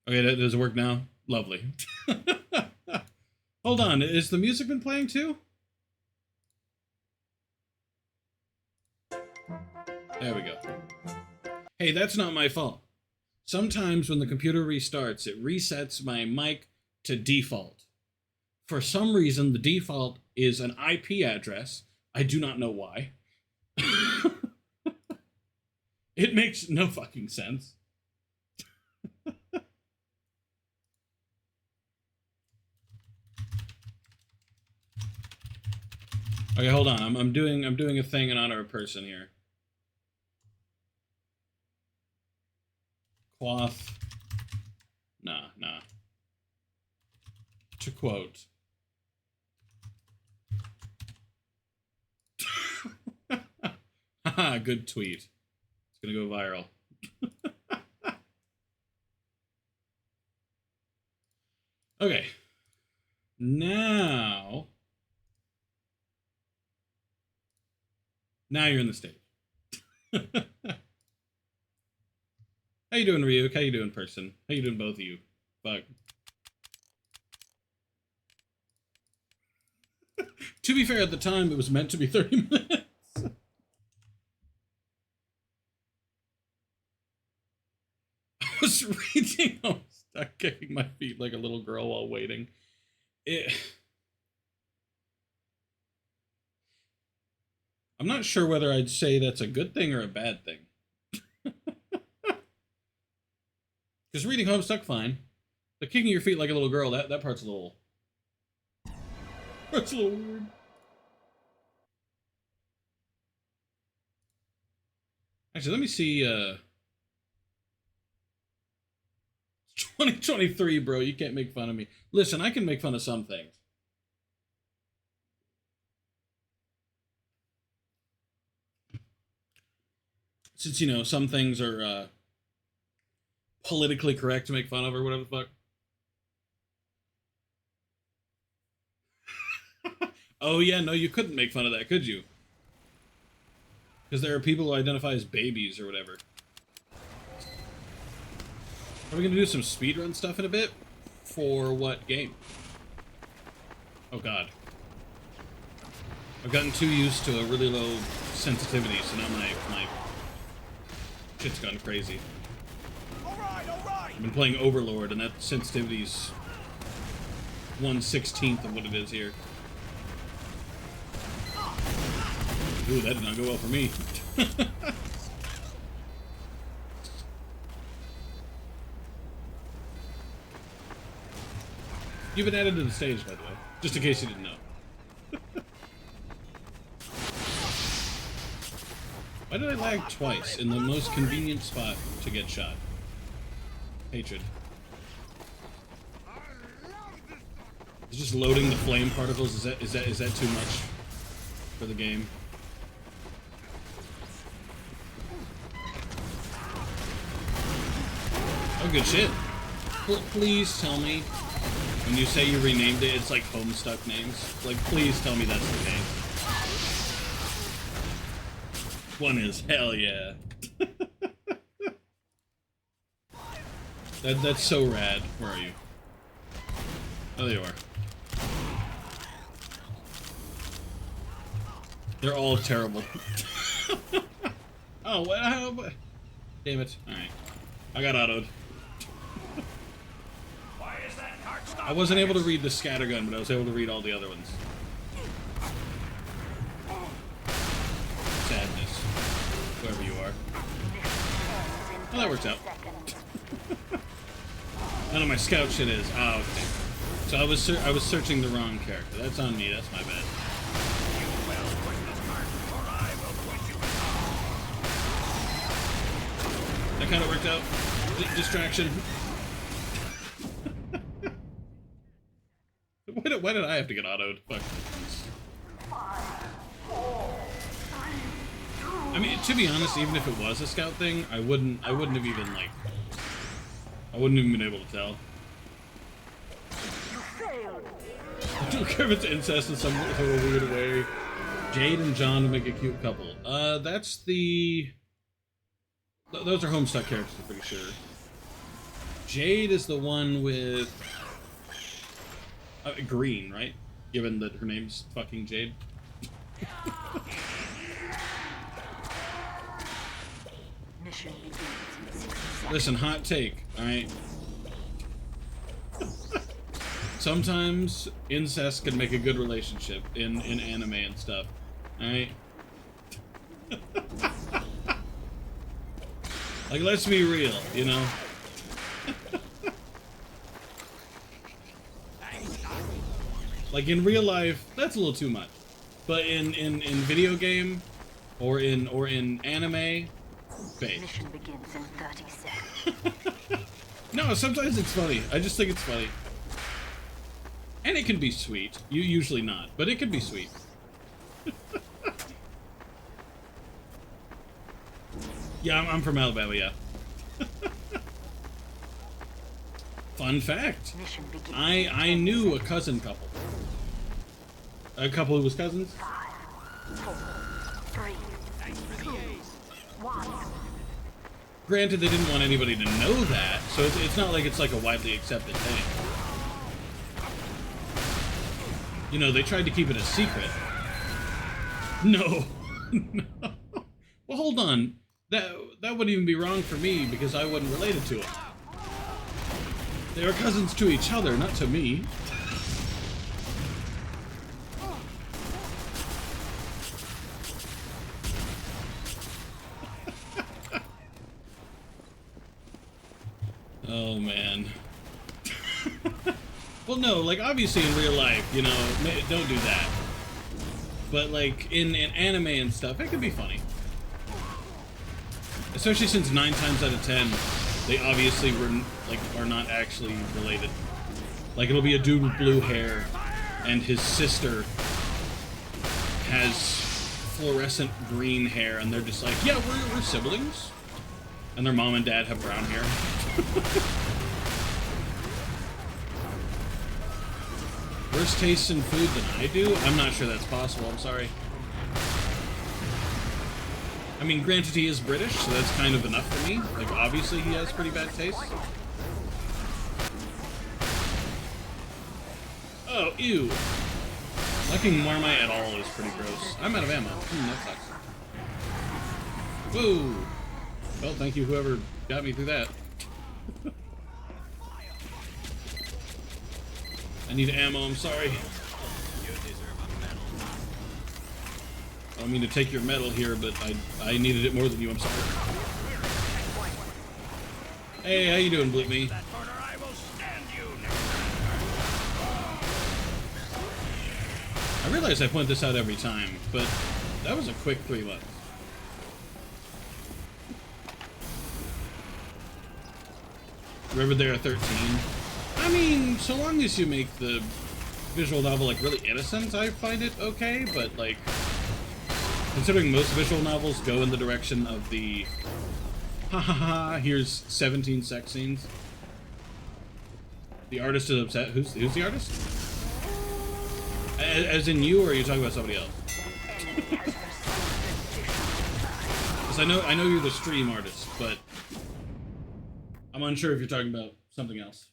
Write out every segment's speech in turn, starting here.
Okay, does it work now? Lovely. Hold on, is the music been playing too? There we go. Hey, that's not my fault. Sometimes when the computer restarts, it resets my mic to default. For some reason, the default is an IP address. I do not know why. It makes no fucking sense. Okay, hold on. I'm doing a thing in honor of a person here. Cloth. Nah. To quote. Haha, good tweet. It's gonna go viral. Okay. Now you're in the stage. How you doing, Ryuk? How you doing, person? How you doing, both of you? Fuck. To be fair, at the time, it was meant to be 30 minutes. I was reading, I was stuck kicking my feet like a little girl while waiting. I'm not sure whether I'd say that's a good thing or a bad thing. Because reading Homestuck, fine. But kicking your feet like a little girl, that part's a little... That's a little weird. Actually, let me see, 2023, bro, you can't make fun of me. Listen, I can make fun of some things. Since, you know, some things are, politically correct to make fun of or whatever the fuck. Oh yeah, no, you couldn't make fun of that, could you? Because there are people who identify as babies or whatever. Are we gonna do some speedrun stuff in a bit? For what game? Oh god. I've gotten too used to a really low sensitivity, so now my shit's gone crazy. Alright. I've been playing Overlord, and that sensitivity's 1/16 of what it is here. Ooh, that did not go well for me. You've been added to the stage, by the way, just in case you didn't know. Why did I lag twice in the most convenient spot to get shot? Hatred. Is just loading the flame particles, is that too much for the game? Oh, good shit. Please tell me, when you say you renamed it, it's like Homestuck names. Like, please tell me that's the case. One is, hell yeah. That's so rad. Where are you? Oh, there you are. They're all terrible. Oh, what? Damn it. Alright. I got autoed. I wasn't able to read the scattergun, but I was able to read all the other ones. Sadness. Whoever you are. Well, that works out. None of my scout shit is. Ah, okay. So I was searching the wrong character. That's on me. That's my bad. That kind of worked out. Distraction. Why did I have to get autoed? Fuck. I mean, to be honest, even if it was a scout thing, I wouldn't have even, like, I wouldn't even been able to tell. I don't care if it's incest in some sort of weird way. Jade and John would make a cute couple. That's the... Those are Homestuck characters, I'm pretty sure. Jade is the one with... green, right? Given that her name's fucking Jade. Listen, hot take, alright? Sometimes incest can make a good relationship in anime and stuff, alright? Like, let's be real, you know? Like, in real life, that's a little too much. But in video game, or in anime, fake. Mission begins in 30 seconds. No, sometimes it's funny. I just think it's funny. And it can be sweet. Usually not, but it can be sweet. Yeah, I'm from Alabama, yeah. Fun fact. I knew a cousin couple. A couple who was cousins. 5, 4, 3, 2, 1. Granted, they didn't want anybody to know that, so it's not like it's like a widely accepted thing. You know, they tried to keep it a secret. No. No. Well, hold on. That wouldn't even be wrong for me because I wasn't related to them. They were cousins to each other, not to me. Oh, man. Well, no, like, obviously in real life, you know, don't do that. But, like, in anime and stuff, it can be funny. Especially since 9 times out of 10, they obviously are not actually related. Like, it'll be a dude with blue hair, and his sister has fluorescent green hair, and they're just like, yeah, we're siblings. And their mom and dad have brown hair. Worse taste in food than I do? I'm not sure that's possible, I'm sorry. I mean, granted he is British, so that's kind of enough for me. Like, obviously he has pretty bad taste. Oh, ew. Liking Marmite at all is pretty gross. I'm out of ammo. That sucks. Whoa! Well, thank you whoever got me through that. I need ammo, I'm sorry. I don't mean to take your medal here, but I needed it more than you, I'm sorry. Hey, how you doing, Bleep Me? I realize I point this out every time, but that was a quick 3 months. River there 13. I mean, so long as you make the visual novel like really innocent, I find it okay, but like considering most visual novels go in the direction of the ha ha ha, here's 17 sex scenes. The artist is upset. Who's the artist? As in you, or are you talking about somebody else? Because I know you're the stream artist, but I'm unsure if you're talking about something else.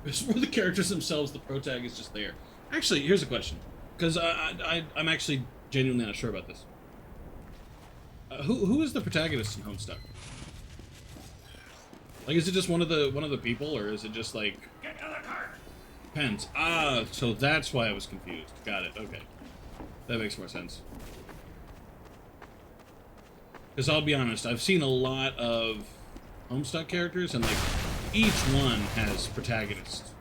It's for the characters themselves, the pro tag is just there. Actually, here's a question, because I'm actually genuinely not sure about this. Who is the protagonist in Homestuck? Like, is it just one of the people, or is it just like get to the car? Depends. Ah, so that's why I was confused. Got it. Okay, that makes more sense. Because I'll be honest, I've seen a lot of Homestuck characters, and like each one has protagonists.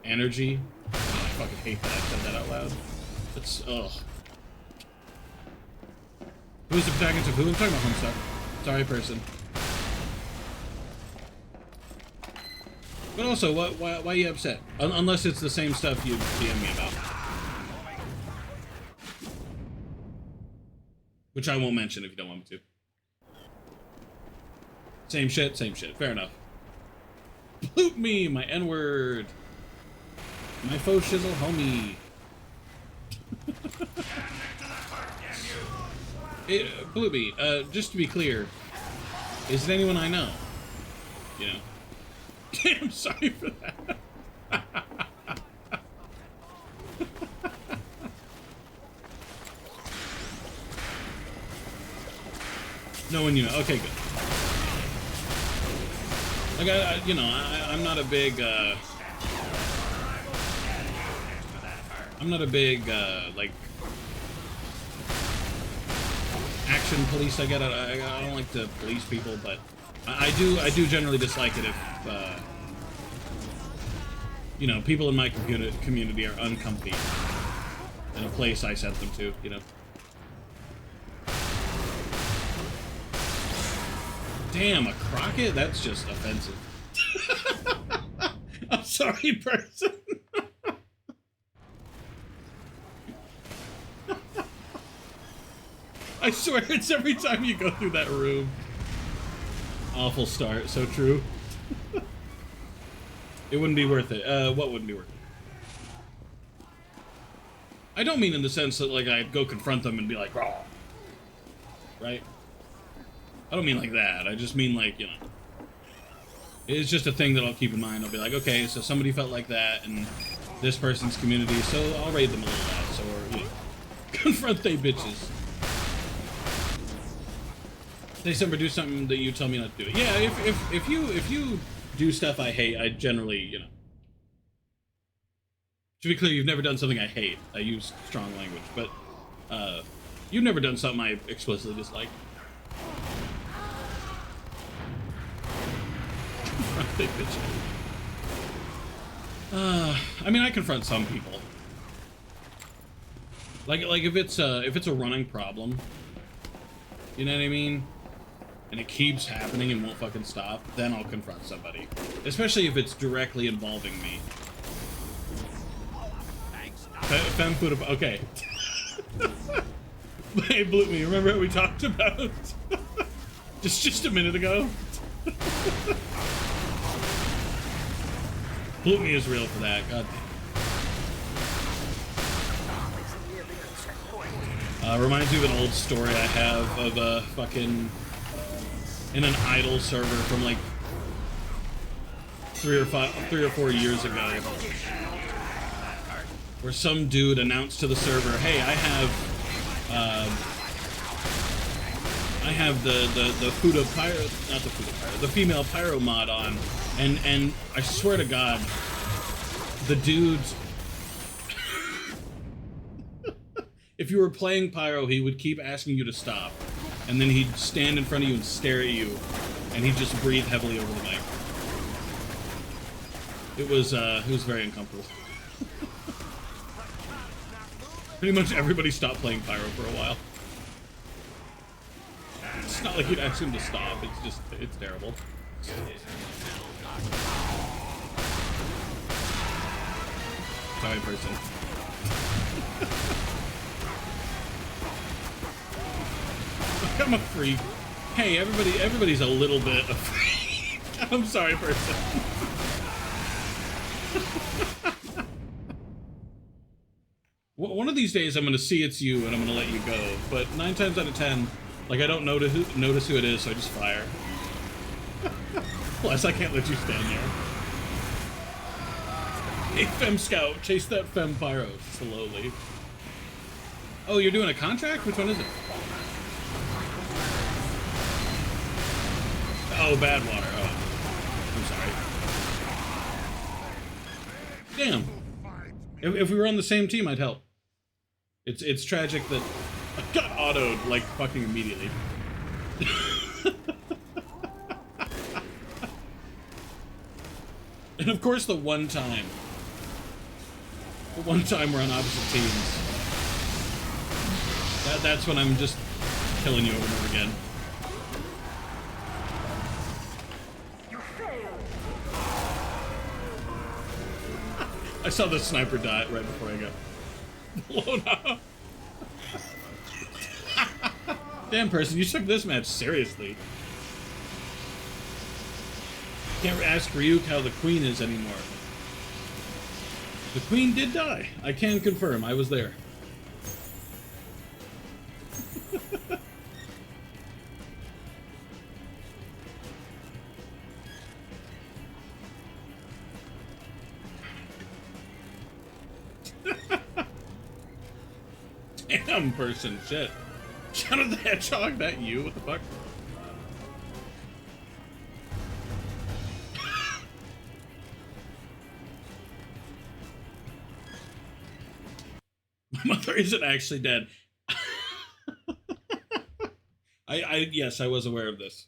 Energy. Oh, I fucking hate that I said that out loud. That's ugh. Who's the protagonist of who? I'm talking about Homestuck. Sorry, person. But also, why are you upset? Unless it's the same stuff you DM me about. Which I won't mention if you don't want me to. Same shit, same shit. Fair enough. Bloop me, my N-word. My faux shizzle homie. Bloop me, just to be clear, is it anyone I know? You know? Damn, sorry for that. No one you know. Okay, good. Like, I'm not a big, like, action police. I don't like to police people, but I do generally dislike it if, people in my community are uncomfy in a place I sent them to, you know. Damn, a Crockett? That's just offensive. I'm sorry, person. I swear it's every time you go through that room. Awful start, so true. It wouldn't be worth it. What wouldn't be worth it? I don't mean in the sense that, like, I'd go confront them and be like, raw. Right? I don't mean like that. I just mean, like, you know. It's just a thing that I'll keep in mind. I'll be like, okay, so somebody felt like that in this person's community, so I'll raid them a little less, or, you know, confront they bitches. Say something or do something that you tell me not to do it. Yeah, if you do stuff I hate, I generally, you know. To be clear, you've never done something I hate. I use strong language, but you've never done something I explicitly dislike. I mean, I confront some people. Like if it's a running problem, you know what I mean? And it keeps happening and won't fucking stop, then I'll confront somebody. Especially if it's directly involving me. Femme food, okay. Hey, Bloop me, remember what we talked about? just a minute ago? Bloop me is real for that, god damn. Reminds me of an old story I have of fucking in an idle server from like 3 or 4 years ago, where some dude announced to the server, "Hey, I have the Fuda Pyro, not the Fuda Pyro, the female Pyro mod on, and I swear to God, the dude's." If you were playing Pyro, he would keep asking you to stop, and then he'd stand in front of you and stare at you, and he'd just breathe heavily over the mic. It was very uncomfortable. Pretty much everybody stopped playing Pyro for a while. It's not like you'd ask him to stop, it's just, it's terrible. Sorry, person. I'm a freak. Hey, everybody's a little bit a freak. I'm sorry, person. One of these days I'm gonna see it's you and I'm gonna let you go, but 9 times out of 10, like, I don't notice who it is, so I just fire. Plus, I can't let you stand there. Hey, Fem Scout, chase that Fem Pyro slowly. Oh, you're doing a contract? Which one is it? Oh, Badwater. Oh, I'm sorry. Damn. If we were on the same team, I'd help. It's tragic that I got autoed, like, fucking immediately. And of course the one time we're on opposite teams. That's when I'm just killing you over and over again. I saw the sniper die right before I got blown up. Damn, person, you took this match seriously. Can't ask Ryuk how the queen is anymore. The queen did die. I can confirm, I was there. Damn, person, shit. Shadow the Hedgehog, that you? What the fuck? My mother isn't actually dead. Yes, I was aware of this.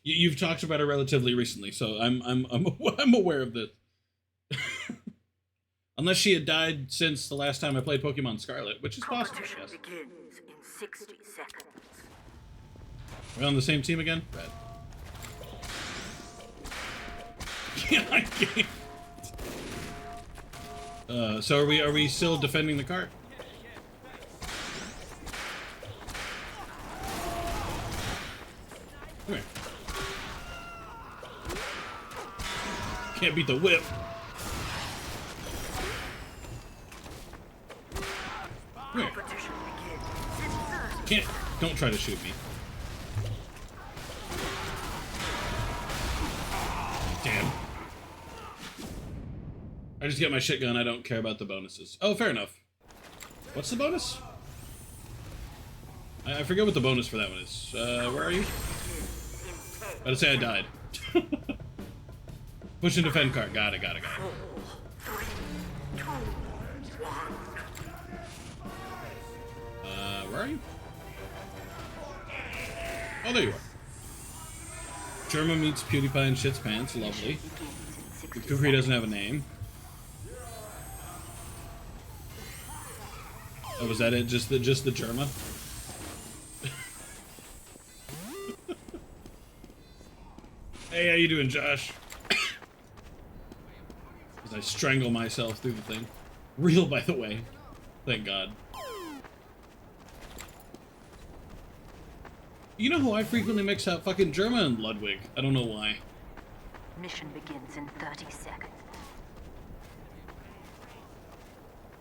You've talked about her relatively recently, so I'm aware of this. Unless she had died since the last time I played Pokemon Scarlet, which is possible, I guess. Begins in 60 seconds. We're on the same team again? Red. Yeah, I can't. So are we still defending the cart? Come here. Can't beat the whip. Come here. Can't. Don't try to shoot me. Damn. I just get my shit gun. I don't care about the bonuses. Oh, fair enough. What's the bonus? I forget what the bonus for that one is. Where are you? I'd say I died. Push and defend cart. Got it. Where are you? Oh, there you are. Germa meets PewDiePie and shits pants. Lovely. Kukri doesn't have a name. Oh, was that it? Just the Germa? Hey, how you doing, Josh? As I strangle myself through the thing. Real, by the way. Thank God. You know who I frequently mix up? Fucking Germa and Ludwig. I don't know why. Mission begins in 30 seconds.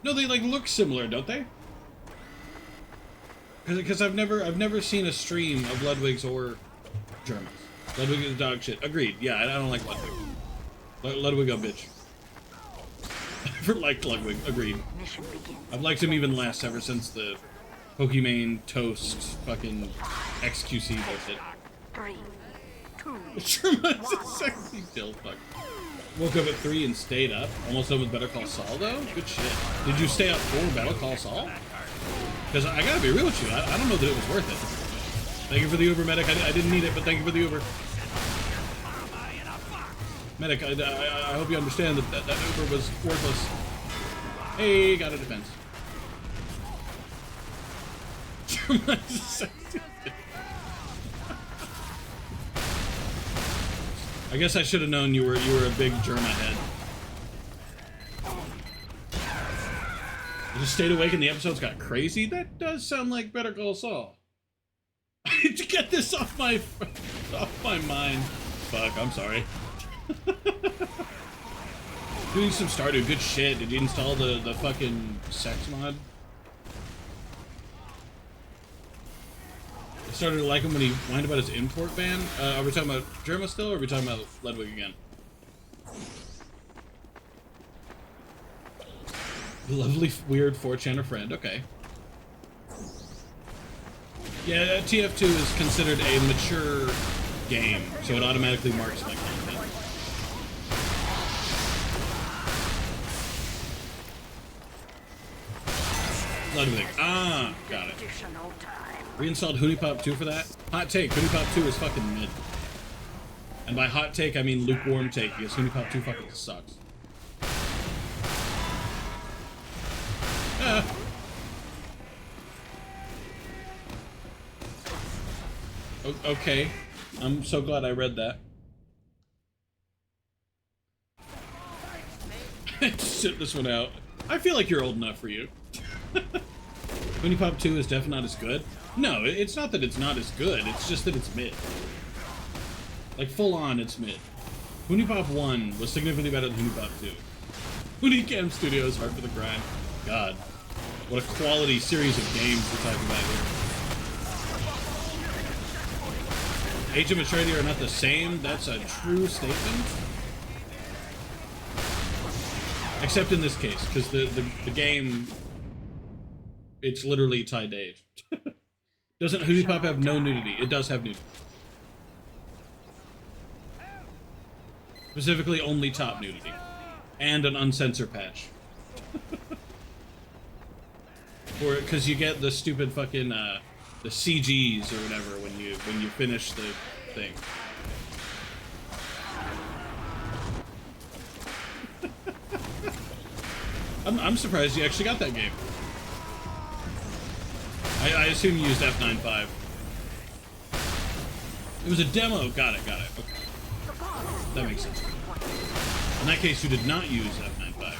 No, they like look similar, don't they? Because I've never seen a stream of Ludwig's or Germa's. Ludwig is dog shit. Agreed. Yeah, I don't like Ludwig. Ludwig a bitch. Never liked Ludwig. Agreed. I've liked him even less ever since the Pokemon Toast fucking XQC bullshit. 3, 2, Germa's a sexy dill fuck. Woke up at 3 and stayed up. Almost done with Better Call Saul though? Good shit. Did you stay up for Better Call Saul? Because I gotta be real with you, I don't know that it was worth it. Thank you for the Uber, Medic. I didn't need it, but thank you for the Uber. Medic, I hope you understand that Uber was worthless. Hey, got a defense. I guess I should have known you were a big Germa head. I just stayed awake and the episodes got crazy? That does sound like Better Call Saul. I need to get this off my mind. Fuck, I'm sorry. Doing some Stardew, good shit. Did you install the fucking sex mod? I started to like him when he whined about his import ban. Are we talking about Germa still, or are we talking about Ludwig again? Lovely, weird 4chan friend. Okay. Yeah, TF2 is considered a mature game, so it automatically marks my content. Ludwig. Ah, got it. Reinstalled Hoonipop 2 for that? Hot take, Hoonipop 2 is fucking mid. And by hot take, I mean lukewarm take, because Hoonipop 2 fucking sucks. Ah. Okay. I'm so glad I read that. Sit this one out. I feel like you're old enough for you. Hoonipop 2 is definitely not as good. No, it's not that it's not as good, it's just that it's mid. Like, full on, it's mid. Hoonipop 1 was significantly better than Hoonipop 2. Hoonicam Studios, hard for the grind. God. What a quality series of games we're talking about here. Age of Maturity are not the same, that's a true statement. Except in this case, because the game, it's literally tied to age. Doesn't Hoonipop have no nudity? It does have nudity. Specifically, only top nudity. And an uncensored patch. Or, because you get the stupid fucking, the CGs or whatever when you finish the thing. I'm surprised you actually got that game. I assume you used F95. It was a demo. Got it. Okay. That makes sense. In that case, you did not use F95.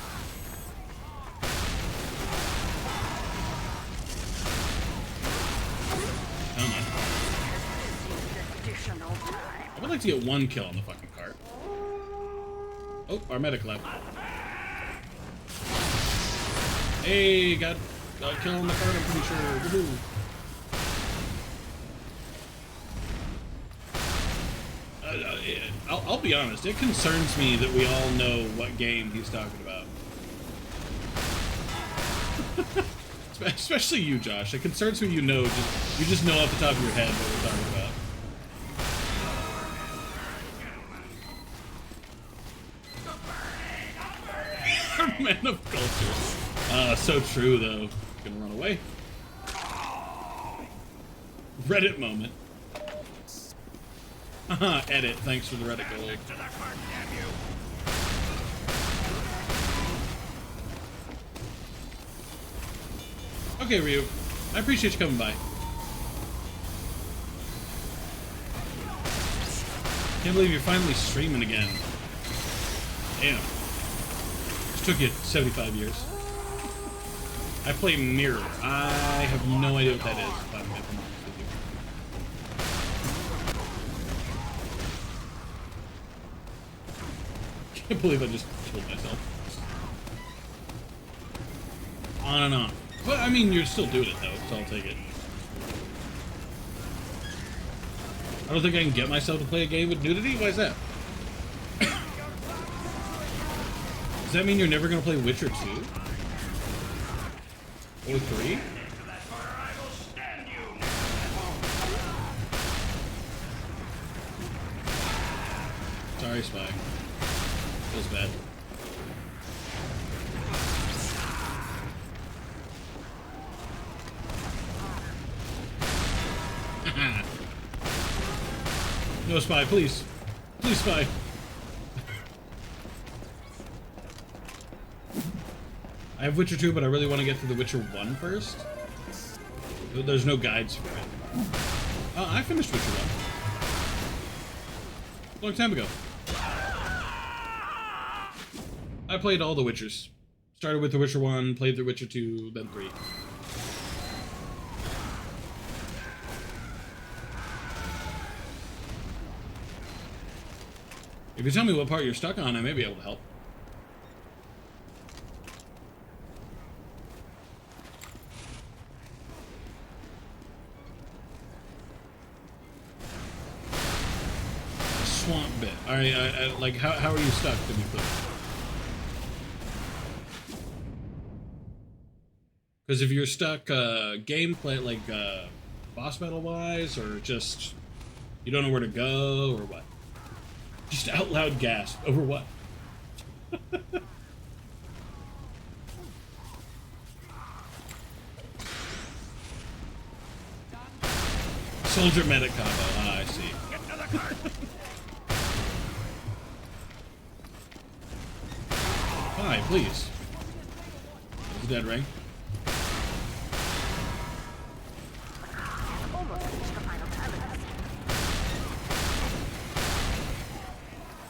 Come on. I would like to get one kill on the fucking cart. Oh, our medic left. Hey, got a kill on the cart, I'm pretty sure. Woohoo. I'll be honest, it concerns me that we all know what game he's talking about. Especially you, Josh. It concerns me you just know off the top of your head what we're talking about. Man of culture. So true, though. Gonna run away. Reddit moment. Haha, edit. Thanks for the Reddit gold. Okay, Ryu. I appreciate you coming by. Can't believe you're finally streaming again. Damn. It took you 75 years. I play Mirror. I have no idea what that is, if I'm honest with you. Can't believe I just killed myself. On and on. But, I mean, you're still doing it, though, so I'll take it. I don't think I can get myself to play a game with nudity? Why is that? Does that mean you're never going to play Witcher 2? Or 3? Sorry, Spy. Feels bad. No, Spy, please. Please, Spy. I have Witcher 2, but I really want to get through the Witcher 1 first. There's no guides for it. I finished Witcher 1. Long time ago. I played all the Witchers. Started with The Witcher 1, played The Witcher 2, then 3. If you tell me what part you're stuck on, I may be able to help. Swamp bit. Alright, like, how are you stuck, to be clear? Because if you're stuck gameplay, like boss battle wise, or just you don't know where to go, or what? Just out loud gasp over what? Soldier medic combo. Ah, I see. Get another card. Hi, please. There's a dead ring.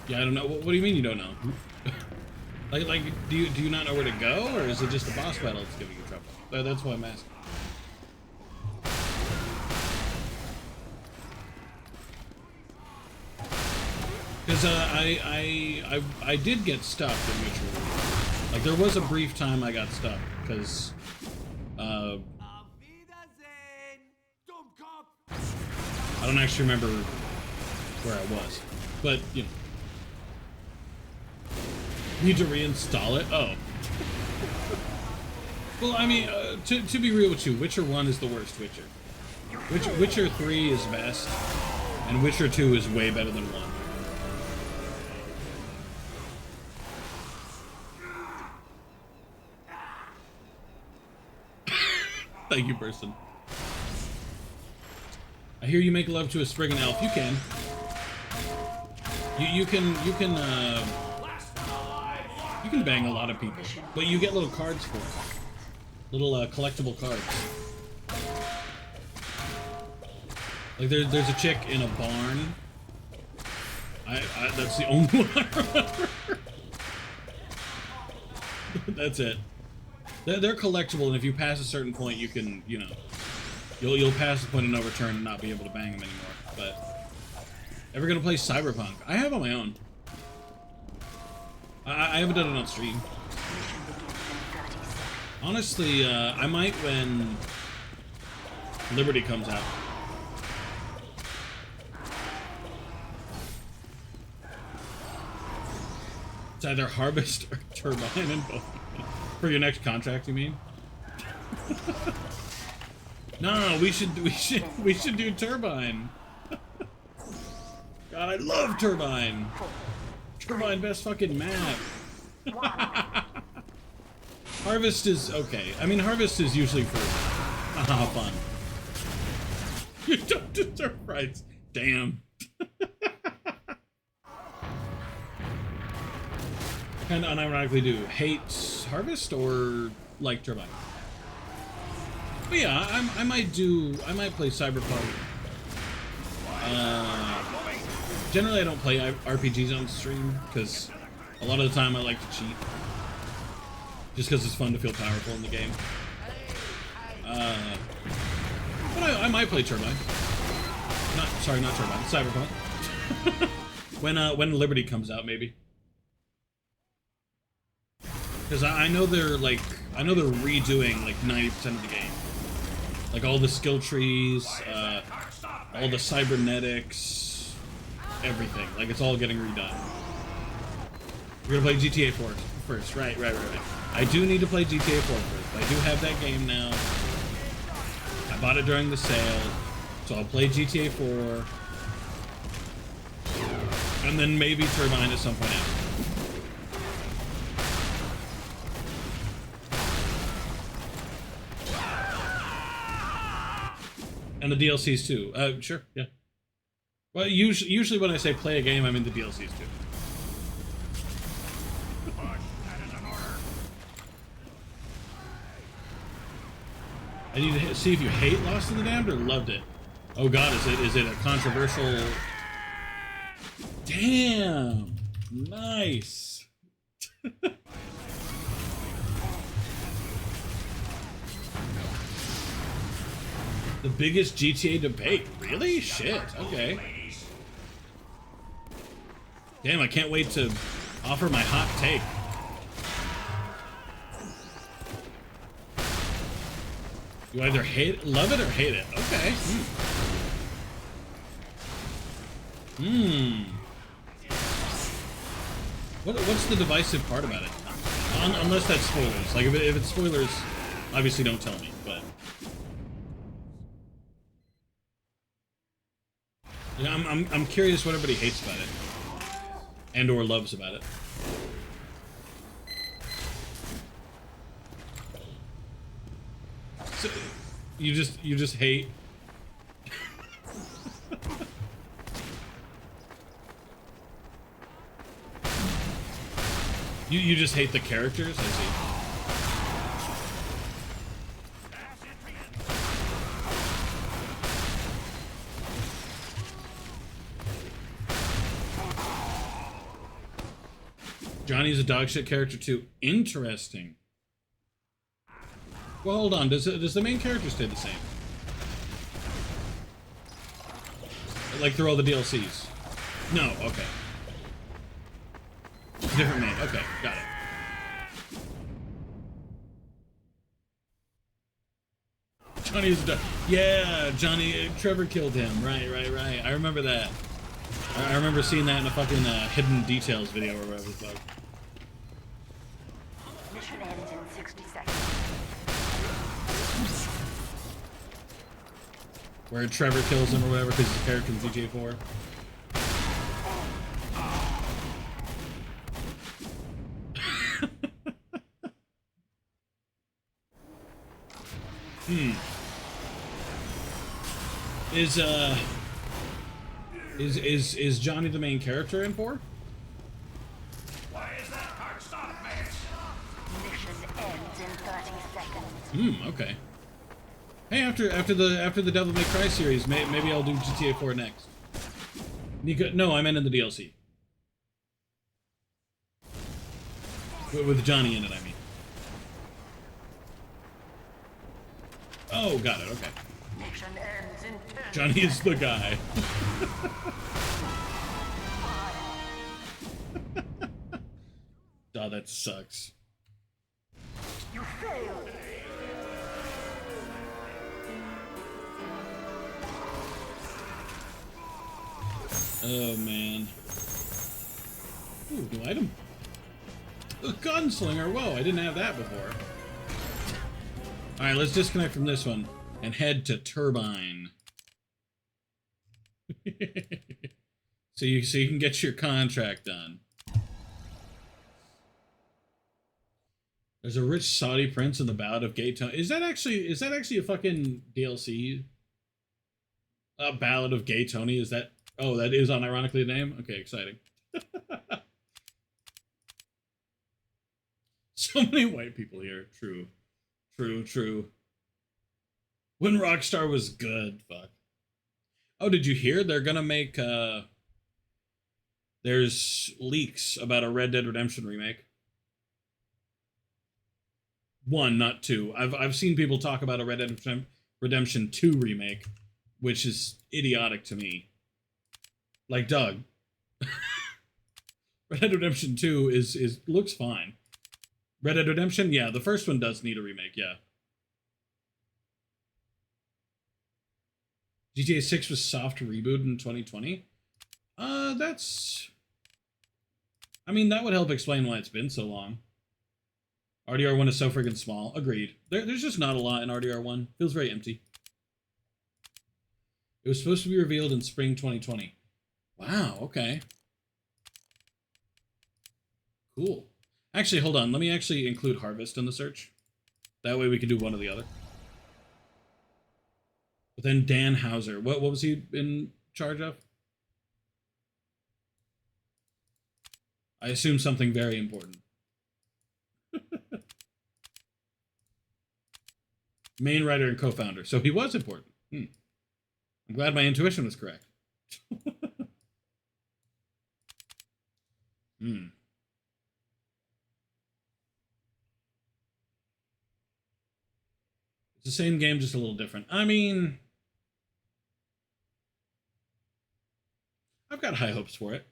Yeah, I don't know. What do you mean you don't know? like, do you not know where to go, or is it just the boss battle that's giving you trouble? That's why I'm asking. Because I did get stuck in Witcher 1. Like, there was a brief time I got stuck because I don't actually remember where I was, but you know. Need to reinstall it? Oh. Well, I mean, to be real with you, Witcher 1 is the worst Witcher. Witcher 3 is best, and Witcher 2 is way better than 1. Thank you, person. I hear you make love to a Spriggan elf. You can. You can bang a lot of people, but you get little cards for it. Little collectible cards. Like there's a chick in a barn. That's the only one I remember. That's it. They're collectible, and if you pass a certain point, you can, you know, you'll pass the point of no return and not be able to bang them anymore. But ever gonna play Cyberpunk? I have on my own. I haven't done it on stream. Honestly, I might when Liberty comes out. It's either Harvest or Turbine in both. For your next contract, you mean? No, we should do Turbine. God, I love Turbine. Turbine, best fucking map. Harvest is okay. I mean, Harvest is usually for fun. You don't deserve rights. Damn. Kind of unironically do hate Harvest or like Turbine. But yeah, I might play Cyberpunk. Generally, I don't play RPGs on stream because a lot of the time I like to cheat, just because it's fun to feel powerful in the game. But I might play Turbine. Not Turbine. Cyberpunk. when Liberty comes out, maybe. Because I know they're redoing like 90% of the game, like all the skill trees, all the cybernetics, everything. Like it's all getting redone. We're gonna play GTA 4 first, right. I do need to play GTA 4 first. I do have that game now. I bought it during the sale, so I'll play GTA 4, and then maybe Turbine at some point after. And the DLCs too. Sure, yeah. Well, usually when I say play a game, I mean the DLCs too. I need to see if you hate Lost in the Damned or loved it. Oh god, is it a controversial... Damn! Nice! The biggest GTA debate? Really? Shit, okay. Damn, I can't wait to offer my hot take. You either love it or hate it. Okay. What's the divisive part about it? Unless that's spoilers. Like, if it's spoilers, obviously don't tell me, but... Yeah, I'm curious what everybody hates about it. And or loves about it. So, you just hate... You just hate the characters? I see. Johnny's a dogshit character too. Interesting. Well, hold on. Does the main character stay the same? Like through all the DLCs? No. Okay. Different main. Okay, got it. Johnny's yeah, Johnny. Trevor killed him. Right. I remember that. I remember seeing that in a fucking hidden details video or whatever the fuck. Mission ends in 60 seconds. Where Trevor kills him or whatever because he's a character in GTA 4. Is Johnny the main character in 4? Why is that hard stop, man? Mission ends in 30 seconds. Okay. Hey, after the Devil May Cry series, maybe I'll do GTA 4 next. Nico, no, I meant in the DLC. With Johnny in it, I mean. Oh, got it. Okay. Mission ends in 10. Johnny is the guy. Oh, that sucks. You failed. Oh man. Ooh, new item. A gunslinger. Whoa, I didn't have that before. All right, let's disconnect from this one and head to Turbine. so you can get your contract done. There's a rich Saudi prince in the Ballad of Gay Tony. Is that actually a fucking DLC? A Ballad of Gay Tony? Is that? Oh, that is unironically the name. Okay, exciting. So many white people here. True. When Rockstar was good, fuck. Oh, did you hear? They're gonna make, there's leaks about a Red Dead Redemption remake. 1, not 2. I've seen people talk about a Red Dead Redemption 2 remake, which is idiotic to me. Like, Doug. Red Dead Redemption 2 looks fine. Red Dead Redemption, yeah, the first one does need a remake, yeah. GTA 6 was soft reboot in 2020. That's... I mean, that would help explain why it's been so long. RDR1 is so freaking small. Agreed. There's just not a lot in RDR1. Feels very empty. It was supposed to be revealed in spring 2020. Wow, okay. Cool. Actually, hold on. Let me actually include Harvest in the search. That way we can do one or the other. But then Dan Hauser. What was he in charge of? I assume something very important. Main writer and co-founder. So he was important. I'm glad my intuition was correct. It's the same game, just a little different. I mean, I've got high hopes for it.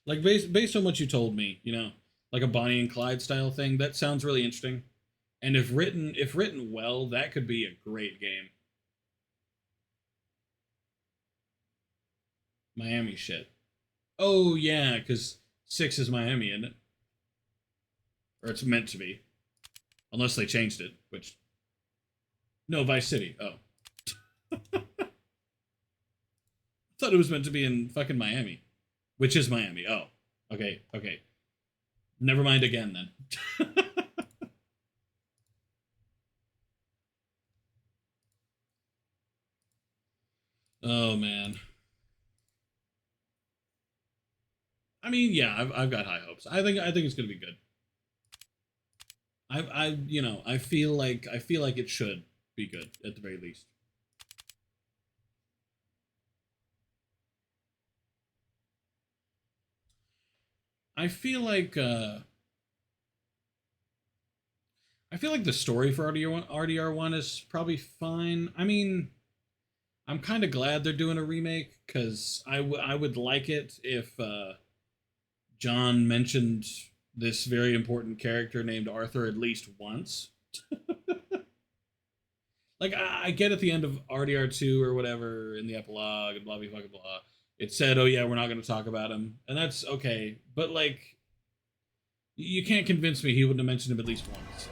Like, based on what you told me, you know, like a Bonnie and Clyde style thing, that sounds really interesting. And if written well, that could be a great game. Miami shit. Oh yeah, because 6 is Miami, isn't it? Or it's meant to be. Unless they changed it, which... No, Vice City. Oh. Thought it was meant to be in fucking Miami. Which is Miami. Oh. Okay, okay. Never mind again, then. Oh, man. I mean, yeah, I've got high hopes. I think it's gonna be good. You know, I feel like it should be good at the very least. I feel like the story for RDR1 is probably fine. I mean, I'm kind of glad they're doing a remake because I would like it if John mentioned this very important character named Arthur at least once. Like, I get at the end of RDR2 or whatever in the epilogue and blah blah blah blah. It said, "Oh yeah, we're not going to talk about him," and that's okay. But like, you can't convince me he wouldn't have mentioned him at least once.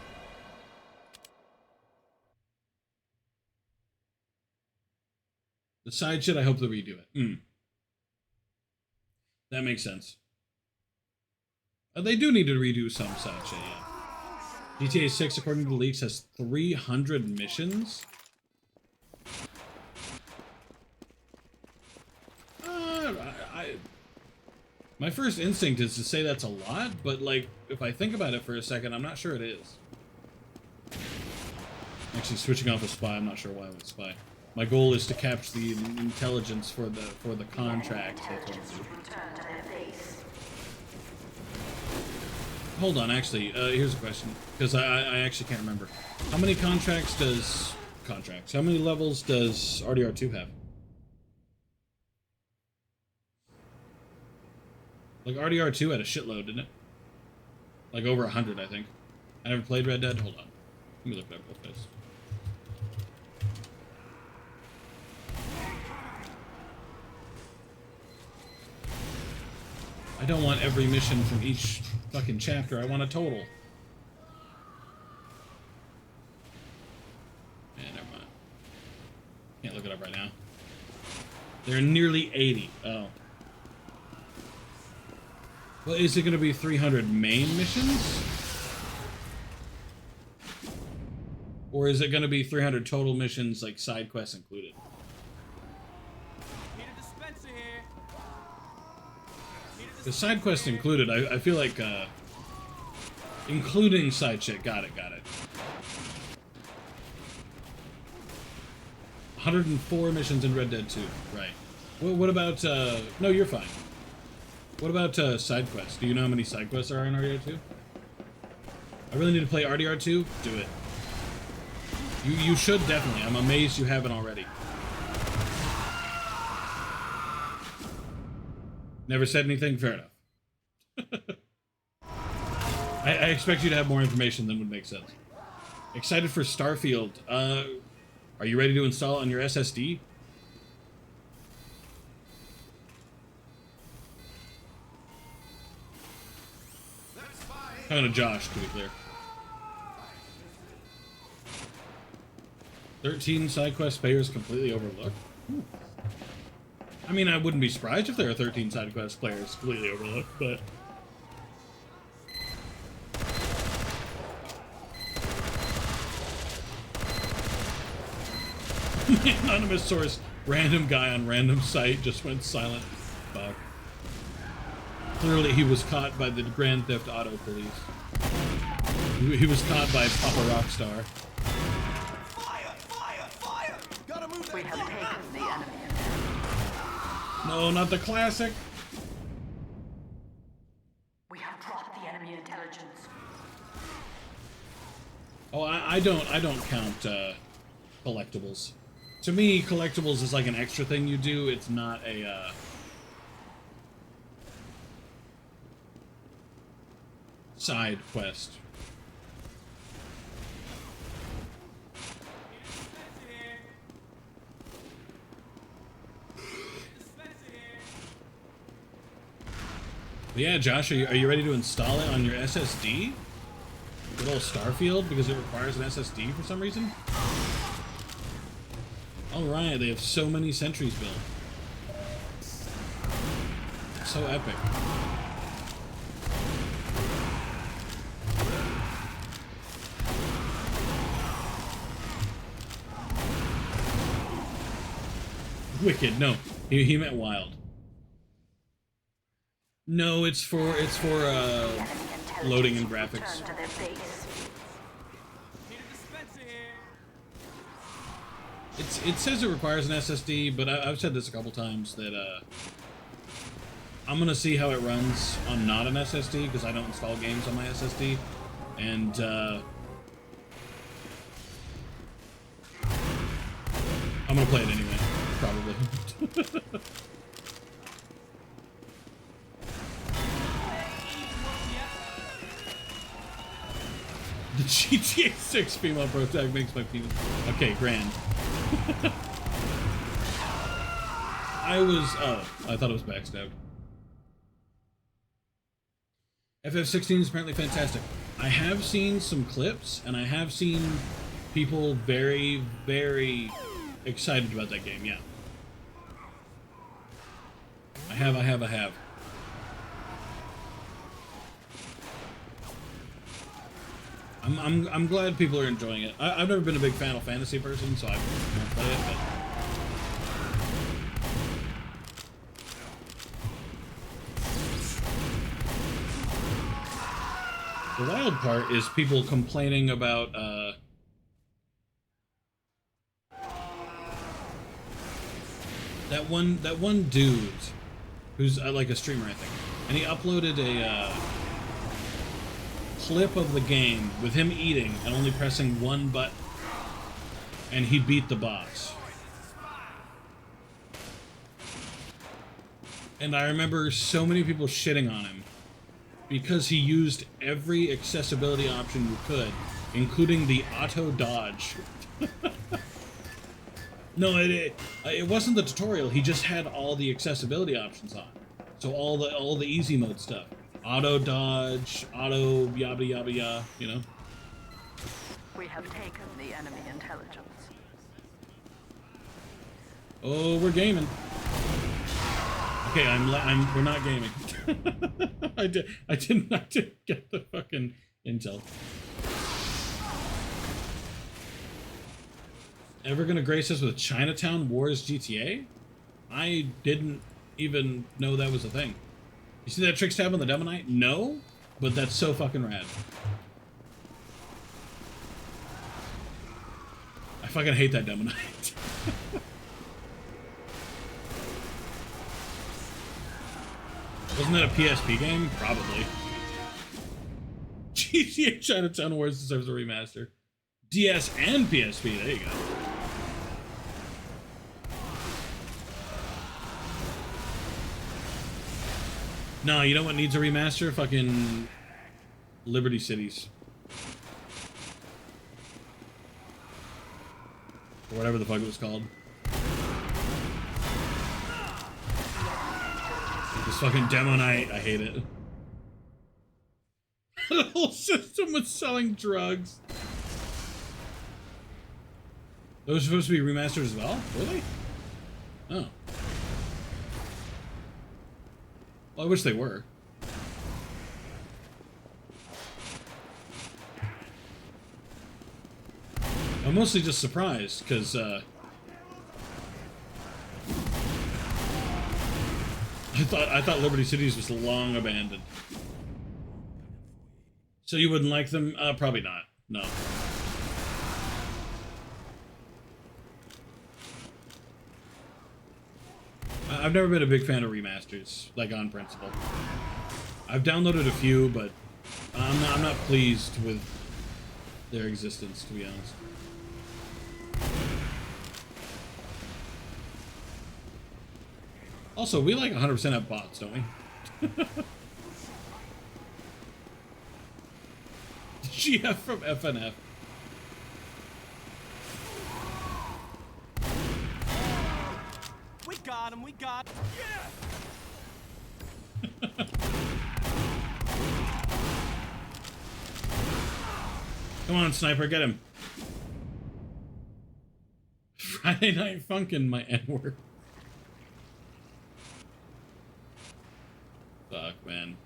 The side shit, I hope they redo it. That makes sense. They do need to redo some side shit, yeah. GTA 6, according to the leaks, has 300 missions. My first instinct is to say that's a lot, but like, if I think about it for a second, I'm not sure it is. Actually, switching off a spy, I'm not sure why I went spy. My goal is to capture the intelligence for the contract. Hold on, actually, here's a question, because I actually can't remember. How many how many levels does RDR2 have? Like, RDR2 had a shitload, didn't it? Like, over 100, I think. I never played Red Dead. Hold on. Let me look it up real fast. I don't want every mission from each fucking chapter. I want a total. Yeah, never mind. Can't look it up right now. They're nearly 80. Oh. Well, is it going to be 300 main missions? Or is it going to be 300 total missions, like side quests included? The side quest included, I feel like, including side shit, got it. 104 missions in Red Dead 2, right. Well, what about, no, you're fine. What about, side quests? Do you know how many side quests are in RDR2? I really need to play RDR2? Do it. You should definitely. I'm amazed you haven't already. Never said anything? Fair enough. I expect you to have more information than would make sense. Excited for Starfield. Are you ready to install it on your SSD? Talking to Josh, to be clear. 13 side quest players completely overlooked. Ooh. I mean, I wouldn't be surprised if there are 13 side quest players completely overlooked, but... Anonymous source, random guy on random site just went silent. Fuck. Clearly he was caught by the Grand Theft Auto police. He was caught by Papa Rockstar. No, not the classic. We have dropped the enemy intelligence. Oh, I don't count collectibles. To me, collectibles is like an extra thing you do. It's not a side quest. But yeah, Josh, are you ready to install it on your SSD? Good old Starfield, because it requires an SSD for some reason? Alright, they have so many sentries built. So epic. Wicked, no. He meant wild. No, it's for loading and graphics. Return to their base. It says it requires an SSD, but I've said this a couple times that I'm gonna see how it runs on not an SSD because I don't install games on my SSD, and I'm gonna play it anyway, probably. The GTA 6 female pro tag makes my penis. Okay, grand. I thought it was backstabbed. FF16 is apparently fantastic. I have seen some clips, and I have seen people very, very excited about that game, yeah. I have. I'm glad people are enjoying it. I've never been a big Final Fantasy person, so I won't play it, but... The wild part is people complaining about, that one dude who's like a streamer, I think, and he uploaded a, clip of the game with him eating and only pressing one button, and he beat the boss. And I remember so many people shitting on him because he used every accessibility option you could, including the auto dodge. No, it wasn't the tutorial. He just had all the accessibility options on, so all the easy mode stuff. Auto dodge, auto yabba yabba yabba, you know? We have taken the enemy intelligence. Oh, we're gaming. Okay, we're not gaming. I did not get the fucking intel. Ever gonna grace us with Chinatown Wars GTA? I didn't even know that was a thing. You see that trick stab on the Demo Knight? No, but that's so fucking rad. I fucking hate that Demo Knight. Wasn't that a PSP game? Probably. GTA Chinatown Wars deserves a remaster. DS and PSP, there you go. No, you know what needs a remaster? Fucking Liberty Cities. Or whatever the fuck it was called. This fucking Demo Knight, I hate it. The whole system was selling drugs. Those are supposed to be remastered as well? Really? Oh. Well, I wish they were. I'm mostly just surprised, because, I thought Liberty Cities was long abandoned. So you wouldn't like them? Probably not. No. I've never been a big fan of remasters, like on principle. I've downloaded a few, but I'm not pleased with their existence, to be honest. Also, we like 100% have bots, don't we? GF from FNF. We got him, we got him. Yeah! Come on, sniper, get him. Friday Night Funkin', my N-word. Fuck, man.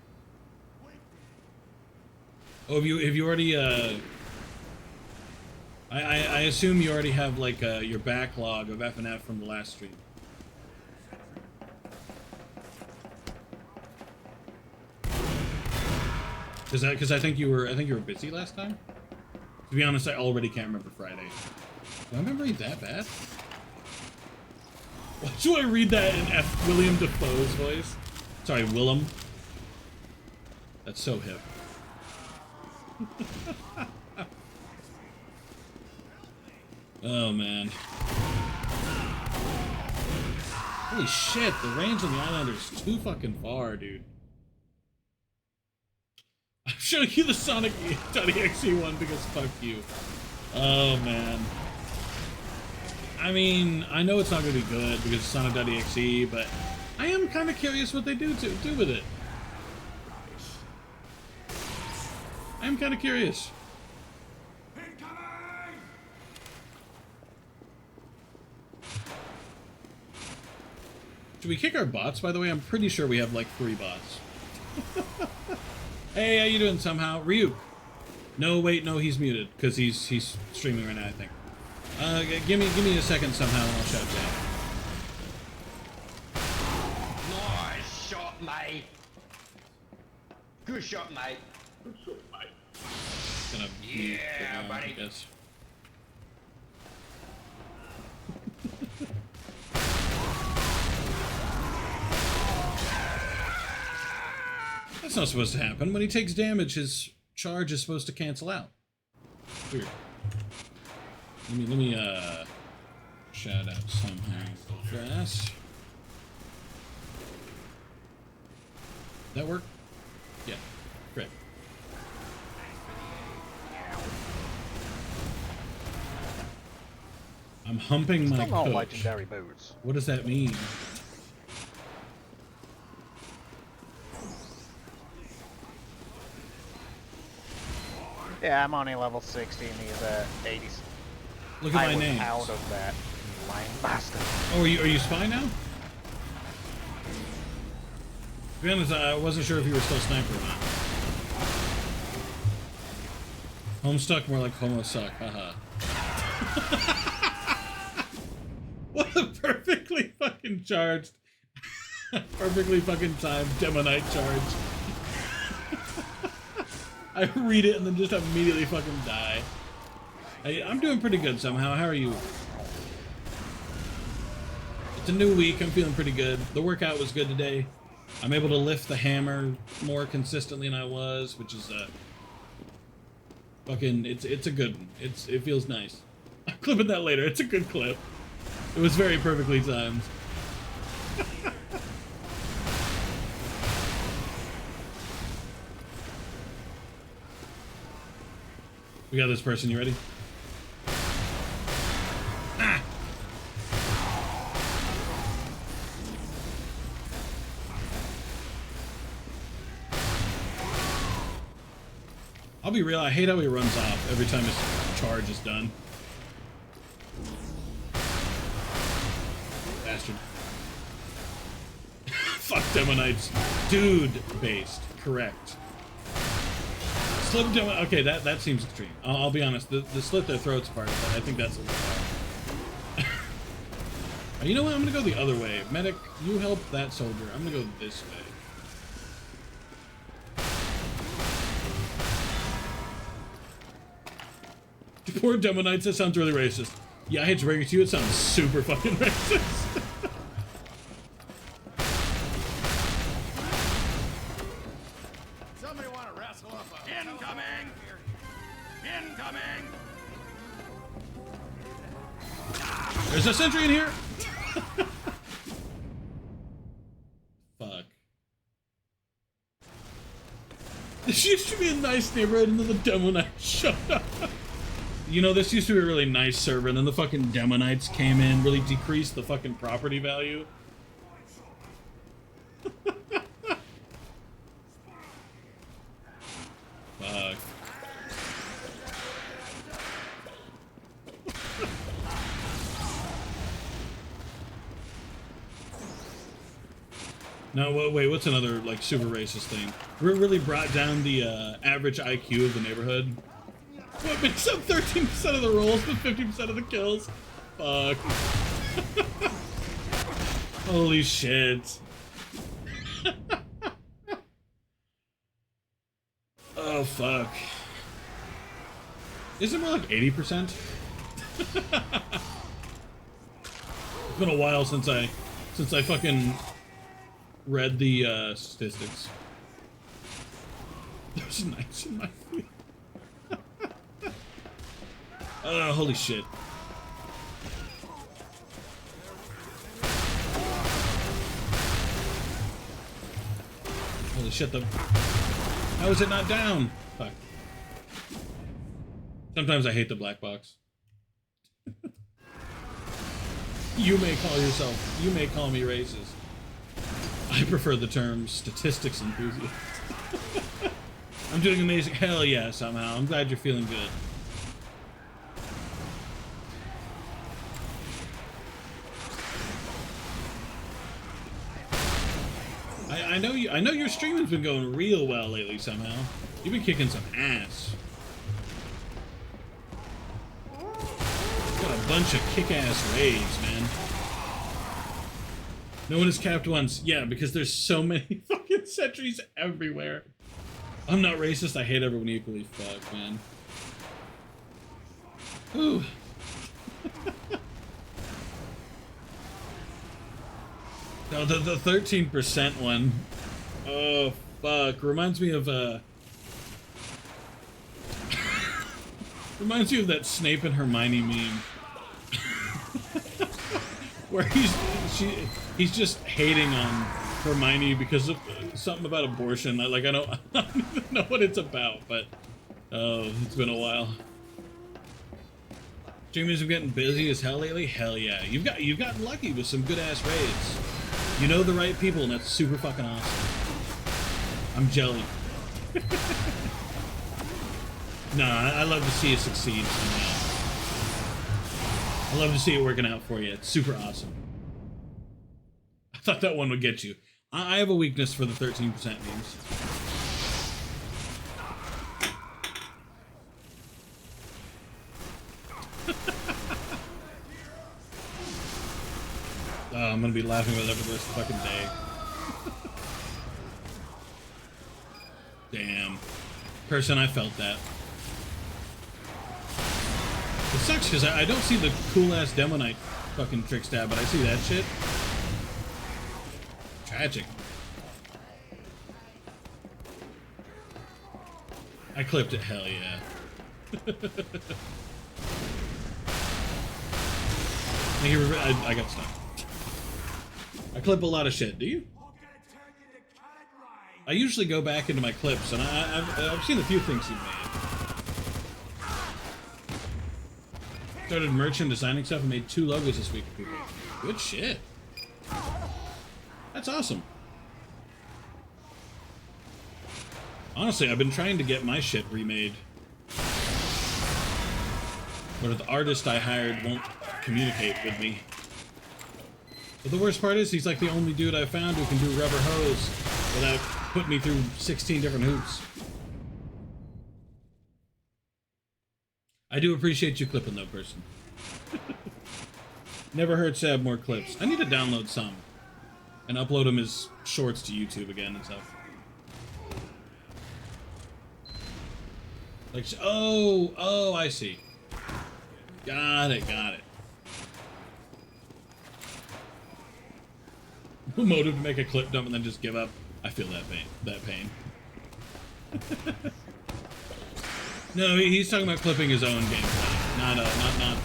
Oh, have you already, I assume you already have, like, your backlog of FNF from the last stream. Because I think you were busy last time. To be honest, I already can't remember Friday. Do I remember it that bad? Why do I read that in F. William Dafoe's voice? Sorry, Willem. That's so hip. Oh, man. Holy shit, the range on the Islander is too fucking far, dude. I'm showing you the Sonic.exe one because fuck you. Oh, man. I mean, I know it's not going to be good because it's Sonic.exe, but I am kind of curious what they do with it. I am kind of curious. Should we kick our bots, by the way? I'm pretty sure we have like 3 bots. Hey, how you doing somehow? Ryuk. No, wait, no, he's muted because he's streaming right now, I think. Give me a second somehow and I'll shout down. Nice shot, mate. Good shot, mate. Good shot, mate. Gonna yeah, now, buddy. I guess. That's not supposed to happen. When he takes damage, his charge is supposed to cancel out. Weird. Let me shout out somehow fast. That work? Yeah. Great. I'm humping my Still no coach. legendary boots. What does that mean? Yeah, I'm only level 60 and he's at 80. Look at I my was name. out of that, you lying bastard. Oh, are you spy now? To be honest, I wasn't sure if you were still sniper or not. Homestuck, more like homo suck, haha. What a perfectly fucking charged, perfectly fucking timed Demonite charge. I read it and then just immediately fucking die. I'm doing pretty good somehow. How are you? It's a new week. I'm feeling pretty good. The workout was good today. I'm able to lift the hammer more consistently than I was, which is fucking. It's a good one. It feels nice. I'm clipping that later. It's a good clip. It was very perfectly timed. We got this person. You ready? Ah! I'll be real. I hate how he runs off every time his charge is done. Bastard. Fuck Demonites. Dude based. Correct. Slip Demon. Okay, that seems extreme. I'll be honest. The slit their throats part of that, I think that's a little far. You know what? I'm gonna go the other way. Medic, you help that soldier. I'm gonna go this way. Poor Demonites, that sounds really racist. Yeah, I hate to break it to you, it sounds super fucking racist. Somebody want to wrestle up a... Incoming! Incoming! There's a sentry in here! Fuck. This used to be a nice neighborhood, and then the Demo Knights showed up. You know, this used to be a really nice server, and then the fucking Demo Knights came in, really decreased the fucking property value. Fuck. No, wait, what's another, like, super racist thing? We really brought down the average IQ of the neighborhood. What makes up 13% of the rolls but 50% of the kills? Fuck. Holy shit. Oh, fuck. Is it more like 80%? It's been a while since I fucking read the statistics. There's knights in my feet. Oh, holy shit. Holy shit, how is it not down? Fuck. Sometimes I hate the black box. You may call me racist. I prefer the term statistics enthusiast. I'm doing amazing. Hell yeah, somehow. I'm glad you're feeling good. I know your streaming's been going real well lately somehow. You've been kicking some ass. Got a bunch of kick-ass raids, man. No one is capped once. Yeah, because there's so many fucking sentries everywhere. I'm not racist, I hate everyone equally. Fuck, man. Ooh. No, the 13% one. Oh, fuck. Reminds me of, reminds you of that Snape and Hermione meme. Where he's just hating on Hermione because of something about abortion. I don't even know what it's about, but oh, it's been a while. Streamers are getting busy as hell lately. Hell yeah, you've gotten lucky with some good ass raids. You know the right people, and that's super fucking awesome. I'm jelly. Nah, I love to see you succeed somehow. I love to see it working out for you. It's super awesome. I thought that one would get you. I have a weakness for the 13% memes. Oh, I'm gonna be laughing about that for the rest of the fucking day. Damn. Person, I felt that. It sucks because I don't see the cool-ass Demo Knight fucking trick stab, but I see that shit. Tragic. I clipped it, hell yeah. I got stuck. I clip a lot of shit, do you? I usually go back into my clips, and I've seen a few things you've made. Started merchant designing stuff and made 2 logos this week for people. Good shit. That's awesome. Honestly, I've been trying to get my shit remade. But the artist I hired won't communicate with me. But the worst part is, he's like the only dude I've found who can do rubber hose without putting me through 16 different hoops. I do appreciate you clipping though, person. Never hurts to have more clips. I need to download some and upload them as shorts to YouTube again and stuff. Like, oh, I see. Got it. Motive to make a clip dump and then just give up. I feel that pain. No, he's talking about clipping his own gameplay, not mine.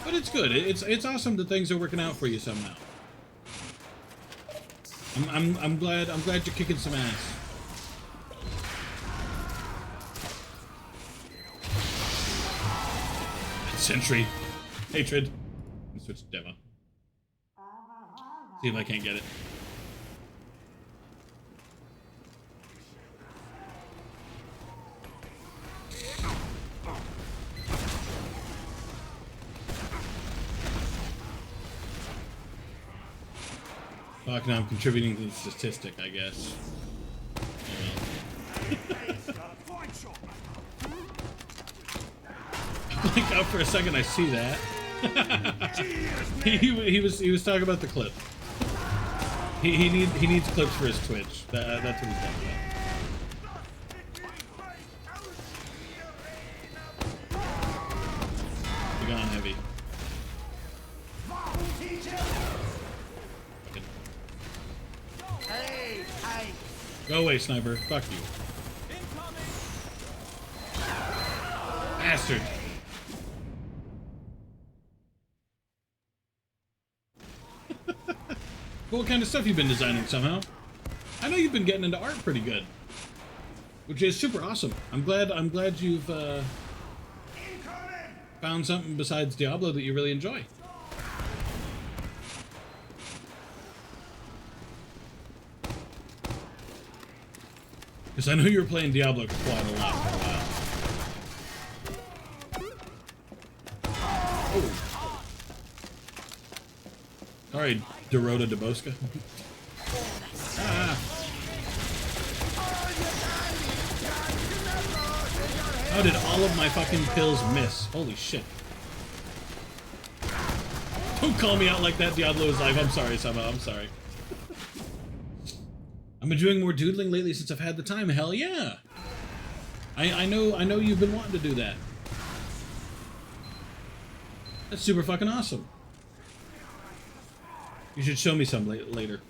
But it's good. It's awesome that things are working out for you somehow. I'm glad you're kicking some ass. Sentry. Hatred. Let me switch to demo. See if I can't get it. Fuck, now I'm contributing to the statistic, I guess. I blink out for a second, I see that. he was talking about the clip. He needs clips for his Twitch. That's what he's talking about. You're gone heavy. Go away, sniper. Fuck you. Bastard. What kind of stuff you've been designing somehow? I know you've been getting into art pretty good, which is super awesome. I'm glad you've found something besides Diablo that you really enjoy. Because I know you were playing Diablo quite a lot for a while. Oh. Alright, Dorota DeBosca. Ah. How did all of my fucking pills miss? Holy shit. Don't call me out like that, Diablo is live. I'm sorry, Sama, I'm sorry. I've been doing more doodling lately since I've had the time. Hell yeah! I know you've been wanting to do that. That's super fucking awesome. You should show me some later.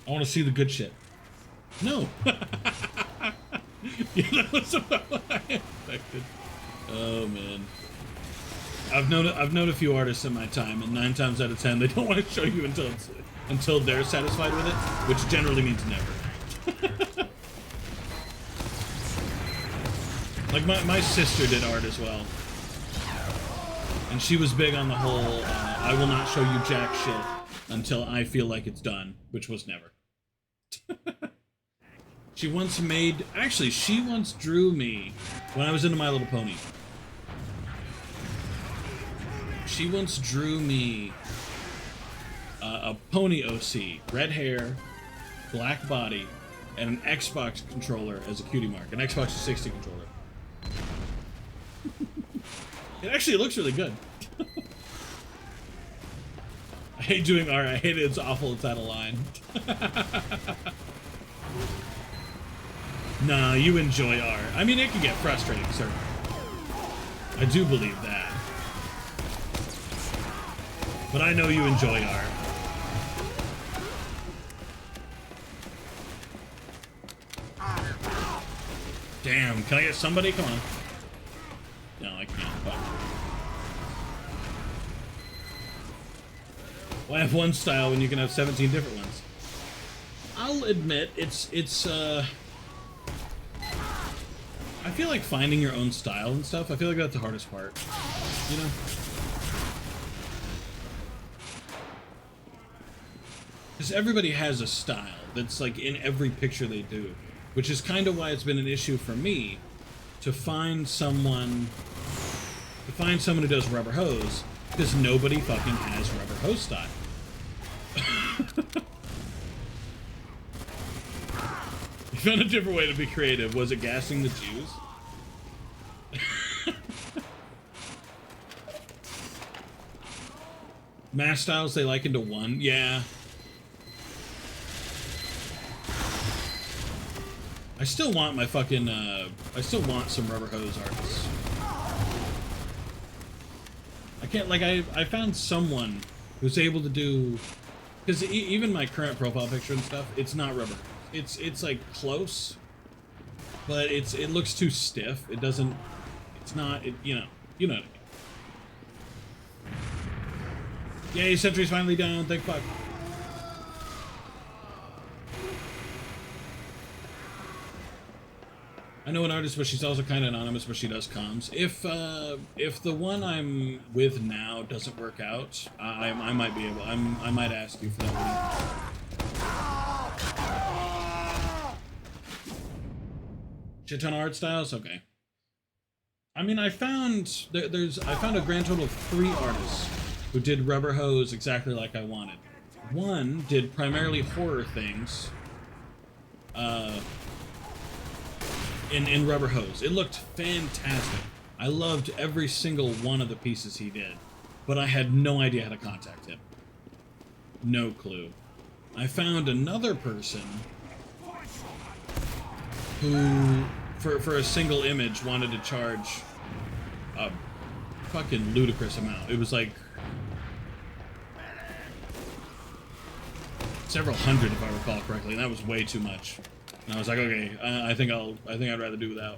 I want to see the good shit. No. Yeah, that was about what I expected. Oh man. I've known a few artists in my time, and 9 times out of 10 they don't want to show you until they're satisfied with it, which generally means never. Like my sister did art as well, and she was big on the whole I will not show you jack shit until I feel like it's done, which was never. She once drew me when I was into My Little Pony. She once drew me a pony OC, red hair, black body, and an Xbox controller as a cutie mark, an Xbox 360 controller. It looks really good. I hate doing art. I hate it. It's awful. It's out of line. Nah, you enjoy art. I mean, it can get frustrating, certainly. I do believe that. But I know you enjoy art. Damn, can I get somebody? Come on. No, I can't. Fuck. Why have one style when you can have 17 different ones? I'll admit, I feel like finding your own style and stuff, I feel like that's the hardest part, you know? Because everybody has a style that's like in every picture they do, which is kind of why it's been an issue for me to find someone who does rubber hose, because nobody fucking has rubber hose style. You found a different way to be creative. Was it gassing the Jews? Mass styles they like into one? Yeah. I still want my fucking, I still want some rubber hose artists. I can't, like, I found someone who's able to do Because even my current profile picture and stuff, it's not rubber. It's like close, but it looks too stiff. It doesn't. It's not. You know. You know what I mean. Yay! Sentry's finally down. Thank fuck. I know an artist, but she's also kind of anonymous, but she does comms. If the one I'm with now doesn't work out, I might be able. I might ask you for that one. Shit ton of art styles. Okay. I mean, I found I found a grand total of 3 artists who did Rubber Hose exactly like I wanted. One did primarily horror things. In Rubber Hose. It looked fantastic. I loved every single one of the pieces he did, but I had no idea how to contact him. No clue. I found another person who, for a single image, wanted to charge a fucking ludicrous amount. It was like several hundred, if I recall correctly, and that was way too much. And I was like, okay, I think I'd rather do without.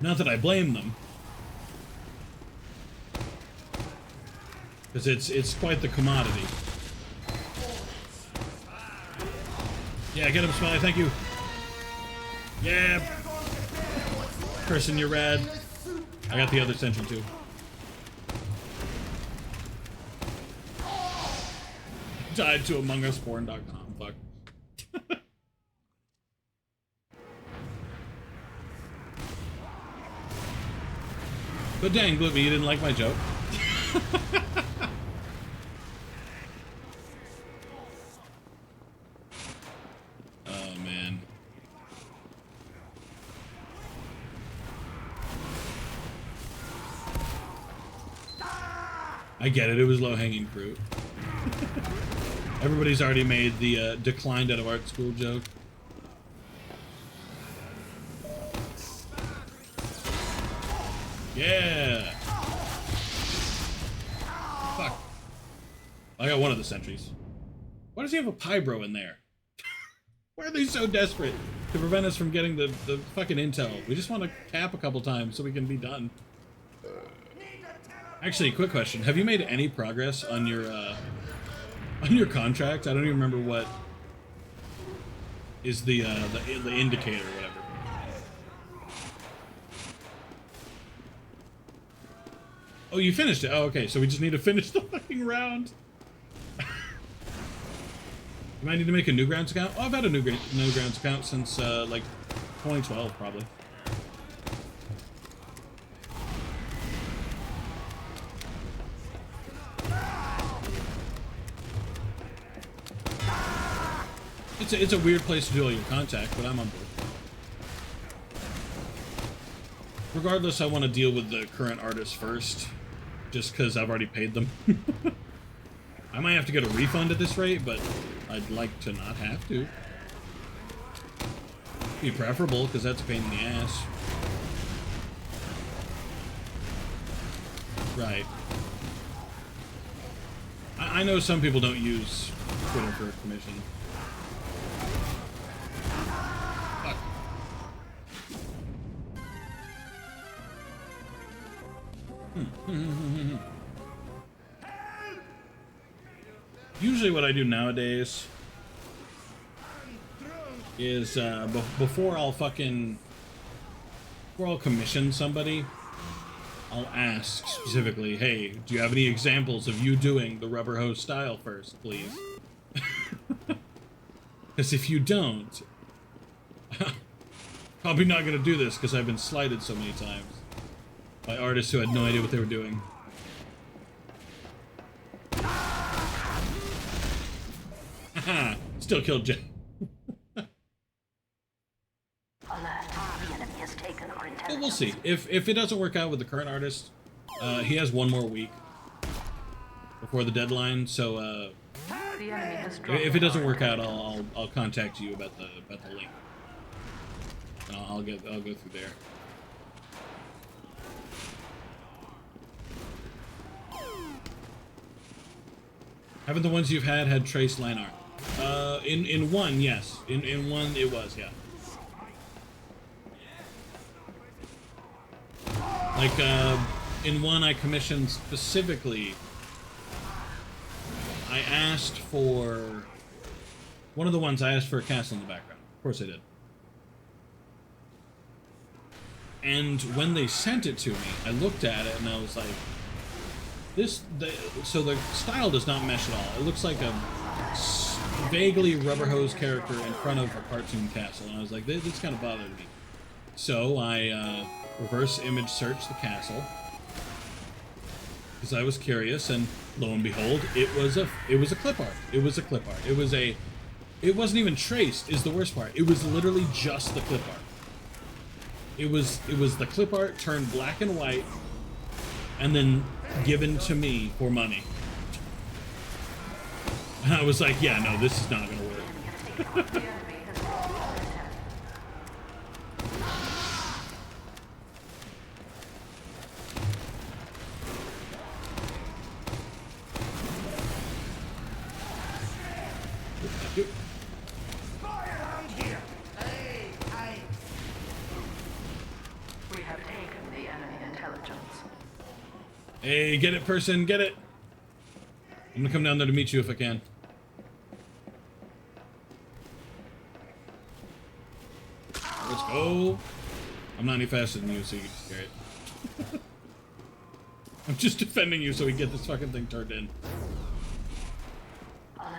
Not that I blame them, because it's quite the commodity. Yeah, get him, Smiley. Thank you. Yeah, person, you're rad. I got the other sentry too. Tied to AmongUsPorn.com. Fuck. But dang, Gloomy, you didn't like my joke? Oh, man. I get it. It was low-hanging fruit. Everybody's already made the declined out of art school joke. Yeah! Fuck. I got one of the sentries. Why does he have a Pybro in there? Why are they so desperate to prevent us from getting the fucking intel? We just want to cap a couple times so we can be done. Actually, quick question. Have you made any progress on your contract? I don't even remember what is the indicator or whatever. Oh, you finished it. Oh, okay. So we just need to finish the fucking round. You might need to make a Newgrounds account. Oh, I've had a Newgrounds account since like 2012, probably. It's a weird place to do all your contact, but I'm on board. Regardless, I want to deal with the current artists first, just because I've already paid them. I might have to get a refund at this rate, but I'd like to not have to. Be preferable, because that's a pain in the ass. Right. I know some people don't use Twitter for a commission. Usually what I do nowadays is before I'll commission somebody, I'll ask specifically, hey, do you have any examples of you doing the Rubber Hose style first, please? Because if you don't, probably not going to do this because I've been slighted so many times by artists who had no idea what they were doing. Haha, still killed Jen. Well, we'll see. If it doesn't work out with the current artist, he has one more week before the deadline. So if it doesn't work out, I'll contact you about the link. And I'll go through there. Haven't the ones you've had trace line art? In one, yes. In one, it was, yeah. Like, in one I commissioned specifically, I asked for... One of the ones I asked for a castle in the background. Of course I did. And when they sent it to me, I looked at it and I was like, so the style does not mesh at all. It looks like a vaguely rubber hose character in front of a cartoon castle. And I was like, this kind of bothered me. So I reverse image searched the castle because I was curious, and lo and behold, it was a clip art. It was a clip art. It wasn't even traced, is the worst part. It was literally just the clip art. It was the clip art turned black and white and then given to me for money. And I was like, yeah, no, this is not gonna work. We have taken the enemy intelligence. Hey, get it, person, get it! I'm gonna come down there to meet you if I can. Let's go. I'm not any faster than you, so you can just carry it. I'm just defending you so we get this fucking thing turned in. Alert.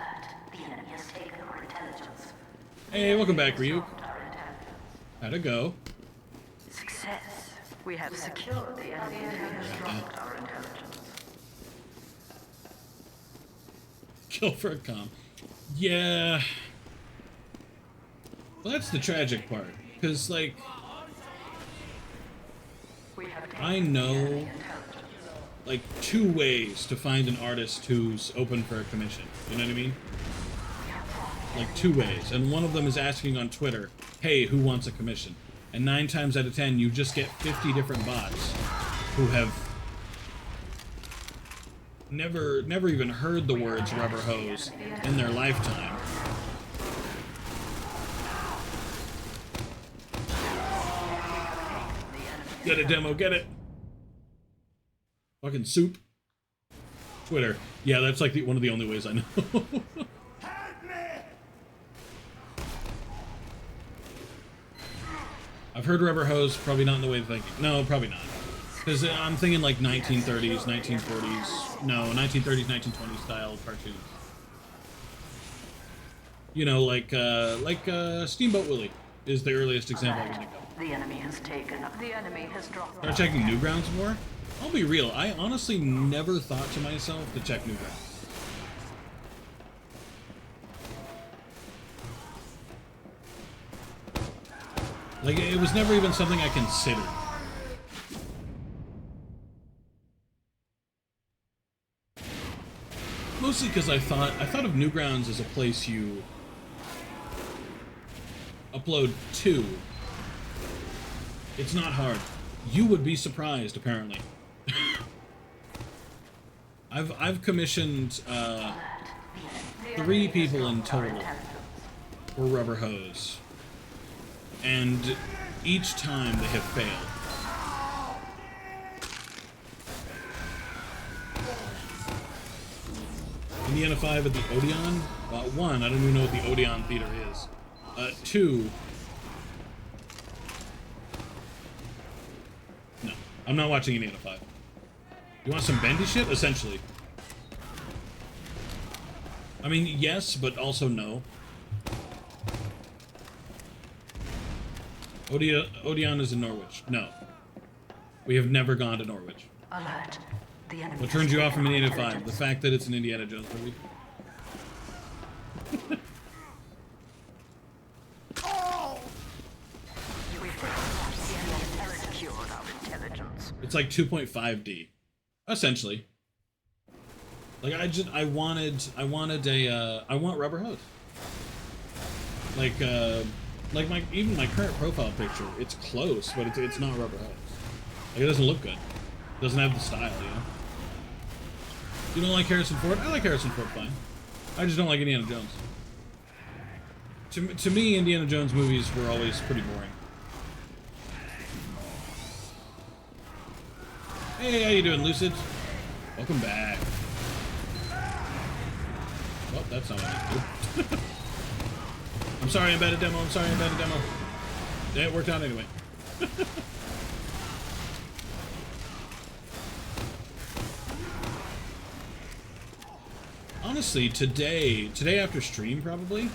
The enemy has taken our intelligence. Hey, welcome back, Ryuk. How'd it go? Success. We have secured the enemy and has dropped our intelligence. Kill for a comp. Yeah. Well, that's the tragic part. Because, like, We have taken I the know, enemy intelligence. like, 2 ways to find an artist who's open for a commission. You know what I mean? Like, 2 ways. And one of them is asking on Twitter, hey, who wants a commission? And 9 times out of 10, you just get 50 different bots who have never even heard the words rubber hose in their lifetime. Get it, demo, get it! Fucking soup. Twitter. Yeah, that's like one of the only ways I know. I've heard rubber hose, probably not in the way of thinking. No, probably not. Because I'm thinking like 1930s, 1940s, no, 1930s, 1920s style cartoons. You know, like Steamboat Willie is the earliest example I can think of. The enemy has taken. The enemy has dropped. Start checking Newgrounds more? I'll be real, I honestly never thought to myself to check Newgrounds. Like, it was never even something I considered. Mostly because I thought of Newgrounds as a place you upload to. It's not hard. You would be surprised, apparently. I've commissioned 3 people in total for rubber hose, and each time they have failed. Indiana 5 at the Odeon? 1, I don't even know what the Odeon Theater is. 2... No, I'm not watching Indiana 5. You want some bendy shit? Essentially. I mean, yes, but also no. Odeon is in Norwich. No. We have never gone to Norwich. Alert. The enemy. What turns you off from Indiana 5? The fact that it's an Indiana Jones movie. It's like 2.5D. Essentially. Like, I want rubber hose. Like even my current profile picture, it's close, but it's not rubber hose. Like, it doesn't look good. It doesn't have the style, you know? You don't like Harrison Ford? I like Harrison Ford fine. I just don't like Indiana Jones. To me, Indiana Jones movies were always pretty boring. Hey, how you doing, Lucid? Welcome back. Well, that's not what I do. I'm sorry I'm bad at demo. I'm sorry I'm bad at demo. Yeah, it worked out anyway. Honestly, today after stream probably,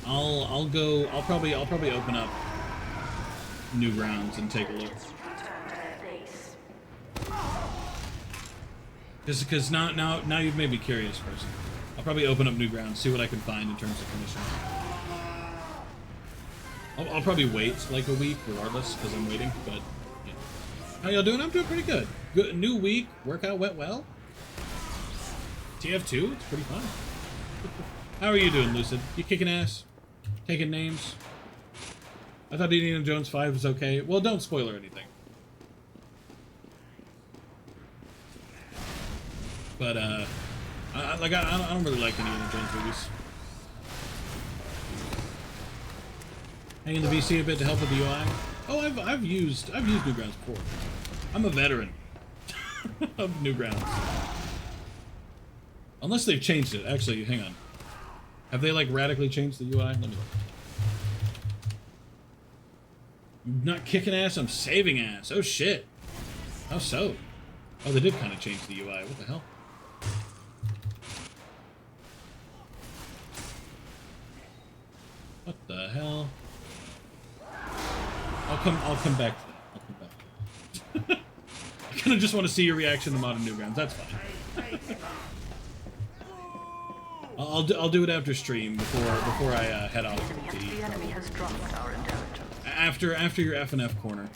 I'll probably open up Newgrounds and take a look. Just because now you've made me curious, person. I'll probably open up Newgrounds, see what I can find in terms of commissions. I'll probably wait like a week regardless, because I'm waiting, but yeah. How y'all doing? I'm doing pretty good. Good. New week, workout went well. TF2, it's pretty fun. How are you doing, Lucid? You kicking ass? Taking names? I thought Indiana Jones 5 was okay. Well, don't spoiler anything. But, I don't really like Indiana Jones movies. Hanging the VC a bit to help with the UI. Oh, I've used Newgrounds before. I'm a veteran of Newgrounds. Unless they've changed it. Actually, hang on. Have they like radically changed the UI? Let me look. I'm not kicking ass, I'm saving ass. Oh shit. How so? Oh, they did kind of change the UI. What the hell? What the hell? I'll come back to that. I'll come back to that. I kind of just want to see your reaction to Modern Newgrounds. That's fine. I'll do it after stream before I head off. The enemy has dropped our intelligence. After your F&F corner.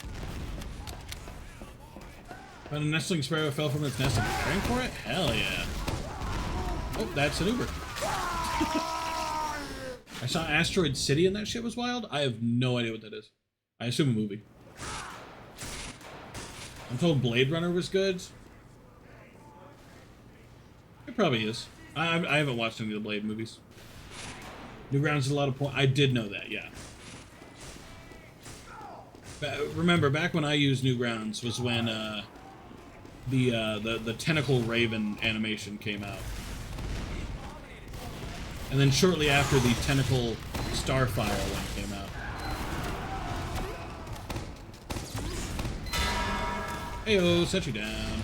When a nestling sparrow fell from its nest and preparing for it? Hell yeah. Oh, that's an Uber. I saw Asteroid City and that shit was wild. I have no idea what that is. I assume a movie. I'm told Blade Runner was good. It probably is. I haven't watched any of the Blade movies. Newgrounds is a lot of point. I did know that, yeah. Remember, back when I used Newgrounds was when the Tentacle Raven animation came out. And then shortly after, the Tentacle Starfire one came out. Heyo, set you down.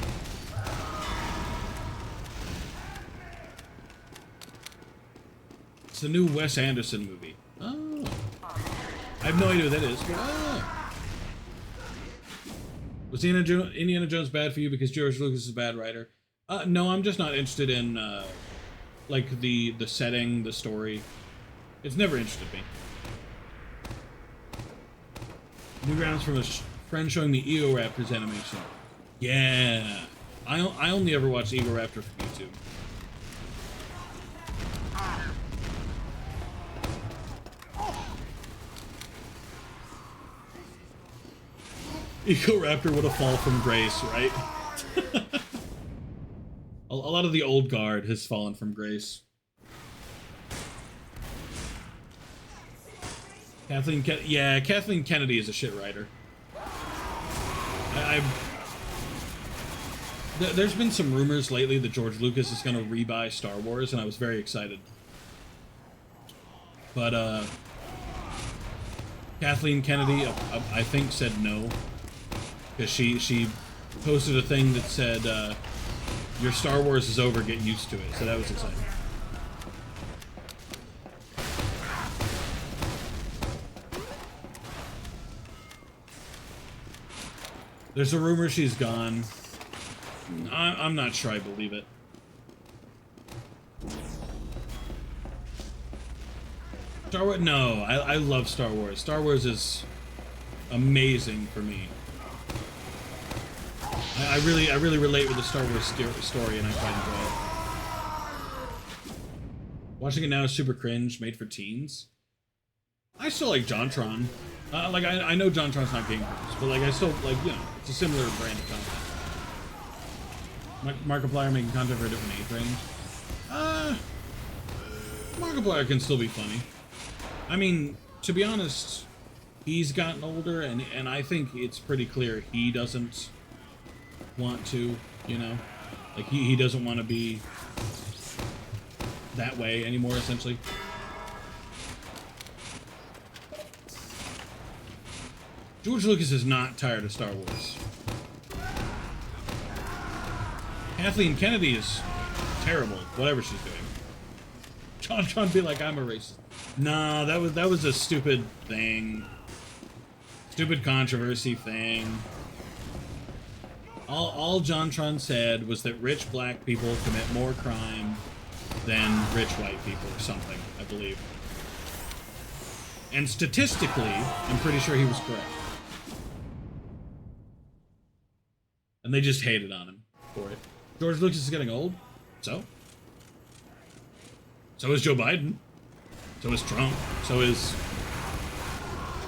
It's the new Wes Anderson movie. Oh. I have no idea what that is. Oh. Was Indiana Jones bad for you because George Lucas is a bad writer? No, I'm just not interested in, like, the setting, the story. It's never interested me. Newgrounds from a friend showing me Eoraptor's animation. Yeah. I only ever watched Eoraptor from YouTube. Eoraptor would have fallen from grace, right? A lot of the old guard has fallen from grace. Kathleen Kennedy is a shit writer. There's been some rumors lately that George Lucas is going to rebuy Star Wars, and I was very excited. But, Kathleen Kennedy, I think, said no. Because she posted a thing that said, your Star Wars is over, get used to it. So that was exciting. There's a rumor she's gone. I'm not sure I believe it. Star Wars? No, I love Star Wars. Star Wars is amazing for me. I really relate with the Star Wars story, and I quite enjoy it. Watching it now is super cringe, made for teens. I still like JonTron. Like, I know JonTron's not Game Grumps, but, like, I still, like, you know, it's a similar brand of content. Markiplier making content for a different age range. Markiplier can still be funny. I mean, to be honest, he's gotten older, and I think it's pretty clear he doesn't want to, you know? Like, he doesn't want to be that way anymore, essentially. George Lucas is not tired of Star Wars. Kathleen Kennedy is terrible, whatever she's doing. John be like, I'm a racist. Nah, that was a stupid thing. Stupid controversy thing. All JonTron said was that rich black people commit more crime than rich white people or something, I believe. And statistically, I'm pretty sure he was correct. And they just hated on him for it. George Lucas is getting old, so? So is Joe Biden. So is Trump. So is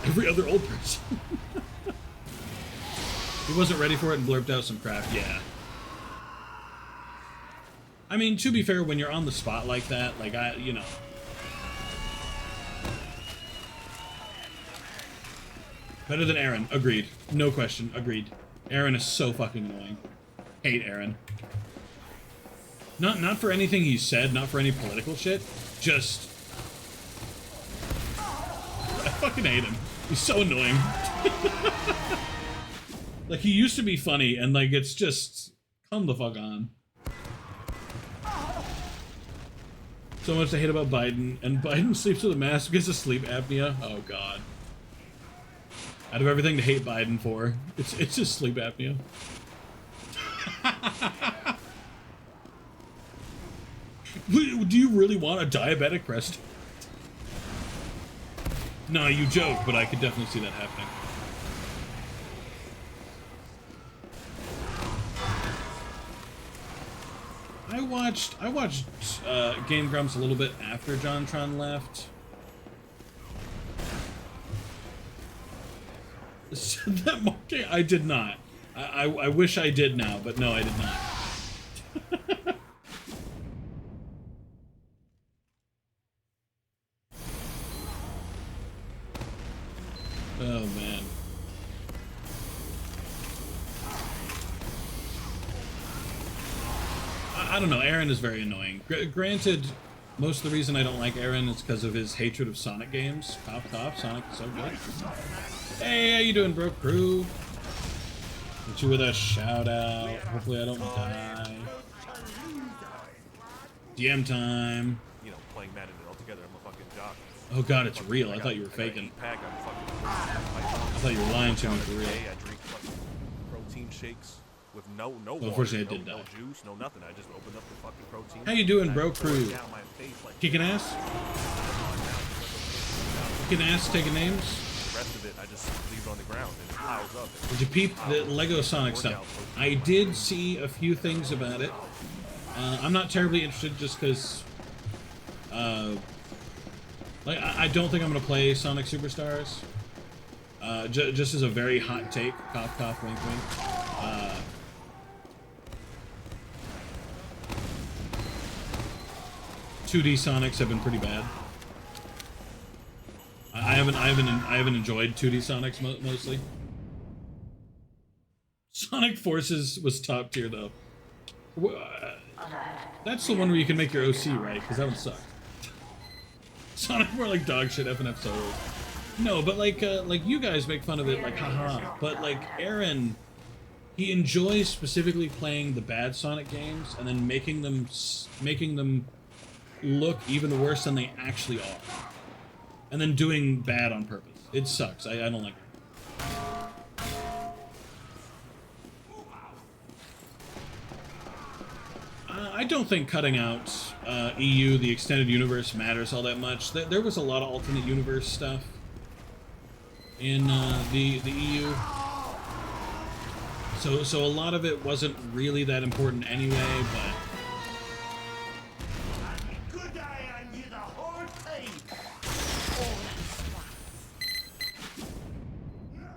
every other old person. He wasn't ready for it and blurped out some crap, yeah. I mean, to be fair, when you're on the spot like that, like, you know. Better than Aaron, agreed. No question, agreed. Aaron is so fucking annoying. Hate Aaron. Not for anything he said, not for any political shit, just... I fucking hate him. He's so annoying. Like, he used to be funny, and, like, it's just... Come the fuck on. So much to hate about Biden, and Biden sleeps with a mask because of sleep apnea. Oh, God. Out of everything to hate Biden for, it's just sleep apnea. Do you really want a diabetic president? No, you joke, but I could definitely see that happening. I watched Game Grumps a little bit after JonTron left. That market, I did not. I wish I did now, but no, I did not. Oh, man. I don't know, Aaron is very annoying. Granted, most of the reason I don't like Aaron is because of his hatred of Sonic games. Cough, cough, Sonic is so good. Hey, how you doing, bro? Crew? Hit you with a shout-out. Hopefully I don't die. DM time. You know, playing Madden altogether, I'm a fucking jock. Oh god, it's real. I thought you were faking. I thought you were lying to me for real. I drink fucking protein shakes with no water, unfortunately, I did die. No juice, no nothing. I just opened up the fucking protein. How you doing, bro? Crew? Kicking ass? Kicking ass, taking names? The rest of it, I just leave it on the ground and it piles up. Did you peep the Lego Sonic stuff? I did see a few things about it. I'm not terribly interested just because... like, I don't think I'm going to play Sonic Superstars. Just as a very hot take. Cough, cough, wink, wink. 2D Sonics have been pretty bad. I haven't enjoyed 2D Sonics mostly. Sonic Forces was top tier though. That's the one where you can make your OC, right? Because that one sucked. Sonic more like dog shit. FNF solos. No, but like you guys make fun of it, like haha. But like Aaron, he enjoys specifically playing the bad Sonic games and then making them look even worse than they actually are, and then doing bad on purpose. It sucks. I don't like it. I don't think cutting out EU, the extended universe, matters all that much. There was a lot of alternate universe stuff in the EU, so a lot of it wasn't really that important anyway. But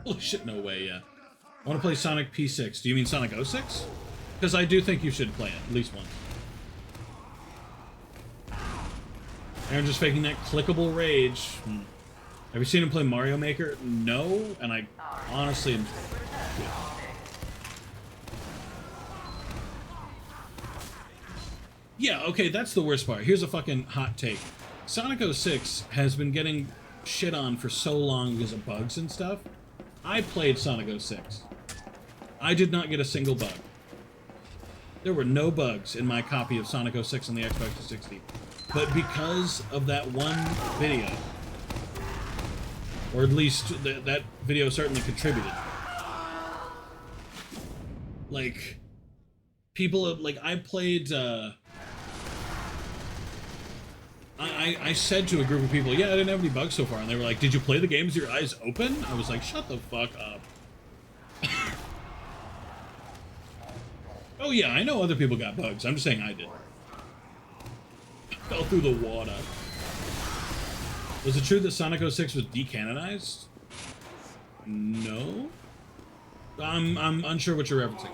holy shit, no way, yeah. I want to play Sonic P6. Do you mean Sonic 06? Because I do think you should play it at least once. Aaron just faking that clickable rage. Have you seen him play Mario Maker? No, and I honestly am... Yeah, okay, that's the worst part. Here's a fucking hot take. Sonic.exe has been getting shit on for so long because of bugs and stuff. I played Sonic.exe. I did not get a single bug. There were no bugs in my copy of Sonic.exe on the Xbox 360. But because of that one video, or at least that video certainly contributed. Like, people, like, I played, I said to a group of people, yeah, I didn't have any bugs so far, and they were like, did you play the game with your eyes open? I was like, shut the fuck up. Oh yeah, I know other people got bugs, I'm just saying I did. Fell through the water. Was it true that Sonic.exe was decanonized? No? I'm unsure what you're referencing.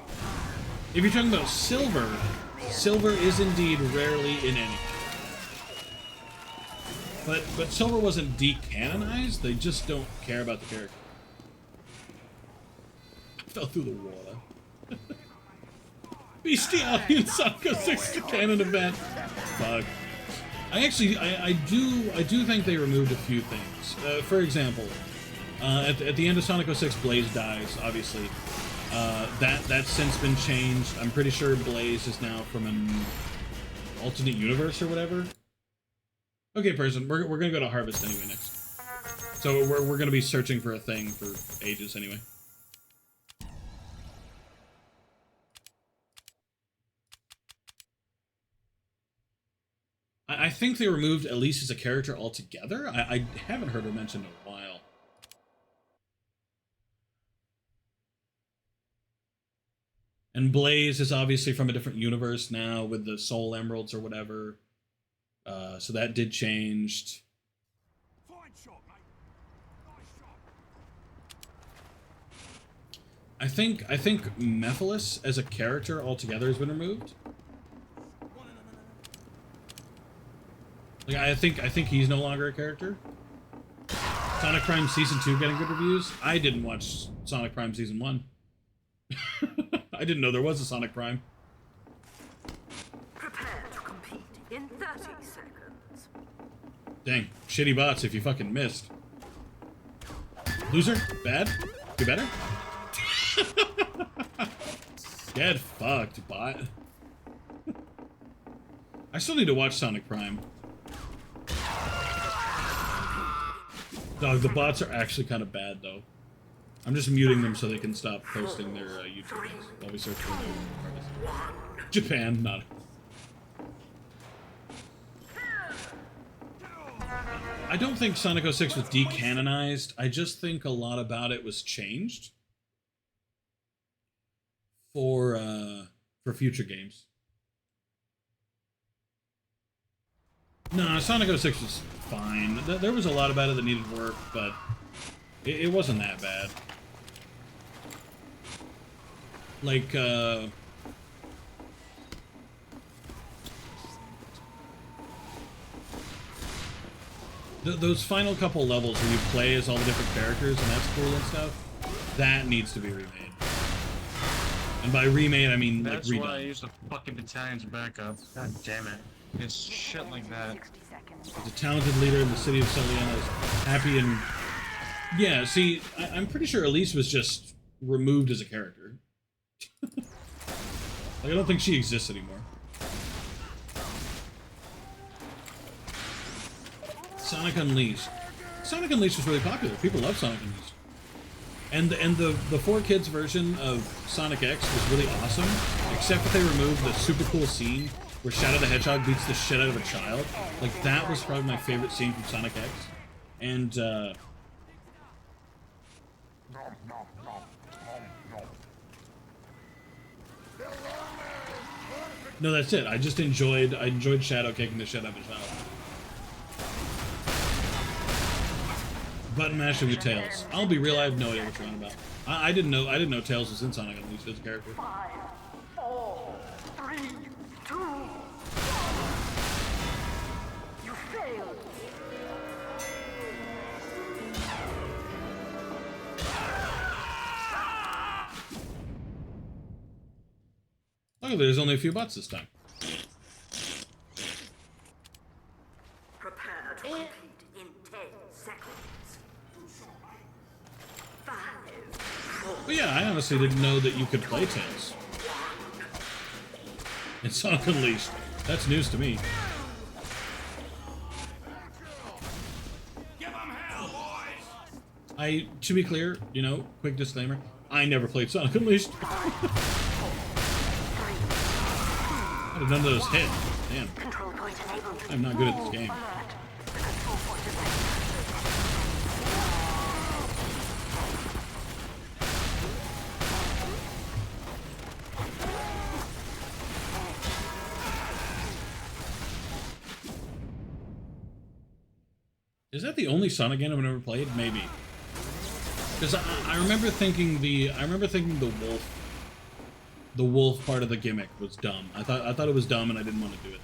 If you're talking about Silver, Silver is indeed rarely in anything. But Silver wasn't decanonized, they just don't care about the character. Fell through the water. Bestiality in Sonic.exe canon event. Fuck. I do think they removed a few things. For example, at the end of Sonic.exe, Blaze dies, obviously. That's since been changed. I'm pretty sure Blaze is now from an alternate universe or whatever. Okay, person, we're gonna go to Harvest anyway next. So we're gonna be searching for a thing for ages anyway. I think they removed Elise as a character altogether. I haven't heard her mentioned in a while. And Blaze is obviously from a different universe now with the Soul Emeralds or whatever. So that did change. Fine shot, mate. Nice shot. I think Mephiles as a character altogether has been removed. Like I think he's no longer a character. Sonic Prime Season 2 getting good reviews. I didn't watch Sonic Prime Season 1. I didn't know there was a Sonic Prime. Prepare to compete in 30 seconds. Dang, shitty bots if you fucking missed. Loser? Bad? Do better? Get fucked, bot. I still need to watch Sonic Prime. Dog, the bots are actually kind of bad, though. I'm just muting them so they can stop posting their YouTube videos while we search for new artists. Japan, not... I don't think Sonic.exe was decanonized. I just think a lot about it was changed for future games. No, Sonic.exe was fine. There was a lot about it that needed work, but it wasn't that bad. Like, those final couple levels where you play as all the different characters and that's cool and stuff, that needs to be remade. And by remade, I mean, like, redone. That's why I use the fucking battalion's backup. God damn it. It's shit like that. The talented leader in the city of Celiana is happy and... Yeah, see, I'm pretty sure Elise was just removed as a character. Like, I don't think she exists anymore. Sonic Unleashed. Sonic Unleashed was really popular. People love Sonic Unleashed. And the 4Kids version of Sonic.exe was really awesome, except that they removed the super cool scene where Shadow the Hedgehog beats the shit out of a child. Like, that was probably my favorite scene from Sonic.exe. And, no, that's it. I enjoyed Shadow kicking the shit out of a child. Button mashing with Tails. I'll be real, I have no idea what you're on about. I didn't know Tails was in Sonic Unleashed as a character. 5, 4, 3, 2, 1. You failed. Oh, there's only a few bots this time. Prepare to compete in 10 seconds. 5, 4, But yeah, I honestly didn't know that you could play Tails. In Sonic Unleashed. That's news to me. Give 'em hell, boys! To be clear, you know, quick disclaimer, I never played Sonic Unleashed. How did none of those hit? Damn. control point enabled. I'm not good at this game. Alert. The control point is ready. Is that the only Sonic game I've ever played? Maybe. Because I remember thinking the wolf part of the gimmick was dumb. I thought it was dumb and I didn't want to do it.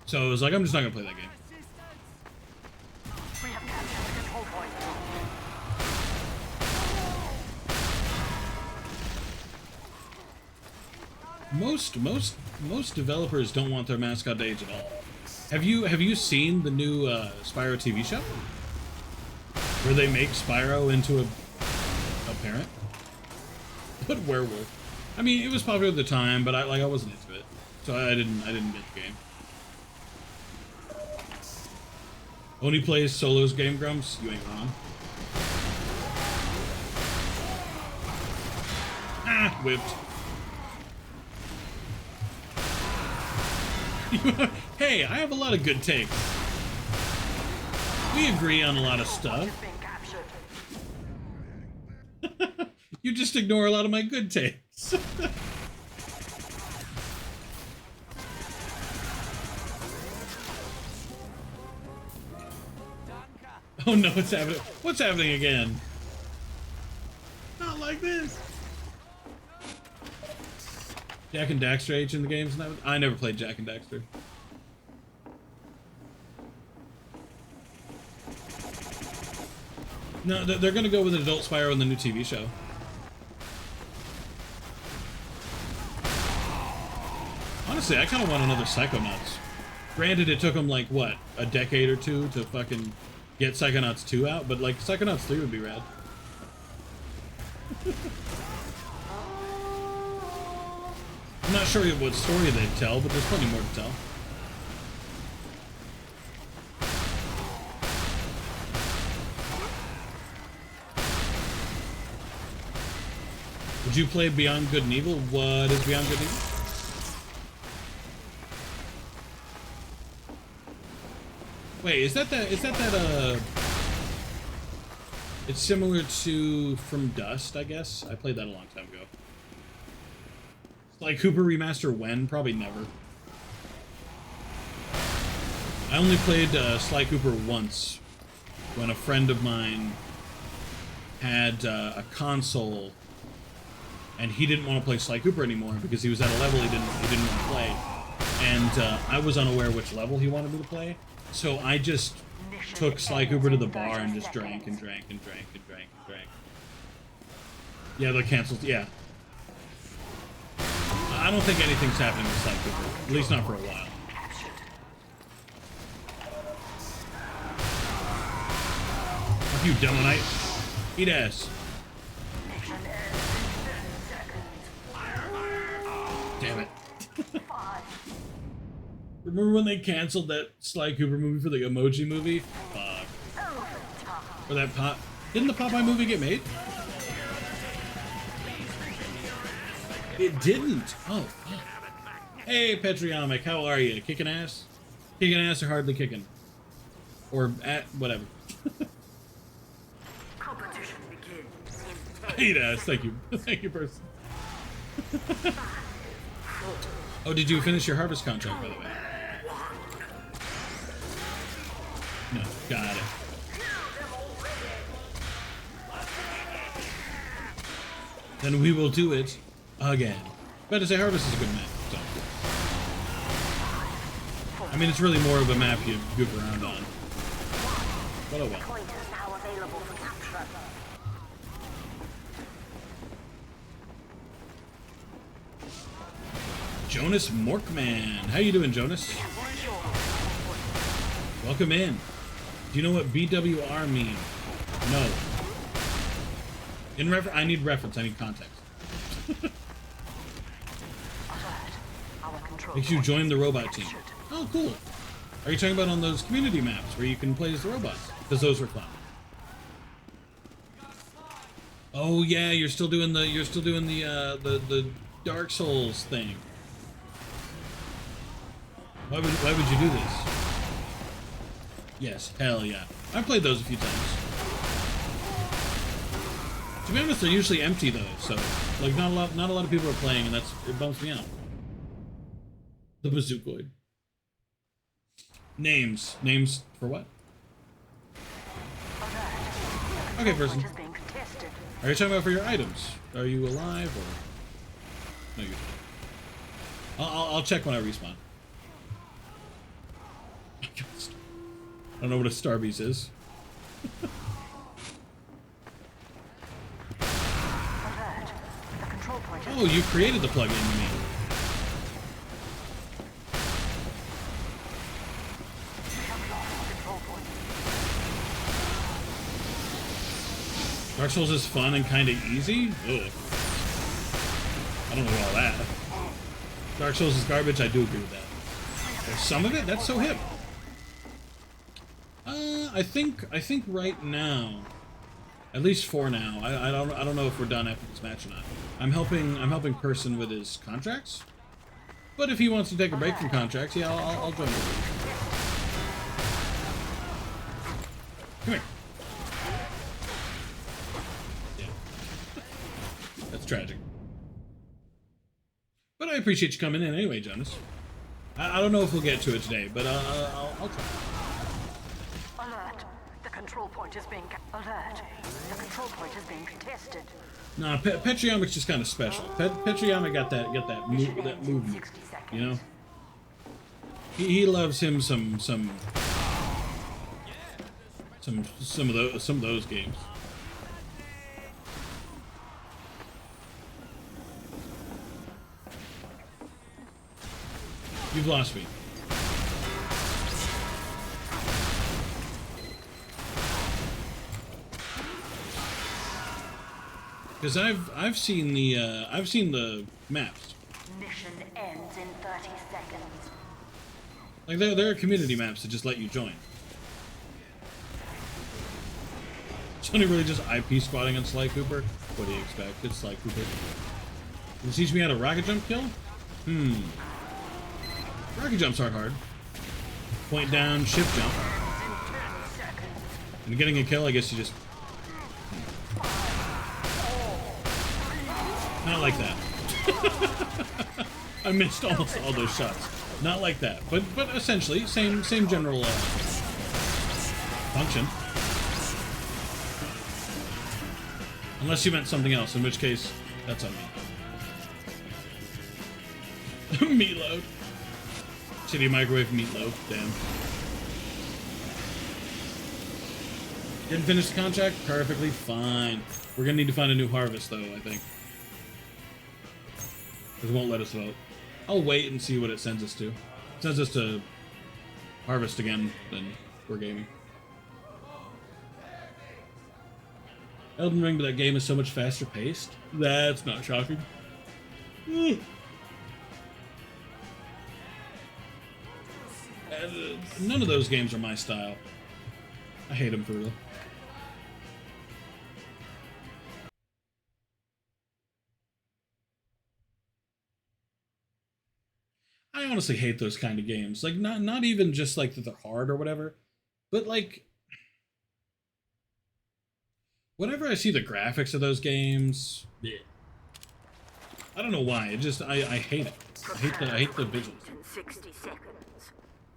So I was like, I'm just not gonna play that game. We have captured the control point. Most developers don't want their mascot to age at all. Have you seen the new Spyro TV show? Where they make Spyro into a parent? But werewolf. I mean, it was popular at the time, but I wasn't into it. So I didn't get the game. Only plays solos Game Grumps? You ain't wrong. Ah, whipped. Hey, I have a lot of good takes. We agree on a lot of stuff. Being captured. You just ignore a lot of my good takes. Oh no, what's happening? What's happening again? Not like this. Jak and Daxter H in the games? I never played Jak and Daxter. No, they're gonna go with an adult Spyro in the new TV show. Honestly, I kind of want another Psychonauts. Granted, it took them like, what, a decade or two to fucking get Psychonauts 2 out, but like, Psychonauts 3 would be rad. I'm not sure what story they'd tell, but there's plenty more to tell. Would you play Beyond Good and Evil? What is Beyond Good and Evil? Wait, is that it's similar to From Dust, I guess? I played that a long time ago. Sly Cooper remaster when? Probably never. I only played Sly Cooper once when a friend of mine had a console and he didn't want to play Sly Cooper anymore because he was at a level he didn't want to play, and I was unaware which level he wanted me to play, so I just took Sly Cooper to the bar and just drank and drank and drank and drank and drank. Yeah, they're canceled. Yeah. I don't think anything's happening with Sly Cooper, at least not for a while. Fuck you, Demonite. Eat ass. Damn it. Remember when they canceled that Sly Cooper movie for the Emoji Movie? Fuck. Or that Pop... Didn't the Popeye movie get made? It didn't. Oh, fuck. Hey, Petriomic, how are you? Kicking ass? Kicking ass or hardly kicking? Or at... whatever. Competition begins in 10 Eat ass. Thank you. Thank you, person. Oh, did you finish your harvest contract, by the way? No, got it. Then we will do it again. But to say Harvest is a good map, so. I mean, it's really more of a map you goof around on. But oh well. Point is now available for capture. Jonas Morkman. How you doing, Jonas? Welcome in. Do you know what BWR mean? No. I need reference. I need context. Makes you join the robot team. Oh, cool. Are you talking about on those community maps where you can play as the robots? Because those were fun. Oh yeah, you're still doing the Dark Souls thing. Why would you do this? Yes, hell yeah. I've played those a few times. To be honest, they're usually empty though, so like not a lot of people are playing, and it bumps me out. The Bazookoid. Names for what? Okay, person. Are you talking about for your items? Are you alive or? No, you're. I'll check when I respawn. I don't know what a Starbeast is. Oh, you created the plugin, you mean? Dark Souls is fun and kind of easy? Ugh. I don't know about all that. Dark Souls is garbage, I do agree with that. There's some of it? That's so hip. I think right now, at least for now, I don't know if we're done after this match or not. I'm helping Person with his contracts, but if he wants to take a break from contracts, yeah, I'll join him. Come here. Yeah, that's tragic. But I appreciate you coming in anyway, Jonas. I don't know if we'll get to it today, but I'll try. Alert! The control point is being contested. Nah, Petrionic's just kind of special. Petrionic got that movement, you know. He loves him some of those games. You've lost me. Because I've seen the maps. Mission ends in 30 seconds. Like there are community maps that just let you join. Sony really just IP squatting on Sly Cooper? What do you expect? It's Sly Cooper. Can you teach me how to rocket jump kill? Rocket jumps aren't hard. Point down, shift jump. And getting a kill, I guess you just... Not like that. I missed almost all those shots. Not like that. But essentially, same general function. Unless you meant something else, in which case, that's on me. Meatloaf. Shitty microwave meatloaf, damn. Didn't finish the contract? Perfectly fine. We're gonna need to find a new harvest, though, I think. Because it won't let us vote. I'll wait and see what it sends us to. If it sends us to harvest again, then we're gaming. Elden Ring, but that game is so much faster paced. That's not shocking. None of those games are my style. I hate them for real. I honestly hate those kind of games. Like, not even just like that they're hard or whatever, but like, whenever I see the graphics of those games, yeah. I don't know why. It just I hate it. I hate the visuals. 60 seconds.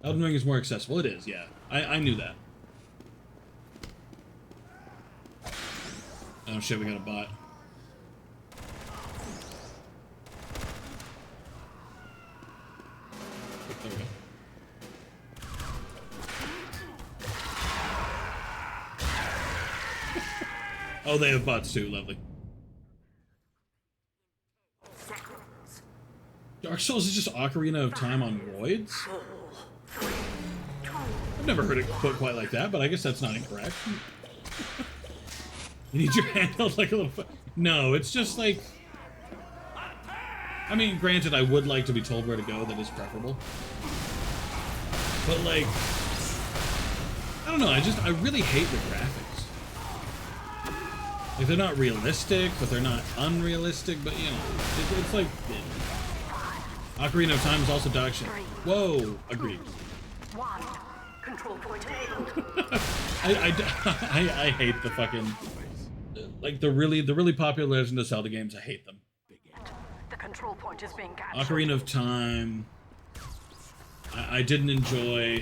Elden Ring is more accessible. It is, yeah. I knew that. Oh shit, we got a bot. There we go. Oh, they have bots too. Lovely. Dark Souls is just Ocarina of Time on roids? I've never heard it put quite like that, but I guess that's not incorrect. You need your hand held like a little... No, it's just like... I mean, granted, I would like to be told where to go. That is preferable. But, like... I don't know, I really hate the graphics. Like, they're not realistic, but they're not unrealistic, but, you know, it's like... Ocarina of Time is also dog shit. Whoa, agreed. One. Control point enabled. I hate the fucking... Like, the really popular Legend of Zelda games, I hate them. The control point is being captured. Ocarina of Time... I didn't enjoy...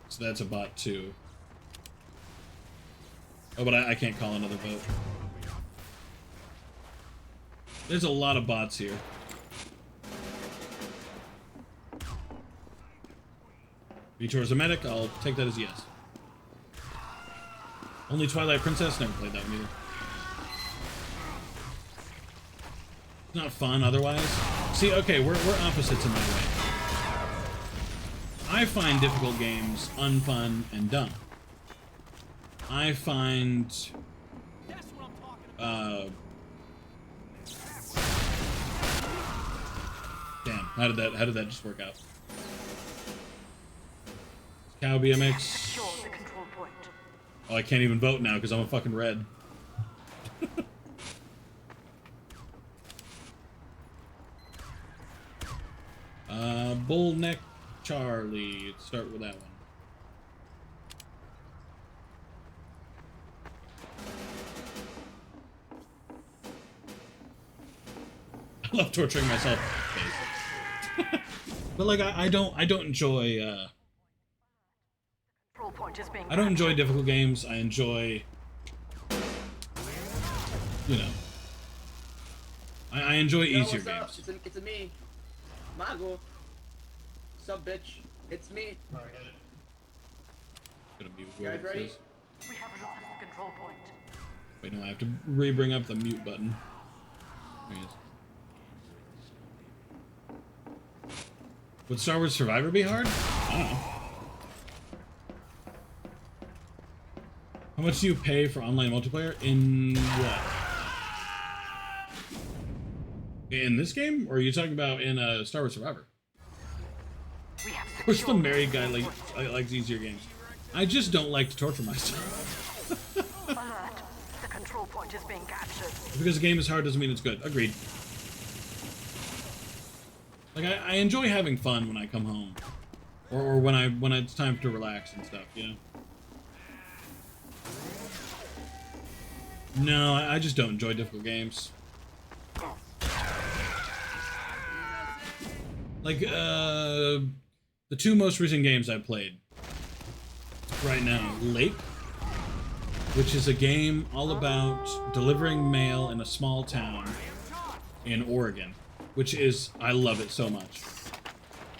So that's a bot too. Oh, but I can't call another vote. There's a lot of bots here. Vitor's a medic, I'll take that as yes. Only Twilight Princess, never played that one either. Not fun otherwise. See, okay, we're opposites in that way. I find difficult games unfun and dumb. I find damn, how did that just work out? Cow BMX. Secure the control point. Oh, I can't even vote now because I'm a fucking red. Bullneck Charlie. Let's start with that one. I love torturing myself. But like I don't enjoy Control point is being I don't enjoy difficult games. I enjoy, you know, I enjoy easier what's up? games. It's a me, Mago. What's up, bitch? It's me. Gonna be You guys ready? We have lost the control point. Wait, no, I have to re-bring up the mute button. There he is. Would Star Wars Survivor be hard? I don't know. How much do you pay for online multiplayer? In what? In this game? Or are you talking about in Star Wars Survivor? We have Of course the secured married guy likes easier games. I just don't like to torture myself. alert. The control point is being captured. Because the game is hard doesn't mean it's good. Agreed. Like I enjoy having fun when I come home, or when it's time to relax and stuff. You know. No, I just don't enjoy difficult games. Like the two most recent games I played right now, Lake, which is a game all about delivering mail in a small town in Oregon. Which is, I love it so much.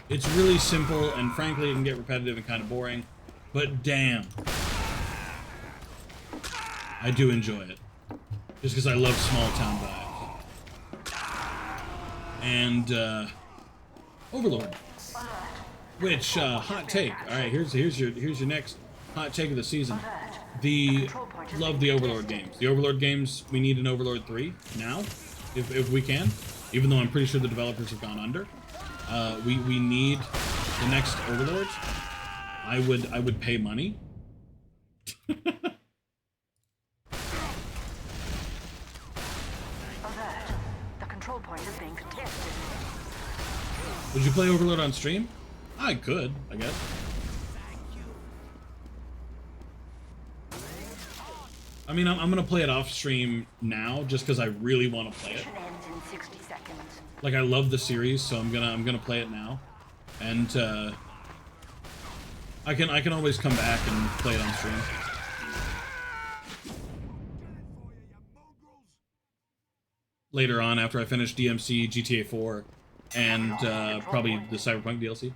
It's really simple, and frankly, it can get repetitive and kind of boring, but damn. I do enjoy it. Just because I love small town vibes. And, Overlord. Which, hot take. Alright, here's your next hot take of the season. Love the Overlord games. The Overlord games, we need an Overlord 3 now, if we can. Even though I'm pretty sure the developers have gone under, we need the next Overlords. I would pay money. Alert. The control point is being contested. Would you play Overlord on stream? I could, I guess. I mean, I'm gonna play it off stream now just because I really want to play it. Mission ends in 60 seconds. Like I love the series, so I'm gonna play it now, and I can always come back and play it on stream. later on after I finish DMC, GTA 4, and probably the Cyberpunk DLC.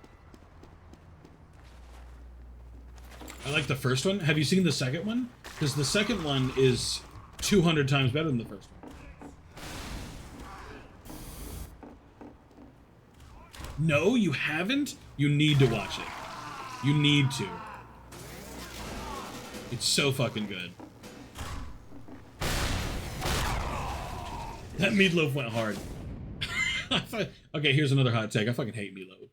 I like the first one. Have you seen the second one? Because the second one is 200 times better than the first one. No, you haven't? You need to watch it. You need to. It's so fucking good. That meatloaf went hard. Okay, here's another hot take. I fucking hate meatloaf.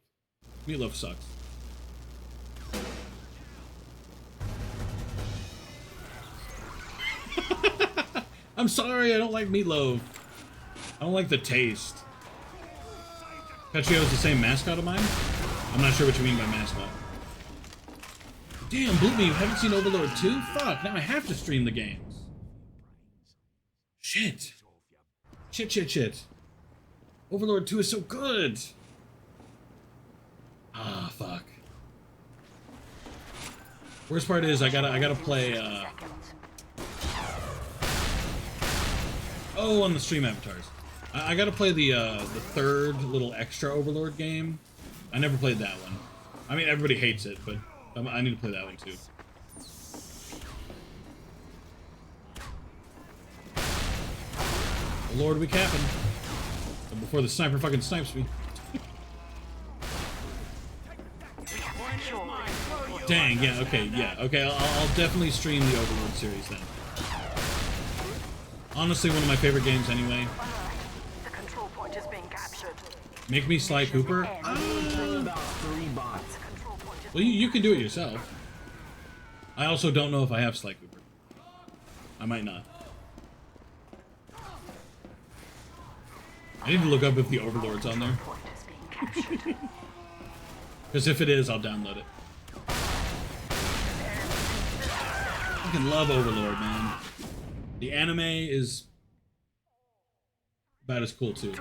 Meatloaf sucks. I'm sorry, I don't like meatloaf. I don't like the taste. Petrio is the same mascot of mine? I'm not sure what you mean by mascot. Damn, Blue Me, you haven't seen Overlord 2? Fuck, now I have to stream the games. Shit. Shit. Overlord 2 is so good. Ah, fuck. Worst part is I gotta play, oh, on the stream avatars. I gotta play the third little extra Overlord game. I never played that one. I mean, everybody hates it, but I need to play that one too. Oh, Lord, we capping. But before the sniper fucking snipes me. Dang, yeah, okay, I'll definitely stream the Overlord series then. Honestly, one of my favorite games anyway. The control point is being captured. Make me Sly Cooper? Well, you can do it yourself. I also don't know if I have Sly Cooper. I might not. I need to look up if the Overlord's on there. Because if it is, I'll download it. I fucking love Overlord, man. The anime is about as cool too.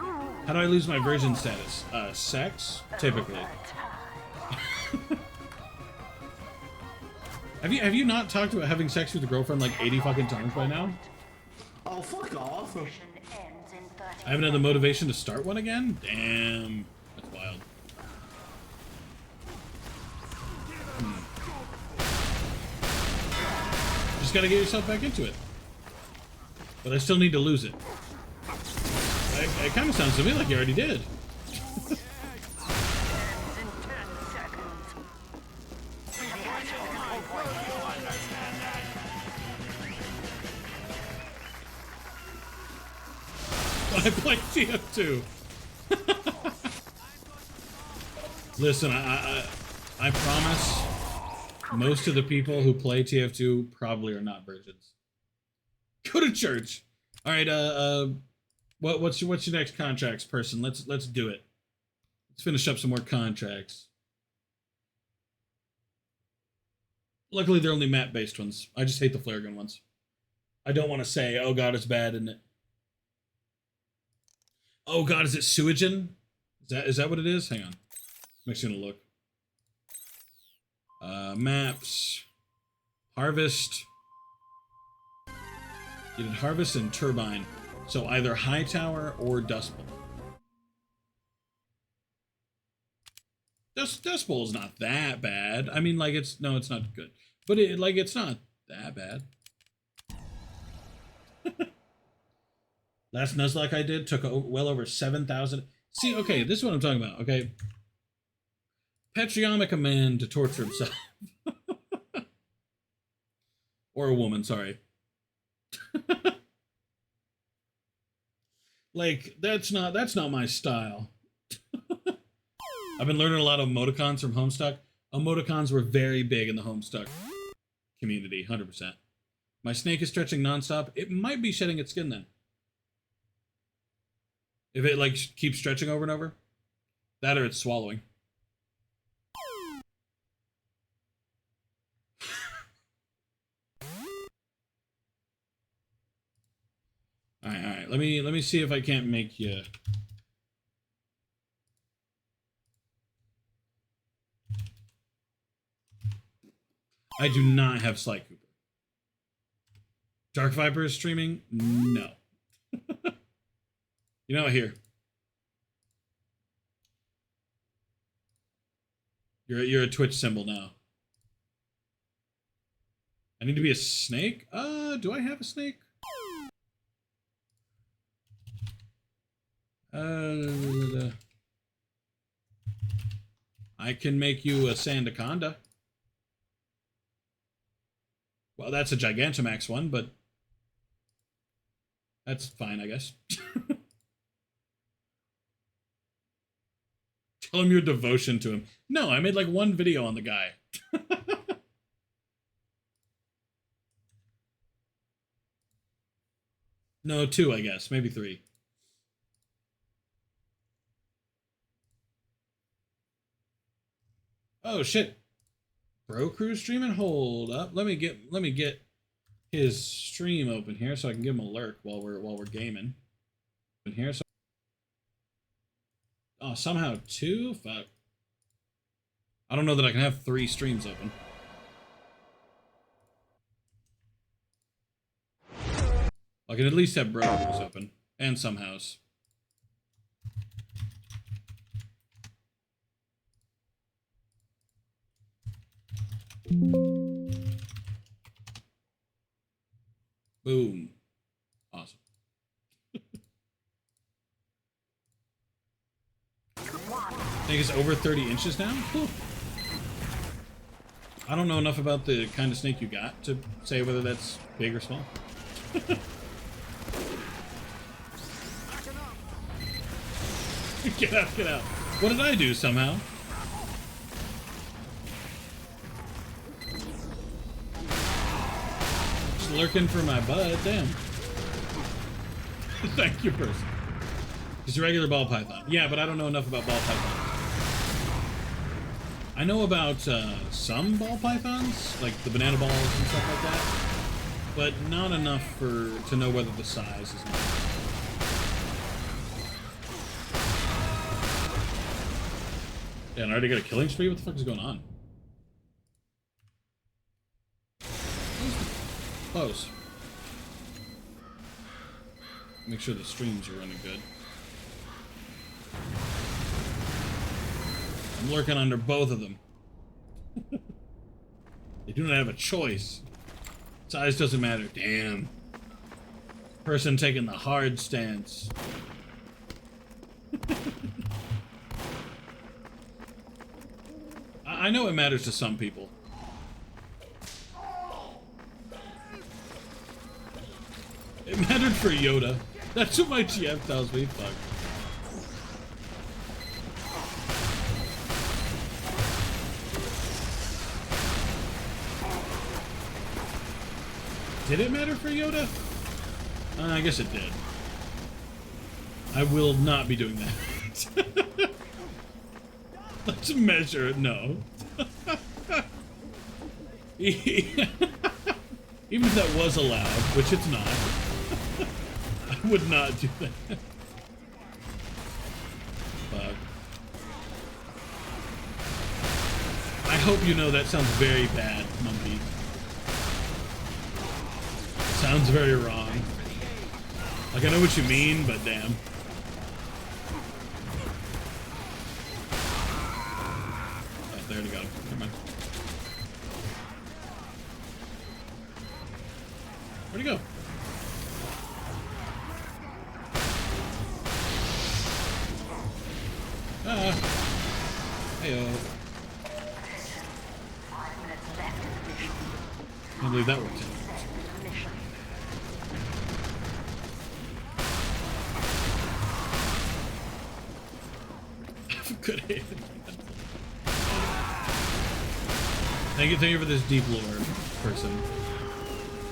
How do I lose my virgin status? Sex? Typically. Have you not talked about having sex with your girlfriend like 80 fucking times by now? Oh, fuck off. I haven't had the motivation to start one again? Damn. That's wild. Just gotta get yourself back into it. But I still need to lose it. It kind of sounds to me like you already did. I play TF2. Listen, I promise most of the people who play TF2 probably are not virgins. Go to church. All right, what's your next contracts person? Let's do it. Let's finish up some more contracts. Luckily, they're only map-based ones. I just hate the flare gun ones. I don't want to say, oh god, it's bad, isn't it? Oh god, is it Suigen? Is that what it is? Hang on. I'm actually gonna look. Maps. Harvest. You did Harvest and Turbine. So either High Tower or Dust Bowl. Dust Bowl is not that bad. I mean, like, it's not good. But it's not that bad. Last Nuzlocke I did took well over 7,000. See, okay, this is what I'm talking about, okay? Patriotic a man to torture himself. Or a woman, sorry. Like, that's not my style. I've been learning a lot of emoticons from Homestuck. Emoticons were very big in the Homestuck community, 100%. My snake is stretching nonstop. It might be shedding its skin then. If it, like, keeps stretching over and over. That or it's swallowing. Alright. Let me see if I can't make you... I do not have Sly Cooper. Dark Viper is streaming? No. You know, here. You're a Twitch symbol now. I need to be a snake? Do I have a snake? I can make you a Sandaconda. Well, that's a Gigantamax one, but that's fine, I guess. Tell him your devotion to him. No, I made like one video on the guy. No, 2, I guess. Maybe 3. Oh shit. Bro Crew streaming? Hold up. Let me get his stream open here so I can give him a lurk while we're gaming. Open here so oh, somehow 2? Fuck. I don't know that I can have 3 streams open. I can at least have Bro Crews open. And some house. Boom. Awesome. I think it's over 30 inches now? Cool. I don't know enough about the kind of snake you got to say whether that's big or small. Get out, get out. What did I do somehow? Just lurking for my bud, damn. Thank you, person. Just a regular ball python. Yeah, but I don't know enough about ball pythons. I know about some ball pythons, like the banana balls and stuff like that, but not enough to know whether the size is enough. Yeah, and I already got a killing spree? What the fuck is going on? Close. Make sure the streams are running good. I'm lurking under both of them. They do not have a choice. Size doesn't matter. Damn. Person taking the hard stance. I know it matters to some people. It mattered for Yoda. That's what my GF tells me. Fuck. Did it matter for Yoda? I guess it did. I will not be doing that. Let's measure. No. Even if that was allowed, which it's not, I would not do that. Fuck. I hope you know that sounds very bad, Monkey. Sounds very wrong. Like, I know what you mean, but damn. Oh, there we go. Never mind. Where'd he go? Ah. Heyo. 5 minutes left in the mission. Can't believe that worked out. Mission. Good hit. Thank you for this deep lore, person.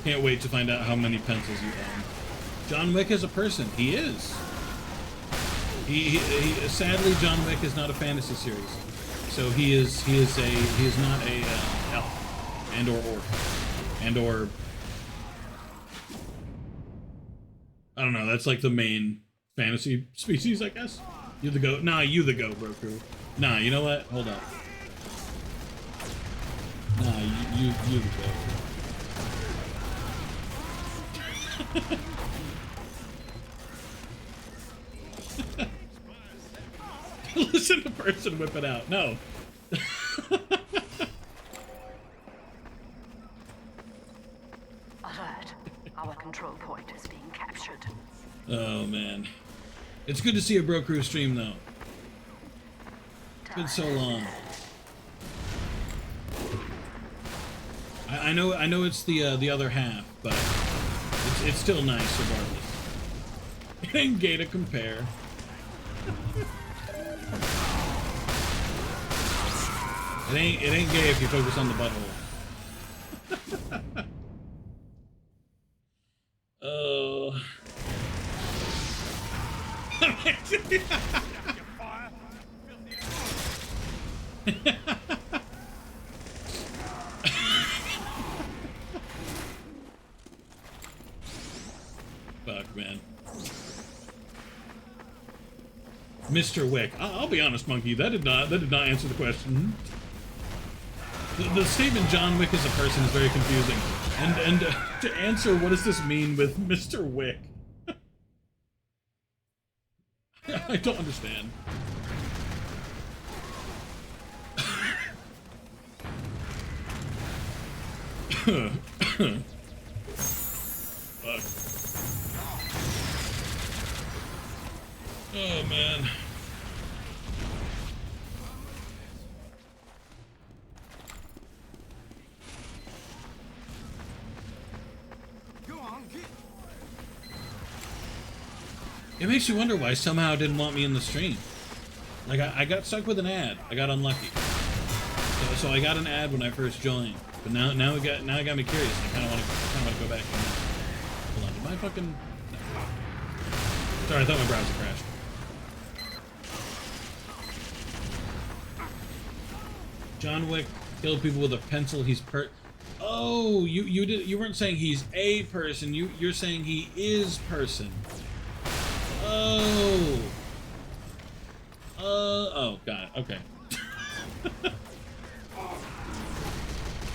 Can't wait to find out how many pencils you own. John Wick is a person. He is. He sadly, John Wick is not a fantasy series, so he is not a elf and or orc and or I don't know. That's like the main fantasy species, I guess. You the goat. Nah, you the goat, bro crew. Nah, you know what? Hold up. Nah, you the goat. Listen to person whip it out. No. Alert. Our control point is being captured. Oh, man. It's good to see a Bro Crew stream, though. It's been so long. I know it's the other half, but it's still nice regardless. It ain't gay to compare. It ain't gay if you focus on the butthole. Oh. Fuck, man. Mr. Wick. I'll be honest, Monkey. That did not answer the question. The statement "John Wick is a person" is very confusing. And to answer, what does this mean with Mr. Wick? I don't understand. Fuck. Oh, man. It makes you wonder why somehow it didn't want me in the stream. Like, I got stuck with an ad. I got unlucky. So I got an ad when I first joined. But now it got me curious. I kind of want to go back and... Hold on, did my fucking... No. Sorry, I thought my browser crashed. John Wick killed people with a pencil. He's Oh, you weren't saying he's a person. You're saying he is person. Oh. Oh god. Okay.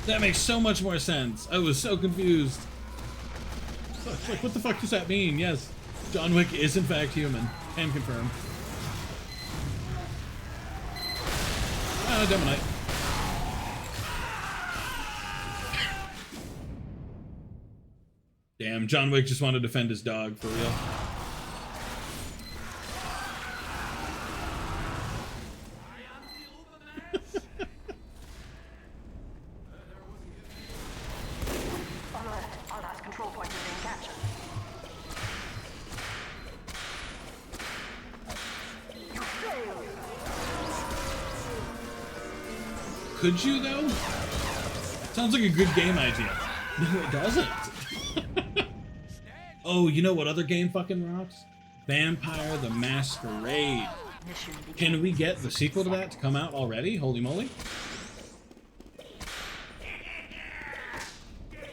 That makes so much more sense. I was so confused. Like, what the fuck does that mean? Yes, John Wick is in fact human. Can confirm. Demonite. Damn, John Wick just wanted to defend his dog, for real. Could you, though? Sounds like a good game idea. No, it doesn't. Oh, you know what other game fucking rocks? Vampire the Masquerade. Can we get the sequel to that to come out already? Holy moly.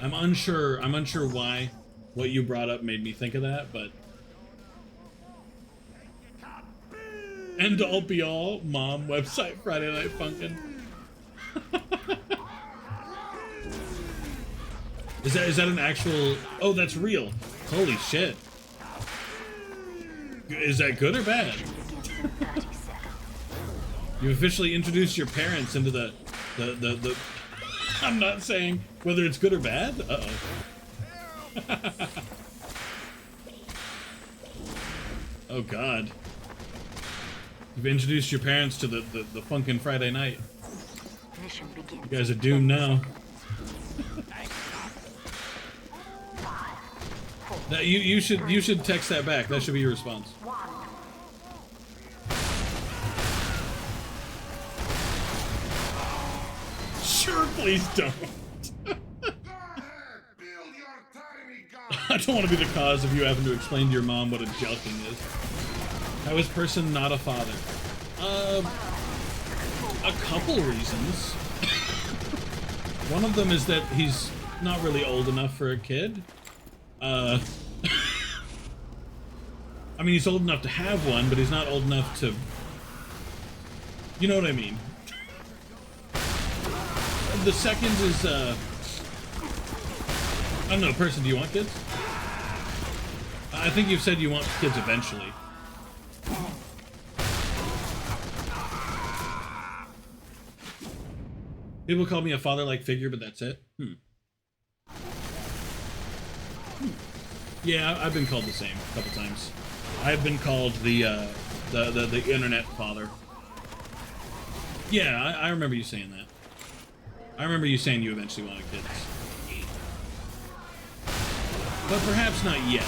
I'm unsure why what you brought up made me think of that, but... End all be all, mom, website, Friday Night Funkin'. Is that an actual... Oh, that's real. Holy shit. Is that good or bad? You officially introduced your parents into the... I'm not saying whether it's good or bad. Uh-oh. Oh, God. You've introduced your parents to the Funkin' Friday Night. You guys are doomed now. That you should text that back. That should be your response. Sure, please don't. I don't want to be the cause of you having to explain to your mom what a jelking is. How is person not a father? A couple reasons. One of them is that he's not really old enough for a kid. I mean, he's old enough to have one, but he's not old enough to... You know what I mean? The second is, I don't know, person, do you want kids? I think you've said you want kids eventually. People call me a father-like figure, but that's it. Yeah, I've been called the same a couple times. I've been called the internet father. Yeah, I remember you saying that. I remember you saying you eventually wanted kids. But perhaps not yet.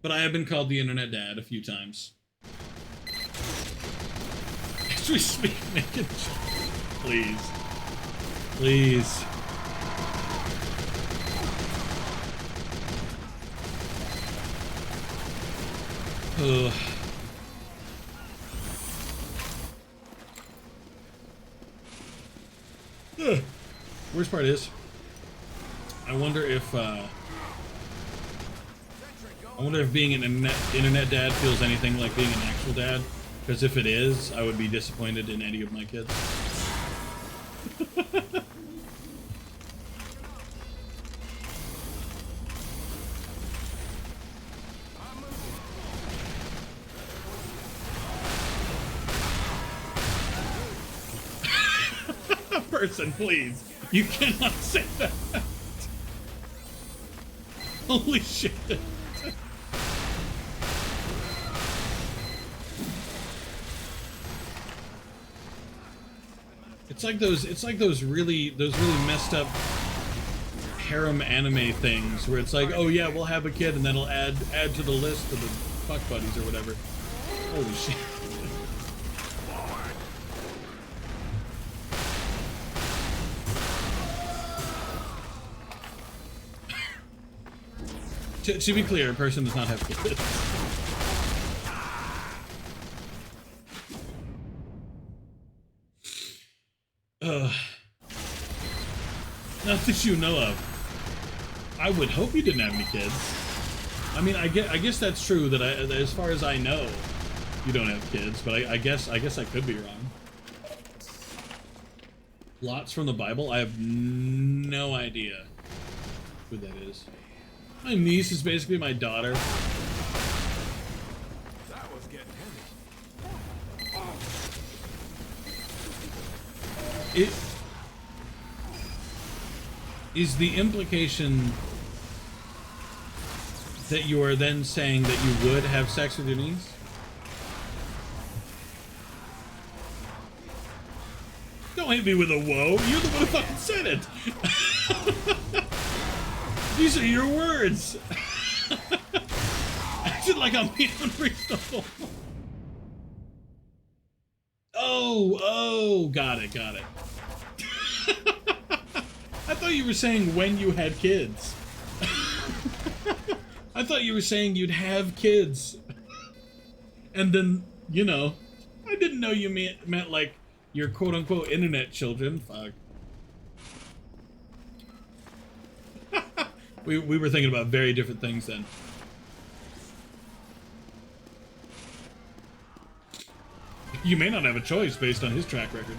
But I have been called the internet dad a few times. As we speak, naked. Please. Please. Ugh. Ugh. Worst part is, I wonder if being an internet dad feels anything like being an actual dad. Because if it is, I would be disappointed in any of my kids. Person, please. You cannot say that. Holy shit. It's like those really messed up harem anime things where it's like, oh yeah, we'll have a kid and then it'll add to the list of the fuck buddies or whatever. Holy shit. To be clear, a person does not have kids. Not that you know of. I would hope you didn't have any kids. I mean, I guess that's true that as far as I know, you don't have kids, but I guess I could be wrong. Lots from the Bible? I have no idea who that is. My niece is basically my daughter. That was getting heavy. Is the implication that you are then saying that you would have sex with your niece? Don't hit me with a whoa. You're the one who fucking said it. These are your words. Acted like I'm being unreasonable. Oh, got it. I thought you were saying when you had kids. I thought you were saying you'd have kids. And then, you know, I didn't know you meant like your quote-unquote internet children. Fuck. We were thinking about very different things then. You may not have a choice based on his track record.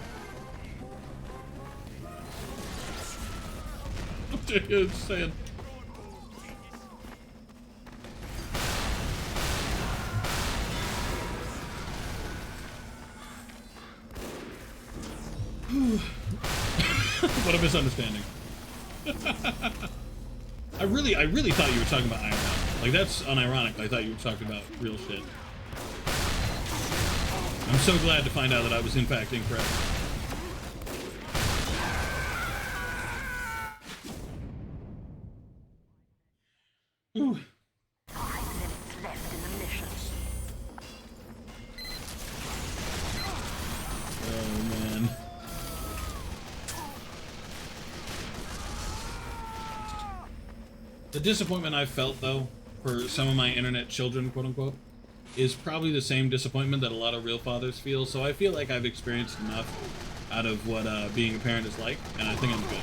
Just saying. What a misunderstanding. I really thought you were talking about Iron Man. Like, that's unironic. I thought you were talking about real shit. I'm so glad to find out that I was in fact incorrect. Ooh. 5 minutes left in the mission. Oh, man. The disappointment I've felt, though, for some of my internet children, quote-unquote, is probably the same disappointment that a lot of real fathers feel, so I feel like I've experienced enough out of what being a parent is like, and I think I'm good.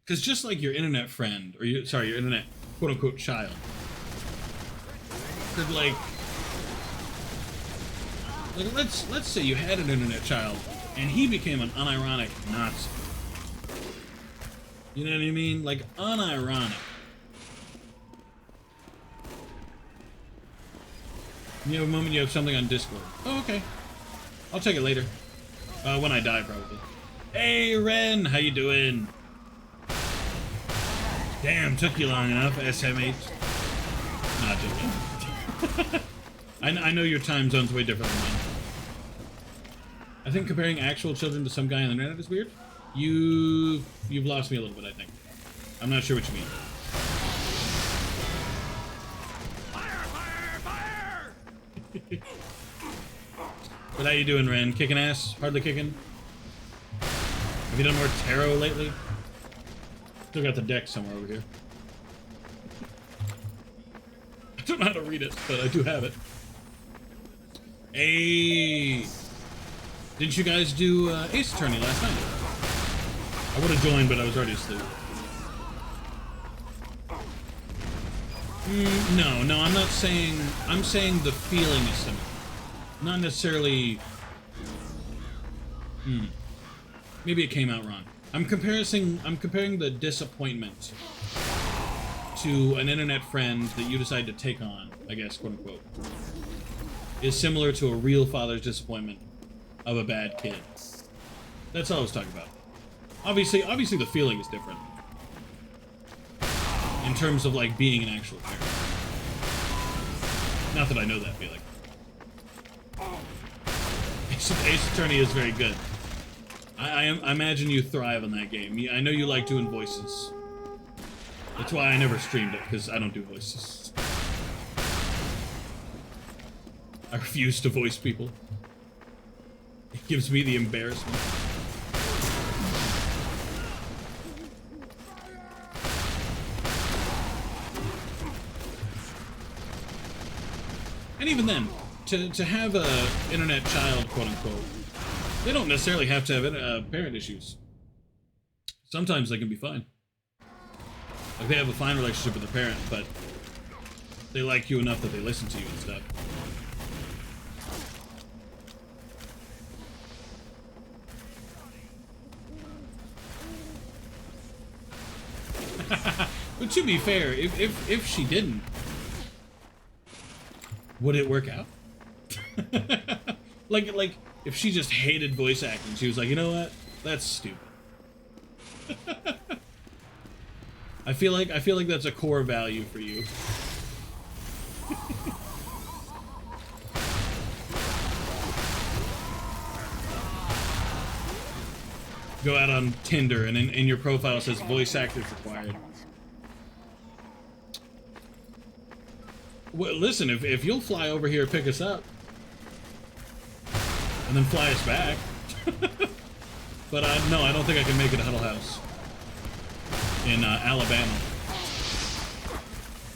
Because just like your internet friend, or your internet quote-unquote child, could like let's say you had an internet child, and he became an unironic Nazi. You know what I mean? Like, unironic. You have a moment, you have something on Discord. Oh, okay. I'll check it later. When I die, probably. Hey, Ren! How you doing? Damn, took you long enough, SMH. Not joking. I know your time zone's way different than mine. I think comparing actual children to some guy on the internet is weird. You've lost me a little bit, I think. I'm not sure what you mean. Fire! Fire! Fire! But how you doing, Ren? Kicking ass? Hardly kicking? Have you done more tarot lately? Still got the deck somewhere over here. I don't know how to read it, but I do have it. Hey! Didn't you guys do Ace Attorney last night? I would have joined, but I was already asleep. No, I'm not saying... I'm saying the feeling is similar. Not necessarily... Maybe it came out wrong. I'm comparing the disappointment to an internet friend that you decide to take on, I guess, quote unquote, is similar to a real father's disappointment of a bad kid. That's all I was talking about. Obviously the feeling is different. In terms of, like, being an actual parent. Not that I know that feeling. Ace Attorney is very good. I imagine you thrive on that game. I know you like doing voices. That's why I never streamed it, because I don't do voices. I refuse to voice people. It gives me the embarrassment. And even then, to have a internet child, quote unquote, they don't necessarily have to have parent issues. Sometimes they can be fine. Like, they have a fine relationship with their parent, but they like you enough that they listen to you and stuff. But to be fair, if she didn't, would it work out? like if she just hated voice acting, she was like, you know what? That's stupid. I feel like that's a core value for you. Go out on Tinder and in your profile says voice actors required. Well, listen, if you'll fly over here, pick us up, and then fly us back. But no, I don't think I can make it to Huddle House in Alabama.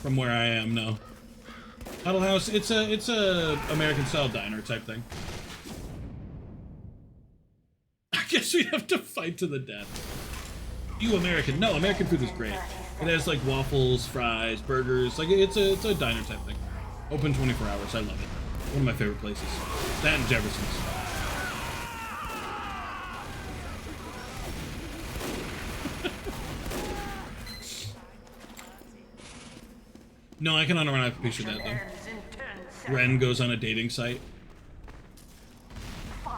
From where I am, no. Huddle House, it's a American style diner type thing. I guess we'd have to fight to the death. You American? No, American food is great. It has like waffles, fries, burgers. Like it's a diner type thing. Open 24 hours. I love it. One of my favorite places. That and Jefferson's. No, I cannot run out of picture that though. Ren goes on a dating site.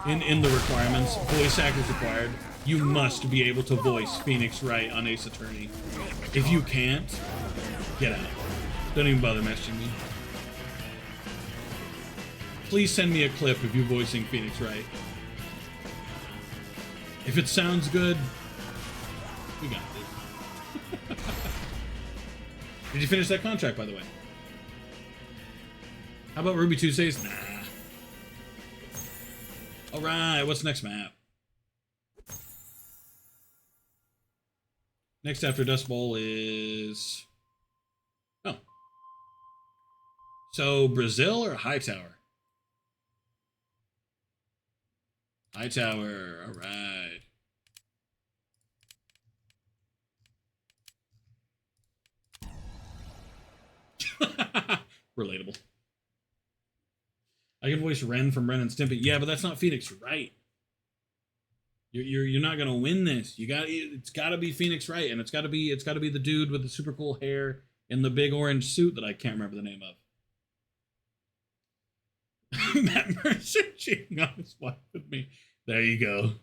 In the requirements, voice actors required. You must be able to voice Phoenix Wright on Ace Attorney. If you can't, get out. Don't even bother messaging me. Please send me a clip of you voicing Phoenix Wright. If it sounds good, we got it. Did you finish that contract, by the way? How about Ruby Tuesdays? Nah. Alright, what's the next map? Next after Dust Bowl is... Oh. So, Brazil or Hightower? Hightower, alright. Relatable. I can voice Ren from Ren and Stimpy. Yeah, but that's not Phoenix Wright. You're not gonna win this. It's gotta be Phoenix Wright, and it's gotta be the dude with the super cool hair in the big orange suit that I can't remember the name of. Matt Mercer cheating on his wife with me. There you go.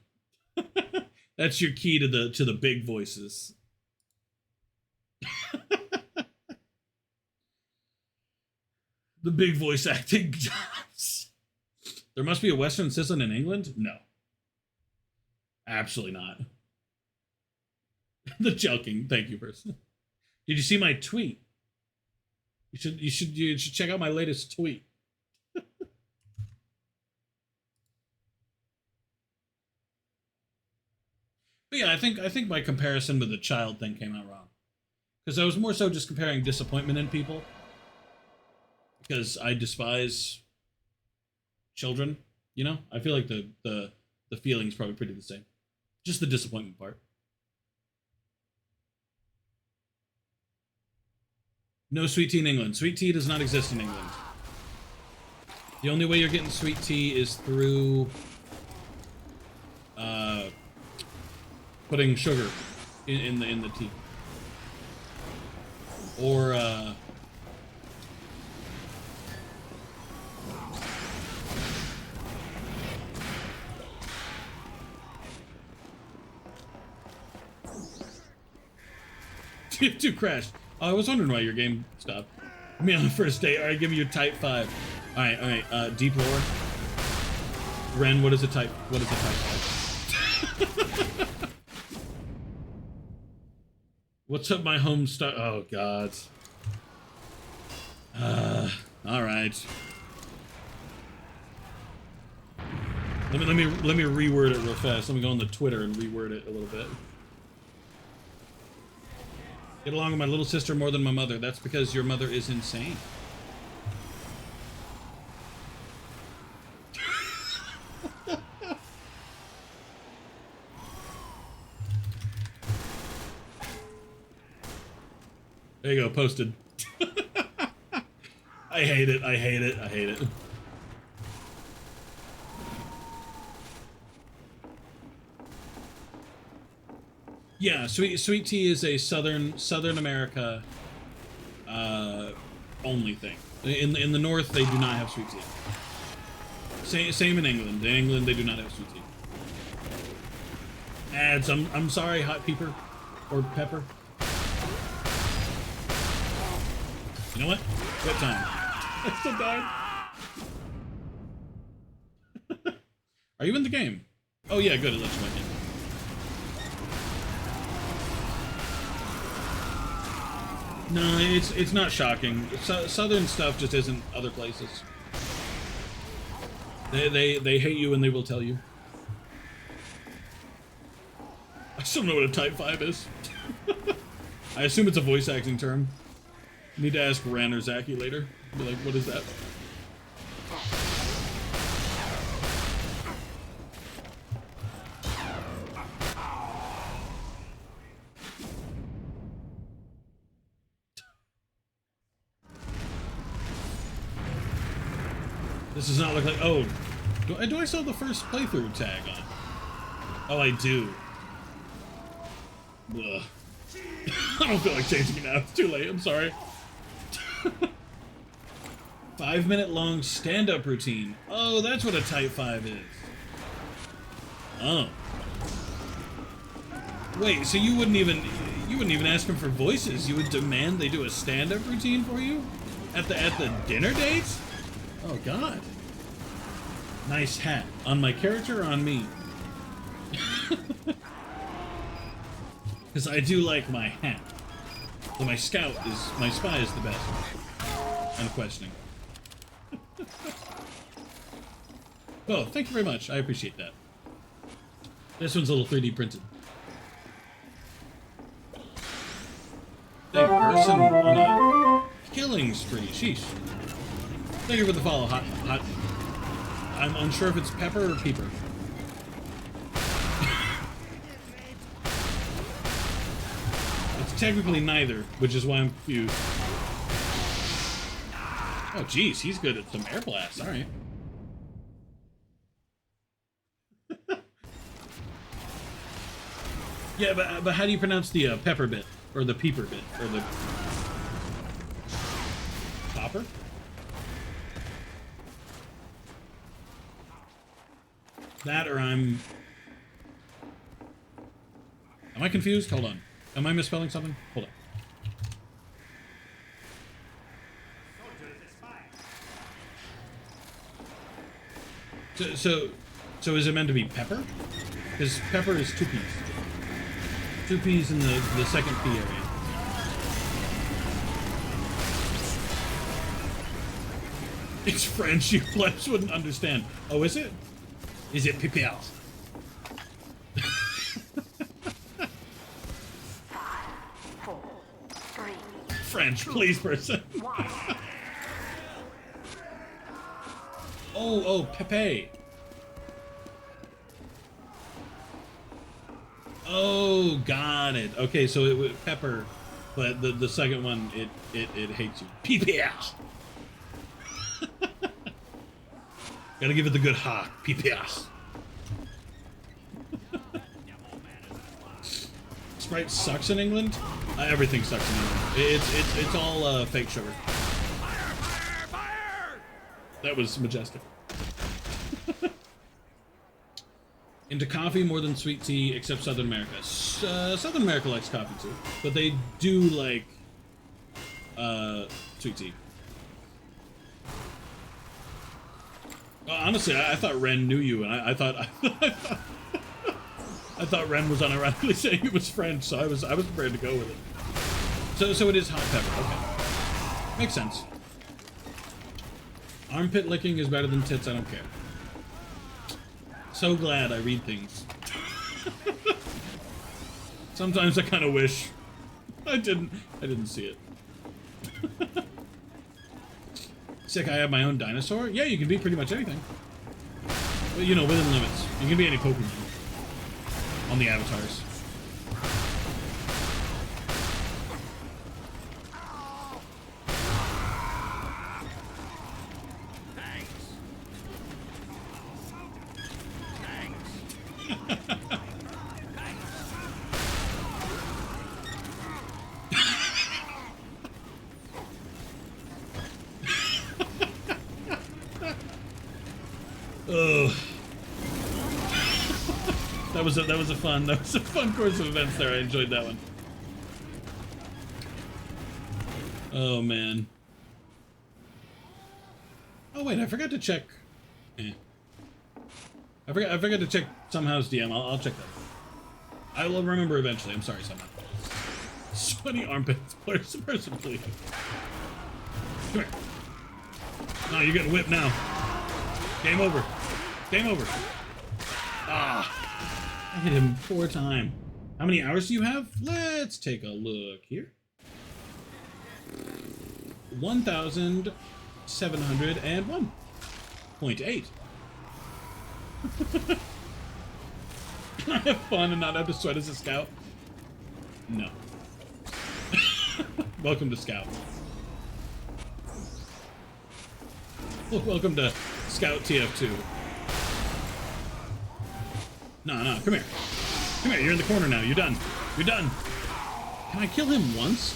That's your key to the big voices. The big voice acting jobs. There must be a Western Sizzlin in England? No. Absolutely not. The joking. Thank you, person. Did you see my tweet? You should check out my latest tweet. But yeah, I think my comparison with the child thing came out wrong. Because I was more so just comparing disappointment in people. Because I despise children, you know? I feel like the feeling's probably pretty the same. Just the disappointment part. No sweet tea in England. Sweet tea does not exist in England. The only way you're getting sweet tea is through putting sugar in the tea. Or TF2 crashed. Oh, I was wondering why your game stopped. Me on the first day. Alright, give me your type 5. Alright, deep lore. Ren, what is a type 5? What's up my home star? Oh god. Alright. Let me reword it real fast. Let me go on the Twitter and reword it a little bit. Get along with my little sister more than my mother. That's because your mother is insane. There you go, posted. I hate it, I hate it, I hate it. Yeah, sweet tea is a Southern America only thing. In the North, they do not have sweet tea. Same in England. In England, they do not have sweet tea. Ads. I'm sorry, hot pepper or pepper. You know what? What time? I still died. Are you in the game? Oh yeah, good. It lets you back in. No, it's not shocking. Southern stuff just isn't other places. They hate you and they will tell you. I still don't know what a Type 5 is. I assume it's a voice acting term. Need to ask Ran or Zaki later. Be like, what is that? This does not look like... Oh, do I still have the first playthrough tag on? Oh, I do. Ugh. I don't feel like changing it now. It's too late. I'm sorry. 5-minute long stand-up routine. Oh, that's what a Type 5 is. Oh. Wait, so you wouldn't even ask them for voices. You would demand they do a stand-up routine for you? At the dinner date? Oh god. Nice hat. On my character or on me? Because I do like my hat. So my spy is the best. Unquestioning. Oh, thank you very much. I appreciate that. This one's a little 3D printed. A person on a killing spree. Sheesh. Thank you for the follow, hot. I'm unsure if it's pepper or peeper. It's technically neither, which is why I'm confused. Oh, geez, he's good at some air blasts. All right. Yeah, but how do you pronounce the pepper bit or the peeper bit or the popper? That or am I confused? Hold on. Am I misspelling something? Hold on. So is it meant to be pepper? Because pepper is 2 P's. 2 P's in the second P area. It's French, you blacks wouldn't understand. Oh, is it? Is it pipial? 5, 4, 3. French, please, person. Oh, Pepe. Oh, got it. Okay, so it was pepper, but the second one it hates you. PPS. Gotta give it the good hawk. PPS. Sprite sucks in England. Everything sucks in England. It's all fake sugar. Fire! Fire! That was majestic. Into coffee more than sweet tea, except Southern America. Southern America likes coffee too, but they do like sweet tea. Honestly, I thought Ren knew you, and I thought I thought Ren was unironically saying it was French, so I was prepared to go with it. So it is hot pepper. Okay, makes sense. Armpit licking is better than tits. I don't care. So glad I read things. Sometimes I kind of wish I didn't see it. Sick, I have my own dinosaur? Yeah, you can be pretty much anything. But, you know, within limits. You can be any Pokemon on the avatars. Ugh. That was a fun course of events there. I enjoyed that one. Oh man. Oh wait, I forgot to check. I forgot to check Somehow's DM. I'll check that. I will remember eventually. I'm sorry, Somehow. Sweaty armpits. Person, please. Come here. No, you're getting whipped now. Game over. Game over. Ah. I hit him 4 times. How many hours do you have? Let's take a look here. 1,701.8. Can I have fun and not have to sweat as a scout? No. Welcome to Scout. Welcome to Scout TF2. No, come here. Come here, you're in the corner now. You're done. You're done. Can I kill him once?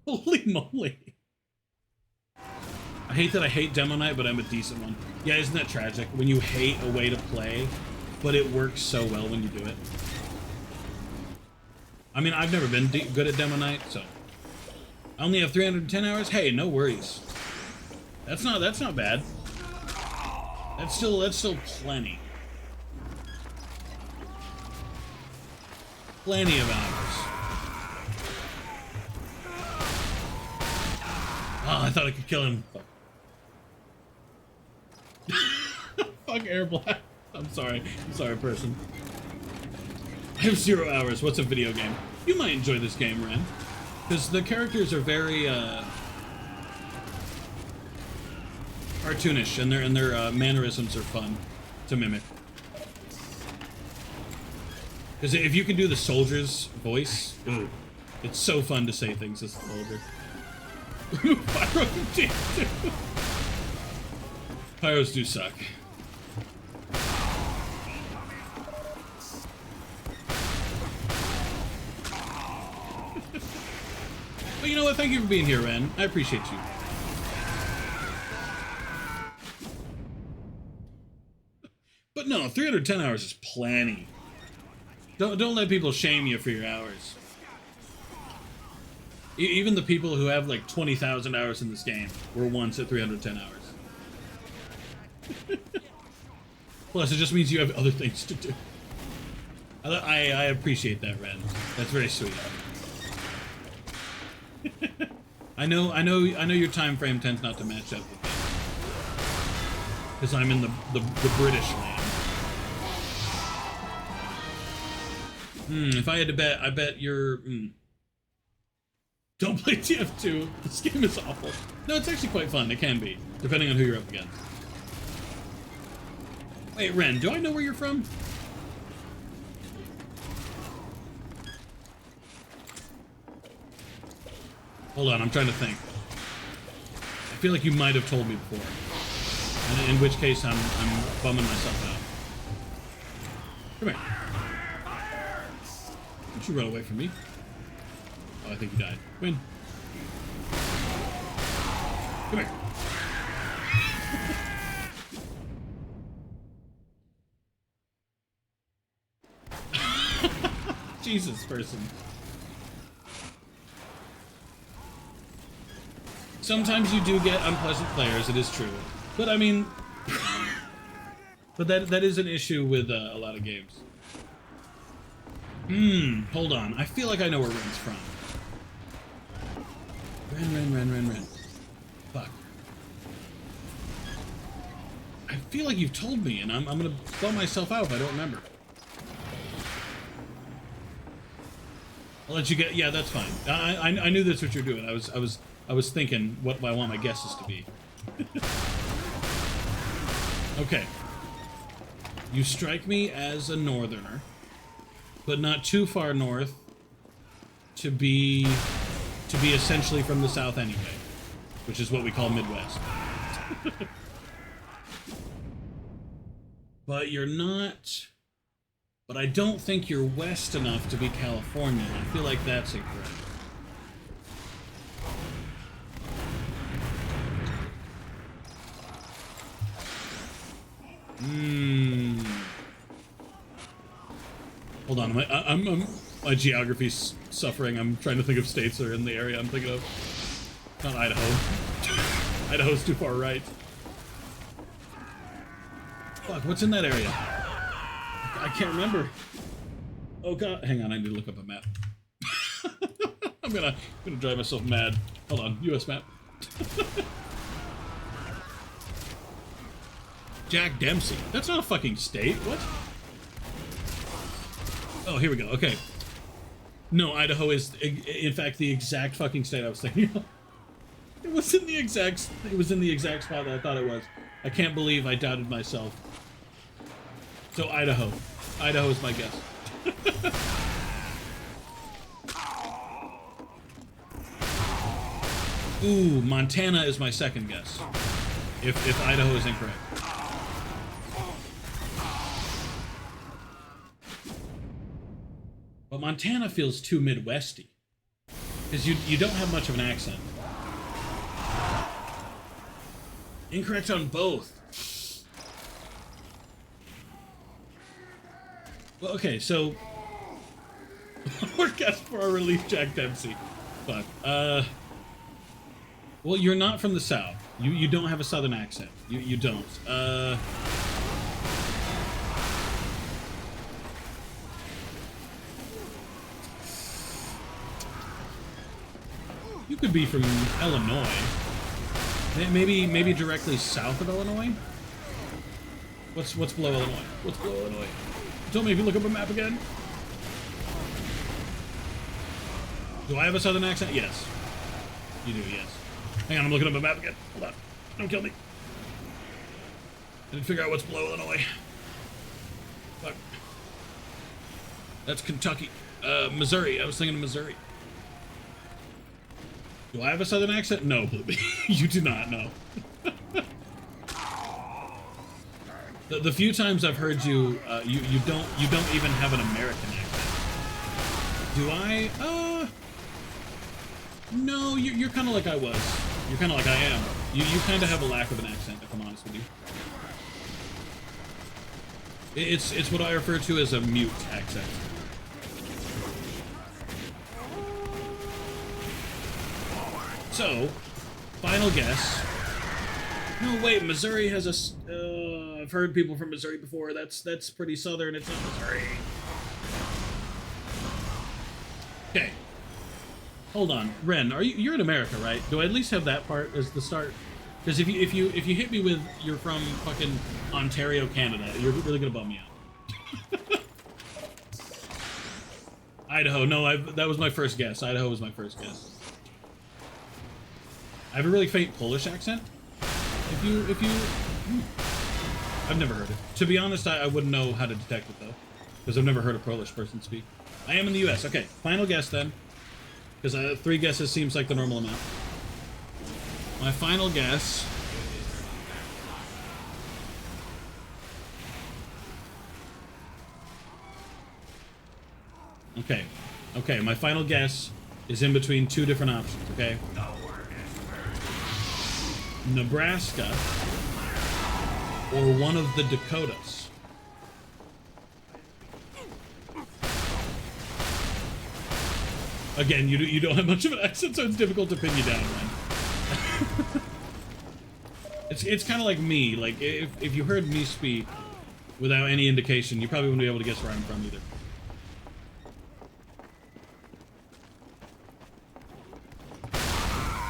Holy moly. I hate that I hate Demo Night, but I'm a decent one. Yeah, isn't that tragic? When you hate a way to play, but it works so well when you do it. I mean, I've never been good at Demo Night, so... I only have 310 hours? Hey, no worries. That's not bad. That's still plenty. Plenty of hours. Oh, I thought I could kill him. Fuck air blast. I'm sorry, person. I have 0 hours. What's a video game? You might enjoy this game, Ren. Because the characters are very, cartoonish, and their mannerisms are fun to mimic. Because if you can do the soldier's voice, ooh, it's so fun to say things as a soldier. Pyro TF2. Pyros do suck. But you know what? Thank you for being here, Ren. I appreciate you. But no, 310 hours is plenty. Don't let people shame you for your hours. Even the people who have like 20,000 hours in this game were once at 310 hours. Plus, it just means you have other things to do. I appreciate that, Ren. That's very sweet. I know your time frame tends not to match up with me. Because I'm in the British land. If I had to bet, I bet you're... Don't play TF2. This game is awful. No, it's actually quite fun. It can be, depending on who you're up against. Wait, Ren, do I know where you're from? Hold on, I'm trying to think. I feel like you might have told me before. And in which case, I'm bumming myself out. Come here. Don't you run away from me. Oh, I think you died. Win. Come here. Jesus, person. Sometimes you do get unpleasant players, it is true. But I mean... but that is an issue with a lot of games. Hold on. I feel like I know where Ren's from. Ren. Fuck. I feel like you've told me, and I'm gonna bum myself out if I don't remember. I'll let you get... Yeah, that's fine. I knew that's what you're doing. I was thinking what I want my guesses to be. Okay. You strike me as a northerner, but not too far north to be essentially from the south anyway, which is what we call Midwest. But you're not... But I don't think you're west enough to be California. I feel like that's incorrect. Hold on, my geography's suffering. I'm trying to think of states that are in the area I'm thinking of. Not Idaho. Idaho's too far right. Fuck, what's in that area? I can't remember. Oh god, hang on, I need to look up a map. I'm gonna drive myself mad. Hold on, US map. Jack Dempsey. That's not a fucking state. What? Oh, here we go. Okay. No, Idaho is, in fact, the exact fucking state I was thinking of. It was in the exact spot that I thought it was. I can't believe I doubted myself. So Idaho. Idaho is my guess. Ooh, Montana is my second guess. If Idaho is incorrect. But Montana feels too Midwesty. Because you don't have much of an accent. Incorrect on both. Well, okay, so... We're guessed for our relief, Jack Dempsey. Fuck. Well, you're not from the South. You don't have a Southern accent. You don't. You could be from Illinois. Maybe directly south of Illinois? What's below Illinois? What's below Illinois? Tell me if you look up a map again. Do I have a southern accent? Yes. You do, yes. Hang on, I'm looking up a map again. Hold on. Don't kill me. I didn't figure out what's below Illinois. Fuck. That's Kentucky. Missouri. I was thinking of Missouri. Do I have a southern accent? No, Blueby. You do not, no. The few times I've heard you, you don't even have an American accent. Do I? No, you're kind of like I was. You're kind of like I am. You kind of have a lack of an accent, if I'm honest with you. It's what I refer to as a mute accent. So, final guess. No, wait, Missouri has a... I've heard people from Missouri before. That's pretty southern. It's not Missouri. Okay. Hold on. Ren, you're in America, right? Do I at least have that part as the start? Because if you hit me with you're from fucking Ontario, Canada, you're really gonna bum me out. Idaho. No, that was my first guess. Idaho was my first guess. I have a really faint Polish accent. I've never heard it. To be honest, I wouldn't know how to detect it though, because I've never heard a Polish person speak. I am in the U.S. Okay, final guess then, because 3 guesses seems like the normal amount. My final guess. Okay, my final guess is in between 2 different options, okay? Nebraska or one of the Dakotas. Again, you don't have much of an accent, so it's difficult to pin you down, man. It's kind of like me. Like, if you heard me speak without any indication, you probably wouldn't be able to guess where I'm from either.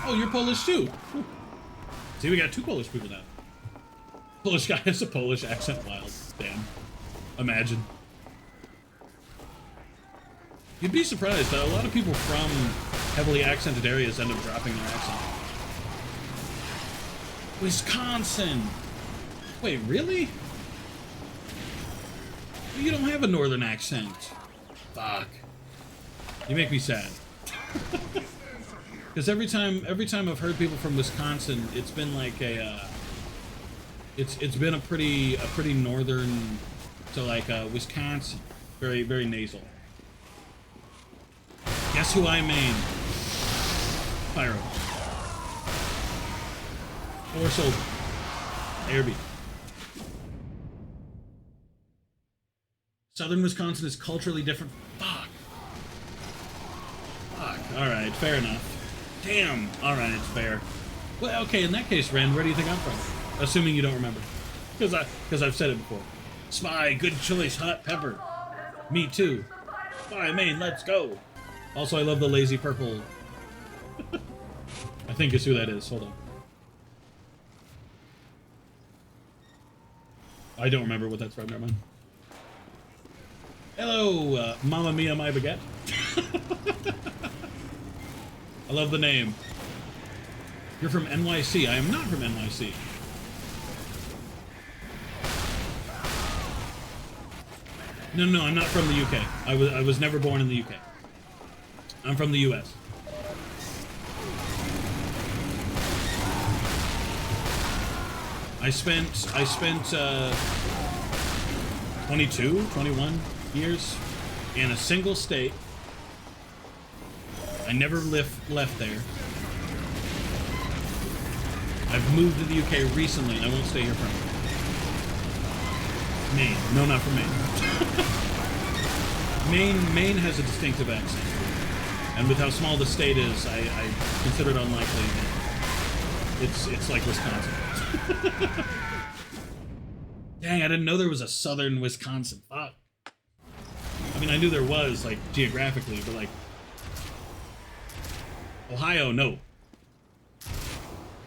Oh, you're Polish too. Whew. See, we got 2 Polish people now. Polish guy has a Polish accent. Wild. Damn. Imagine. You'd be surprised that a lot of people from heavily accented areas end up dropping their accent. Wisconsin. Wait, really? You don't have a northern accent. Fuck. You make me sad. Because every time I've heard people from Wisconsin, it's been like it's been a pretty northern, so like Wisconsin, very very nasal. Guess who I main? Pyro. Or Soldier. ARB. Southern Wisconsin is culturally different. Fuck. Alright, fair enough. Damn. Alright, it's fair. Well, okay, in that case, Ren, where do you think I'm from? Assuming you don't remember. Because I've said it before. Spy, good choice, hot pepper. Me too. Spy, main, let's go. Also, I love the lazy purple. I think it's who that is. Hold on. I don't remember what that's from. Never mind. Hello, Mamma Mia, my baguette. I love the name. You're from NYC. I am not from NYC. No, I'm not from the UK. I was never born in the UK. I'm from the US. I spent 22, 21 years in a single state. I never left there. I've moved to the UK recently, and I won't stay here forever. Maine. No, not from Maine. Maine has a distinctive accent. And with how small the state is, I consider it unlikely that it's like Wisconsin. Dang, I didn't know there was a southern Wisconsin. Fuck. I mean, I knew there was, like, geographically, but, like... Ohio, no.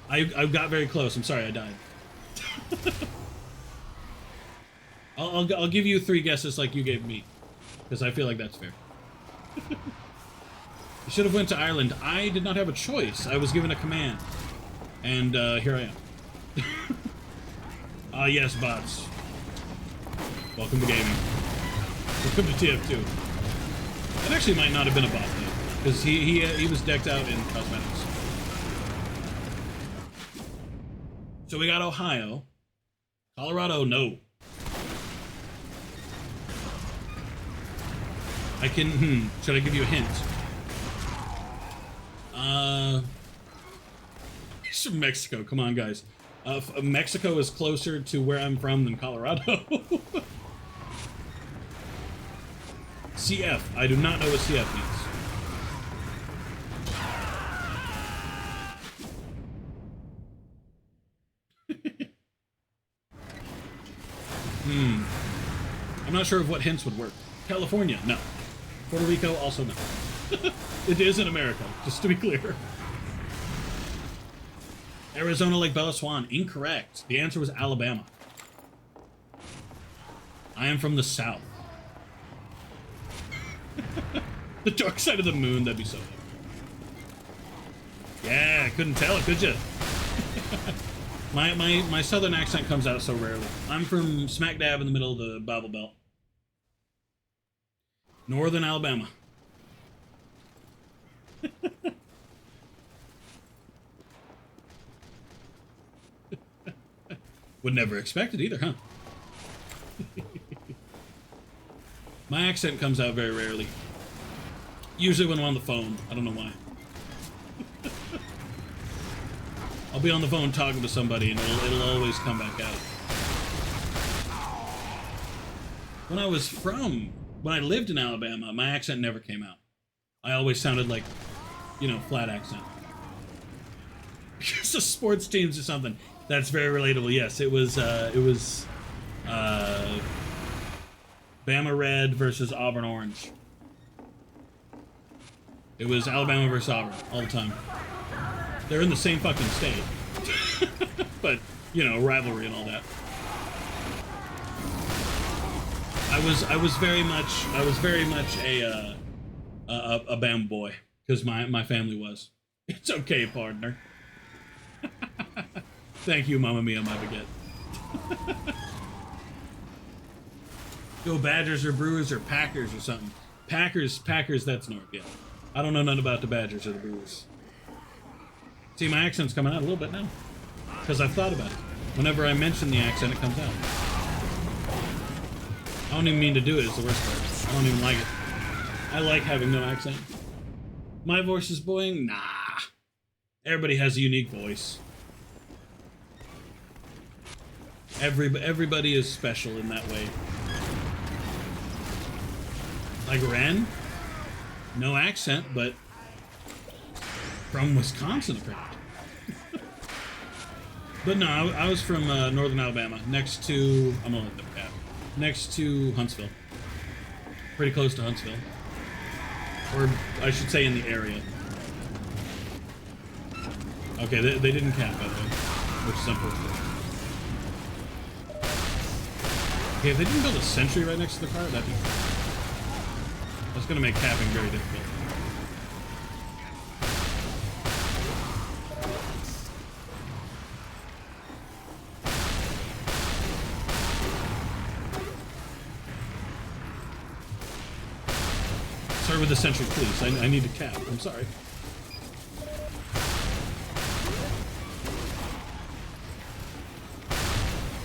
I got very close. I'm sorry, I died. I'll give you 3 guesses like you gave me. Because I feel like that's fair. I should have went to Ireland. I did not have a choice. I was given a command. And here I am. Ah, yes, bots. Welcome to gaming. Welcome to TF2. That actually might not have been a bot, though. Because he was decked out in cosmetics. So we got Ohio. Colorado, no. I can, should I give you a hint? He's from Mexico, come on guys. Mexico is closer to where I'm from than Colorado. CF, I do not know what CF means. I'm not sure of what hints would work. California, no. Puerto Rico, also no. It is in America, just to be clear. Arizona like Bella Swan, incorrect. The answer was Alabama. I am from the South. The dark side of the moon, that'd be so good. Yeah, couldn't tell it, could you? My southern accent comes out so rarely. I'm from smack dab in the middle of the Bible Belt. Northern Alabama. Would never expect it either, huh? My accent comes out very rarely. Usually when I'm on the phone. I don't know why. I'll be on the phone talking to somebody and it'll always come back out. When I lived in Alabama, my accent never came out. I always sounded like, you know, flat accent. Because of sports teams or something. That's very relatable. Yes, it was Bama Red versus Auburn Orange. It was Alabama versus Auburn all the time. They're in the same fucking state. But, you know, rivalry and all that. I was very much a Bama boy because my family was. It's okay, partner. Thank you, Mamma Mia, my baguette. Go Badgers or Brewers or Packers or something. Packers, that's North, yeah. I don't know nothing about the Badgers or the Brewers. See, my accent's coming out a little bit now. Because I've thought about it. Whenever I mention the accent, it comes out. I don't even mean to do it, it's the worst part. I don't even like it. I like having no accent. My voice is boring? Nah. Everybody has a unique voice. Everybody is special in that way. Like Ren? No accent, but from Wisconsin, apparently. But no, I was from northern Alabama, next to, I'm gonna let them cap, next to Huntsville. Pretty close to Huntsville. Or I should say in the area. Okay, they didn't cap, by the way, which is unfortunate. Okay, if they didn't build a sentry right next to the car, that's gonna make capping very difficult. Start with the sentry, please. I need to cap. I'm sorry.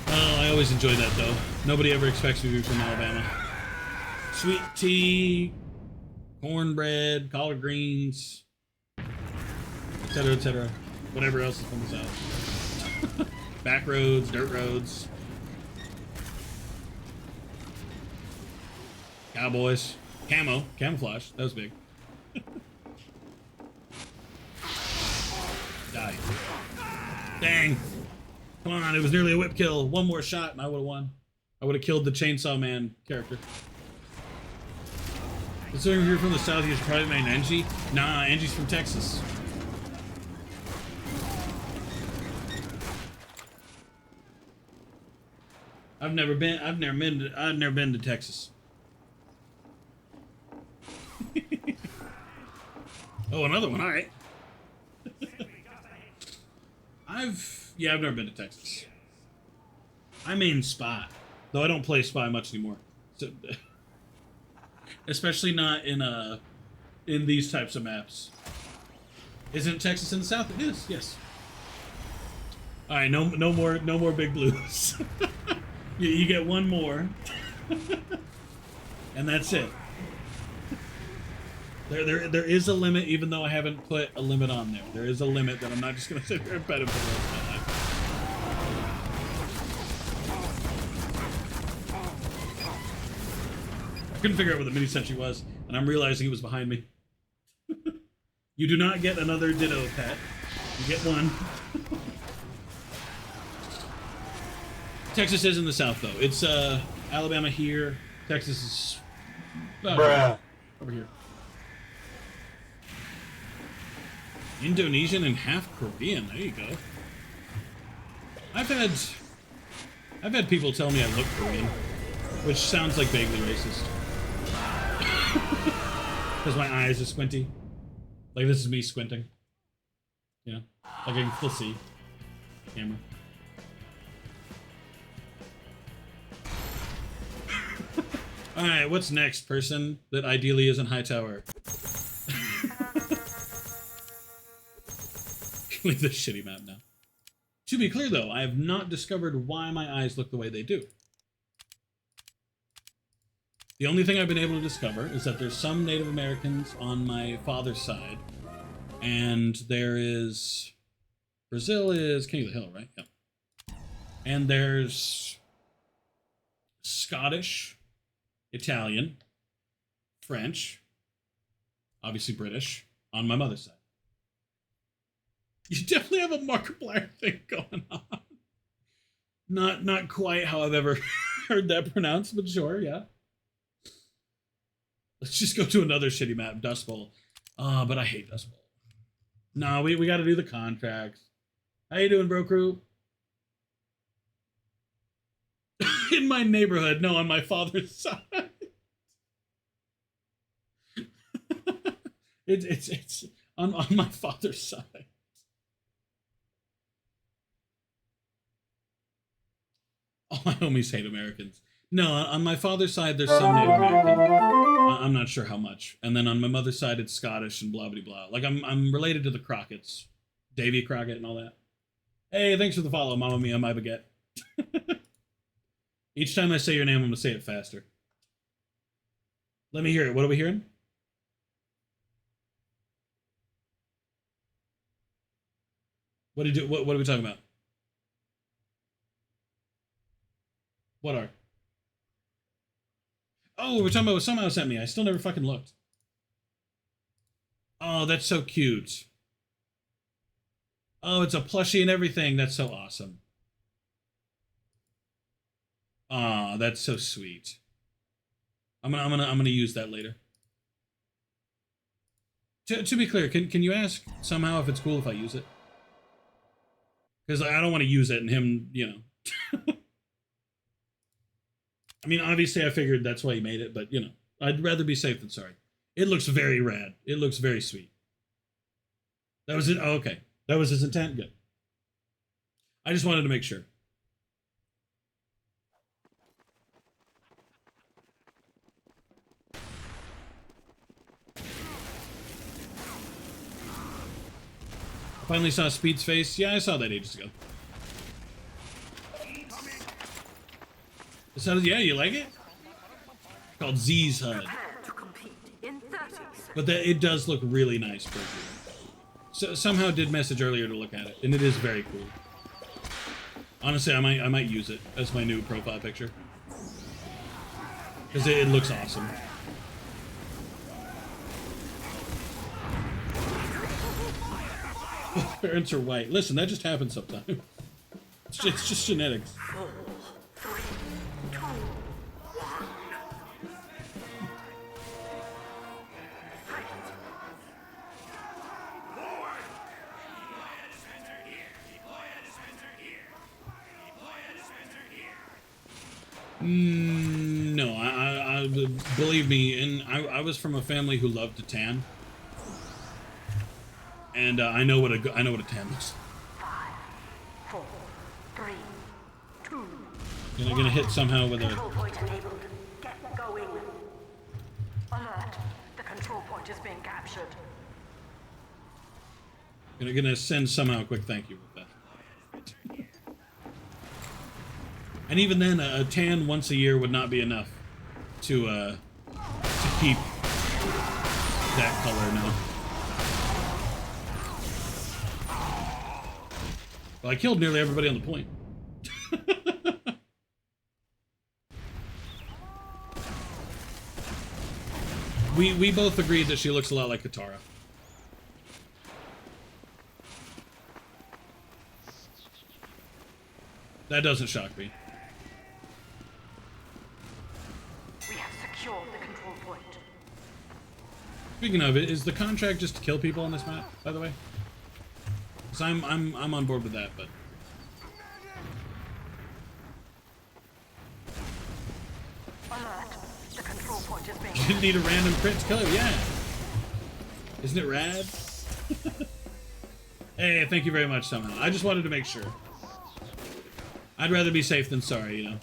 Oh, I always enjoy that, though. Nobody ever expects me to be from Alabama. Sweet tea, cornbread, collard greens, etc., etc. Whatever else is from the South. Back roads, dirt roads. Cowboys. Camouflage. That was big. Die. Dang. Come on, it was nearly a whip kill. One more shot and I would have won. I would have killed the Chainsaw Man character. Considering you're from the South, you should probably main Angie. Nah, Angie's from Texas. I've never been to Texas. Oh, another one. All right. I've never been to Texas. I main Spy, though I don't play Spy much anymore. So, especially not in these types of maps. Isn't Texas in the South? It is. Yes. All right, no more big blues. you get one more, and that's it. There is a limit, even though I haven't put a limit on there. There is a limit that I'm not just gonna sit there and bet him for the rest of my life. I couldn't figure out where the mini sentry was, and I'm realizing he was behind me. You do not get another Ditto pet. You get one. Texas is in the south, though. It's Alabama here. Texas is over here. Indonesian and half Korean. There you go. I've had people tell me I look Korean, which sounds like vaguely racist. Because my eyes are squinty. Like this is me squinting. You know, like I can still see the camera. All right, what's next, person that ideally isn't Hightower? Leave this shitty map now. To be clear, though, I have not discovered why my eyes look the way they do. The only thing I've been able to discover is that there's some Native Americans on my father's side, and there is... Brazil is King of the Hill, right? Yep. And there's Scottish, Italian, French, obviously British, on my mother's side. You definitely have a Markiplier thing going on. Not quite how I've ever heard that pronounced, but sure, yeah. Let's just go to another shitty map, Dust Bowl. But I hate Dust Bowl. No, we got to do the contracts. How you doing, bro crew? In my neighborhood, no, on my father's side. it's on my father's side. All my homies hate Americans. No, on my father's side, there's some Native American. I'm not sure how much. And then on my mother's side, it's Scottish and blah, blah, blah. Like, I'm related to the Crockett's. Davy Crockett and all that. Hey, thanks for the follow, Mama Mia, my baguette. Each time I say your name, I'm going to say it faster. Let me hear it. What are we hearing? What are we talking about? What are? Oh, we're talking about what somehow sent me. I still never fucking looked. Oh, that's so cute. Oh, it's a plushie and everything. That's so awesome. Ah, that's so sweet. I'm gonna use that later. To be clear, can you ask somehow if it's cool if I use it? Because I don't want to use it and him, you know. I mean, obviously I figured that's why he made it, but, you know, I'd rather be safe than sorry. It looks very rad. It looks very sweet. That was it? Oh, okay. That was his intent? Good. I just wanted to make sure. I finally saw Speed's face. Yeah, I saw that ages ago. So, yeah, you like it? It's called Z's HUD. But it does look really nice. So somehow did message earlier to look at it, and it is very cool. Honestly, I might use it as my new profile picture because it looks awesome. Parents are white. Listen, that just happens sometimes. It's just genetics. No, I believe me, and I was from a family who loved to tan, and I know what a tan looks. 5, 4, 3, 2. Gonna hit somehow with Control point enabled. Get going. Alert. The control point is being captured. Gonna send somehow a quick thank you with that. And even then, a tan once a year would not be enough to keep that color now. Well, I killed nearly everybody on the point. We both agreed that she looks a lot like Katara. That doesn't shock me. We have secured the control point. Speaking of it, is the contract just to kill people on this map, by the way? Because I'm on board with that, but Alert. The control point is being you didn't need a random crit to kill it, yeah. Isn't it rad? Hey, thank you very much somehow. I just wanted to make sure. I'd rather be safe than sorry, you know.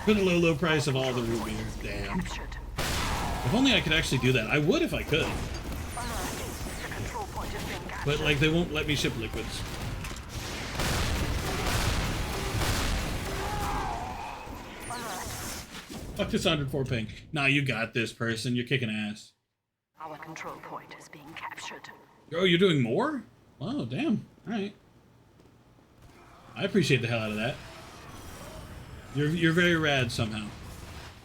For the low price of all the root beer. Damn. captured. If only I could actually do that. I would if I could. Alert. The control point is being captured. But, like, they won't let me ship liquids. Fuck this 104 ping. Nah, you got this, person. You're kicking ass. Our control point is being captured. Oh, you're doing more? Wow, damn. Alright. I appreciate the hell out of that. You're very rad somehow.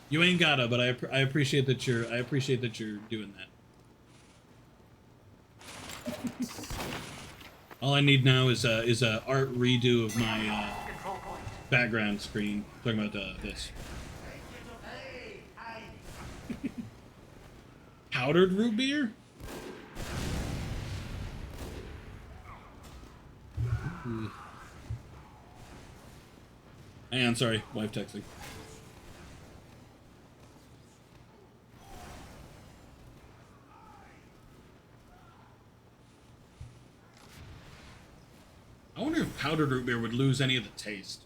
You ain't gotta, but I appreciate that you're doing that. All I need now is a art redo of my Control point. background screen. Talking about this. Powdered root beer? Hang on, sorry. Wife texting. I wonder if powdered root beer would lose any of the taste.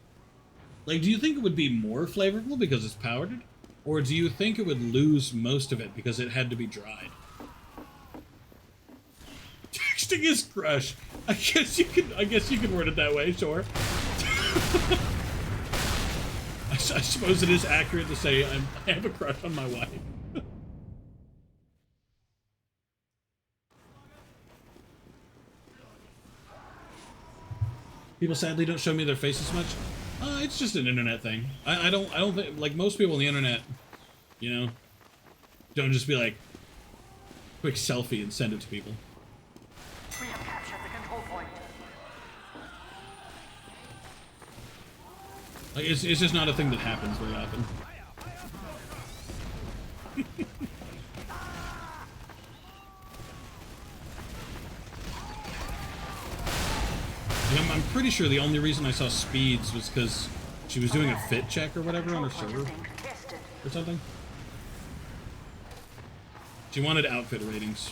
Like, do you think it would be more flavorful because it's powdered? Or do you think it would lose most of it because it had to be dried? Texting his crush. I guess you could word it that way, sure. I suppose it is accurate to say I have a crush on my wife. People sadly don't show me their faces much. It's just an internet thing. I don't think, like, most people on the internet, you know, don't just be like, quick selfie and send it to people. We have captured the control point. Like, it's just not a thing that happens very often. I'm pretty sure the only reason I saw speeds was because she was doing a fit check or whatever on her server or something. She wanted outfit ratings,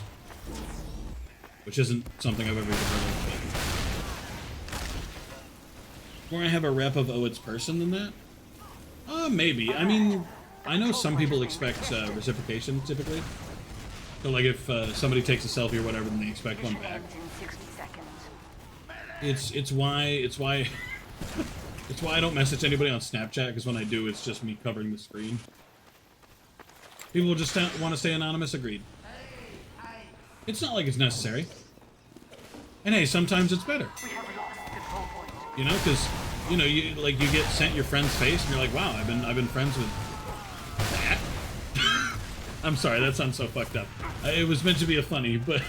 which isn't something I've ever even heard of. More I have a rep of oh it's person than that? Maybe. I mean, I know some people expect reciprocation typically. So like if somebody takes a selfie or whatever, then they expect one back. It's why it's why I don't message anybody on Snapchat, because when I do, it's just me covering the screen. People just want to stay anonymous. Agreed. It's not like it's necessary. And hey, sometimes it's better. You know, because you know you get sent your friend's face, and you're like, wow, I've been friends with that. I'm sorry, that sounds so fucked up. It was meant to be a funny, but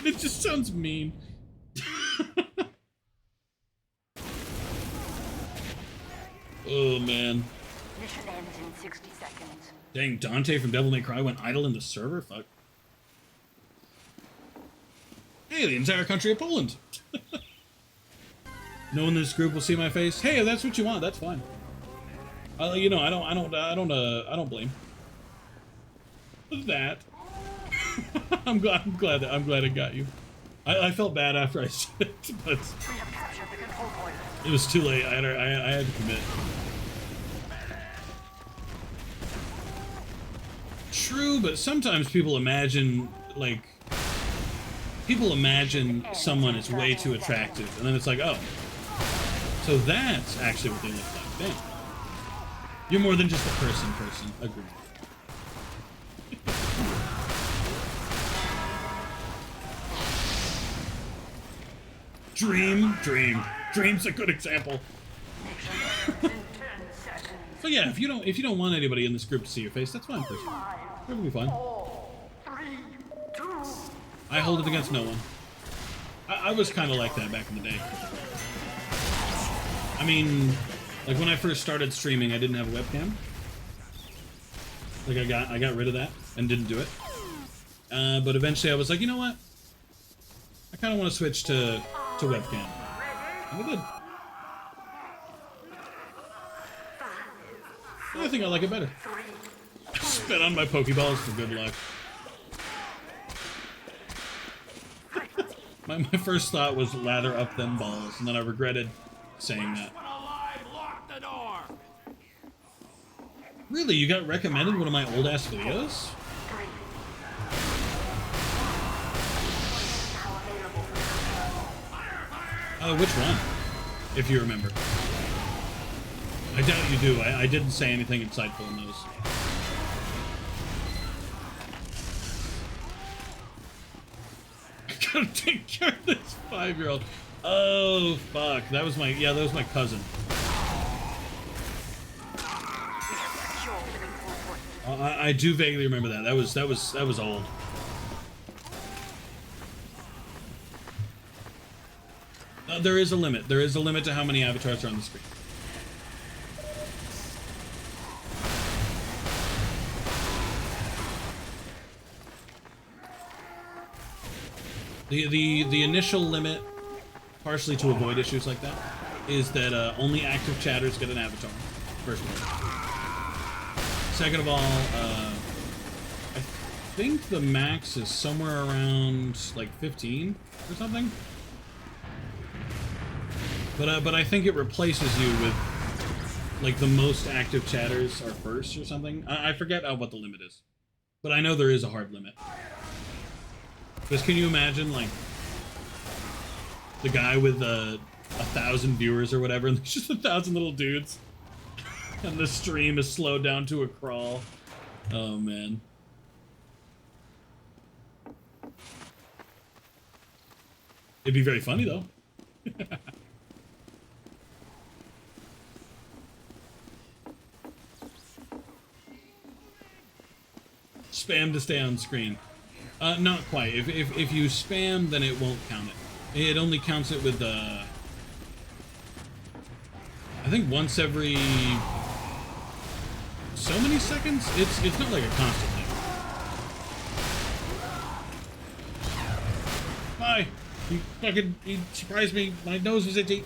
it just sounds mean. Oh, man. Mission ends in 60 seconds. Dang, Dante from Devil May Cry went idle in the server? Fuck. Hey, the entire country of Poland. No one in this group will see my face. Hey, if that's what you want, that's fine. You know, I don't blame. That. I'm glad it got you. I felt bad after I said it, but We have captured the control point. it was too late. I had to commit. True, but sometimes people imagine, like, people imagine someone is way too attractive, and then it's like, oh, so that's actually what they look like. Damn. You're more than just a person. Agreed. Dream's a good example. So yeah, if you don't want anybody in this group to see your face, that's fine, person. It'll be fine. I hold it against no one. I was kind of like that back in the day. I mean, like when I first started streaming, I didn't have a webcam. Like I got rid of that and didn't do it. But eventually I was like, you know what? I kind of want to switch to webcam. And I did. I think I like it better. Spit on my Pokeballs for good luck. My first thought was lather up them balls, and then I regretted saying that. Really? You got recommended one of my old-ass videos? Which one? If you remember. I doubt you do. I didn't say anything insightful in those. I gotta take care of this 5-year-old. Oh, fuck. That was my cousin. I do vaguely remember that. That was old. There is a limit. There is a limit to how many avatars are on the screen. The initial limit, partially to avoid issues like that, is that only active chatters get an avatar. First of all. Second of all, I think the max is somewhere around like 15 or something. But I think it replaces you with like the most active chatters are first or something. I forget what the limit is, but I know there is a hard limit. Because can you imagine like the guy with 1,000 viewers or whatever, and there's just 1,000 little dudes, and the stream is slowed down to a crawl? Oh man. It'd be very funny though. Spam to stay on screen. Not quite. If you spam, then it won't count it. It only counts it with I think once every so many seconds. It's not like a constant thing. Bye. You surprised me. My nose was itchy.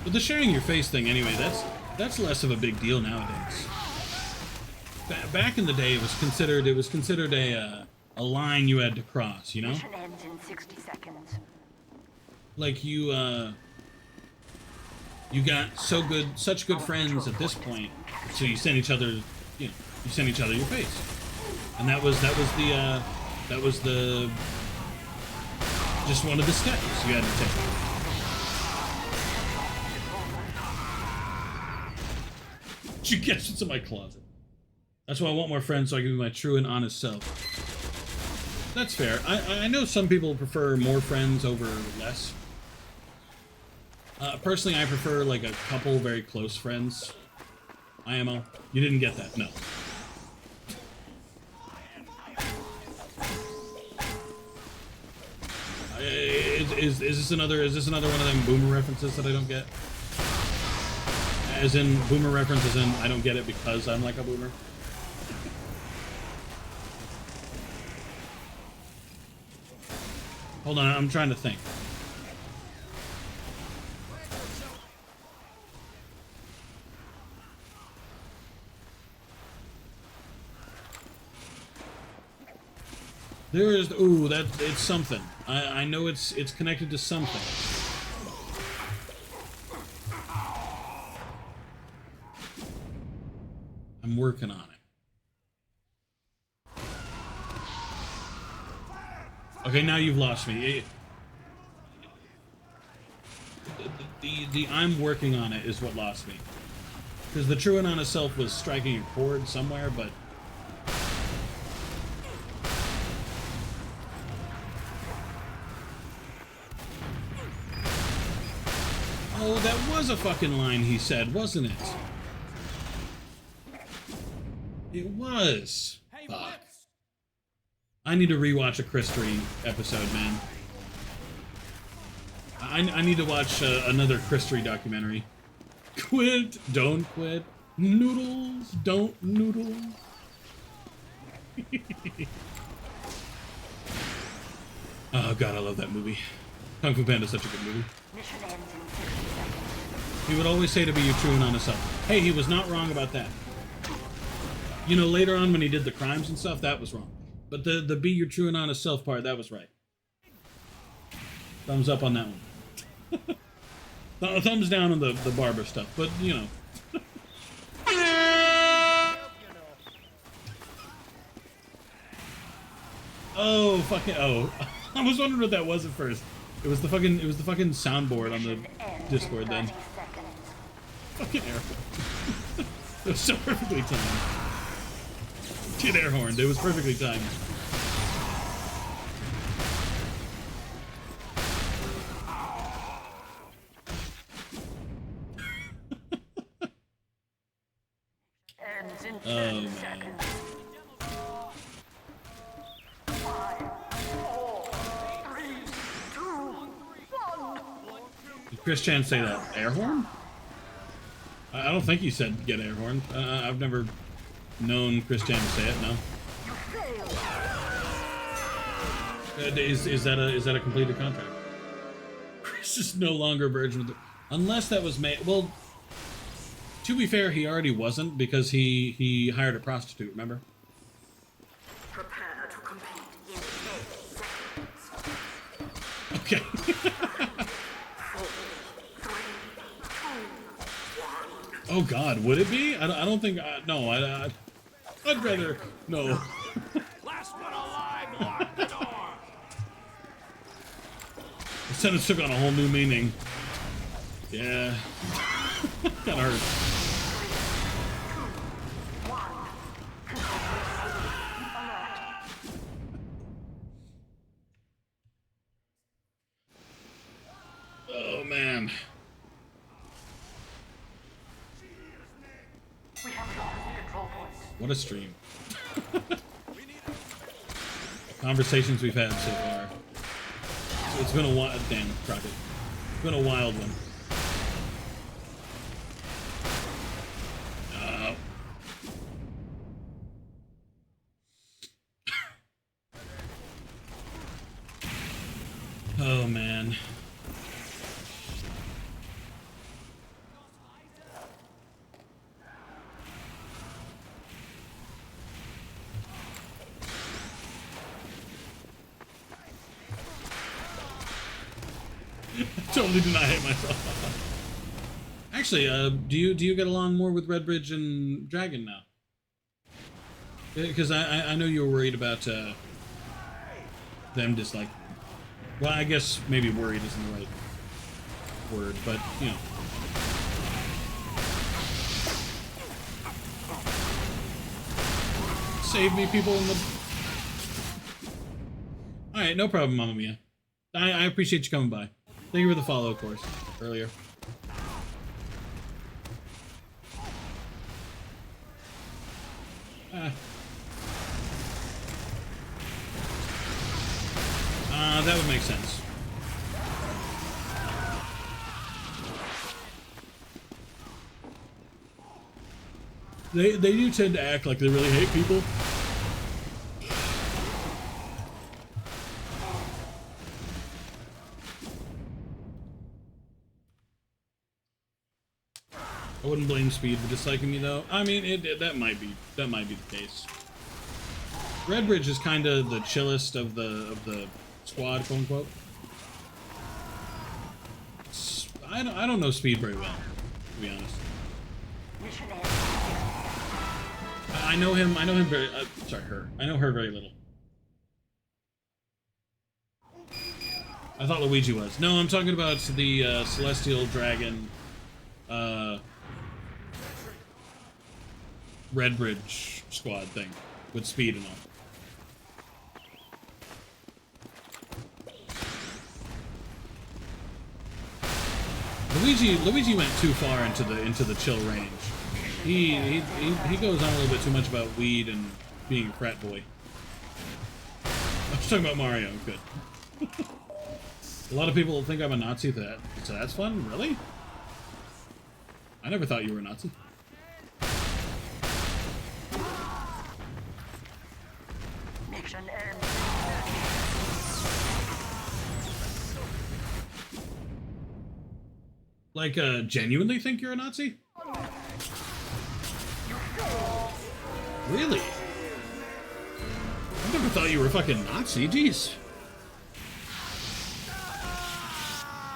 But the sharing your face thing, anyway, that's less of a big deal nowadays. Back in the day, it was considered a line you had to cross, you know? Mission ends in 60 seconds. Like you got such good friends at this point, so you send each other, you send each other your face, and that was the just one of the steps you had to take. She gets into my closet. That's why I want more friends, so I can be my true and honest self. That's fair. I know some people prefer more friends over less. Personally, I prefer like a couple very close friends. IMO. You didn't get that, no. Is this another one of them boomer references that I don't get? As in, boomer reference as in, I don't get it because I'm like a boomer. Hold on, I'm trying to think. There is, ooh, it's something. I know it's connected to something. I'm working on it. Okay, now you've lost me. The I'm working on it is what lost me. Because the truant on itself was striking a chord somewhere, but... Oh, that was a fucking line he said, wasn't it? It was. Fuck. I need to rewatch a Christery episode, man. I need to watch another Christery documentary. Quit, don't quit. Noodles, don't noodle. Oh god, I love that movie. Kung Fu Panda is such a good movie. Mission ends in 60 seconds. He would always say to be your true and honest self. Hey, he was not wrong about that. You know, later on when he did the crimes and stuff, that was wrong. But the be your true and honest self part, that was right. Thumbs up on that one. Thumbs down on the barber stuff, but you know. Oh fucking oh! I was wondering what that was at first. It was the fucking soundboard on the Discord then. Fucking air horn. It was so perfectly timed. Get air horned. It was perfectly timed. Ends in Oh 10 man. seconds. 5, 4, 3, 2, 1. Did Chris Chan say that? Air horn? I don't think he said get air horned. I've never known Chris Chan to say it. No. You failed. Is that a completed contract? Chris is no longer a virgin with unless that was made. Well, to be fair, he already wasn't because he hired a prostitute. Remember? Prepare to compete in 10 seconds. Okay. 4, 3, 2, 1. Oh God, would it be? I don't think. No, I'd rather no. Last one alive, lock the door. The sentence took on a whole new meaning. Yeah. Kinda hurt. 1. Alert. Oh man. We have lost the control point. What a stream. Conversations we've had so far. So it's been a while. Damn, Crockett. It's been a wild one. Oh man. Totally did not hit myself. Actually, do you get along more with Redbridge and Dragon now? Because I know you were worried about them disliking. Well, I guess maybe worried isn't the right word, but you know. Save me, people in the. All right, no problem, Mamma Mia. I appreciate you coming by. Thank you for the follow, of course, earlier. That would make sense. They do tend to act like they really hate people. I wouldn't blame Speed for disliking me though. I mean, that might be the case. Redbridge is kind of the chillest of the squad, quote unquote. I don't know Speed very well, to be honest. Mission ends. I know him very, sorry, her. I know her very little. I thought Luigi was. No, I'm talking about the Celestial Dragon, Redbridge squad thing with speed and all. Luigi went too far into the chill range. He goes on a little bit too much about weed and being a frat boy. I was talking about Mario. Good. A lot of people think I'm a Nazi for that, so that's fun. Really? I never thought you were a Nazi. Mission end. Like, genuinely think you're a Nazi? Really? I never thought you were a fucking Nazi. Jeez.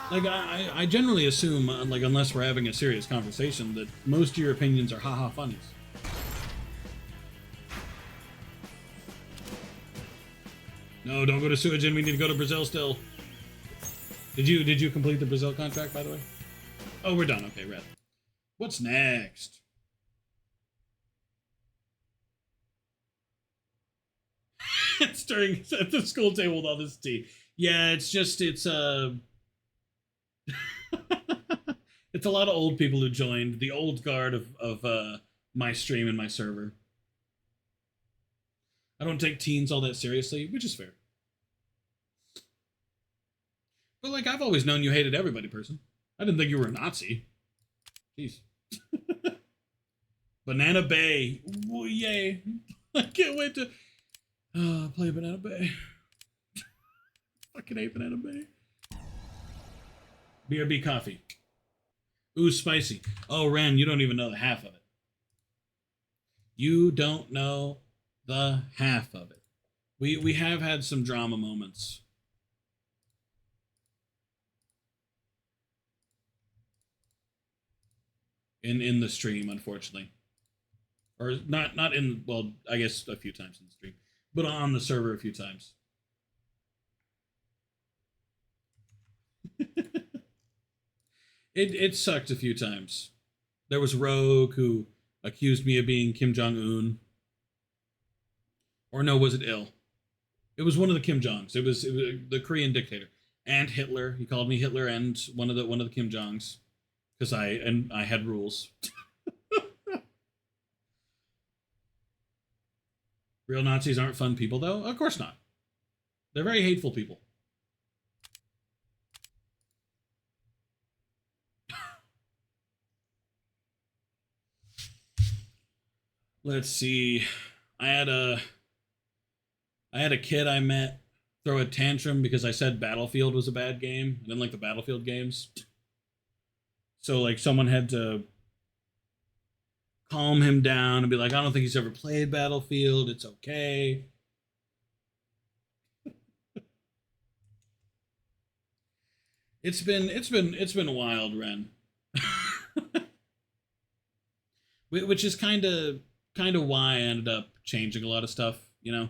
Like, I generally assume, like, unless we're having a serious conversation, that most of your opinions are haha funnies. No, don't go to Suijin. We need to go to Brazil still. Did you complete the Brazil contract, by the way? Oh, we're done. Okay, rad. What's next? Stirring at the school table with all this tea. Yeah, it's it's a lot of old people who joined the old guard of my stream and my server. I don't take teens all that seriously, which is fair. But like, I've always known you hated everybody, person. I didn't think you were a Nazi. Jeez. Banana Bay. Ooh, yay. I can't wait to play Banana Bay. Fucking hate Banana Bay. BRB coffee. Ooh, spicy. Oh, Ren, you don't even know the half of it. You don't know the half of it. We have had some drama moments. In the stream, unfortunately. Or not in, well, I guess a few times in the stream. But on the server a few times. It sucked a few times. There was Rogue who accused me of being Kim Jong-un. Or no, was it Il? It was one of the Kim Jongs. It was the Korean dictator. And Hitler. He called me Hitler and one of the Kim Jongs. Because I had rules. Real Nazis aren't fun people, though? Of course not. They're very hateful people. Let's see. I had a kid I met throw a tantrum because I said Battlefield was a bad game. I didn't like the Battlefield games. So, like, someone had to calm him down and be like, I don't think he's ever played Battlefield. It's okay. It's been wild, Ren. Which is kind of why I ended up changing a lot of stuff, you know?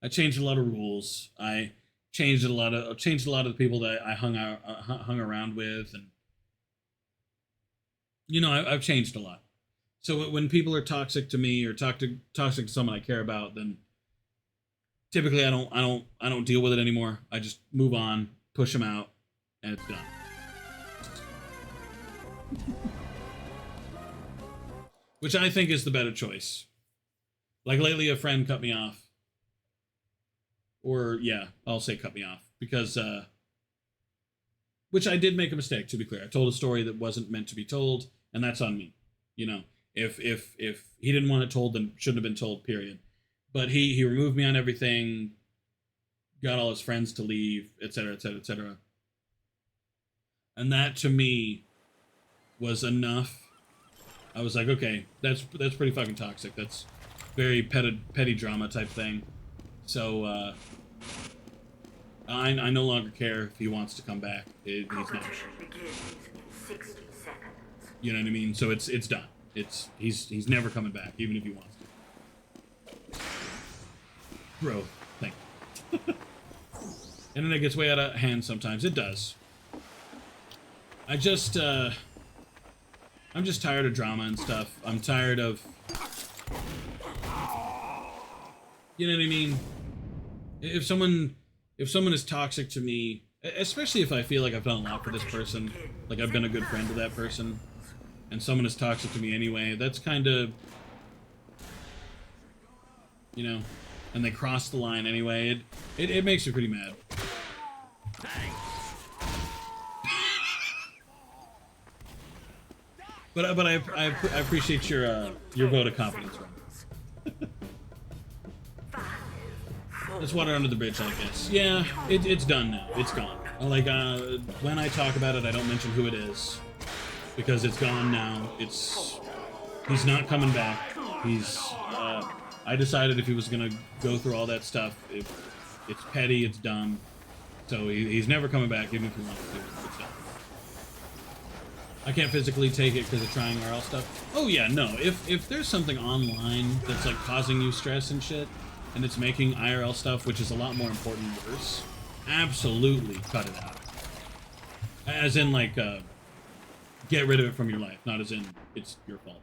I changed a lot of rules. I changed a lot of the people that I hung around with, and you know, I've changed a lot. So when people are toxic to me or toxic to someone I care about, then typically I don't deal with it anymore. I just move on, push them out, and it's done. Which I think is the better choice. Like lately, a friend cut me off. Or yeah, I'll say cut me off because which I did make a mistake, to be clear. I told a story that wasn't meant to be told, and that's on me. You know, if he didn't want it told, then shouldn't have been told, period. But he removed me on everything, got all his friends to leave, etc., etc., etc. And that to me was enough. I was like, okay, that's pretty fucking toxic. That's very petty drama type thing. So I no longer care if he wants to come back. He's not. Competition begins in 60 seconds. You know what I mean? So it's done. he's never coming back, even if he wants to. Growth thing. Internet gets way out of hand sometimes. It does. I'm just tired of drama and stuff. I'm tired of, you know what I mean? If someone is toxic to me, especially if I feel like I've done a lot for this person, like I've been a good friend to that person, and someone is toxic to me anyway, that's kind of, you know, and they cross the line anyway, it makes me pretty mad. But I appreciate your vote of confidence, Ron. It's water under the bridge, I guess. Yeah, it's done now. It's gone. Like, when I talk about it, I don't mention who it is. Because it's gone now. He's not coming back. I decided if he was gonna go through all that stuff, it's petty, it's dumb. So he's never coming back, even if he wants to. It's done. I can't physically take it because of trying RL stuff. Oh yeah, no. If there's something online that's like causing you stress and shit, and it's making IRL stuff, which is a lot more important, worse, absolutely cut it out. As in, like, get rid of it from your life, not as in it's your fault.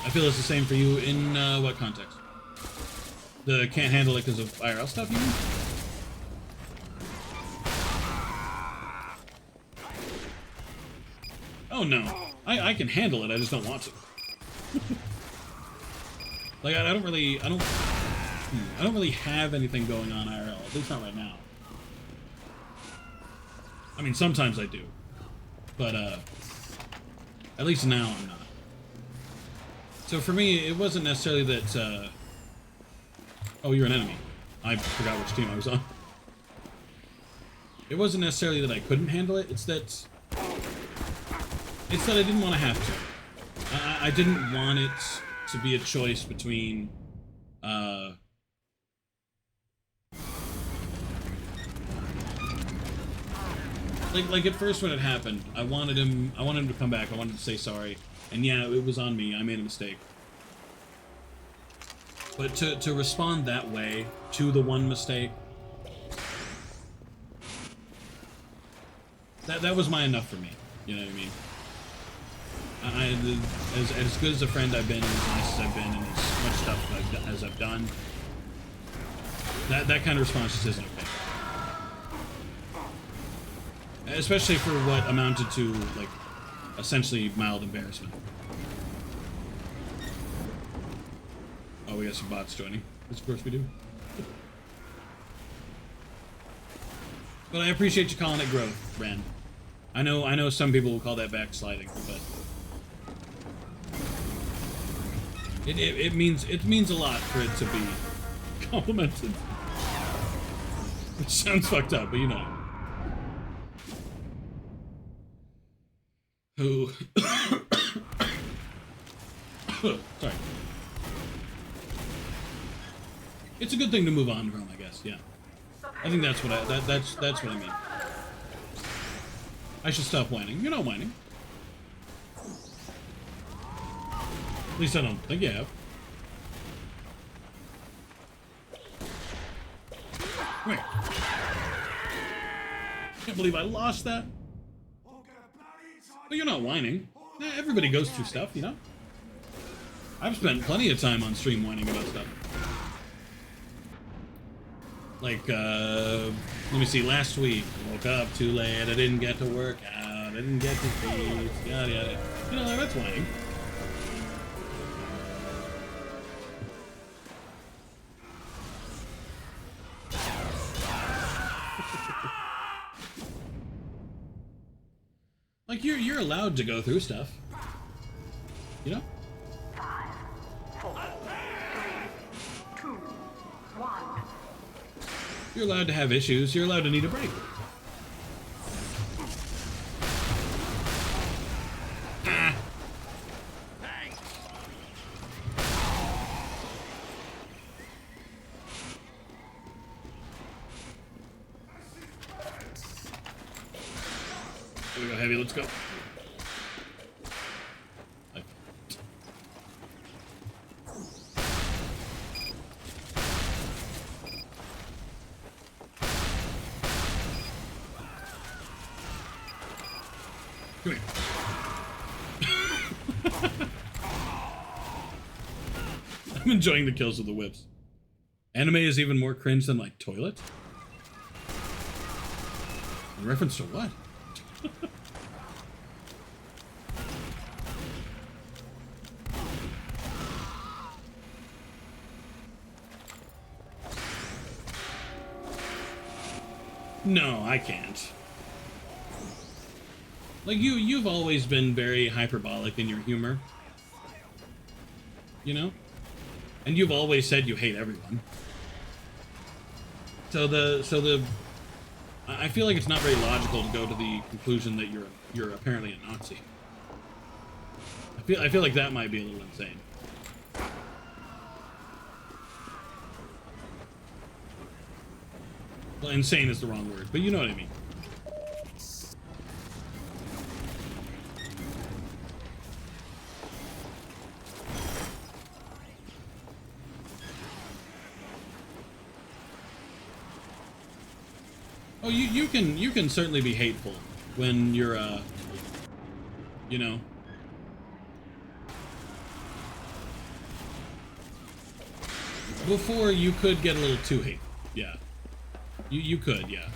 I feel it's the same for you in what context? The can't handle it because of IRL stuff, you mean? Oh no, I can handle it, I just don't want to. Like, I don't really have anything going on IRL, at least not right now. I mean, sometimes I do, but at least now I'm not. So for me, it wasn't necessarily that, oh, you're an enemy. I forgot which team I was on. It wasn't necessarily that I couldn't handle it, it's that I didn't want to have to. I didn't want it to be a choice between, like at first when it happened, I wanted him to come back, I wanted to say sorry, and yeah, it was on me, I made a mistake. But to respond that way to the one mistake, that was my enough for me, you know what I mean? As good as a friend I've been, and as nice as I've been, and as much stuff as I've done, that kind of response just isn't okay. Especially for what amounted to, like, essentially mild embarrassment. Oh, we got some bots joining. Of course we do. But I appreciate you calling it growth, Ren. I know some people will call that backsliding, but it means a lot for it to be complimented. Which sounds fucked up, but you know. Who? Sorry. It's a good thing to move on from, I guess. Yeah. I think that's what that's what I mean. I should stop whining. You're not whining. At least I don't think you have. Come here. Can't believe I lost that. But you're not whining. Everybody goes through stuff, you know? I've spent plenty of time on stream whining about stuff. Like, let me see, last week, woke up too late, I didn't get to work out, I didn't get to feed, yada yada. You know, that's whining. Like, you're allowed to go through stuff. You know? 5, 4, 3, 2, 1. You're allowed to have issues. You're allowed to need a break. Ah. Here we go, heavy. Let's go. Come here. I'm enjoying the kills with the whips. Anime is even more cringe than, like, toilet? In reference to what? No, I can't. Like, you've always been very hyperbolic in your humor. You know? And you've always said you hate everyone. So I feel like it's not very logical to go to the conclusion that you're apparently a Nazi. I feel like that might be a little insane. Well, insane is the wrong word, but you know what I mean. Oh, you can certainly be hateful when you're you know. Before you could get a little too hateful, yeah. You could, yeah.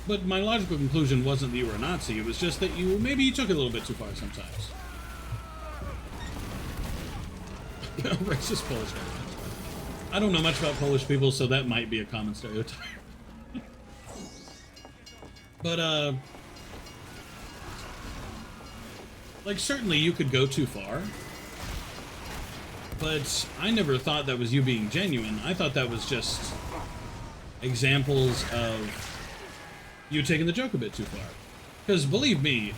But my logical conclusion wasn't that you were a Nazi, it was just that maybe you took it a little bit too far sometimes. Racist Polish guy. I don't know much about Polish people, so that might be a common stereotype. But, like, certainly you could go too far. But I never thought that was you being genuine. I thought that was just examples of you taking the joke a bit too far. Because believe me,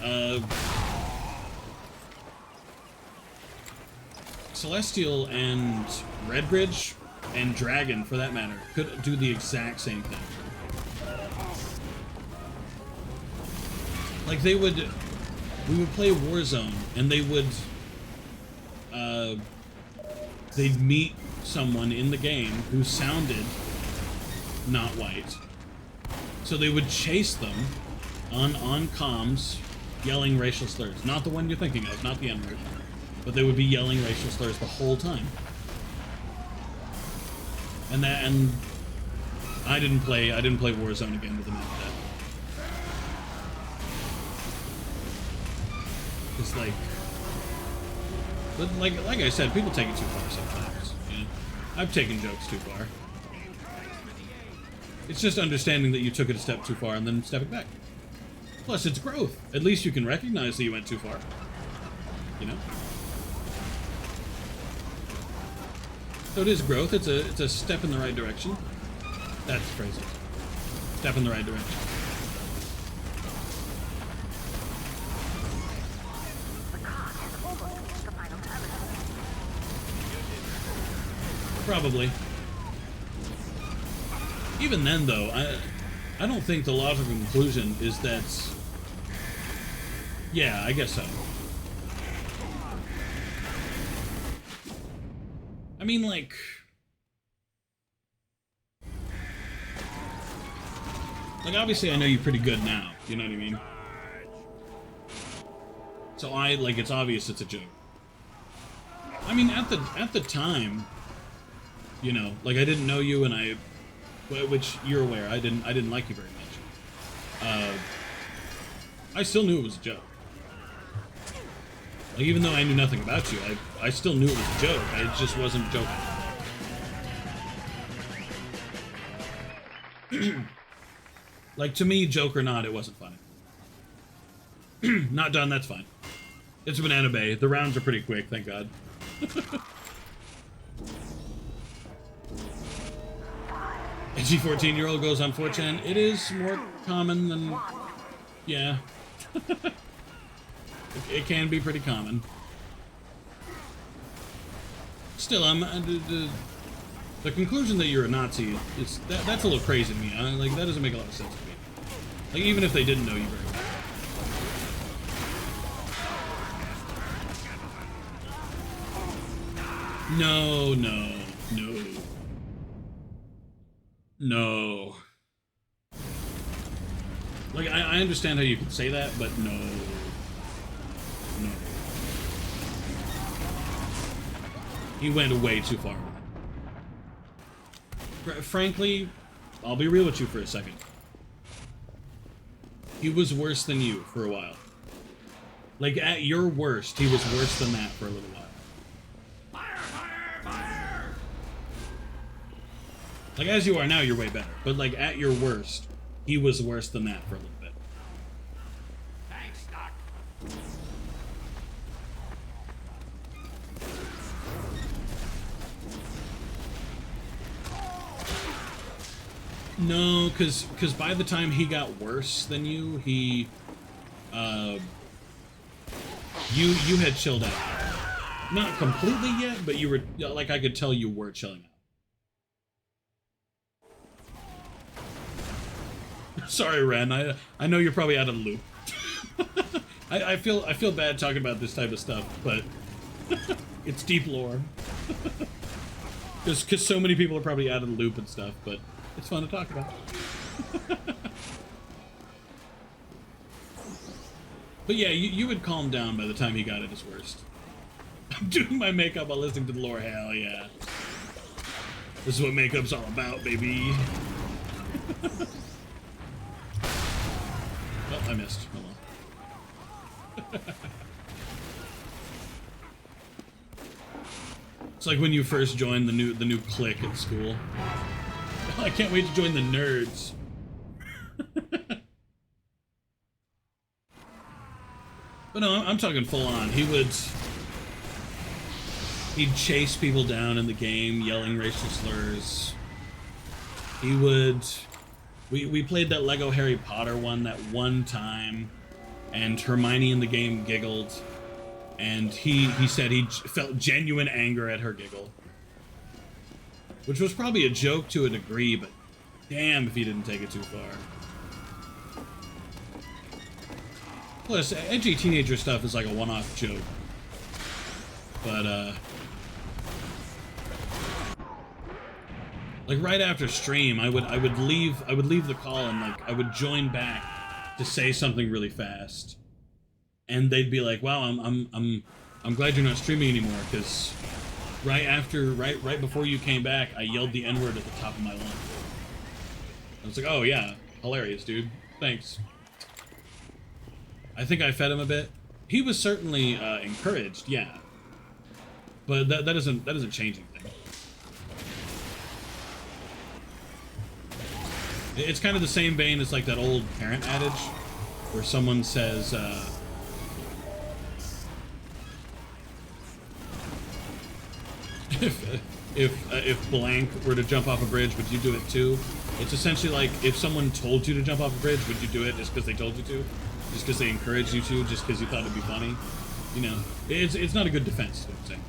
Celestial and Redbridge, and Dragon for that matter, could do the exact same thing. Like we would play Warzone, and they'd meet someone in the game who sounded not white. So they would chase them on comms, yelling racial slurs. Not the one you're thinking of, not the N-word. But they would be yelling racial slurs the whole time. And I didn't play Warzone again with them after that. It's like, but like I said, people take it too far sometimes. You know? I've taken jokes too far. It's just understanding that you took it a step too far and then stepping back. Plus, it's growth. At least you can recognize that you went too far. You know? So it is growth. It's a step in the right direction. That's the phrase. Step in the right direction. Probably. Even then, though, I don't think the logical conclusion is that... Yeah, I guess so. I mean, like... Like, obviously I know you pretty good now, you know what I mean? So it's obvious it's a joke. I mean, at the time... You know, like I didn't know you, and which you're aware, I didn't like you very much. I still knew it was a joke. Like even though I knew nothing about you, I still knew it was a joke. I just wasn't joking. Like to me, joke or not, it wasn't funny. Not done. That's fine. It's Banana Bay. The rounds are pretty quick, thank God. Edgy 14-year-old goes on 4chan. It is more common than... Yeah. It can be pretty common. Still, the conclusion that you're a Nazi, that's a little crazy to me. Like, that doesn't make a lot of sense to me. Like, even if they didn't know you very well. No. Like, I understand how you could say that, but no. No. He went way too far. Frankly, I'll be real with you for a second. He was worse than you for a while. Like, at your worst, he was worse than that for a little while. Fire, fire, fire! Like, as you are now, you're way better. But, like, at your worst, he was worse than that for a little bit. Thanks, Doc. No, because by the time he got worse than you, he... You had chilled out. Not completely yet, but you were... Like, I could tell you were chilling out. Sorry, Ren. I know you're probably out of the loop. I feel bad talking about this type of stuff, but it's deep lore. Because so many people are probably out of the loop and stuff, but it's fun to talk about. But yeah, you would calm down by the time he got at his worst. I'm doing my makeup while listening to the lore. Hell yeah. This is what makeup's all about, baby. Oh, I missed. Hold on. It's like when you first join the new clique at school. I can't wait to join the nerds. But no, I'm talking full on. He'd chase people down in the game, yelling racial slurs. He would... We played that Lego Harry Potter one that one time, and Hermione in the game giggled, and he said he felt genuine anger at her giggle. Which was probably a joke to a degree, but damn if he didn't take it too far. Plus, edgy teenager stuff is like a one-off joke. But, like right after stream, I would leave the call and like I would join back to say something really fast, and they'd be like, "Wow, I'm glad you're not streaming anymore," because right before you came back, I yelled the N-word at the top of my lungs. I was like, "Oh yeah, hilarious, dude. Thanks." I think I fed him a bit. He was certainly encouraged, yeah, but that doesn't change anything. It's kind of the same vein as like that old parent adage where someone says, if blank were to jump off a bridge, would you do it too? It's essentially like if someone told you to jump off a bridge, would you do it just because they told you to? Just because they encouraged you to? Just because you thought it'd be funny? You know, it's not a good defense, is what I'm saying.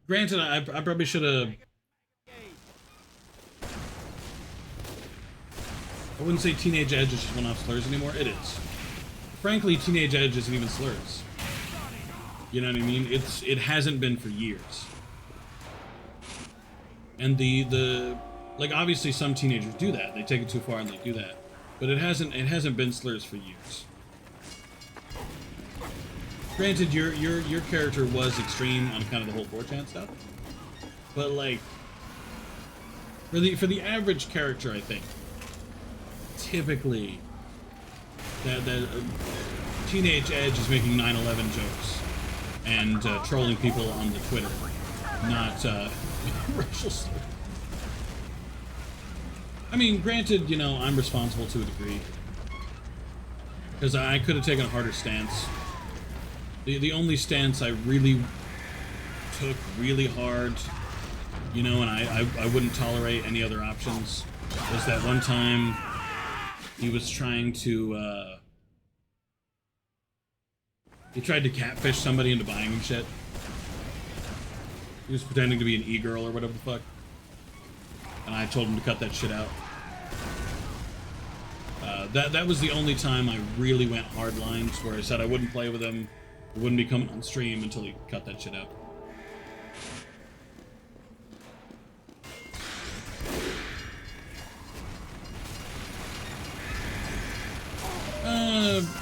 Granted, I probably should have... I wouldn't say Teenage Edge is just one-off slurs anymore. It is. Frankly, Teenage Edge isn't even slurs. You know what I mean? It hasn't been for years. And like obviously some teenagers do that. They take it too far and they do that. But it hasn't been slurs for years. Granted, your character was extreme on kind of the whole 4chan stuff, but like for the average character, I think typically that Teenage Edge is making 9/11 jokes and trolling people on the Twitter, not racial slurs. I mean, granted, you know, I'm responsible to a degree because I could have taken a harder stance. The only stance I really took really hard, you know, and I wouldn't tolerate any other options, was that one time he was trying to, he tried to catfish somebody into buying him shit. He was pretending to be an e-girl or whatever the fuck. And I told him to cut that shit out. That was the only time I really went hard lines, where I said I wouldn't play with him, I wouldn't be coming on stream until he cut that shit out.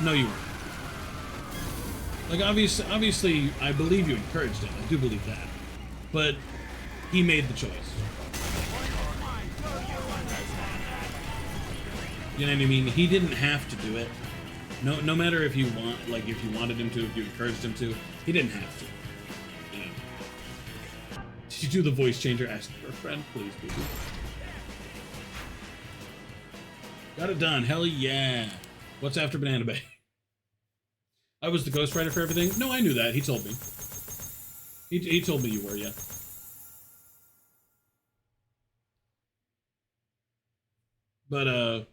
No, you weren't. Like, obviously, I believe you encouraged him. I do believe that. But he made the choice. You know what I mean? He didn't have to do it. No matter if you want, like, if you wanted him to, if you encouraged him to, he didn't have to. You know? Did you do the voice changer? Ask your friend, please, baby. Got it done. Hell yeah. What's after Banana Bay? I was the ghostwriter for everything? No, I knew that. He told me. He told me you were, yeah. But,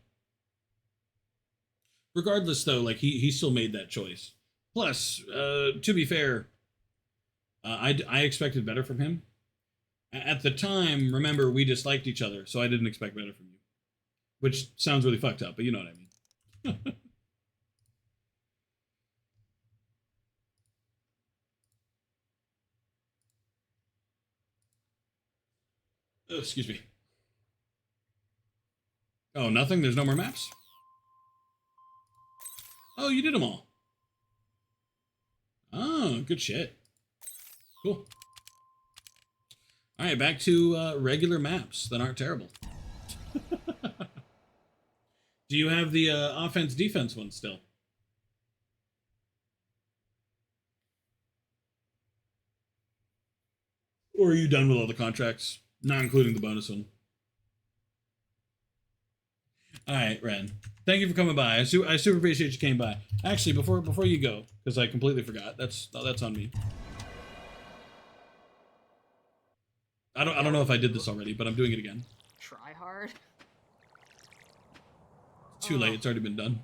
regardless, though, like, he still made that choice. Plus, to be fair, I expected better from him. At the time, remember, we disliked each other, so I didn't expect better from you. Which sounds really fucked up, but you know what I mean. Oh, excuse me. Oh, nothing? There's no more maps? Oh, you did them all. Oh, good shit. Cool. Alright, back to regular maps that aren't terrible. Do you have the offense-defense one still? Or are you done with all the contracts? Not including the bonus one. Alright, Ren. Thank you for coming by. I super appreciate you came by. Actually, before you go, because I completely forgot. That's on me. I don't know if I did this already, but I'm doing it again. Try hard. It's too late. It's already been done.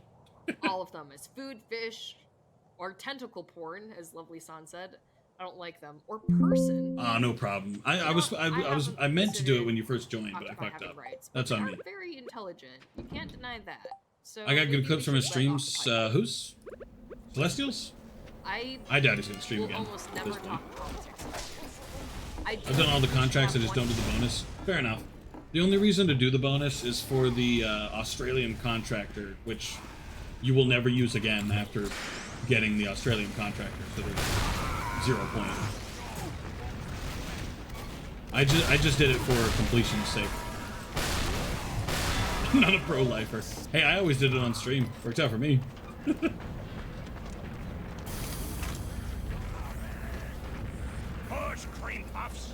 All of them is food, fish, or tentacle porn, as Lovely San said. I don't like them. Or person. No problem. I meant to do it when you first joined, but I fucked up. Rights, That's on me. Very intelligent. You can't deny that. So I got good clips from his streams. Who's? Celestials? I doubt he's gonna stream again. Almost never talk politics. I've done all the contracts. I just don't do the bonus. Fair enough. The only reason to do the bonus is for the Australian contractor, which you will never use again after getting the Australian contractor. So there's 0 point. I just did it for completion's sake. I'm not a pro-lifer. Hey, I always did it on stream. Worked out for me. Push, cream puffs.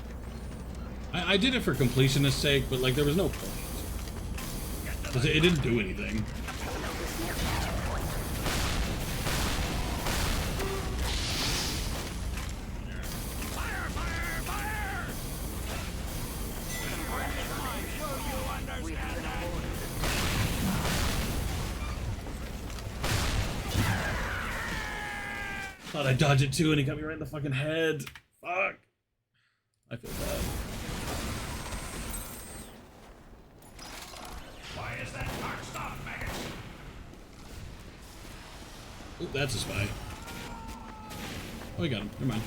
I did it for completionist's sake, but like there was no point. Because it didn't do anything. Fire, fire, fire! Thought I'd dodge it too, and he got me right in the fucking head. Fuck. I feel bad. Why is that cart stopped, maggots? Oop, that's a spy. Oh, we got him. Never mind.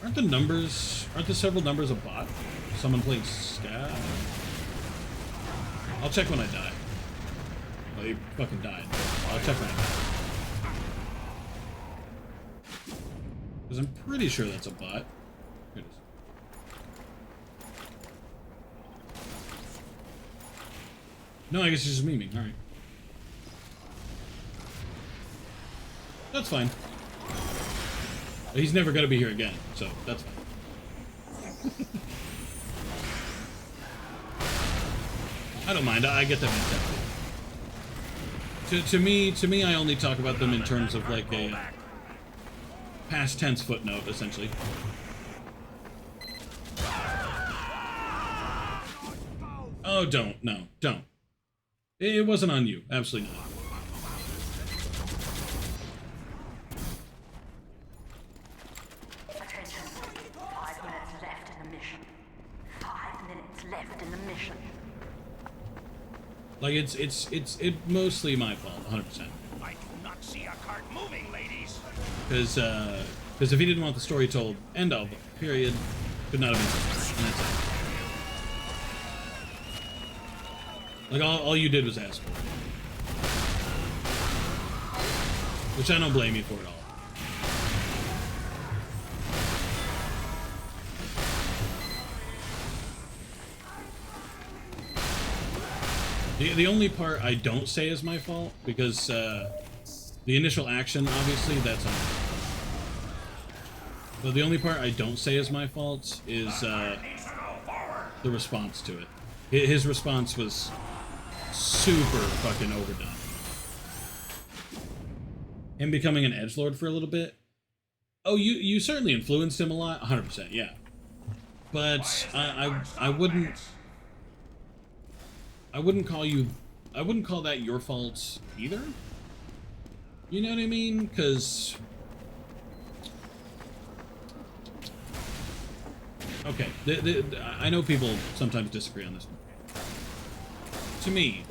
Aren't the several numbers a bot? Someone playing Scav? I'll check when I die. Well, you fucking died. I'll check when I die. Because I'm pretty sure that's a bot. Here it is. No, I guess it's just memeing. Alright. That's fine. He's never gonna be here again, so that's fine. I don't mind. I get that mentality. To me, I only talk about them in terms of like a past tense footnote, essentially. Oh, don't. No, don't. It wasn't on you. Absolutely not. Like it's mostly my fault, 100%. I do not see a cart moving, ladies. Because if he didn't want the story told, end of, period, could not have been. And that's it. Like all you did was ask for it. Which I don't blame you for at all. The only part I don't say is my fault, because the initial action, obviously, that's on me. But the only part I don't say is my fault is the response to it. His response was super fucking overdone. Him becoming an edgelord for a little bit. Oh, you certainly influenced him a lot, 100%, yeah. But I wouldn't call that your fault either. You know what I mean? Because okay, I know people sometimes disagree on this one. To me,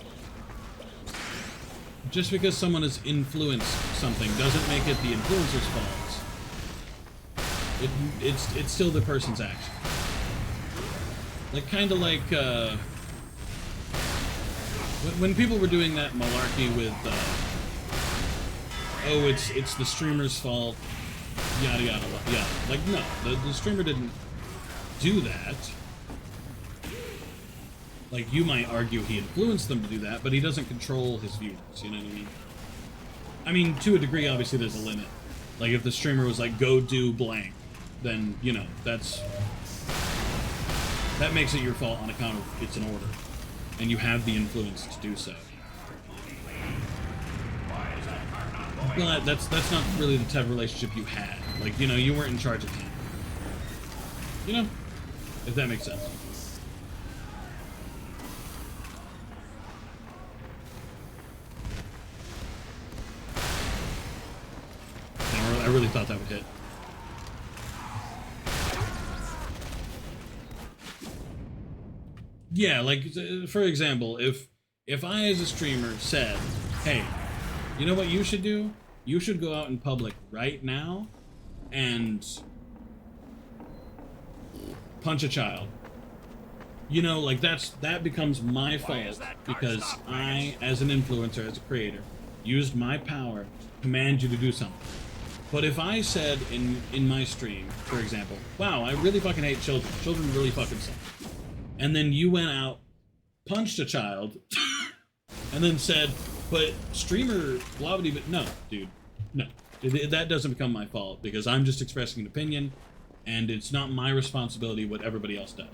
just because someone has influenced something doesn't make it the influencer's fault. It's still the person's action. Like, kind of like, when people were doing that malarkey with, oh, it's the streamer's fault, yada yada yada. Like, no, the streamer didn't do that. Like, you might argue he influenced them to do that, but he doesn't control his viewers, you know what I mean? I mean, to a degree, obviously, there's a limit. Like, if the streamer was like, go do blank, then, you know, that makes it your fault on account of it's an order. And you have the influence to do so. But that's not really the type of relationship you had. Like, you know, you weren't in charge of him. You know? If that makes sense. I really thought that would hit. Yeah, like, for example, if I as a streamer said, hey, you know what you should do? You should go out in public right now and punch a child. You know, like, that becomes my fault because I, as an influencer, as a creator, used my power to command you to do something. But if I said in my stream, for example, wow, I really fucking hate children. Children really fucking suck. And then you went out, punched a child, and then said, but streamer, blah, blah, blah. No, dude, no. That doesn't become my fault because I'm just expressing an opinion, and it's not my responsibility what everybody else does.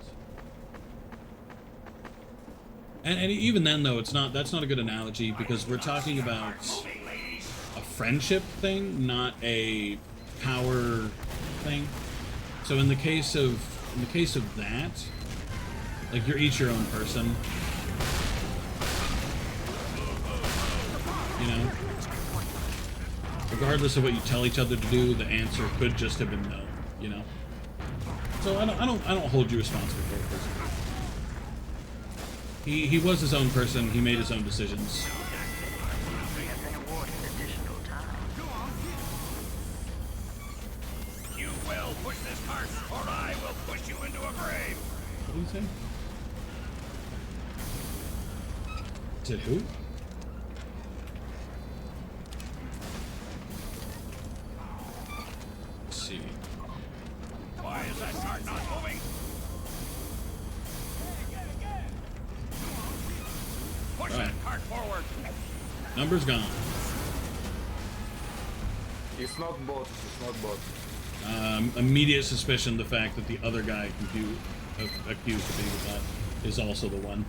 And even then, though, that's not a good analogy because we're talking about a friendship thing, not a power thing. So in the case of that, like, you're each your own person. You know? Regardless of what you tell each other to do, the answer could just have been no, you know? So I don't hold you responsible for it. He was his own person, he made his own decisions. You will push this cart, or I will push you into a grave. What did he say? Said who? Let's see. Why is that cart not moving? Push All right. that cart forward. Number's gone. It's not bot. It's not bot. Immediate suspicion the fact that the other guy accused of being a bot is also the one.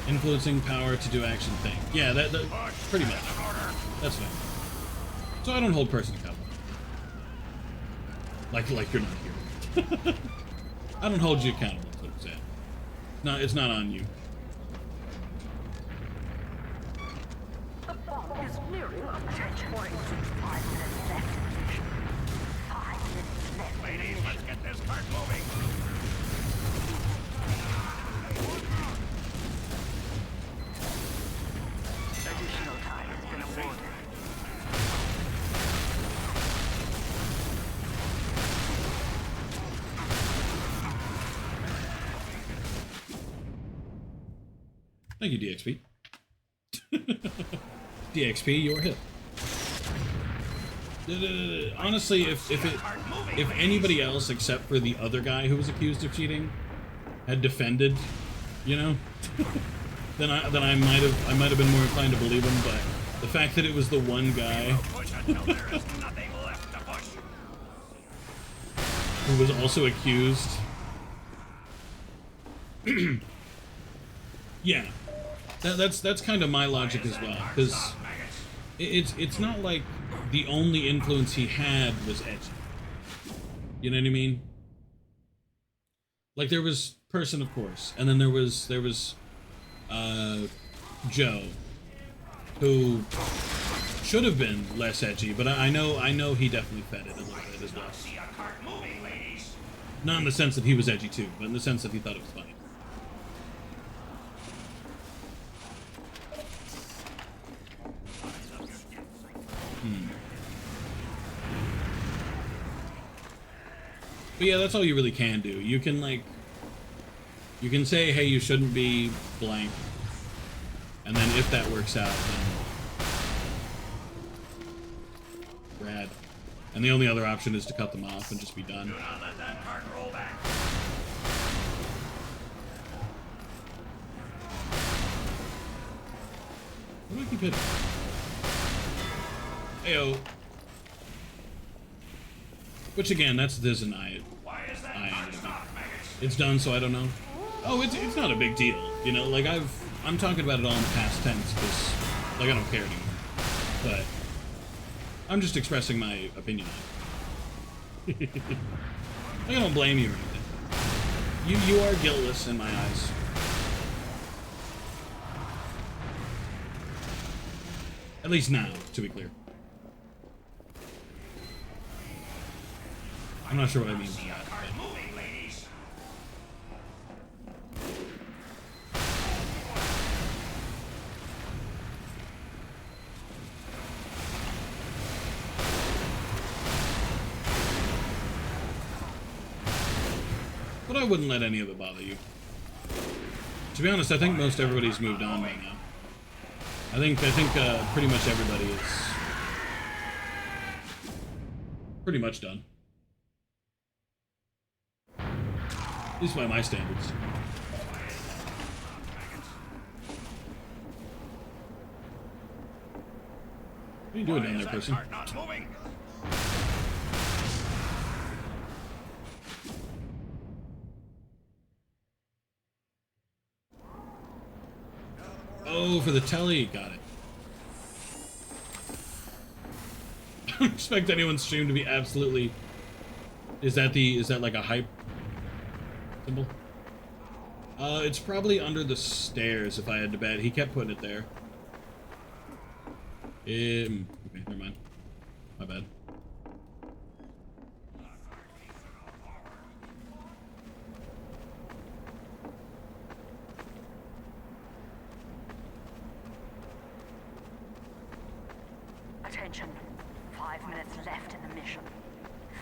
Influencing power to do action thing. Yeah, that pretty much. That's fine. So I don't hold person accountable. Like you're not here. I don't hold you accountable, is what I'm saying. No, it's not on you. The bomb is nearing objective point. 5 minutes left. 5 minutes left. Ladies, let's get this cart moving. Thank you, DXP. DXP, your hip. Honestly, if anybody else except for the other guy who was accused of cheating had defended, you know, then I might have been more inclined to believe him. But the fact that it was the one guy who was also accused, yeah, that's kind of my logic as well, because it's not like the only influence he had was edgy. You know what I mean? Like, there was Person, of course, and then there was Joe, who should have been less edgy, but I know he definitely fed it a little bit as well. Not in the sense that he was edgy too, but in the sense that he thought it was funny. But yeah, that's all you really can do. You can, like, you can say, hey, you shouldn't be blank, and then if that works out, then rad. And the only other option is to cut them off and just be done. Do not let that cart roll back. What do I keep hitting? Heyo. Which again, there's an eye. It's done, so I don't know. Oh, it's not a big deal, you know. Like I'm talking about it all in the past tense because, like, I don't care anymore. But I'm just expressing my opinion on it. I don't blame you or anything. You are guiltless in my eyes. At least now, to be clear. I'm not sure what I mean by that. But I wouldn't let any of it bother you. To be honest, I think most everybody's moved on by now. I think pretty much everybody is pretty much done. At least by my standards. What are you doing down there, person? Oh, for the telly. Got it. I don't expect anyone's stream to be absolutely... Is that like a hype symbol? It's probably under the stairs, if I had to bet. He kept putting it there. Okay, never mind. My bad. Attention. 5 minutes left in the mission.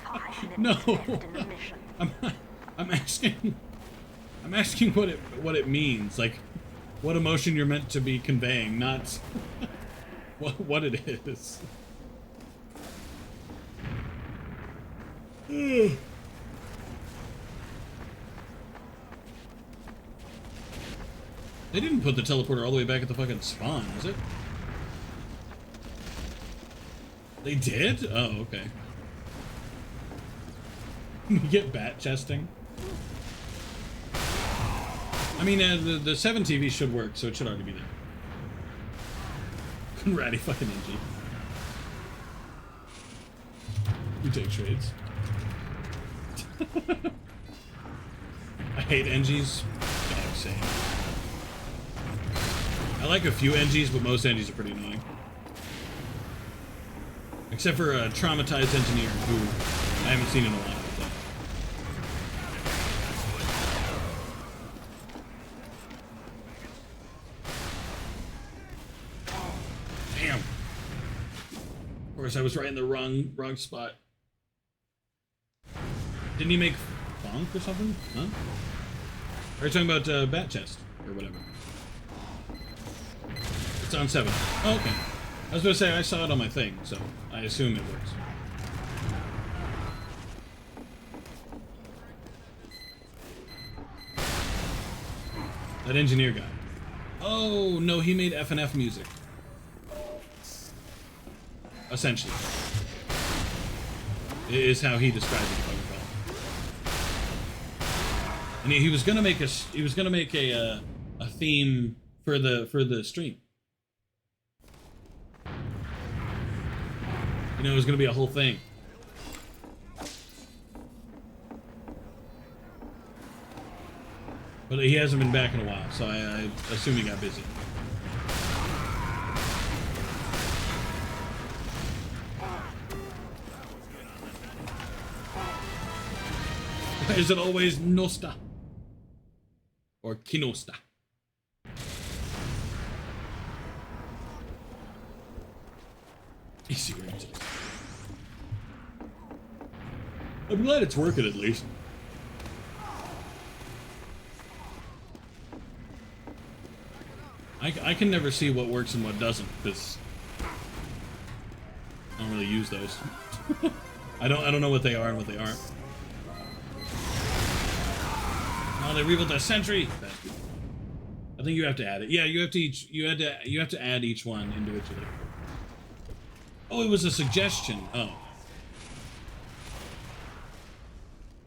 5 minutes No. left in the mission. I'm asking what it means, like what emotion you're meant to be conveying, not what it is. They didn't put the teleporter all the way back at the fucking spawn, was it? They did? Oh, okay. We get bat chesting. I mean, the 7 TV should work, so it should already be there. Ratty fucking NG. You take trades. I hate NGs. Dog same. I like a few NGs, but most NGs are pretty annoying. Except for a traumatized engineer who I haven't seen in a while. Damn. Of course, I was right in the wrong spot. Didn't he make funk or something? Huh? Are you talking about bat chest or whatever? It's on 7. Oh, okay. I was gonna say I saw it on my thing, so I assume it works. That engineer guy. Oh no, he made FNF music. Essentially, is how he described it. If I recall. And he was gonna make a theme for the stream. You know, it was gonna be a whole thing. But he hasn't been back in a while, so I assume he got busy. Is it always Nosta? Or Kinosta? Easy ranges. I'm glad it's working at least. I can never see what works and what doesn't, because I don't really use those. I don't know what they are and what they aren't. Oh, they rebuilt that sentry. I think you have to add it. Yeah, you have to add each one individually. Oh, it was a suggestion. Oh.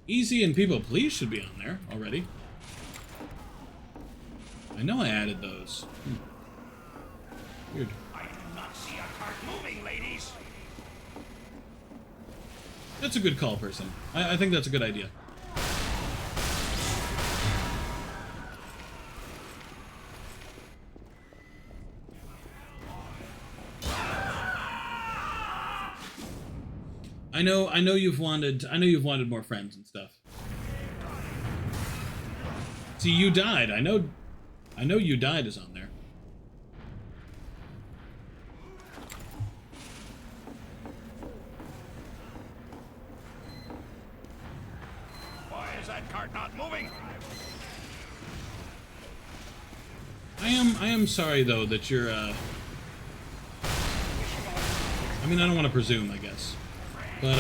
Easy and People Please should be on there already. I know I added those. Weird. I do not see a cart moving, ladies. That's a good call, person. I think that's a good idea. I know you've wanted more friends and stuff. See, You Died. I know You Died is on there. Why is that cart not moving? I am sorry though that you're I mean, I don't want to presume, I guess. But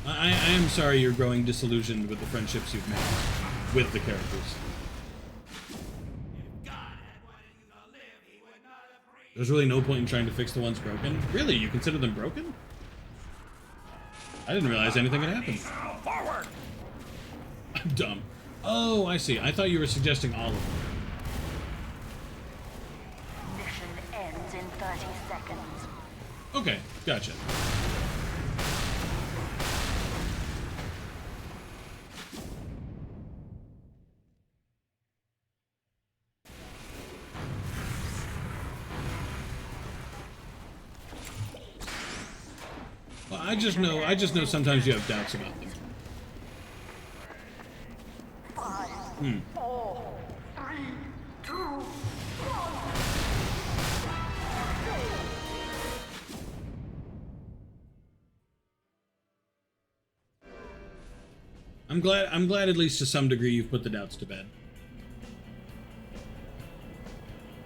I am sorry you're growing disillusioned with the friendships you've made with the characters. There's really no point in trying to fix the ones broken. Really? You consider them broken? I didn't realize anything had happened. Forward! I'm dumb. Oh, I see. I thought you were suggesting all of them. Mission ends in 30 seconds. Okay, gotcha. Well, I just know sometimes you have doubts about them. 5, 4, 3, 2, 1. I'm glad at least to some degree you've put the doubts to bed.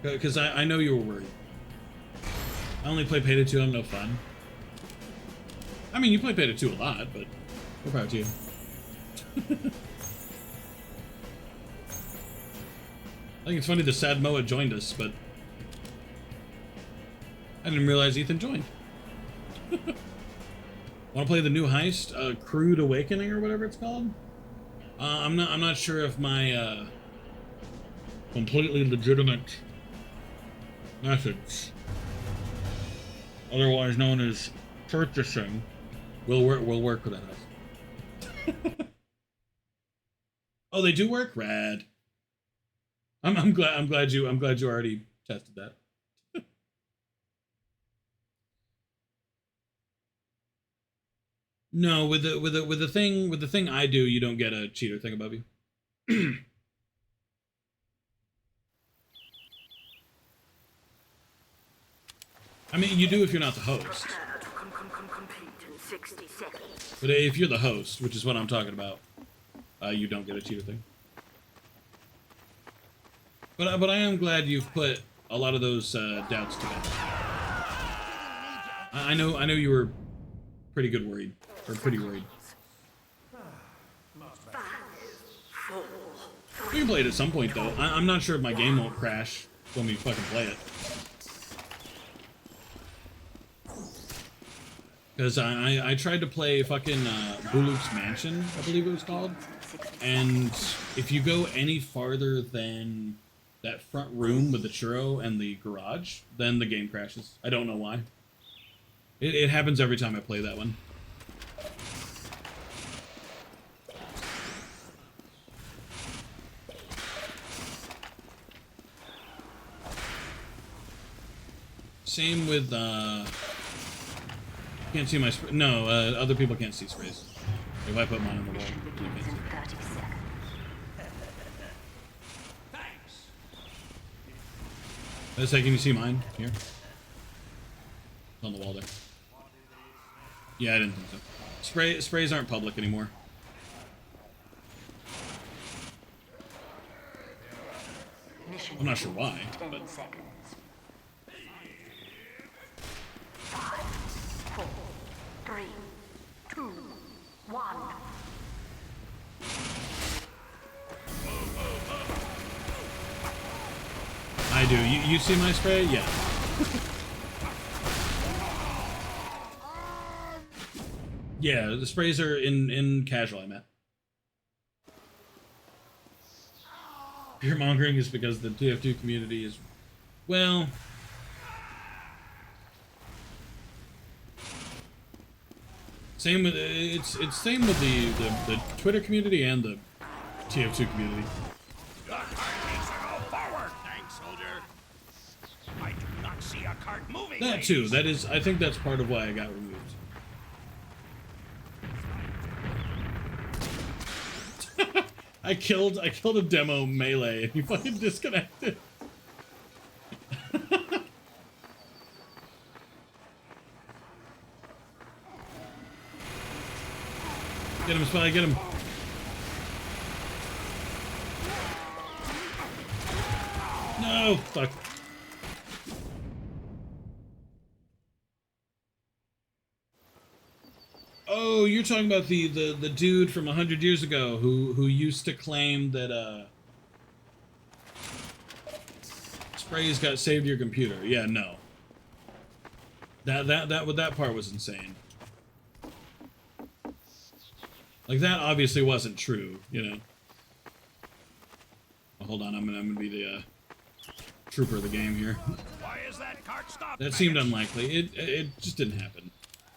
Because I know you were worried. I only play Payday 2, I'm no fun. I mean, you play Payday 2 a lot, but we're proud of you. I think it's funny the Sad Moa joined us, but I didn't realize Ethan joined. Want to play the new heist, Crude Awakening or whatever it's called? I'm not sure if my completely legitimate methods, otherwise known as purchasing, will work for that heist. Oh, they do work? Rad. I'm glad you already tested that. No, with the thing I do, you don't get a cheater thing above you. I mean, you do if you're not the host. Complete in 60 seconds. But if you're the host, which is what I'm talking about, you don't get a cheater thing. But I am glad you've put a lot of those doubts to bed. I know you were pretty worried. We can play it at some point though. I'm not sure if my game won't crash when we fucking play it. Because I tried to play fucking Buluk's Mansion, I believe it was called. And if you go any farther than that front room with the churro and the garage, then the game crashes. I don't know why. It happens every time I play that one. Same with, can't see my spray. No, other people can't see sprays. If I put mine on the wall, you can't see. Let's say, can you see mine? Here? It's on the wall there. Yeah, I didn't think so. Sprays aren't public anymore. I'm not sure why, but... 5, 4, 3, 2, 1. I do. You see my spray? Yeah. Yeah, the sprays are in casual, I meant. Fear mongering is because the TF2 community is, well, same with it's same with the Twitter community and the TF2 community. The cart needs to go forward. Thanks, soldier. I do not see a cart moving. That too. That is, I think that's part of why I got removed. I killed a demo melee and he fucking disconnected. Get him, Spy, get him. No, fuck. Oh, you're talking about the dude from 100 years ago who used to claim that sprays got saved your computer. Yeah, no. That part was insane. Like that obviously wasn't true, you know. Well, hold on, I'm gonna be the trooper of the game here. Why is that cart stopped? That seemed unlikely. It just didn't happen.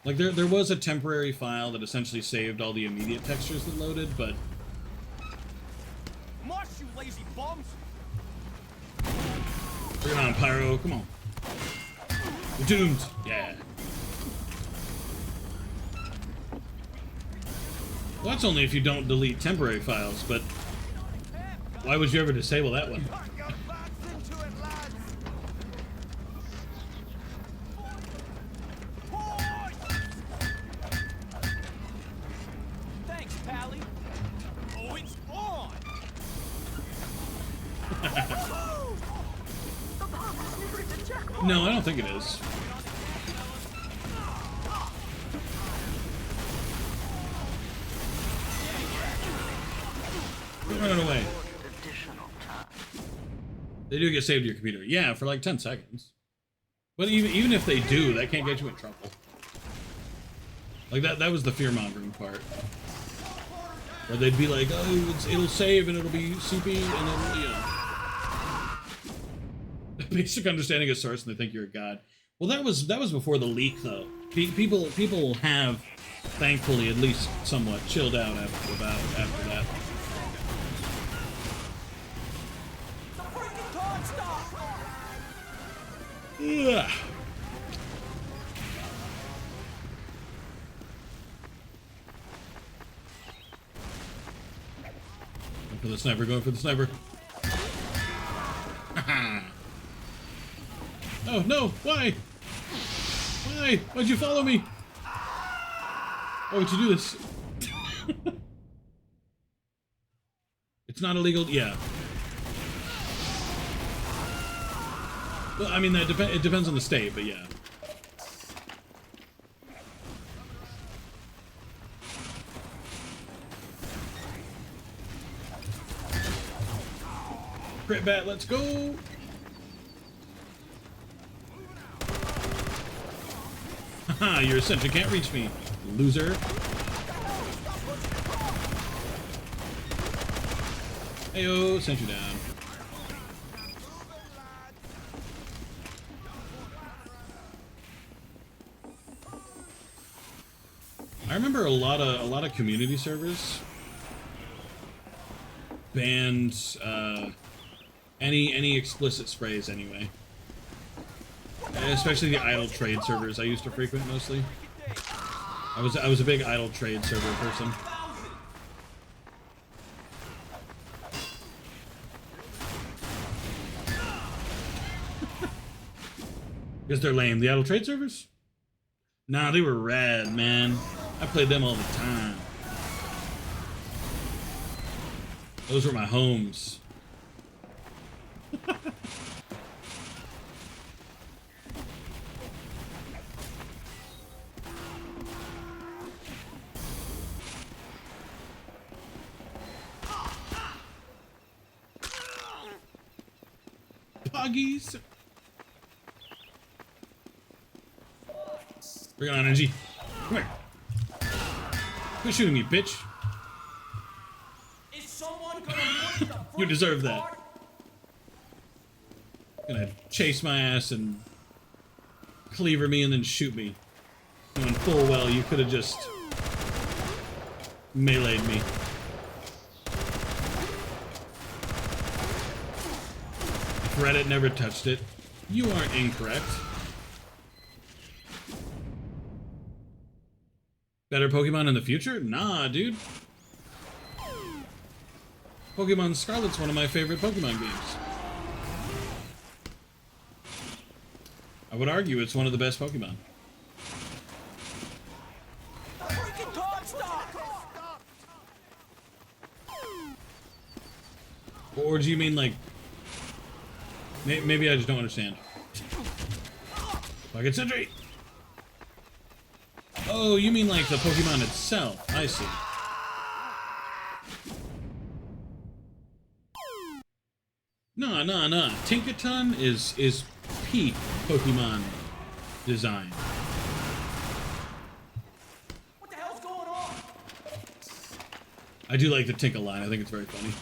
Like there was a temporary file that essentially saved all the immediate textures that loaded, but Mush, you lazy bums! bring it on, Pyro, come on. You're doomed. Yeah. Well, that's only if you don't delete temporary files, but why would you ever disable that one? Thanks, Pally. Oh, it's on! No, I don't think it is. Run away. They do get saved to your computer. Yeah, for like 10 seconds. But even if they do, that can't get you in trouble. Like that was the fear-mongering part. Where they'd be like, oh, it'll save and it'll be CP and then, you know. Basic understanding of source and they think you're a god. Well, that was before the leak, though. People have, thankfully, at least somewhat chilled out after that. Ugh. Going for the sniper, going for the sniper. Oh, no, why? Why? Why'd you follow me? Why would you do this? It's not illegal, yeah. Well, I mean, it depends on the state, but yeah. Crit bat, let's go! Haha, you're essentially can't reach me, loser. Heyo, sent you down. I remember a lot of community servers banned any explicit sprays anyway. Especially the idle trade servers I used to frequent mostly. I was a big idle trade server person. Because they're lame. The idle trade servers? Nah, they were rad, man. I played them all the time. Those were my homes. Puggies. Bring on energy. Come here. Quit shooting me, bitch. Is someone gonna push the You deserve freaking that. cart? Gonna chase my ass and cleaver me and then shoot me. Knowing full well you could have just meleeed me. If Reddit never touched it, you aren't incorrect. Better Pokemon in the future? Nah, dude. Pokemon Scarlet's one of my favorite Pokemon games. I would argue it's one of the best Pokemon. Freaking cart stop! Or do you mean like... Maybe I just don't understand. Pocket Sentry! Oh, you mean like the Pokemon itself. I see. No. Tinkaton is peak Pokemon design. What the hell's going on? I do like the Tinka line. I think it's very funny.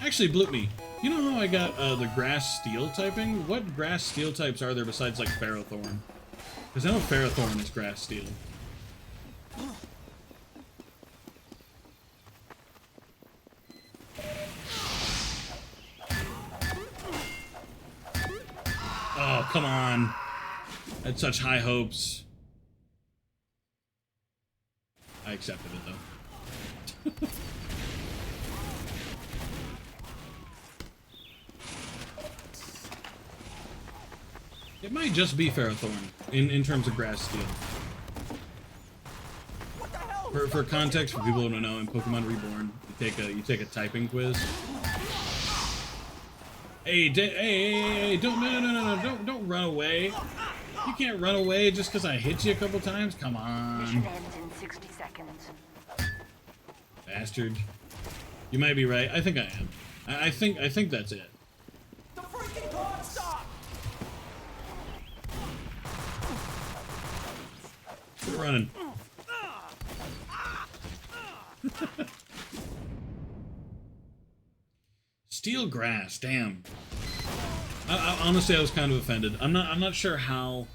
Actually, bloop me. You know how I got the grass steel typing? What grass steel types are there besides like Ferrothorn? Because I know Ferrothorn is grass steel. Oh, come on. I had such high hopes. I accepted it though. It might just be Ferrothorn in terms of grass steel. For context, for people who don't know, in Pokemon Reborn, you take a typing quiz. Hey, don't run away. You can't run away just because I hit you a couple times. Come on, Mission ends in 60 seconds. bastard. You might be right. I think I am. I think that's it. The freaking cart stop! Quit running. Steel grass, damn. Honestly, I was kind of offended. I'm not sure how.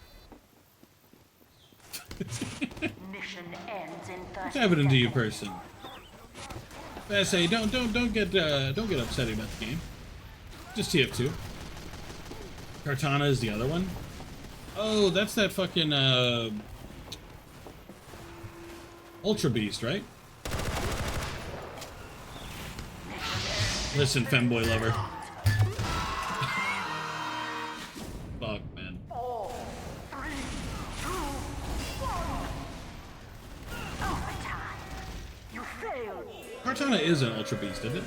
Mission ends in 30 What's happening to you, seconds. person? I say, don't get upset about the game. Just TF2. Kartana is the other one. Oh, that's that fucking Ultra Beast, right? Listen, femboy lover. Fuck, man. 4, 3, 2, 1. Overtime. You failed. Kartana is an Ultra Beast, isn't it?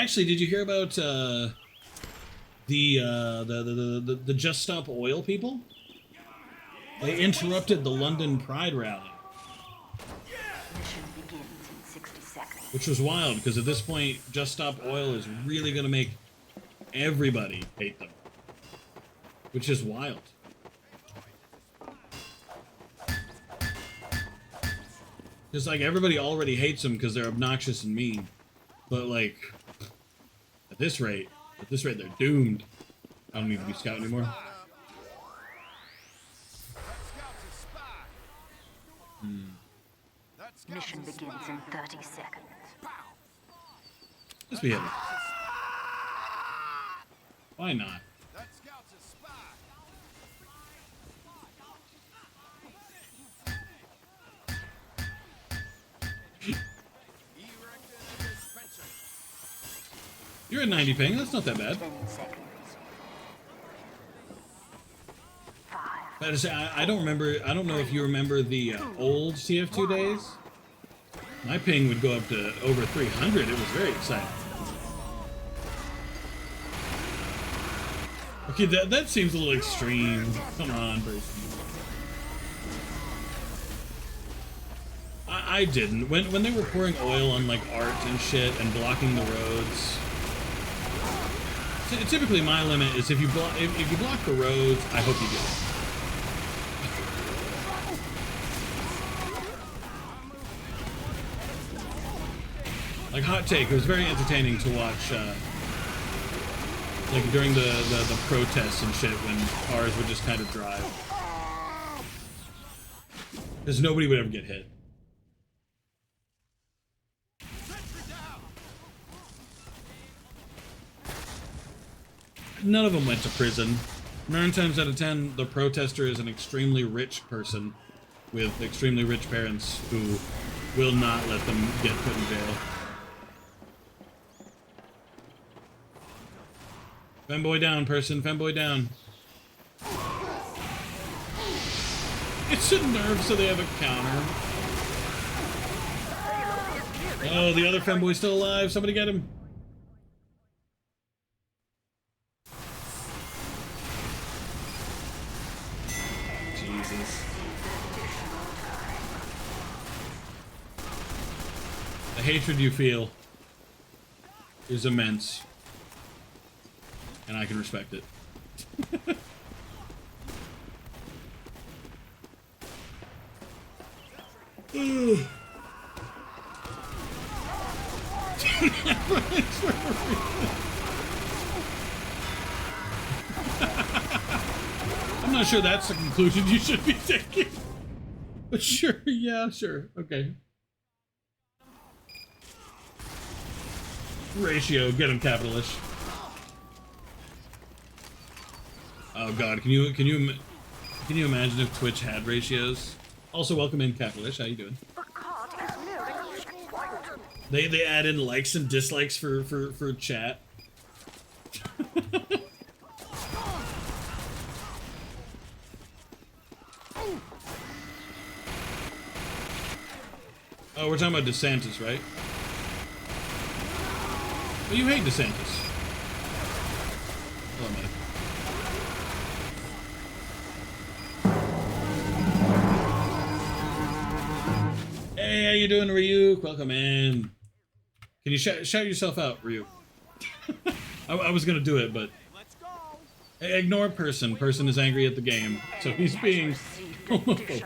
actually, did you hear about the Just Stop Oil people? They interrupted the London Pride rally, Mission begins in 60 seconds. which was wild because at this point, Just Stop Oil is really gonna make everybody hate them, which is wild. Because like everybody already hates them because they're obnoxious and mean, but like at this rate, they're doomed. I don't need to be scout anymore. Mission begins in 30 seconds. Let's be hitting. Why not? You're at 90 ping. That's not that bad. 10 seconds. 5. But I don't remember. I don't know if you remember the old TF2 days. My ping would go up to over 300. It was very exciting. Okay, that seems a little extreme. Come on, person. I didn't. When they were pouring oil on like art and shit and blocking the roads. Typically, my limit is if you block the roads, I hope you get it. Like hot take, it was very entertaining to watch. Like during the protests and shit when cars would just kind of drive, because nobody would ever get hit. None of them went to prison. 9 times out of 10, the protester is an extremely rich person with extremely rich parents who will not let them get put in jail. Femboy down, person. Femboy down. It's a nerve, so they have a counter. Oh, the other femboy's still alive. Somebody get him. Jesus. The hatred you feel is immense. And I can respect it. I'm not sure that's the conclusion you should be taking. But sure, yeah, sure. Okay. Ratio, get him, capitalist. Oh god, can you imagine if Twitch had ratios? Also, welcome in, Capitalist. How you doing? The cart is nearing a checkpoint. They add in likes and dislikes for chat. Oh, we're talking about DeSantis, right? Well, you hate DeSantis. Hello, man. Hey, how you doing, Ryuk? Welcome in. Can you shout yourself out, Ryuk? I was gonna do it, but hey, ignore person. Person is angry at the game, so he's being homophobic.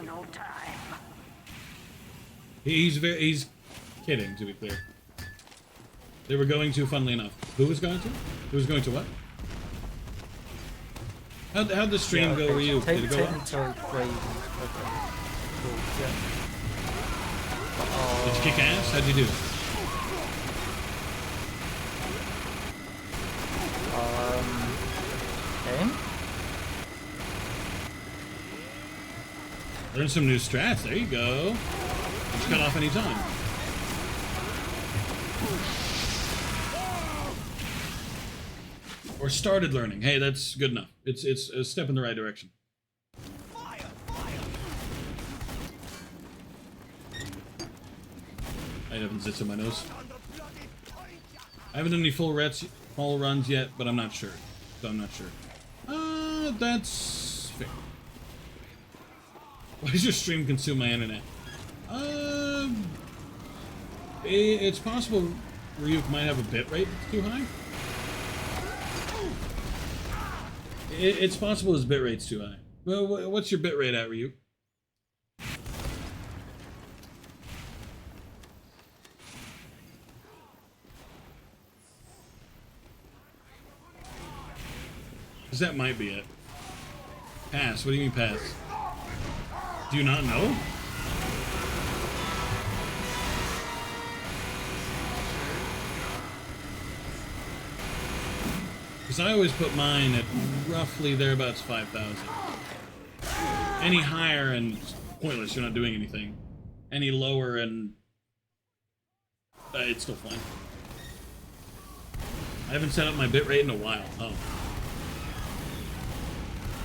He's kidding, to be clear. They were going to, funnily enough. Who was going to? Who was going to what? How'd the stream go, Ryuk? Did it go well? Did you kick ass? How'd you do? Learn some new strats. There you go. Just cut off any time. Or started learning. Hey, that's good enough. It's a step in the right direction. I have zits in my nose. I haven't done any full runs yet, but I'm not sure. So I'm not sure. That's fair. Why does your stream consume my internet? It's possible Ryuk might have a bitrate that's too high. It's possible his bitrate's too high. Well, what's your bitrate at, Ryuk? Because that might be it. Pass. What do you mean pass? Do you not know? Because I always put mine at roughly thereabouts 5,000. Any higher and pointless, you're not doing anything. Any lower and it's still fine. I haven't set up my bitrate in a while. Oh.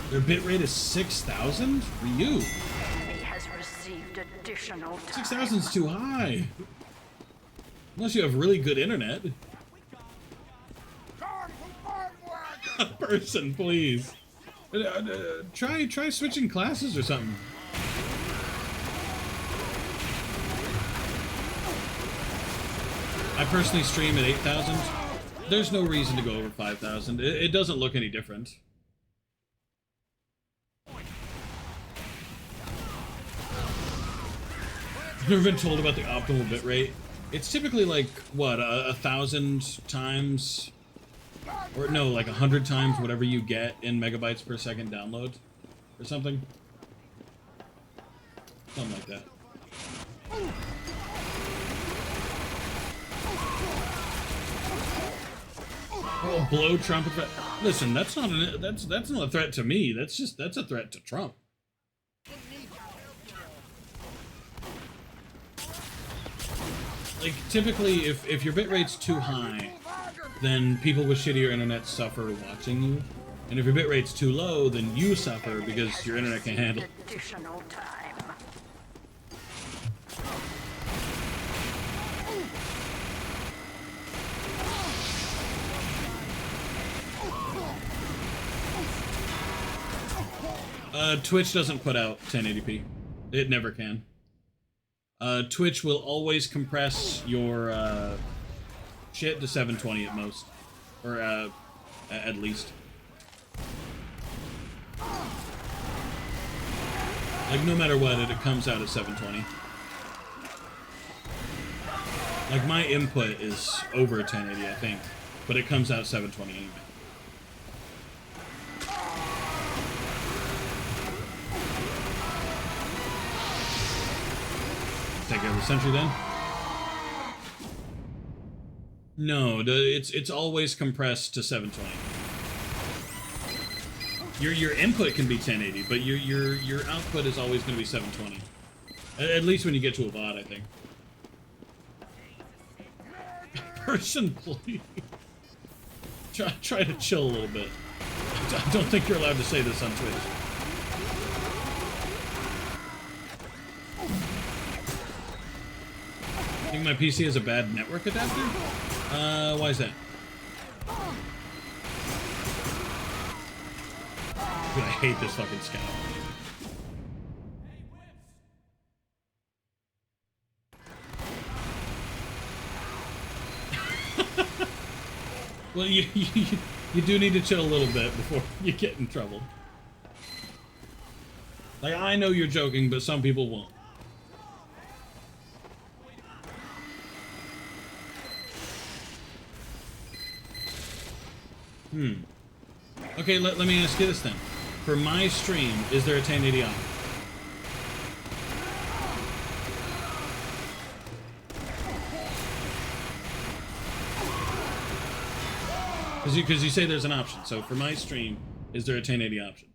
Their bitrate is 6,000? For you. Enemy has received additional time. 6,000 is too high. Unless you have really good internet. Person, please. Try switching classes or something. I personally stream at 8,000. There's no reason to go over 5,000. It doesn't look any different. I've never been told about the optimal bitrate. It's typically like, what, 1,000 times, or no, like 100 times whatever you get in megabytes per second download, or something. Something like that. Oh, blow Trump. Listen, that's not a threat to me. That's a threat to Trump. Like, typically, if your bitrate's too high, then people with shittier internet suffer watching you. And if your bitrate's too low, then you suffer because your internet can't handle it. Additional time. Twitch doesn't put out 1080p. It never can. Twitch will always compress your shit to 720 at most, or at least. Like, no matter what, it comes out at 720. Like, my input is over 1080, I think, but it comes out 720 anyway. Take care of the sentry then? No, it's always compressed to 720. Your input can be 1080, but your output is always going to be 720. At least when you get to a bot, I think. Person, please. Try to chill a little bit. I don't think you're allowed to say this on Twitch. I think my PC has a bad network adapter? Why is that? Dude, I hate this fucking scout. Well, you do need to chill a little bit before you get in trouble. Like, I know you're joking, but some people won't. Okay, let me ask you this then. For my stream, is there a 1080 on? Because you say there's an option. So for my stream, is there a 1080 option?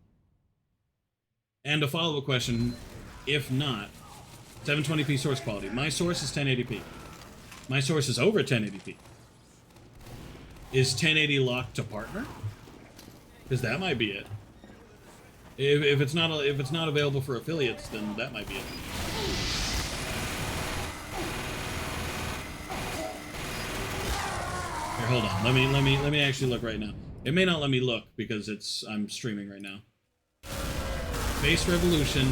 And a follow-up question, if not, 720p source quality. My source is 1080p. My source is over 1080p. Is 1080 locked to partner? Because that might be it. If it's not available for affiliates, then that might be it. Here, hold on. Let me actually look right now. It may not let me look because I'm streaming right now. Base resolution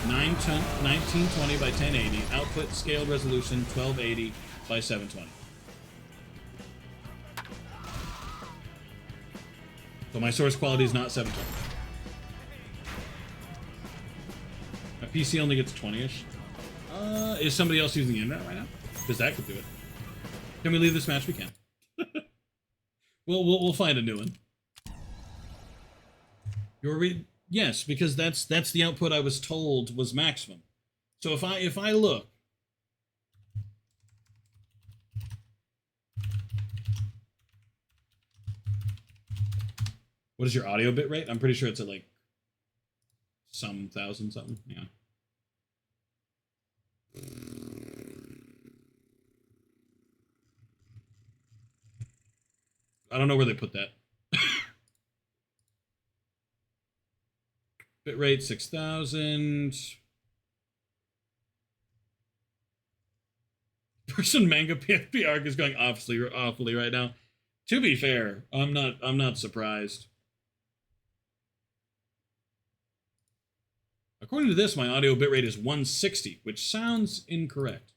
1920 by 1080. Output scaled resolution 1280 by 720. So my source quality is not 720. My PC only gets 20-ish. Is somebody else using the internet right now? Because that could do it. Can we leave this match? We can. We'll find a new one. Yes, because that's the output I was told was maximum. So if I look, what is your audio bit rate? I'm pretty sure it's at like some thousand something. Yeah. I don't know where they put that. Bitrate 6,000. Person manga PFP arc is going awfully right now. To be fair, I'm not surprised. According to this, my audio bitrate is 160, which sounds incorrect.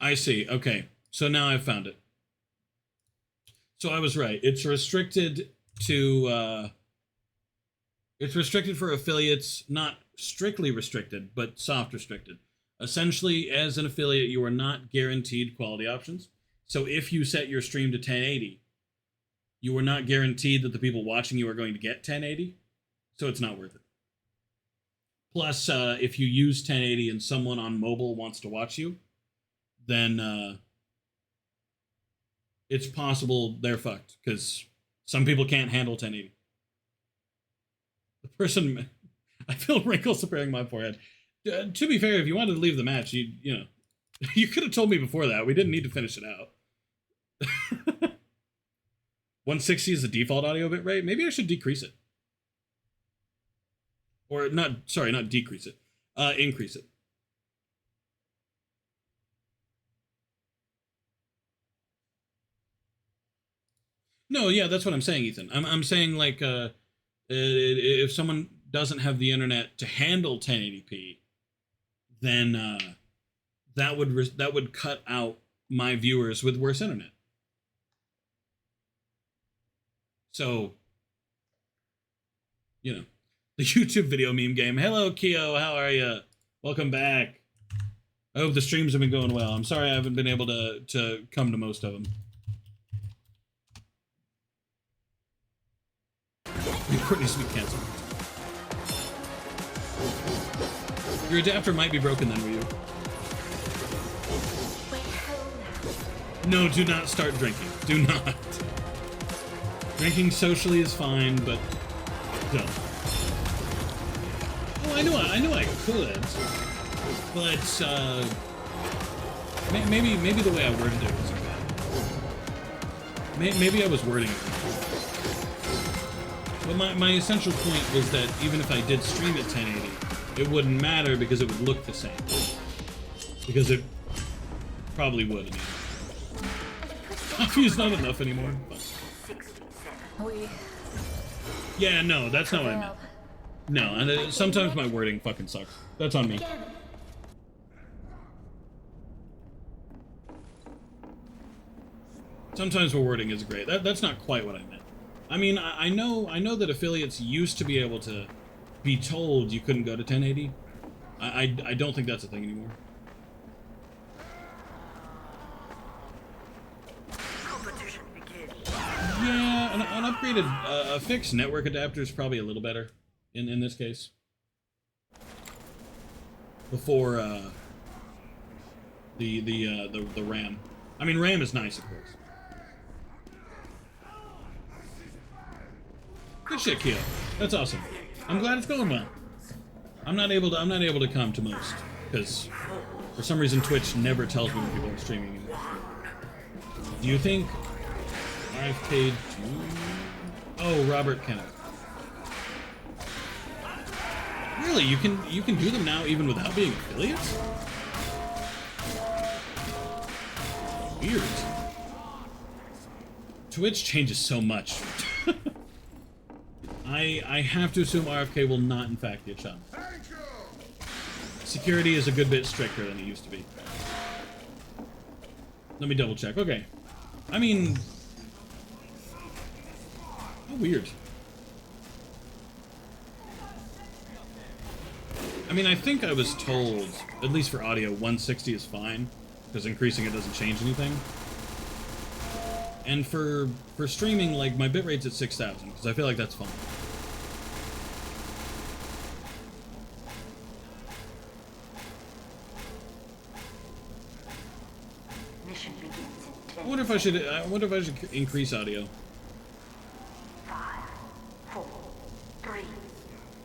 I see. Okay. So now I've found it. So I was right. It's restricted to it's restricted for affiliates, not strictly restricted, but soft restricted. Essentially, as an affiliate, you are not guaranteed quality options. So if you set your stream to 1080, you are not guaranteed that the people watching you are going to get 1080. So it's not worth it. Plus, if you use 1080 and someone on mobile wants to watch you, then it's possible they're fucked, because some people can't handle 1080. The person, I feel wrinkles appearing on my forehead. To be fair, if you wanted to leave the match, you know, you could have told me before that. We didn't need to finish it out. 160 is the default audio bit rate. Maybe I should decrease it. Or not decrease it. Increase it. No, yeah, that's what I'm saying, Ethan. I'm saying, like, if someone doesn't have the internet to handle 1080p, then that would cut out my viewers with worse internet. So, you know, the YouTube video meme game. Hello, Keo. How are you? Welcome back. I hope the streams have been going well. I'm sorry I haven't been able to come to most of them. Court needs to be canceled. Your adapter might be broken then, Ryu. No, do not start drinking. Do not. Drinking socially is fine, but don't. Oh, I knew I could, but maybe the way I worded it wasn't bad. Maybe I was wording it wrong. But my essential point was that even if I did stream at 1080, it wouldn't matter because it would look the same. Because it probably would. I mean, coffee is not enough anymore. But. Yeah, no, that's not what I meant. No, and sometimes my wording fucking sucks. That's on me. Sometimes my wording is great. That's not quite what I meant. I mean, I know that affiliates used to be able to be told you couldn't go to 1080. I don't think that's a thing anymore. Yeah, an upgraded, a fixed network adapter is probably a little better in this case. before the RAM. I mean, RAM is nice, of course. Good shit, Keo. That's awesome. I'm glad it's going well. I'm not able to come to most because for some reason Twitch never tells me when people are streaming. Do you think I've paid? Oh, Robert Kenneth. Really, you can do them now even without being affiliates? Weird. Twitch changes so much. I have to assume RFK will not in fact get shot. Security is a good bit stricter than it used to be. Let me double check. Okay. I mean, how weird. I mean, I think I was told, at least for audio, 160 is fine, because increasing it doesn't change anything. And for streaming, like, my bitrate's at 6,000, because I feel like that's fine. Mission begins in 10 I wonder if I should increase audio. 5, 4, 3,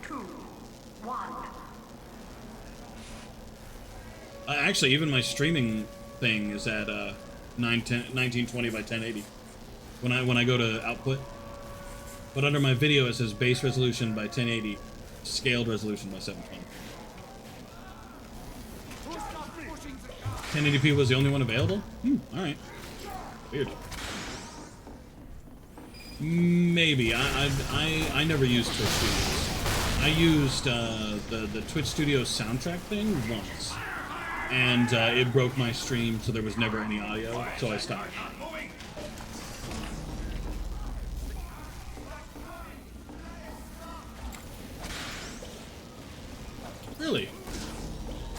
2, 1. Actually, even my streaming thing is at 1920 by 1080 when I go to output. But under my video it says base resolution by 1080, scaled resolution by 720. 1080p was the only one available? All right. Weird. Maybe. I never used Twitch Studios. I used the Twitch Studios soundtrack thing once. And it broke my stream, so there was never any audio, so I stopped. Really?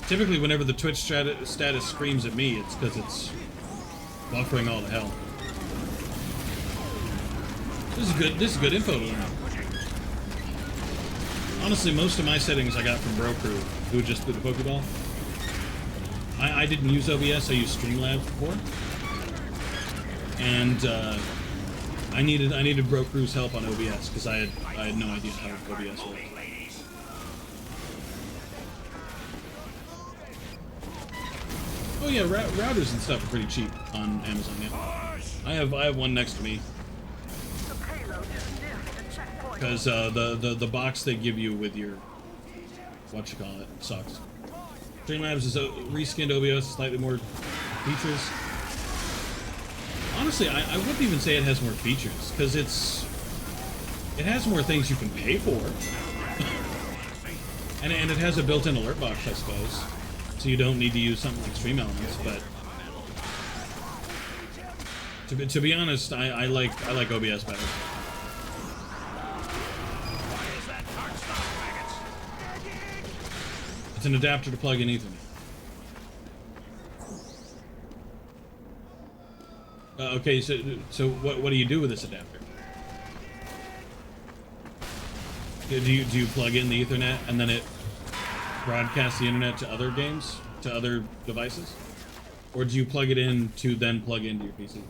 Typically, whenever the Twitch status screams at me, it's because it's buffering all to hell. This is good info to learn. Honestly, most of my settings I got from Bro Crew, who just threw the Pokeball. I didn't use OBS, I used Streamlabs before. And I needed Bro Crew's help on OBS because I had no idea how OBS worked. Oh yeah, routers and stuff are pretty cheap on Amazon. Yeah, I have one next to me because the box they give you with your whatchamacallit sucks. Streamlabs is reskinned OBS, slightly more features. Honestly, I wouldn't even say it has more features because it has more things you can pay for, and it has a built-in alert box, I suppose. So you don't need to use something like Stream Elements, but to be honest, I like OBS better. It's an adapter to plug in Ethernet. Okay, so what do you do with this adapter? Do you plug in the Ethernet and then it broadcasts the internet to other games, to other devices? Or do you plug it in to then plug into your PC?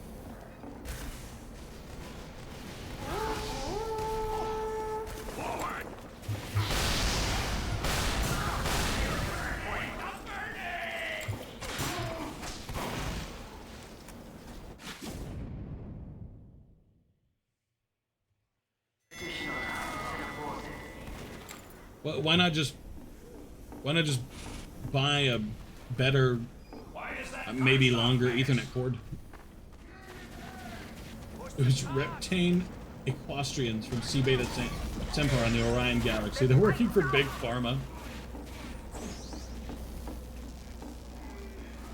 Well, why not just buy a better, maybe longer Ethernet cord? It was Reptane Equestrians from C Beta Templar on the Orion Galaxy. They're working for Big Pharma.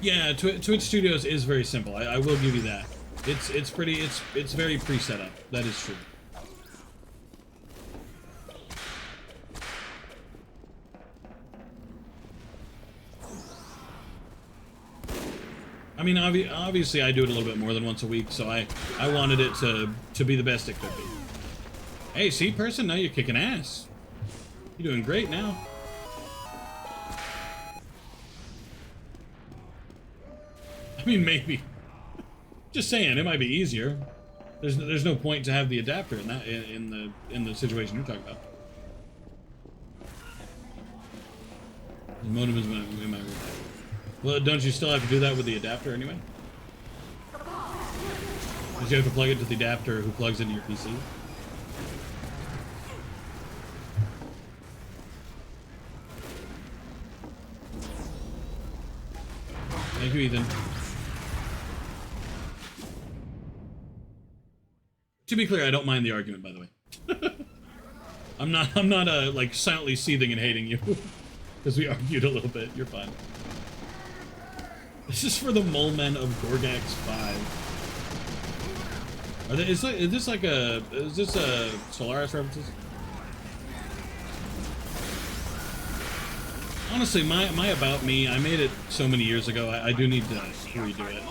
Yeah, Twitch Studios is very simple. I will give you that. It's very pre-set up. That is true. I mean, obviously I do it a little bit more than once a week, so I wanted it to be the best it could be. Hey, see, person, now you're kicking ass. You're doing great now. I mean, maybe. Just saying, it might be easier. There's no point to have the adapter in that in the situation you're talking about. The modem is in my room. Well, don't you still have to do that with the adapter anyway? Because you have to plug it to the adapter who plugs into your PC. Thank you, Ethan. To be clear, I don't mind the argument, by the way. I'm not like silently seething and hating you because we argued a little bit. You're fine. This is for the mole men of Gorgax 5. Are they, is this a Solaris references? Honestly, my About Me, I made it so many years ago, I do need to redo it.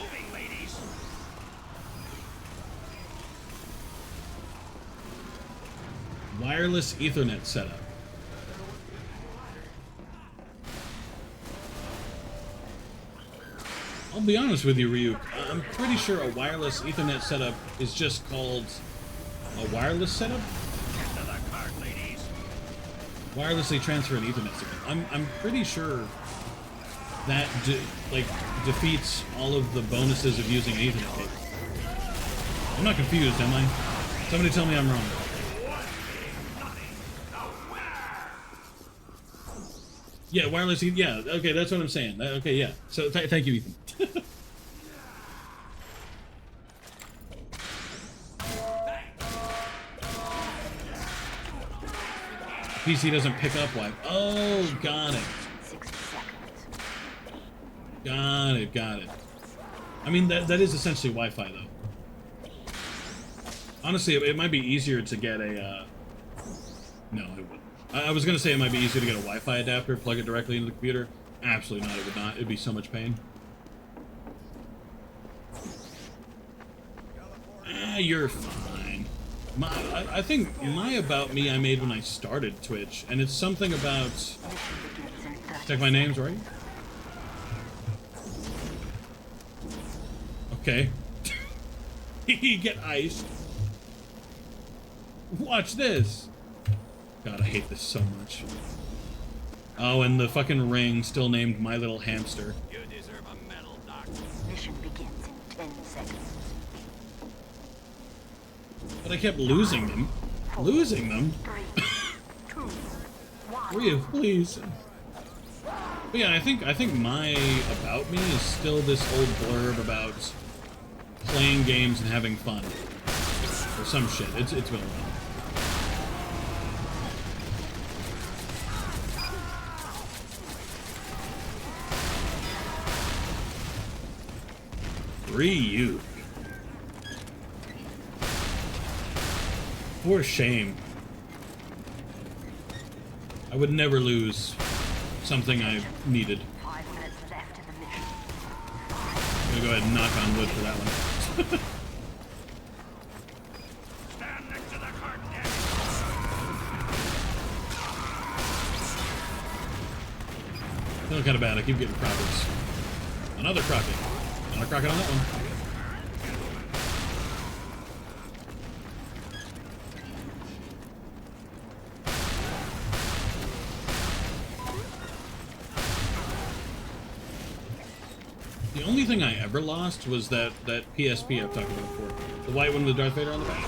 Wireless Ethernet setup. I'll be honest with you, Ryuk. I'm pretty sure a wireless Ethernet setup is just called a wireless setup? Wirelessly transfer an Ethernet signal. I'm pretty sure that defeats all of the bonuses of using an Ethernet cable. I'm not confused, am I? Somebody tell me I'm wrong. Yeah, wireless. Yeah, okay, that's what I'm saying. Okay, yeah. So thank you, Ethan. PC doesn't pick up Wi-Fi. Oh, got it. 60 seconds. Got it. I mean, that is essentially Wi-Fi, though. Honestly, it might be easier to get a, no, it wouldn't. I was going to say it might be easier to get a Wi-Fi adapter, plug it directly into the computer. Absolutely not, it would not. It'd be so much pain. You're fine. I think my About Me I made when I started Twitch, and it's something about... Check my names, right? Okay. Get iced. Watch this. God, I hate this so much. Oh, and the fucking ring still named My Little Hamster. You deserve a medal, Doc. Mission begins in 10 seconds. But I kept losing them. Losing them? 3, 2, 1. Rhea, please. But yeah, I think my About Me is still this old blurb about playing games and having fun. Or some shit. It's been a while. Ryuk. For shame. I would never lose something I needed. 5 minutes left in the mission. I'm gonna go ahead and knock on wood for that one. Stand next to the cart, Nick. Feeling kind of bad. I keep getting crockets. Another crocket. Another crocket on that one. The only thing I ever lost was that PSP I've talked about before. The white one with Darth Vader on the back.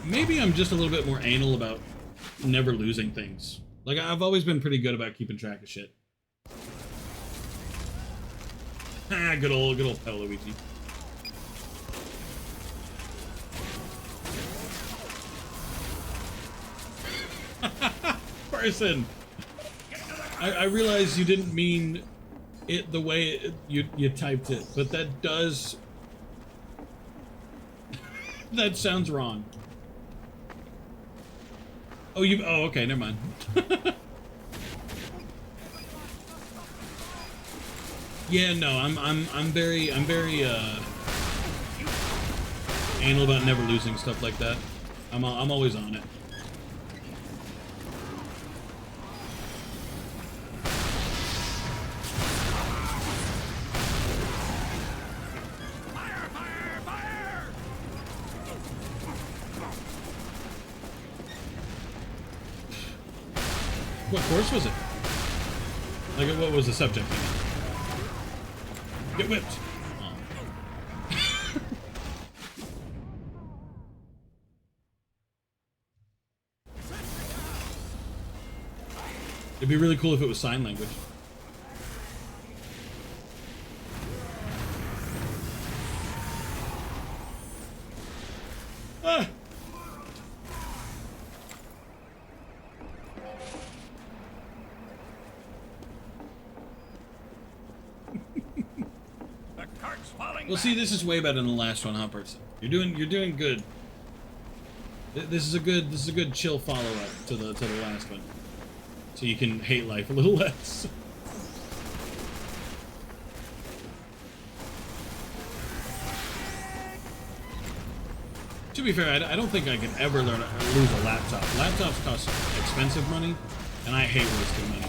Maybe I'm just a little bit more anal about never losing things. Like, I've always been pretty good about keeping track of shit. Ah, good old Luigi. Person! I realize you didn't mean it the way you typed it, but that does... that sounds wrong. Oh, oh, okay, never mind. Yeah, no, I'm very anal about never losing stuff like that. I'm always on it. What course was it? Like, what was the subject? Get whipped. Oh. It'd be really cool if it was sign language. Ah! The cart's falling Well, back. see, this is way better than the last one, huh, person? You're doing good. This is a good chill follow up to the last one, so you can hate life a little less. To be fair, I don't think I can ever lose a laptop. Laptops cost expensive money, and I hate wasting money.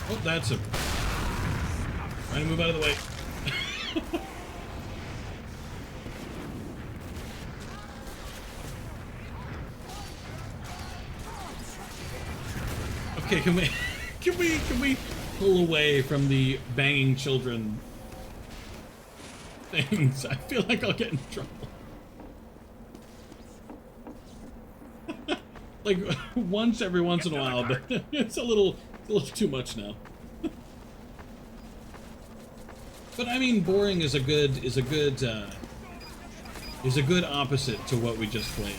Oh, that's a... Trying to move out of the way. Okay, can we pull away from the banging children things? I feel like I'll get in trouble. Like once every once in a while, but it's a little too much now. But I mean, boring is a good opposite to what we just played.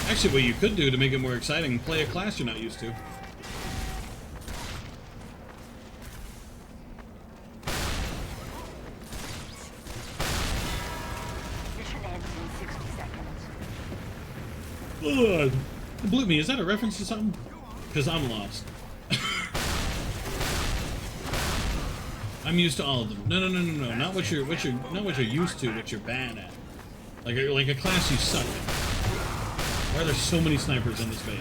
Actually, what you could do to make it more exciting, play a class you're not used to. Mission ends in 60 seconds. Ugh. Blew me. Is that a reference to something? Because I'm lost. I'm used to all of them. No. Not what you're used to. What you're bad at. Like a class you suck at. Why are there so many snipers in this base?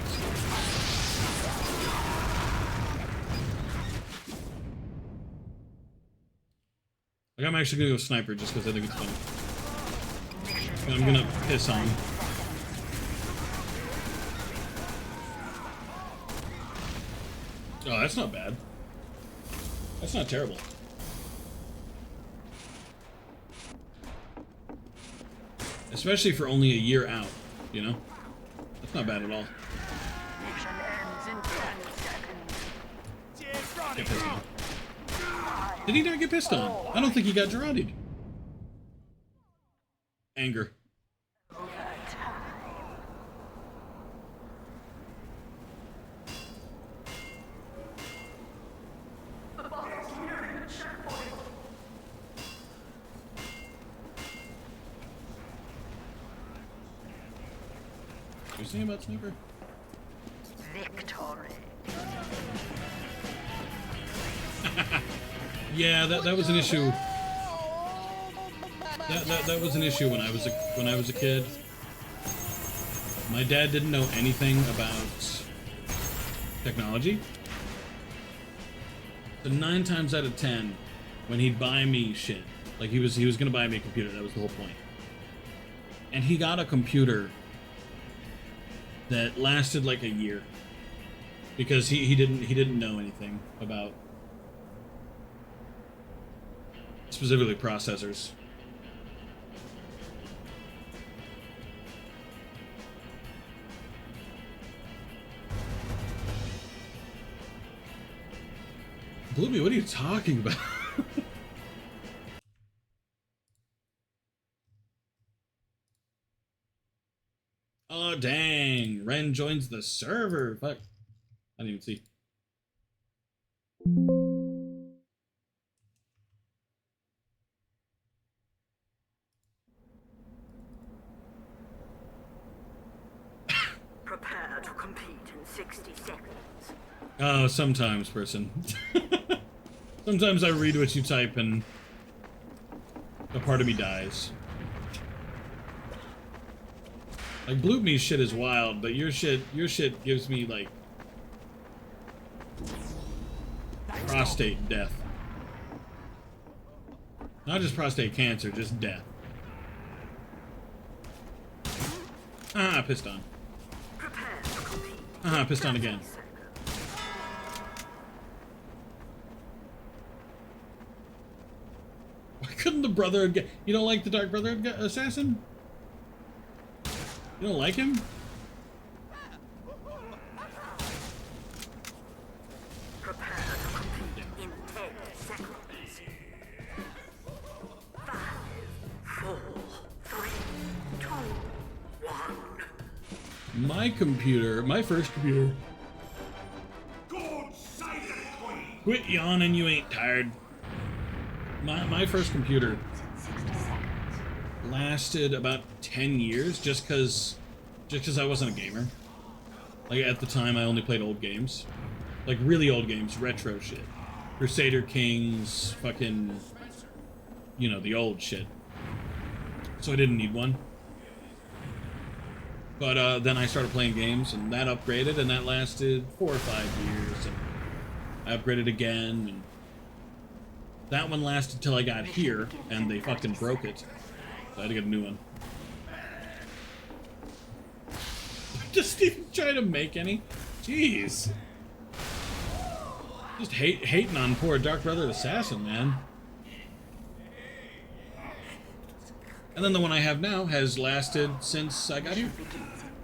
Like, I'm actually gonna go sniper just because I think it's funny. I'm gonna piss on. Oh, that's not bad. That's not terrible. Especially for only a year out, you know? That's not bad at all. Mission ends in 10 seconds. Get pissed on. Did he not get pissed on? I don't think he got Gerardied. Anger. What are you saying about Sniper? Victory. Yeah, that was an issue. That was an issue when I was a kid. My dad didn't know anything about technology. So 9 times out of 10, when he'd buy me shit, like he was gonna buy me a computer. That was the whole point. And he got a computer that lasted like a year because he didn't know anything about specifically processors. Bloomy, what are you talking about? Oh, dang. Ren joins the server. Fuck. I didn't even see. Prepare to compete in 60 seconds. Oh, sometimes, person. Sometimes I read what you type and a part of me dies. Like, Bloop Me's shit is wild, but your shit gives me, like, prostate death. Not just prostate cancer, just death. Ah, pissed on. Ah, pissed on again. Why couldn't the Brotherhood get... You don't like the Dark Brotherhood assassin? You don't like him? My computer, my first computer. Quit yawning, you ain't tired. My first computer lasted about 10 years just cause I wasn't a gamer. Like at the time I only played old games. Like really old games, retro shit. Crusader Kings, fucking, you know, the old shit. So I didn't need one. But then I started playing games, and that upgraded, and that lasted 4 or 5 years, and I upgraded again, and that one lasted till I got here, and they fucking broke it. So I had to get a new one. Just even trying to make any? Jeez. Just hating on poor Dark Brother Assassin, man. And then the one I have now has lasted since I got here.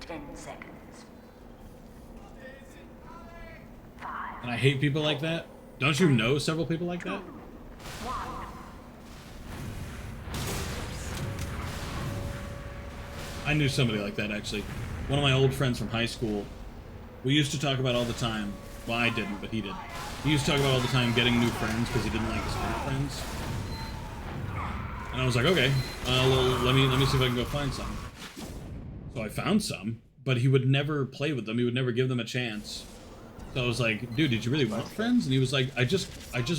10 seconds. And I hate people like that. Don't you know several people like that? I knew somebody like that, actually. One of my old friends from high school. We used to talk about all the time. Well, I didn't, but he did. He used to talk about all the time getting new friends because he didn't like his old friends. And I was like, okay, well, let me see if I can go find some. So I found some, but he would never play with them. He would never give them a chance. So I was like, dude, did you really want friends? And he was like, I just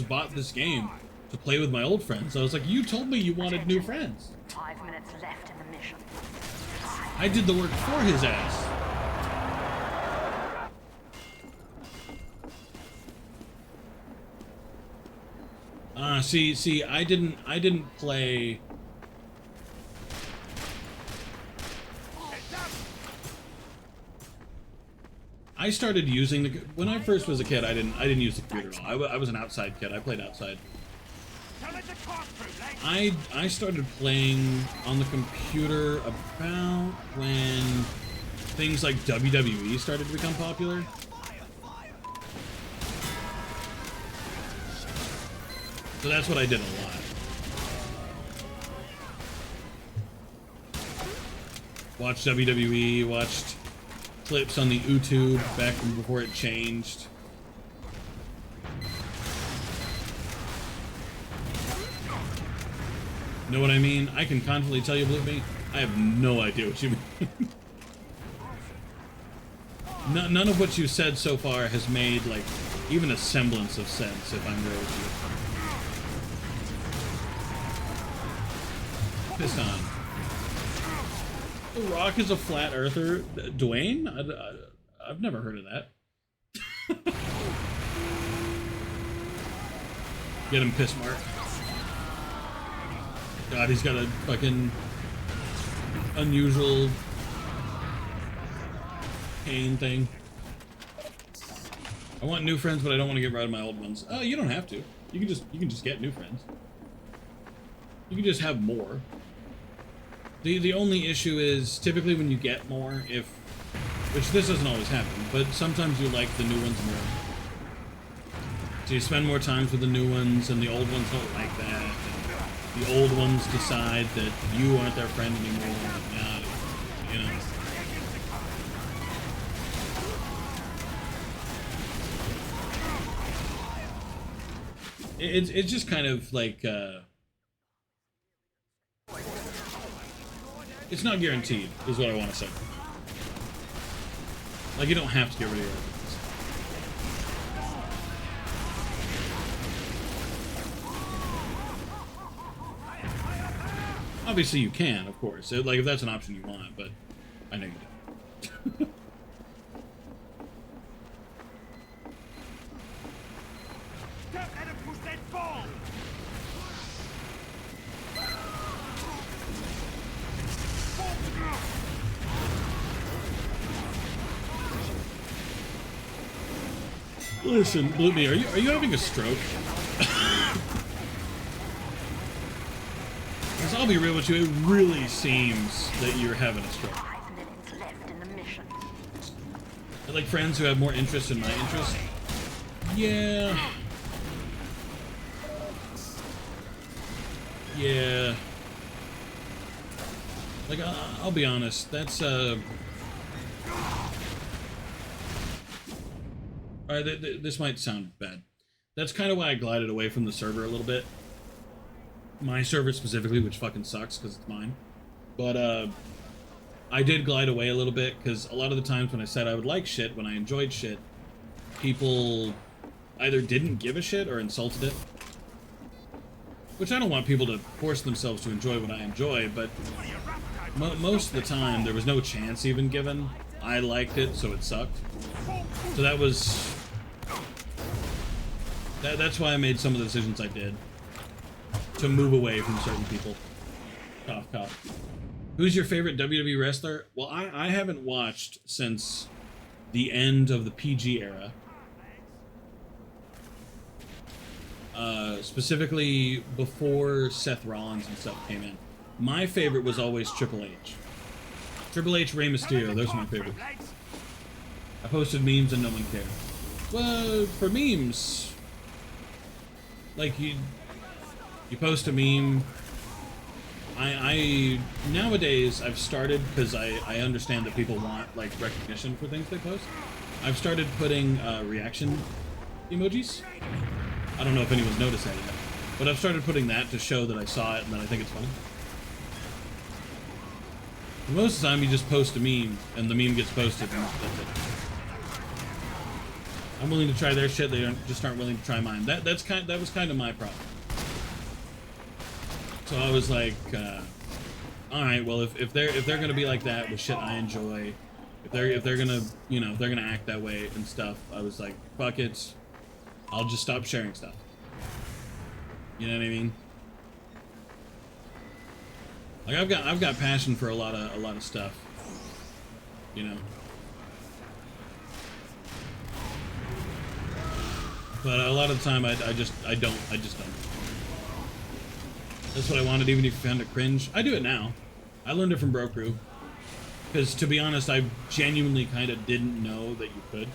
bought this game to play with my old friends. So I was like, you told me you wanted new friends. 5 minutes left in the mission. I did the work for his ass. See, I didn't play. I started using when I first was a kid. I didn't use the computer at all. I was an outside kid. I played outside. I started playing on the computer about when things like WWE started to become popular. So that's what I did a lot. Watched WWE, watched clips on the YouTube back from before it changed. Know what I mean? I can confidently tell you, Blue Me, I have no idea what you mean. None of what you said so far has made, like, even a semblance of sense, if I'm real with you. Pissed on. The Rock is a flat earther. Dwayne? I've never heard of that. Get him, piss mark. God, he's got a fucking unusual pain thing. I want new friends, but I don't want to get rid of my old ones. Oh, you don't have to. You can just get new friends. You can just have more. The only issue is typically when you get more, which this doesn't always happen, but sometimes you like the new ones more. So you spend more time with the new ones, and the old ones don't like that. And the old ones decide that you aren't their friend anymore. You know. It's just kind of like. It's not guaranteed, is what I want to say. Like, you don't have to get rid of your organs. Obviously, you can, of course. Like, if that's an option you want, but I know you don't. Listen, Bloomy, are you having a stroke? Because I'll be real with you, it really seems that you're having a stroke. 5 minutes left in the mission. I like friends who have more interest in my interest. Yeah. Yeah. Like, I'll be honest, that's, Alright, this might sound bad. That's kind of why I glided away from the server a little bit. My server specifically, which fucking sucks because it's mine. But, I did glide away a little bit because a lot of the times when I said I would like shit, when I enjoyed shit, people either didn't give a shit or insulted it. Which I don't want people to force themselves to enjoy what I enjoy, but most of the time there was no chance even given. I liked it, so it sucked. So that was... That's why I made some of the decisions I did. To move away from certain people. Cough, cough. Who's your favorite WWE wrestler? Well, I haven't watched since the end of the PG era. Specifically before Seth Rollins and stuff came in. My favorite was always Triple H. Triple H, Rey Mysterio, those are my favorites. I posted memes and no one cared. Well, for memes, like you post a meme. I nowadays I've started, because I understand that people want like recognition for things they post. I've started putting reaction emojis. I don't know if anyone's noticed that yet, but I've started putting that to show that I saw it and that I think it's funny. Most of the time you just post a meme and the meme gets posted and that's it. I'm willing to try their shit, they just aren't willing to try mine. That was kind of my problem. So I was like, alright, well if they're gonna be like that with shit I enjoy, if they're gonna, you know, if they're gonna act that way and stuff, I was like, fuck it. I'll just stop sharing stuff. You know what I mean? Like I've got passion for a lot of stuff. You know. But a lot of the time I just don't. That's what I wanted, even if you found it cringe. I do it now. I learned it from Bro Crew. Because to be honest, I genuinely kind of didn't know that you could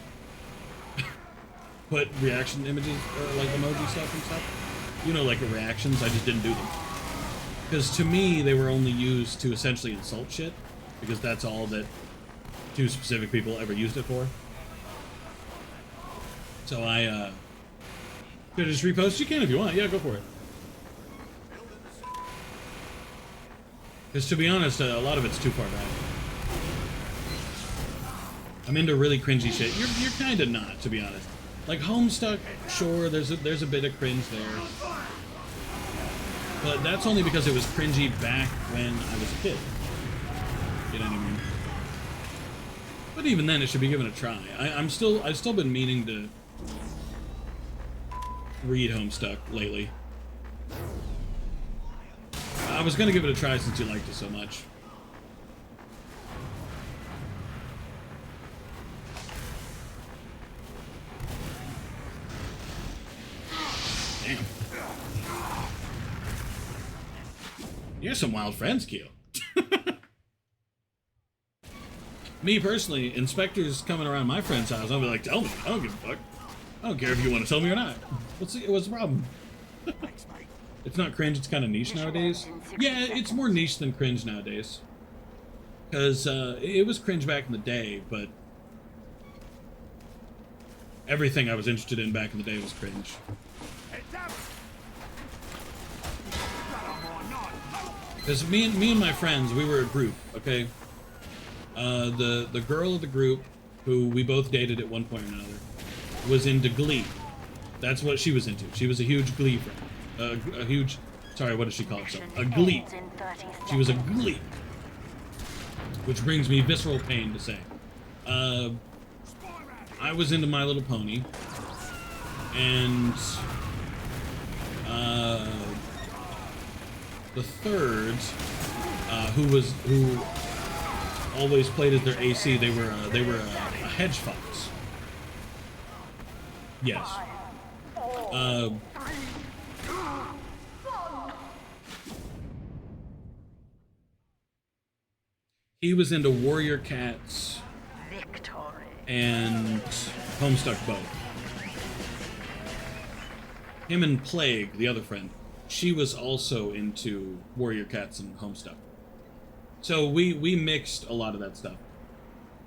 put reaction images or like emoji stuff and stuff. You know, like reactions. I just didn't do them. Because to me, they were only used to essentially insult shit. Because that's all that two specific people ever used it for. So I, could I just repost? You can if you want. Yeah, go for it. Because to be honest, a lot of it's too far back. I'm into really cringy shit. You're kind of not, to be honest. Like Homestuck, sure, there's a bit of cringe there. But that's only because it was cringy back when I was a kid. You know what I mean? But even then, it should be given a try. I've still been meaning to read Homestuck lately. I was gonna give it a try since you liked it so much. Damn. You're some wild friends, Q. Me personally, inspectors coming around my friend's house, I'll be like, tell me. I don't give a fuck. I don't care if you want to tell me or not. What's the problem? It's not cringe, it's kind of niche nowadays. Yeah, it's more niche than cringe nowadays. Because it was cringe back in the day, but everything I was interested in back in the day was cringe. Because me and my friends, we were a group, okay? The girl of the group, who we both dated at one point or another, was into Glee. That's what she was into. She was a huge Glee friend. A huge... Sorry, what does she call herself? A Glee. She was a Glee. Which brings me visceral pain to say. I was into My Little Pony. And... the third, who always played as their AC, they were a hedge fox. Yes. He was into Warrior Cats Victory. and Homestuck both. Him and Plague, the other friend, she was also into Warrior Cats and Homestuck. So we mixed a lot of that stuff.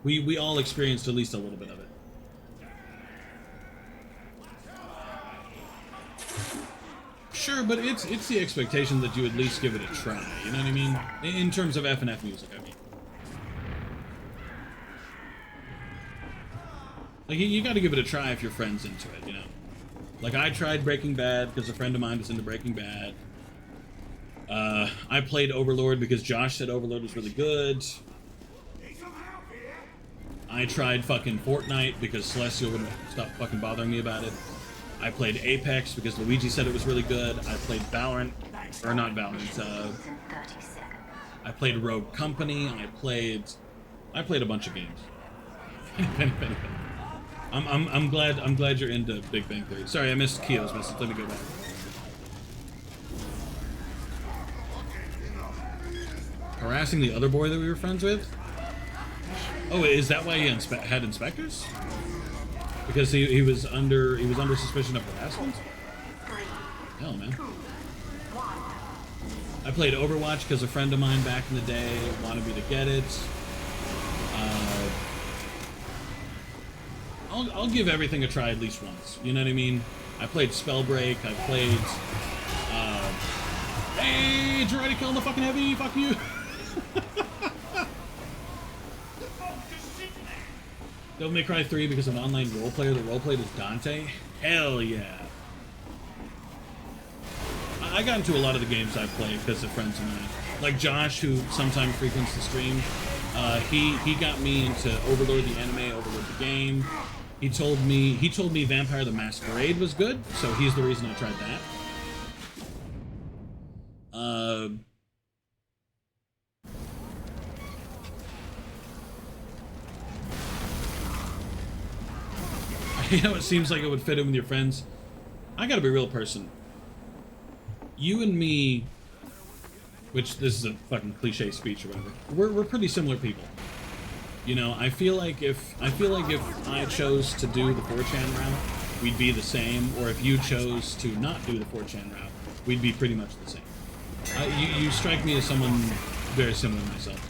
We all experienced at least a little bit of it. Sure, but it's the expectation that you at least give it a try. You know what I mean? In terms of F&F music, I mean. Like, you got to give it a try if your friend's into it, you know? Like, I tried Breaking Bad because a friend of mine was into Breaking Bad. I played Overlord because Josh said Overlord was really good. I tried fucking Fortnite because Celestial wouldn't stop fucking bothering me about it. I played Apex because Luigi said it was really good. I played Valorant, or not Valorant, I played Rogue Company. I played a bunch of games. I'm glad you're into Big Bang Theory. Sorry, I missed Keo's message. Let me go back. Harassing the other boy that we were friends with? Oh, is that why he had inspectors? Because he was under suspicion of harassment? Hell, man. I played Overwatch because a friend of mine back in the day wanted me to get it. I'll give everything a try at least once. You know what I mean? I played Spellbreak. I played. Hey, did you already kill the fucking heavy? Fuck you. Devil May Cry 3 because of an online role player that roleplayed as Dante? Hell yeah. I got into a lot of the games I played because of friends of mine. Like Josh, who sometimes frequents the stream, he got me into Overlord the anime, Overlord the game. He told me Vampire the Masquerade was good, so he's the reason I tried that. You know, it seems like it would fit in with your friends. I gotta be a real person. You and me, which this is a fucking cliche speech or whatever, we're pretty similar people. You know, I feel like if I chose to do the 4chan route, we'd be the same, or if you chose to not do the 4chan route, we'd be pretty much the same. You strike me as someone very similar to myself.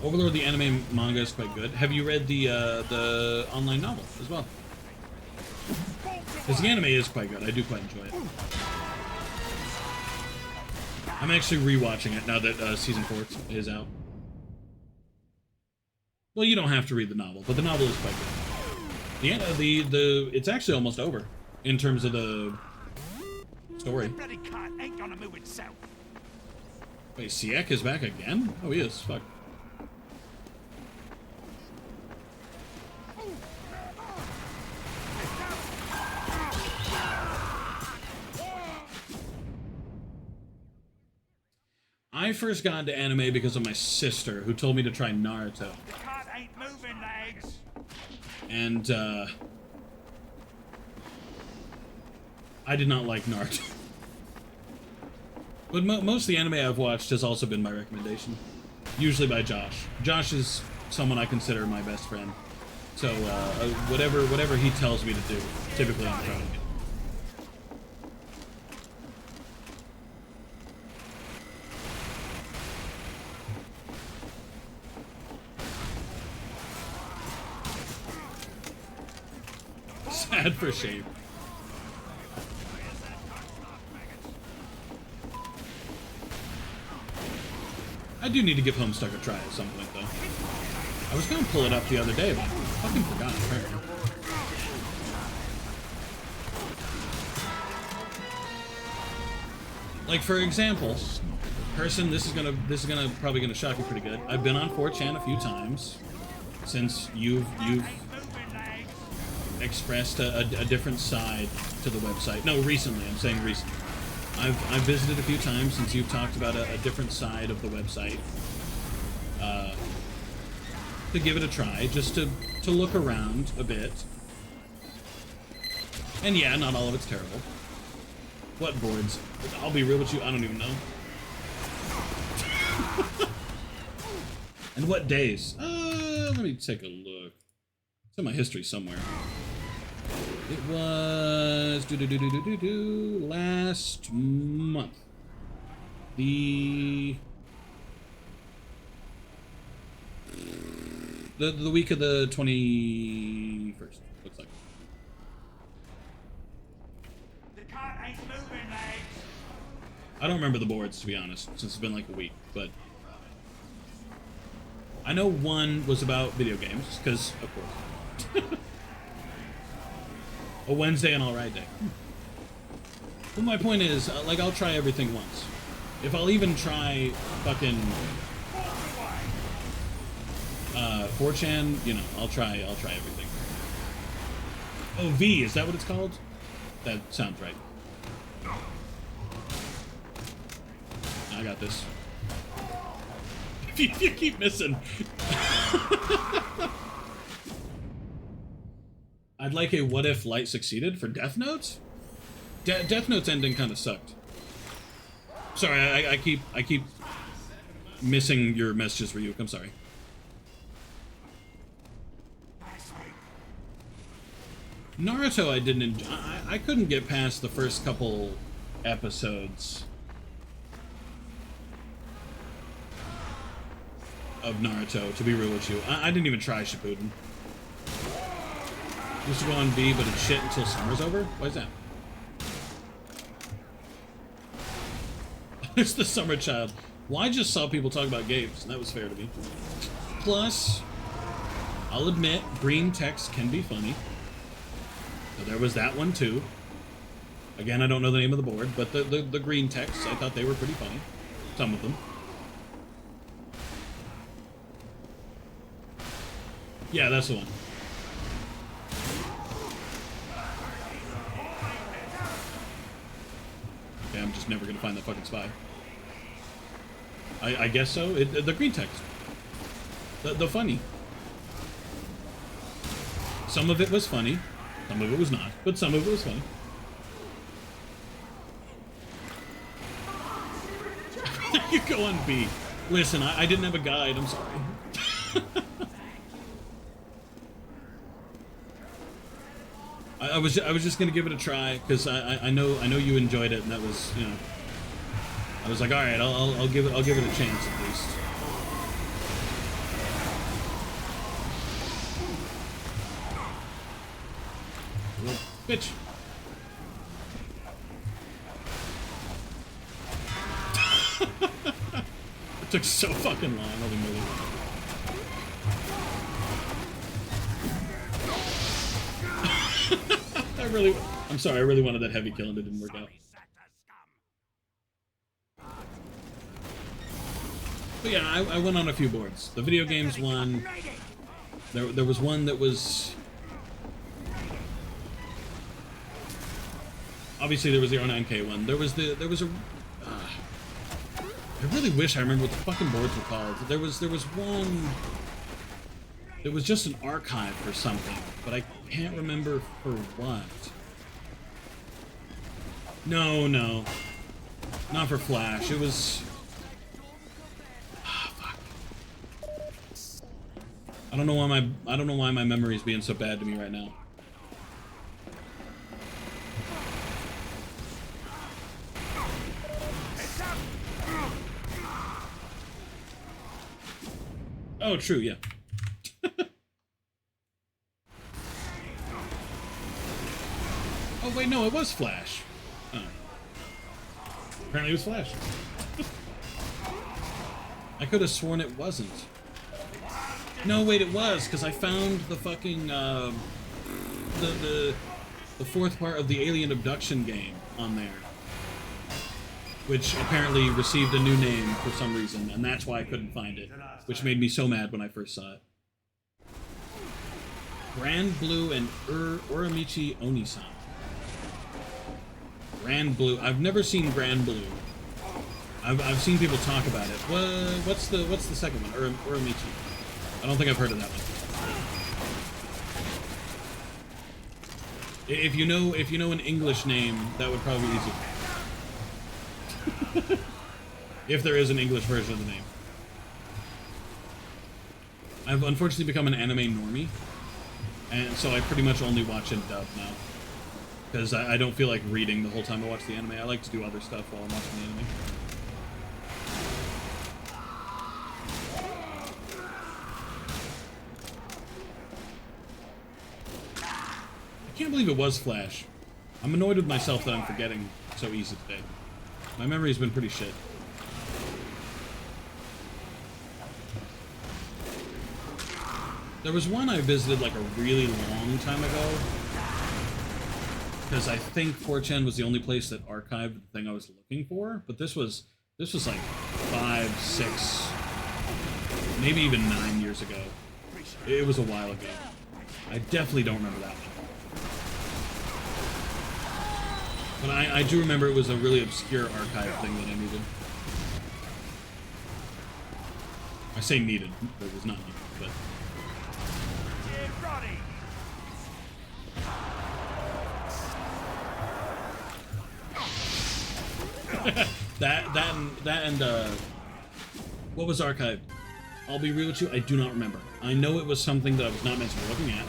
Overlord the anime manga is quite good. Have you read the online novel as well? Because the anime is quite good. I do quite enjoy it. I'm actually rewatching it now that season 4 is out. Well, you don't have to read the novel, but the novel is quite good. The it's actually almost over in terms of the story. Bloody cart ain't gonna move itself. Wait, Siek is back again? Oh, he is. Fuck. I first got into anime because of my sister, who told me to try Naruto. The cart ain't moving, legs. And, I did not like Naruto. But most of the anime I've watched has also been my recommendation. Usually by Josh. Josh is someone I consider my best friend. So, whatever he tells me to do, typically I'm trying to do. Sad for Shape. I do need to give Homestuck a try at some point, though. I was gonna pull it up the other day, but I fucking forgot, apparently. Like, for example, person, this is probably gonna shock you pretty good. I've been on 4chan a few times since you've expressed a different side to the website. No, recently. I'm saying recently. I've visited a few times since you've talked about a different side of the website. to give it a try, just to look around a bit. And yeah, not all of it's terrible. What boards? I'll be real with you, I don't even know. And what days? Let me take a look. It's in my history somewhere. It was last month. The week of the 21st, looks like. The cart ain't moving, lads. I don't remember the boards, to be honest, since it's been like a week, but I know one was about video games, because, of course. A Wednesday and alright day. Well, my point is, like, I'll try everything once. If I'll even try fucking 4chan, you know, I'll try everything. Oh, V, is that what it's called? That sounds right. I got this. You keep missing. I'd like a what if Light succeeded for Death Note? Death Note's ending kind of sucked. Sorry, I keep missing your messages for you. I'm sorry. Naruto, I didn't enjoy. I couldn't get past the first couple episodes of Naruto, to be real with you. I didn't even try Shippuden. Used to go on B, but it's shit until summer's over? Why is that? It's the summer child. Well, I just saw people talk about games, and that was fair to me. Plus, I'll admit, green text can be funny. So there was that one, too. Again, I don't know the name of the board, but the green texts, I thought they were pretty funny. Some of them. Yeah, that's the one. Okay, I'm just never gonna find that fucking spy. I guess so. The green text. The funny. Some of it was funny. Some of it was not. But some of it was funny. You go on B. Listen, I didn't have a guide. I'm sorry. I was just gonna give it a try because I know you enjoyed it, and that was, you know, I was like, all right, I'll give it a chance at least. Well, bitch. It took so fucking long. Holy moly. I'm sorry, I really wanted that heavy kill and it didn't work out. But yeah, I went on a few boards. The video games one, there was one that was... Obviously there was the R9K one. There was a... I really wish I remember what the fucking boards were called. There was one... It was just an archive for something, but I can't remember for what. No. Not for Flash. It was... Fuck. I don't know why my memory is being so bad to me right now. Oh, true, yeah. Oh, wait, no, it was Flash. Oh. Apparently it was Flash. I could have sworn it wasn't. No, wait, it was, because I found the fucking, the fourth part of the alien abduction game on there. Which apparently received a new name for some reason, and that's why I couldn't find it. Which made me so mad when I first saw it. Grand Blue and Uramichi Onisan. Grand Blue. I've never seen Grand Blue. I've seen people talk about it. What's the second one? Uramichi. I don't think I've heard of that one. If you know an English name, that would probably be easy. If there is an English version of the name. I've unfortunately become an anime normie, and so I pretty much only watch in dub now. Because I don't feel like reading the whole time I watch the anime. I like to do other stuff while I'm watching the anime. I can't believe it was Flash. I'm annoyed with myself that I'm forgetting so easy today. My memory's been pretty shit. There was one I visited like a really long time ago. Because I think 4chan was the only place that archived the thing I was looking for. But this was like 5, 6, maybe even 9 years ago. It was a while ago. I definitely don't remember that one. But I do remember it was a really obscure archive thing that I needed. I say needed, but it was not needed, but... that and what was archived? I'll be real with you, I do not remember. I know it was something that I was not meant to be looking at.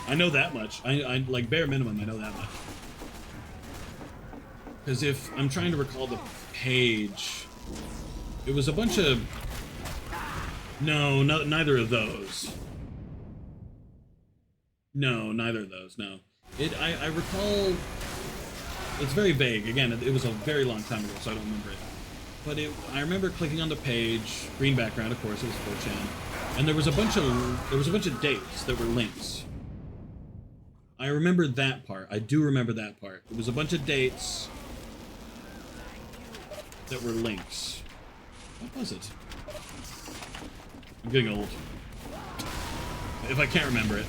I know that much. I like bare minimum, I know that much. Because if I'm trying to recall the page, it was a bunch of... No, neither of those. No, neither of those, no. I recall... It's very vague. Again, it was a very long time ago, so I don't remember it. But I remember clicking on the page, green background, of course, it was 4chan, and there was a bunch of dates that were links. I remember that part. I do remember that part. It was a bunch of dates that were links. What was it? I'm getting old. If I can't remember it.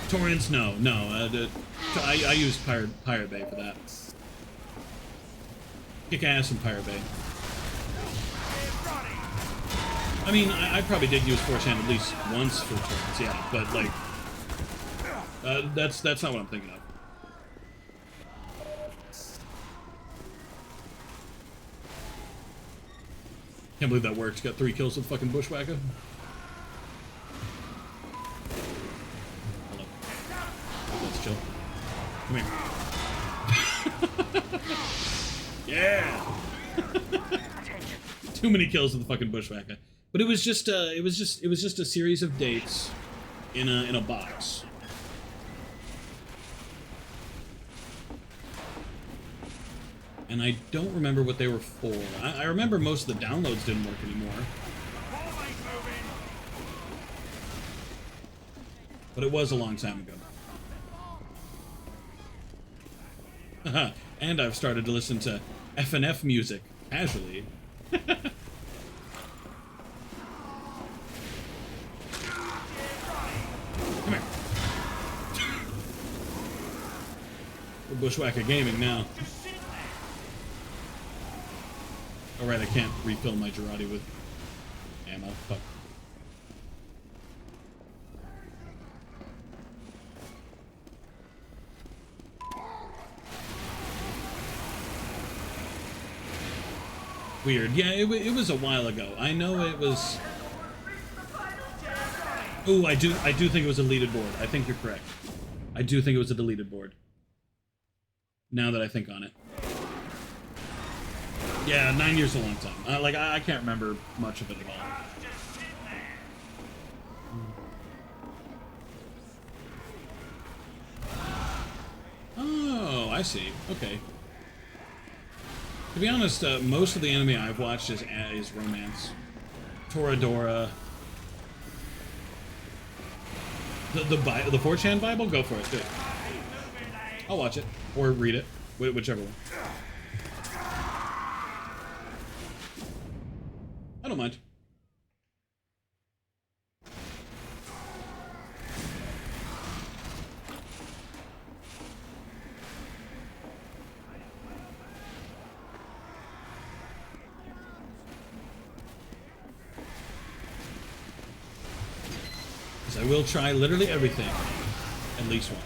Torrents, no. I used Pirate Bay for that. Kick ass in Pirate Bay. I mean, I probably did use 4chan at least once for torrents, yeah, but like, that's not what I'm thinking of. Can't believe that worked. Got 3 kills with fucking Bushwhacker. Hello. Let's chill. Come here. Yeah. Too many kills with the fucking Bushwhacker. But it was just a series of dates in a box. And I don't remember what they were for. I remember most of the downloads didn't work anymore. But it was a long time ago. And I've started to listen to FNF music casually. Come here. We're Bushwhacker Gaming now. Alright, I can't refill my Girardi with ammo. Fuck. Weird. Yeah, it was a while ago. I know it was... Ooh, I do think it was a deleted board. I think you're correct. I do think it was a deleted board. Now that I think on it. Yeah, 9 years is a long time. I can't remember much of it at all. Oh, I see. Okay. To be honest, most of the anime I've watched is romance. Toradora. The 4chan Bible? Go for it, too. I'll watch it. Or read it. Whichever one. I don't mind. 'Cause I will try literally everything. At least one.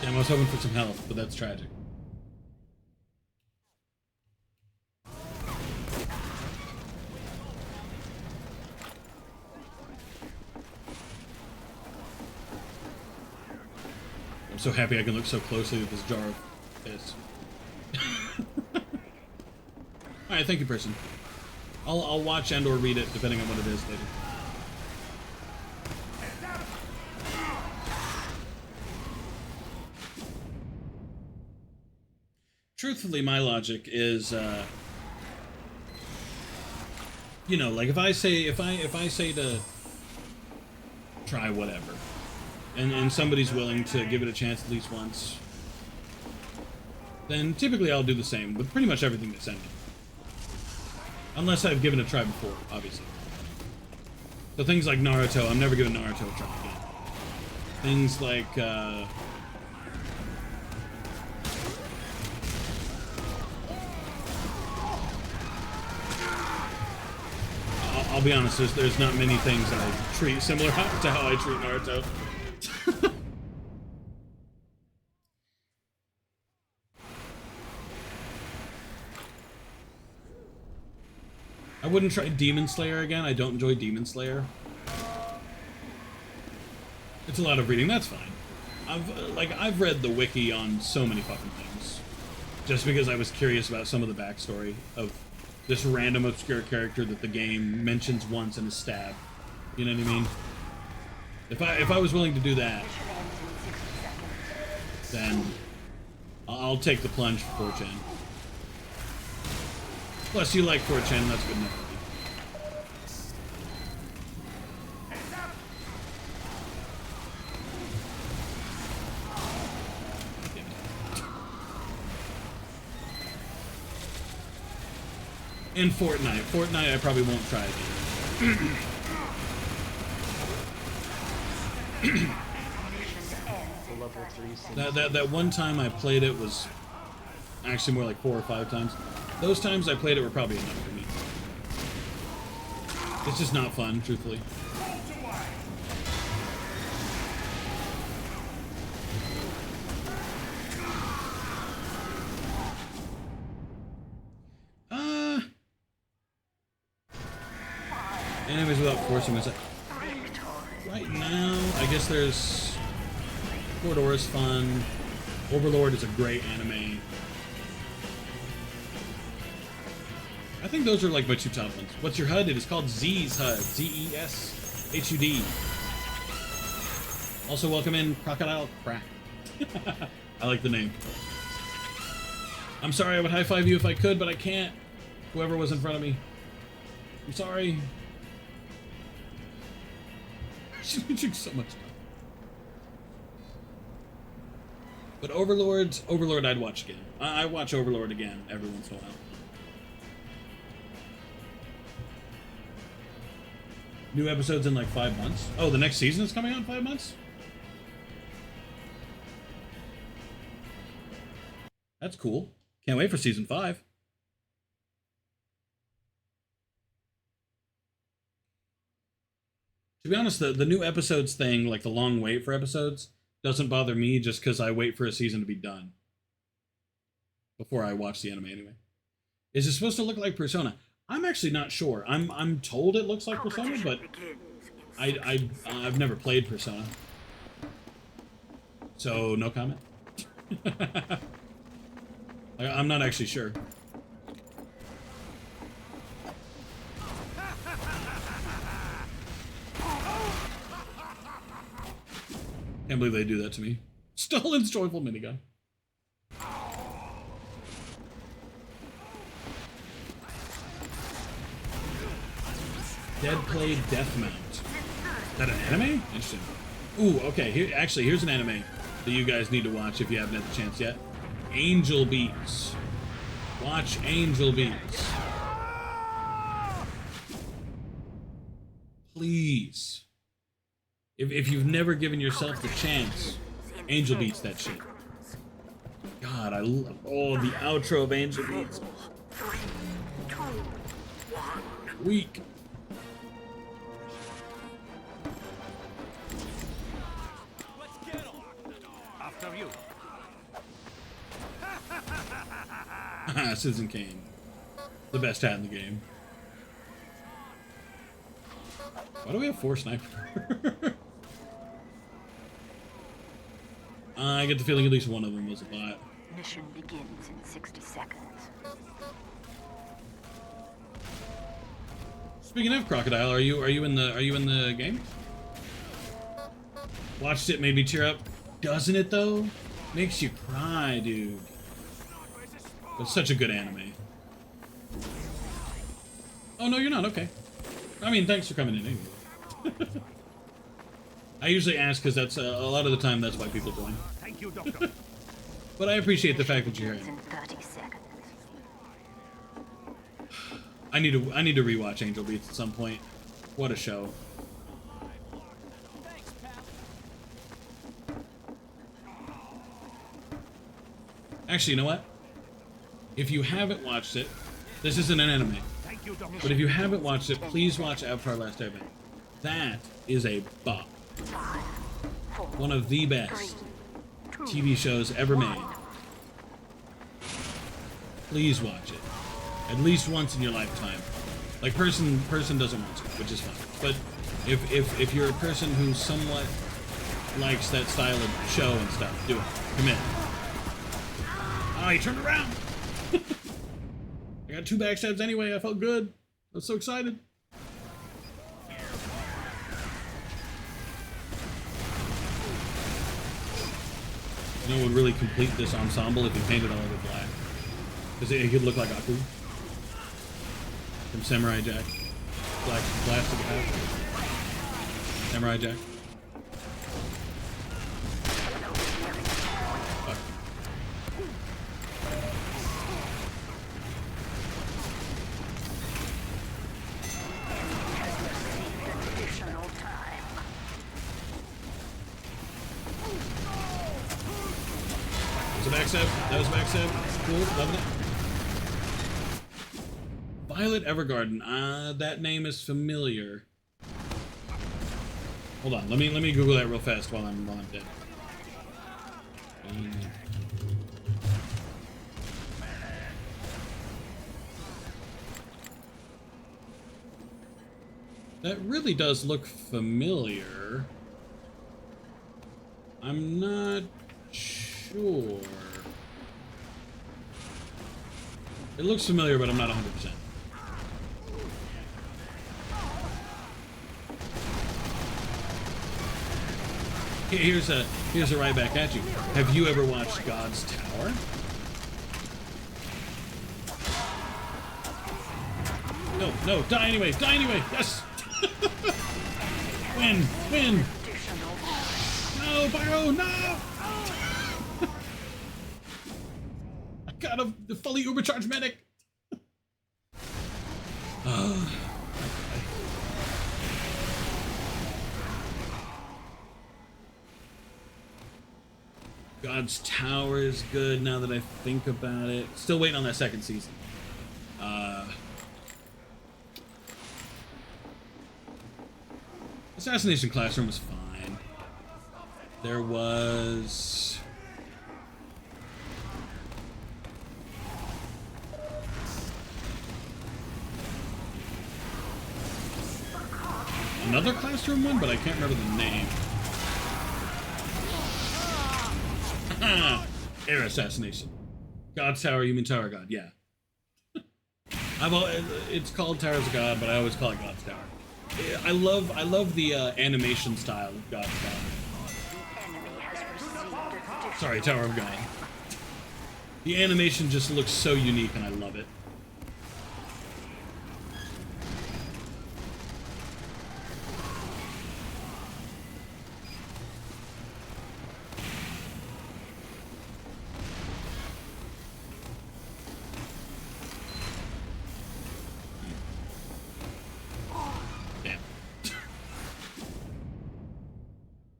Damn, I was hoping for some health, but that's tragic. I'm so happy I can look so closely at this jar of piss. Alright, thank you, person. I'll watch and or read it, depending on what it is later. Truthfully, my logic is, you know, like if I say to try whatever, and somebody's willing to give it a chance at least once, then typically I'll do the same with pretty much everything they send me. Unless I've given it a try before, obviously. So things like Naruto, I'm never giving Naruto a try again. Things like, I'll be honest, there's not many things that I treat similar to how I treat Naruto. I wouldn't try Demon Slayer again. I don't enjoy Demon Slayer. It's a lot of reading. That's fine. I've read the wiki on so many fucking things, just because I was curious about some of the backstory of this random obscure character that the game mentions once in a stab. You know what I mean? If I was willing to do that, then I'll take the plunge for 4chan. Plus, you like 4chan, that's good enough for me. In Fortnite. Fortnite, I probably won't try again. That one time I played it was actually more like 4 or 5 times. Those times I played it were probably enough for me. It's just not fun, truthfully. Anyways, without forcing myself. Right now, I guess there's Corridor's fun. Overlord is a great anime. I think those are like my 2 top ones. What's your HUD? It is called Z's HUD. Z-E-S-H-U-D. Also, welcome in Crocodile Crack. I like the name. I'm sorry, I would high-five you if I could, but I can't. Whoever was in front of me. I'm sorry. She's reaching so much time. But Overlord I'd watch again. I watch Overlord again every once in a while. New episodes in like 5 months. Oh, the next season is coming out in 5 months? That's cool. Can't wait for season 5. To be honest, the new episodes thing, like the long wait for episodes, doesn't bother me just because I wait for a season to be done before I watch the anime anyway. Is it supposed to look like Persona? I'm actually not sure. I'm told it looks like Persona, but I've never played Persona, so no comment. I'm not actually sure. Can't believe they do that to me. Stolen's joyful minigun. Dead Play Deathmount. Is that an anime? Interesting. Ooh, okay. Here's an anime that you guys need to watch if you haven't had the chance yet. Angel Beats. Watch Angel Beats. Please. If you've never given yourself the chance, Angel Beats that shit. God, I love the outro of Angel Beats. 3, 2, 1. Weak. After you. Citizen Kane. The best hat in the game. Why do we have 4 snipers? I get the feeling at least one of them was a bot. Mission begins in 60 seconds. Speaking of Crocodile, are you in the game? Watched it, made me tear up. Doesn't it though? Makes you cry, dude. It's such a good anime. Oh no, you're not. Okay. I mean, thanks for coming in anyway. I usually ask because that's a lot of the time that's why people join. Thank you, Doctor. But I appreciate the fact that you're here. In 30 seconds. I need to rewatch Angel Beats at some point. What a show. Actually, you know what? If you haven't watched it, this isn't an anime. Thank you, Doctor. But if you haven't watched it, please watch Avatar: Last Airbender. That is a bop. 5, 4, One of the 3, best 2, TV shows ever made. Please watch it. At least once in your lifetime. Like person doesn't watch it, which is fine. But if you're a person who somewhat likes that style of show and stuff, do it. Commit. Oh, he turned around! I got 2 backstabs anyway, I felt good. I was so excited. You know what would really complete this ensemble if you painted all of it black? Because it could look like Aku. From Samurai Jack. Black plastic hat. Samurai Jack. Fuck. additional time. That was a backstab. That was a backstab. Cool. Loving it. Violet Evergarden. That name is familiar. Hold on. Let me Google that real fast while I'm dead. That really does look familiar. I'm not sure. It looks familiar, but I'm not 100%. Here's a right back at you. Have you ever watched God's Tower? No, die anyway, yes! Win! No, Pyro, no! I got a fully ubercharged medic! God's Tower is good now that I think about it. Still waiting on that second season. Assassination Classroom was fine. There was... another Classroom one, but I can't remember the name. Air Assassination. God's Tower, you mean Tower God, yeah. It's called Towers of God, but I always call it God's Tower. I love the animation style of God's Tower. Sorry, Tower of God. The animation just looks so unique and I love it.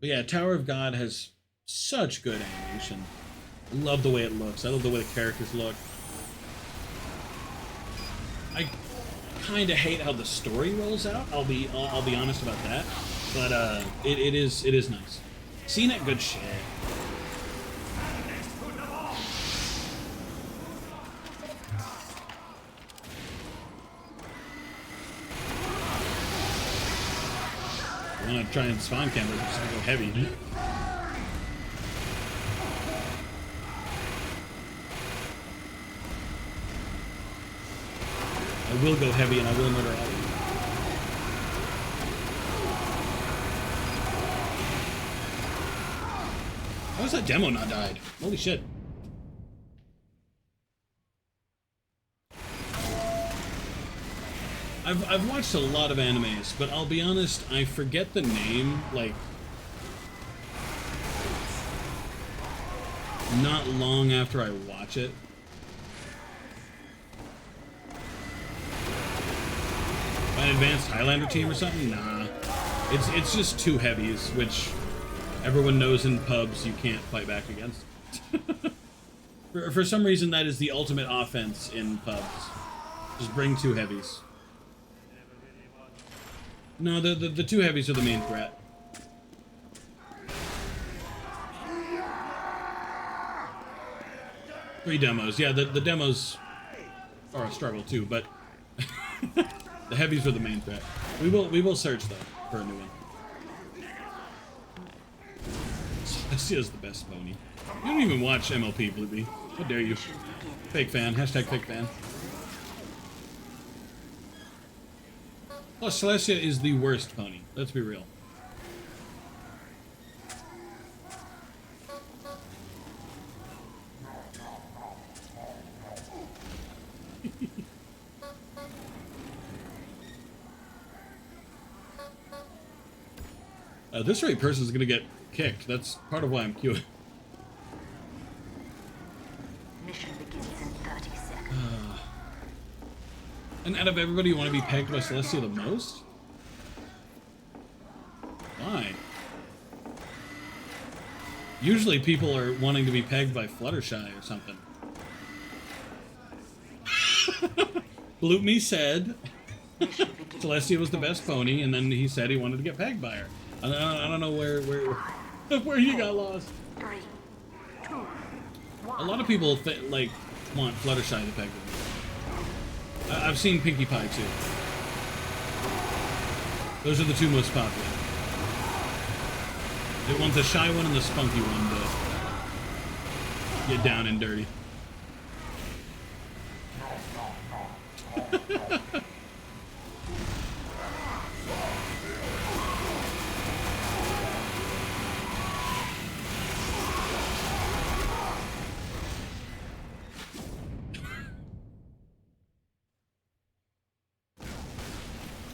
But yeah, Tower of God has such good animation. I love the way it looks. I love the way the characters look. I kind of hate how the story rolls out. I'll be honest about that. But it is nice. CNET, good shit. I'm gonna try and spawn camera, just go heavy. I will go heavy and I will murder all of you. How has that demo not died? Holy shit. I've watched a lot of animes, but I'll be honest, I forget the name, like, not long after I watch it. An advanced Highlander team or something? Nah. It's just two heavies, which everyone knows in pubs you can't fight back against. For some reason, that is the ultimate offense in pubs. Just bring two heavies. No, the two heavies are the main threat. Three demos. Yeah, the demos are a struggle too, but the heavies are the main threat. We will search though for a new one. Celestia's the best pony. You don't even watch MLP, Bluebee. How dare you? Fake fan. Hashtag fake fan. Plus, Celestia is the worst pony. Let's be real. This right person's gonna get kicked. That's part of why I'm queuing. Mission begins in 30 seconds. And out of everybody, you want to be pegged by Celestia the most? Why? Usually people are wanting to be pegged by Fluttershy or something. Bloopme said Celestia was the best pony, and then he said he wanted to get pegged by her. I don't know where you got lost. 3, 2, 1. A lot of people like want Fluttershy to peg them. I've seen Pinkie Pie too. Those are the two most popular. They want the shy one and the spunky one to get down and dirty.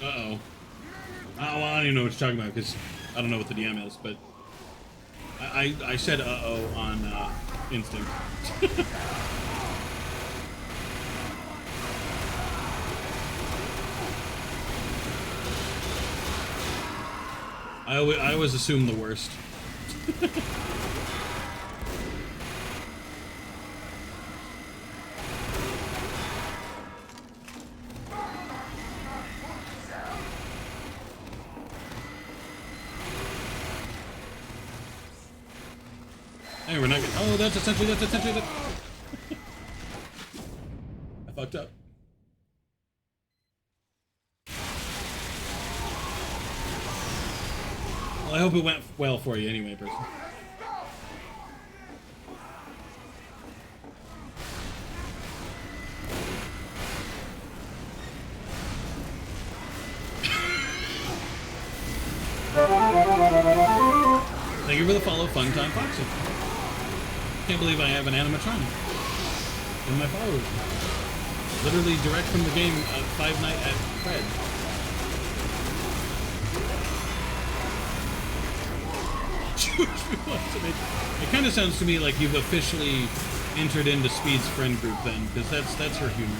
Uh-oh. Well, I don't even know what you're talking about, because I don't know what the DM is, but I said uh-oh on instinct. I always assume the worst. Hey, we're not gonna... Oh, that's essentially... I fucked up. Well, I hope it went well for you anyway, person. Thank you for the follow, Fun Time Foxy. Can't believe I have an animatronic in my followers. Literally direct from the game Five Nights at Fred. It kind of sounds to me like you've officially entered into Speed's friend group then, because that's her humor.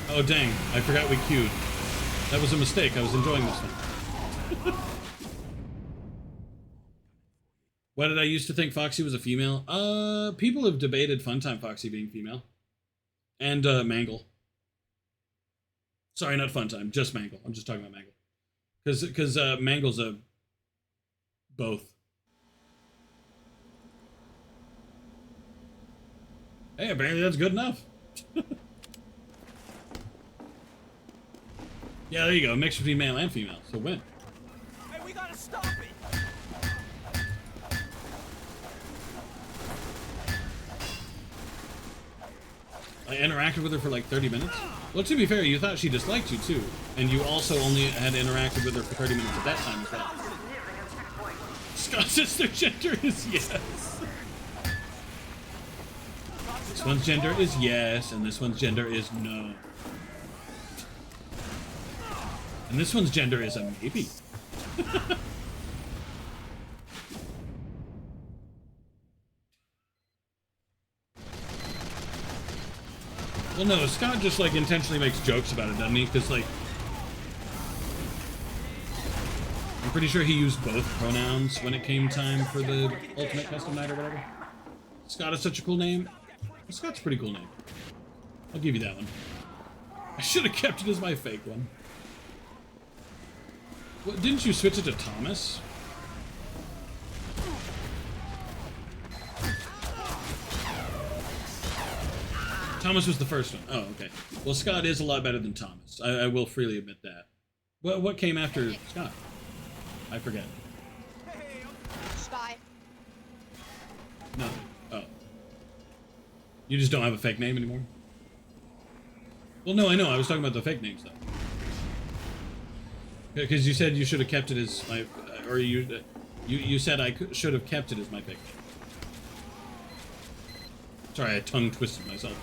Oh dang, I forgot we queued. That was a mistake, I was enjoying this one. Why did I used to think Foxy was a female? People have debated Funtime Foxy being female. And Mangle. Sorry, not Fun Time, just Mangle. I'm just talking about Mangle. Because Mangle's a both. Hey, apparently that's good enough. Yeah, there you go. Mix between male and female. So win. Hey, we gotta stop it! I interacted with her for like 30 minutes. Well, to be fair, you thought she disliked you too. And you also only had interacted with her for 30 minutes at that time as well. Scott's sister gender is yes. This one's gender is yes, and this one's gender is no. And this one's gender is a maybe. Well, no, Scott just, like, intentionally makes jokes about it, doesn't he? Because, like, I'm pretty sure he used both pronouns when it came time for the Ultimate Custom Night or whatever. Scott is such a cool name. Scott's a pretty cool name. I'll give you that one. I should have kept it as my fake one. What, didn't you switch it to Thomas? Thomas was the first one. Oh, okay. Well, Scott is a lot better than Thomas. I will freely admit that. What came after Scott? I forget. Sky. No. Oh. You just don't have a fake name anymore? Well, no, I know. I was talking about the fake names, though. Because you said you should have kept it as my... Or you said I should have kept it as my fake name. Sorry, I tongue-twisted myself.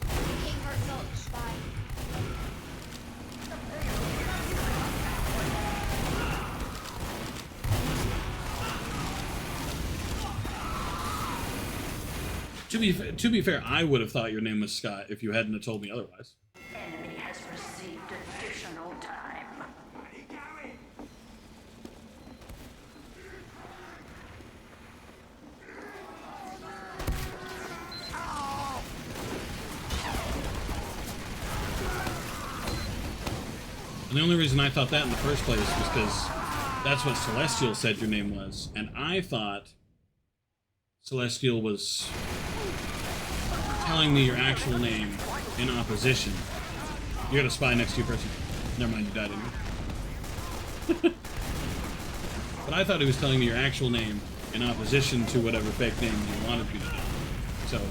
KingHeartFelt. Sky. To be fair, I would have thought your name was Scott if you hadn't have told me otherwise. Enemy has received additional time. And the only reason I thought that in the first place was because that's what Celestial said your name was. And I thought Celestial was telling me your actual name in opposition. You got a spy next to you, person. Never mind, you died anyway. But I thought he was telling me your actual name in opposition to whatever fake name you wanted me to do. So,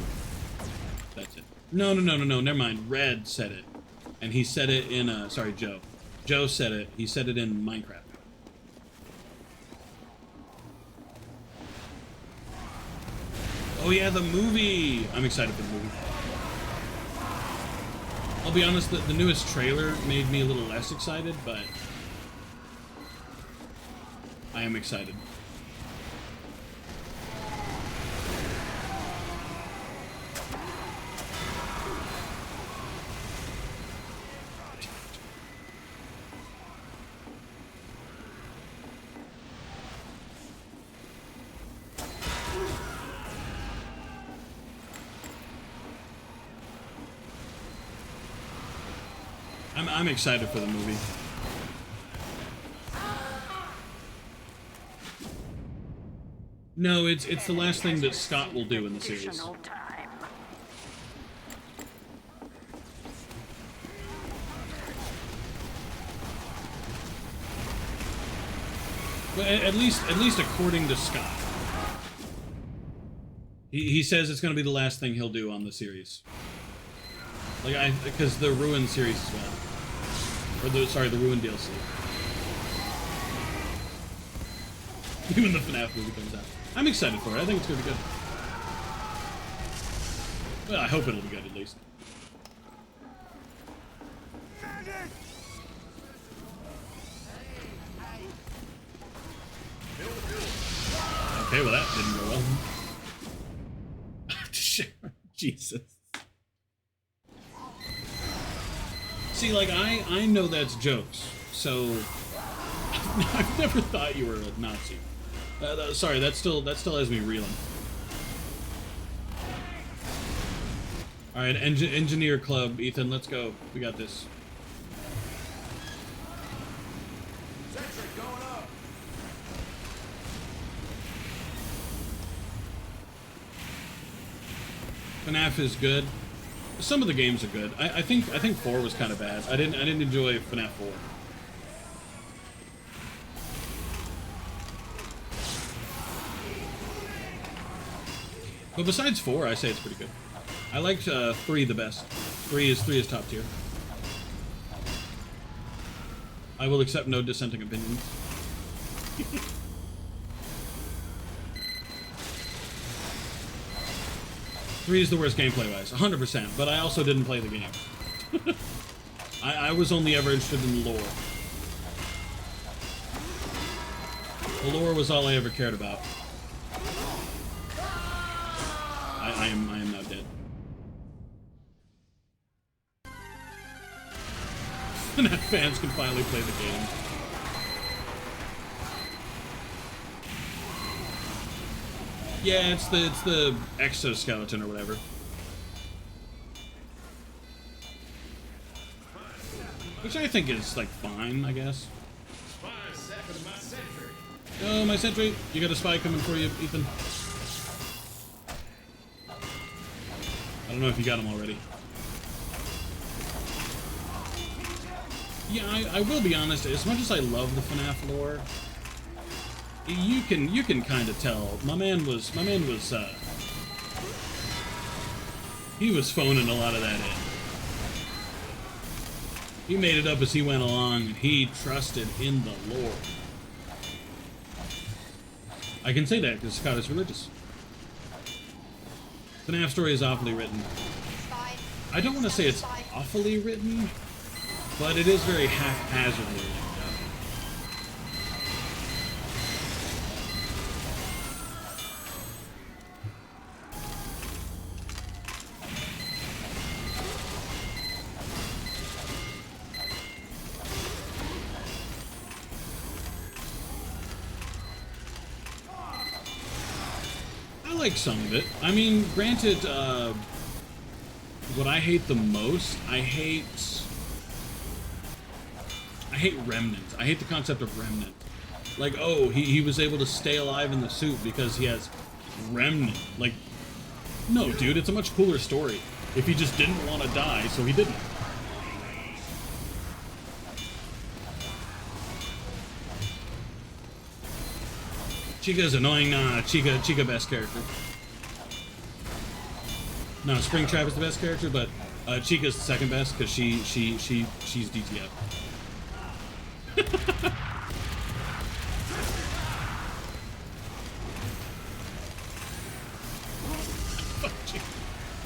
that's it. No, never mind. Red said it. And he said it in, sorry, Joe. Joe said it. He said it in Minecraft. Oh yeah, the movie! I'm excited for the movie. I'll be honest, the newest trailer made me a little less excited, but I am excited. I'm excited for the movie. No, it's the last thing that Scott will do in the series. Additional time. Well, at least according to Scott. He says it's going to be the last thing he'll do on the series. Like because the Ruin series as well. Or the Ruin DLC. Even the FNAF movie comes out. I'm excited for it. I think it's going to be good. Well, I hope it'll be good at least. Okay, well that didn't go well. Jesus. See, like, I know that's jokes, so I've never thought you were a Nazi. Sorry, that still has me reeling. All right, engineer club, Ethan. Let's go. We got this. Sentry going up. FNAF is good. Some of the games are good. I think 4 was kind of bad. I didn't enjoy FNAF 4. But besides 4, I say it's pretty good. I liked 3 the best. 3 is top tier. I will accept no dissenting opinions. 3 is the worst gameplay-wise, 100%, but I also didn't play the game. I was only ever interested in the lore. The lore was all I ever cared about. I am now dead. FNAF fans can finally play the game. Yeah, it's the exoskeleton or whatever. Which I think is like fine, I guess. Oh, my sentry! You got a spy coming for you, Ethan. I don't know if you got him already. Yeah, I will be honest. As much as I love the FNAF lore, you can kind of tell my man was he was phoning a lot of that in. He made it up as he went along, and he trusted in the lore. I can say that because Scott is religious. The FNAF story is awfully written. I don't want to say it's awfully written, but it is very haphazardly written. I like some of it. I mean, granted, what I hate the most, I hate remnant. I hate the concept of remnant. Like, oh, he was able to stay alive in the suit because he has remnant. Like, no, dude, it's a much cooler story. If he just didn't want to die, so he didn't. Chica's annoying. Nah, Chica best character. No, Springtrap is the best character, but Chica's the second best because she's DTF.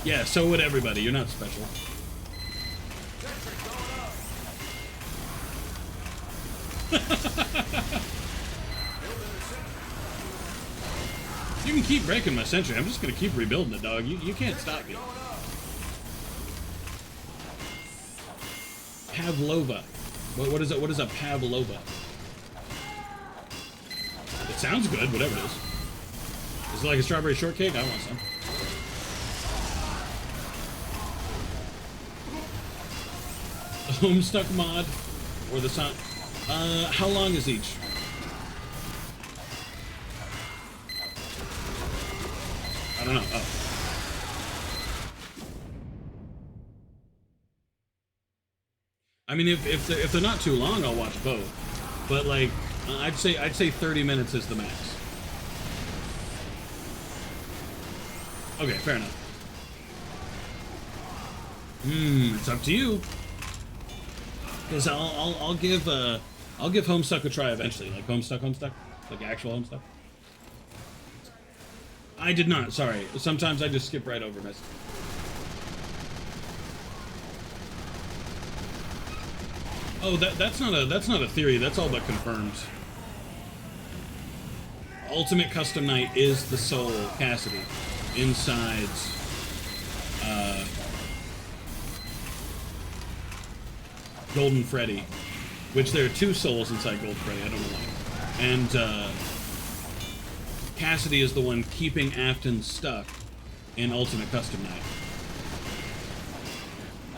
Yeah, so would everybody. You're not special. You can keep breaking my sentry. I'm just gonna keep rebuilding it, dog. You can't stop me. Pavlova. What is it? What is a pavlova? It sounds good, whatever it is. Is it like a strawberry shortcake? I want some. A Homestuck mod or the Sonic. How long is each? I don't know. Oh. I mean, if they're not too long, I'll watch both. But like, I'd say 30 minutes is the max. Okay, fair enough. It's up to you. Because I'll give Homestuck a try eventually, like Homestuck, like actual Homestuck. I did not. Sorry. Sometimes I just skip right over messages. Oh, that's not a theory. That's all but confirmed. Ultimate Custom Night is the soul Cassidy inside Golden Freddy, which there are two souls inside Golden Freddy. I don't know why. And Cassidy is the one keeping Afton stuck in Ultimate Custom Night.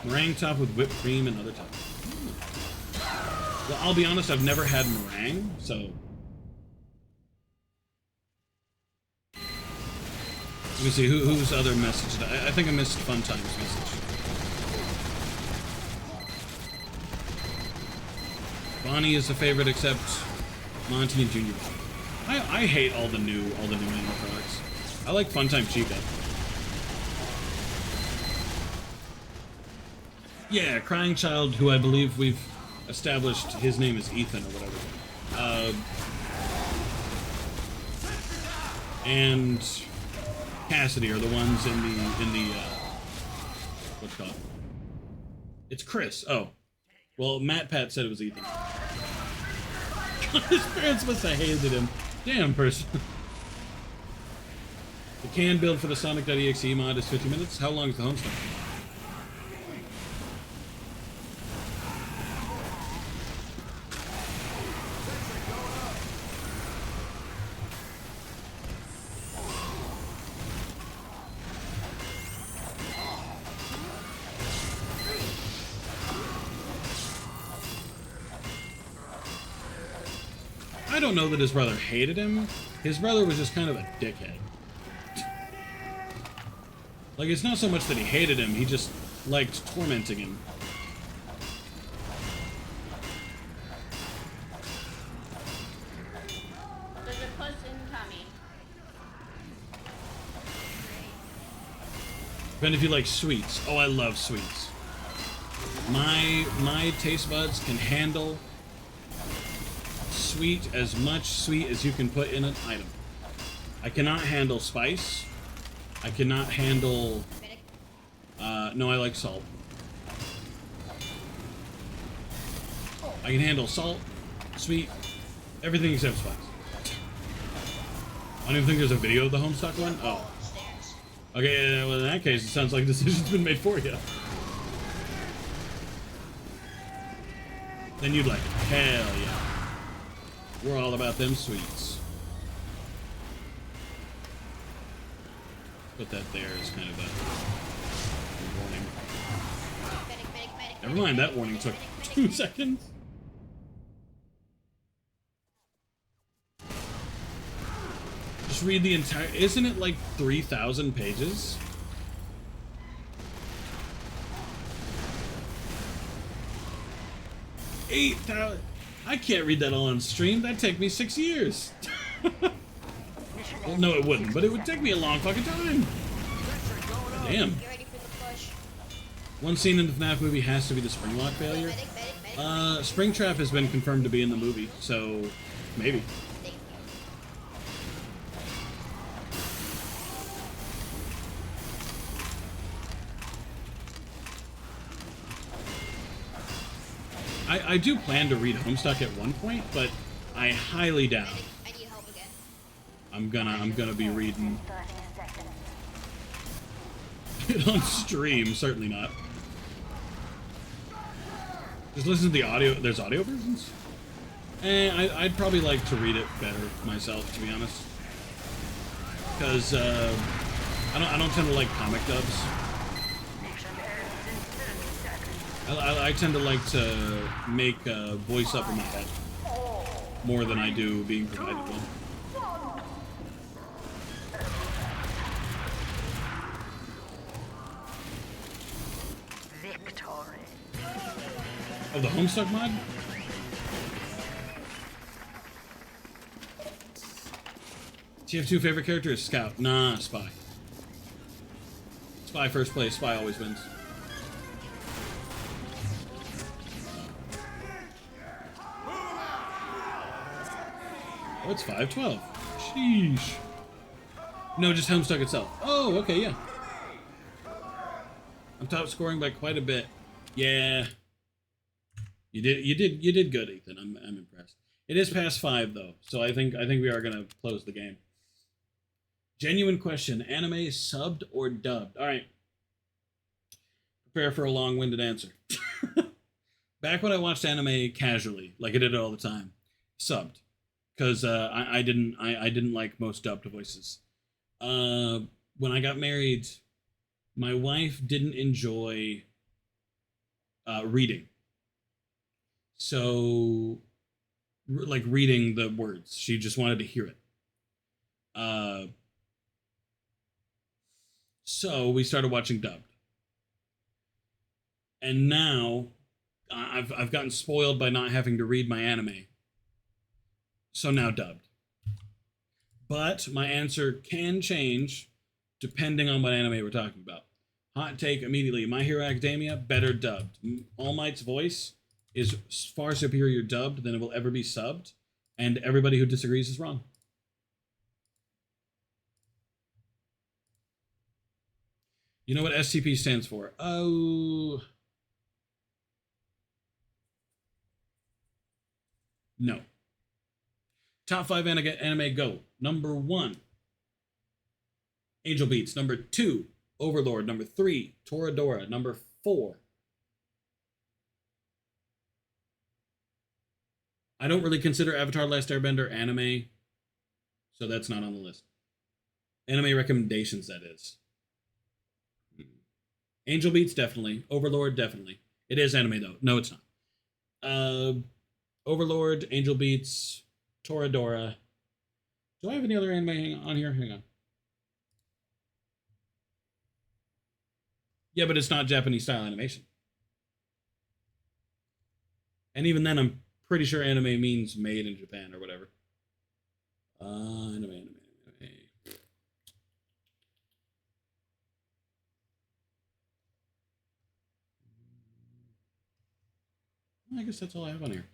Meringue topped with whipped cream and other toppings. Well, I'll be honest, I've never had meringue, so... Let me see, whose other message did I think I missed Fun Time's message. Bonnie is the favorite, except Monty and Junior. I hate all the new animal products. I like Funtime Chica. Yeah, Crying Child, who I believe we've established his name is Ethan or whatever. And Cassidy are the ones in the what's it called? It's Chris. Oh. Well, Matt Pat said it was Ethan. His parents must have hated him. Damn person. The can build for the Sonic.exe mod is 50 minutes. How long is the homestuck? I don't know that his brother hated him. His brother was just kind of a dickhead. Like, it's not so much that he hated him, he just liked tormenting him. There's a puss in Tommy. Depending if you like sweets. Oh, I love sweets. My taste buds can handle sweet, as much sweet as you can put in an item. I cannot handle spice. I cannot handle... no, I like salt. I can handle salt, sweet, everything except spice. I don't even think there's a video of the Homestuck one. Oh. Okay, well in that case, it sounds like a decision's been made for you. Then you'd like it. Hell yeah. We're all about them sweets. Put that there as kind of a warning. Never mind, that warning took 2 seconds. Just read the entire... Isn't it like 3,000 pages? $8,000... I can't read that all on stream. That'd take me 6 years. Well, no, it wouldn't, but it would take me a long fucking time. Damn. One scene in the FNAF movie has to be the Springlock failure. Springtrap has been confirmed to be in the movie, so maybe. I do plan to read Homestuck at one point, but I highly doubt I'm gonna be reading it on stream. Certainly not. Just listen to the audio. There's audio versions. I'd probably like to read it better myself, to be honest, because I don't tend to like comic dubs. I tend to like to make a voice up in my head more than I do being provided one. Victory. Oh, the Homestuck mod? TF2 favorite character is Scout. Nah, Spy. Spy first place. Spy always wins. Oh, it's 512. Sheesh. No, just Homestuck itself. Oh, okay, yeah. I'm top scoring by quite a bit. Yeah. You did good, Ethan. I'm impressed. It is past 5 though, so I think we are gonna close the game. Genuine question: anime subbed or dubbed? All right. Prepare for a long-winded answer. Back when I watched anime casually, like I did it all the time, subbed. Because I didn't like most dubbed voices. When I got married, my wife didn't enjoy reading. So, like reading the words. She just wanted to hear it. So we started watching dubbed. And now I've gotten spoiled by not having to read my anime. So now dubbed. But my answer can change depending on what anime we're talking about. Hot take immediately. My Hero Academia, better dubbed. All Might's voice is far superior dubbed than it will ever be subbed. And everybody who disagrees is wrong. You know what SCP stands for? Oh... No. Top 5 anime go. Number 1, Angel Beats. Number 2, Overlord. Number 3, Toradora. Number 4. I don't really consider Avatar Last Airbender anime, so that's not on the list. Anime recommendations, that is. Angel Beats, definitely. Overlord, definitely. It is anime, though. No, it's not. Overlord, Angel Beats, Toradora. Do I have any other anime on here? Hang on. Yeah, but it's not Japanese style animation. And even then, I'm pretty sure anime means made in Japan or whatever. Anime. I guess that's all I have on here.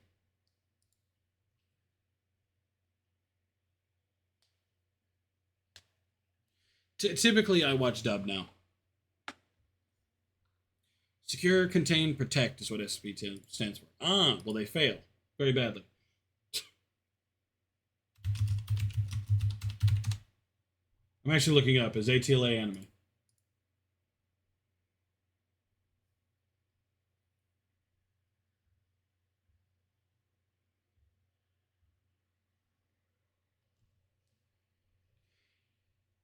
Typically, I watch dub now. Secure, contain, protect is what SCP stands for. Well, they fail very badly. I'm actually looking up. Is ATLA anime?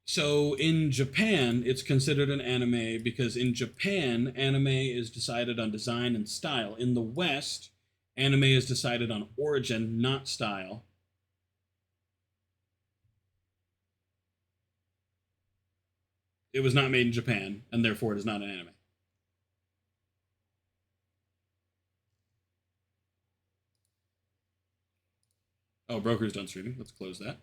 So in Japan, it's considered an anime because in Japan, anime is decided on design and style. In the West, anime is decided on origin, not style. It was not made in Japan, and therefore it is not an anime. Oh, Broker's done streaming. Let's close that.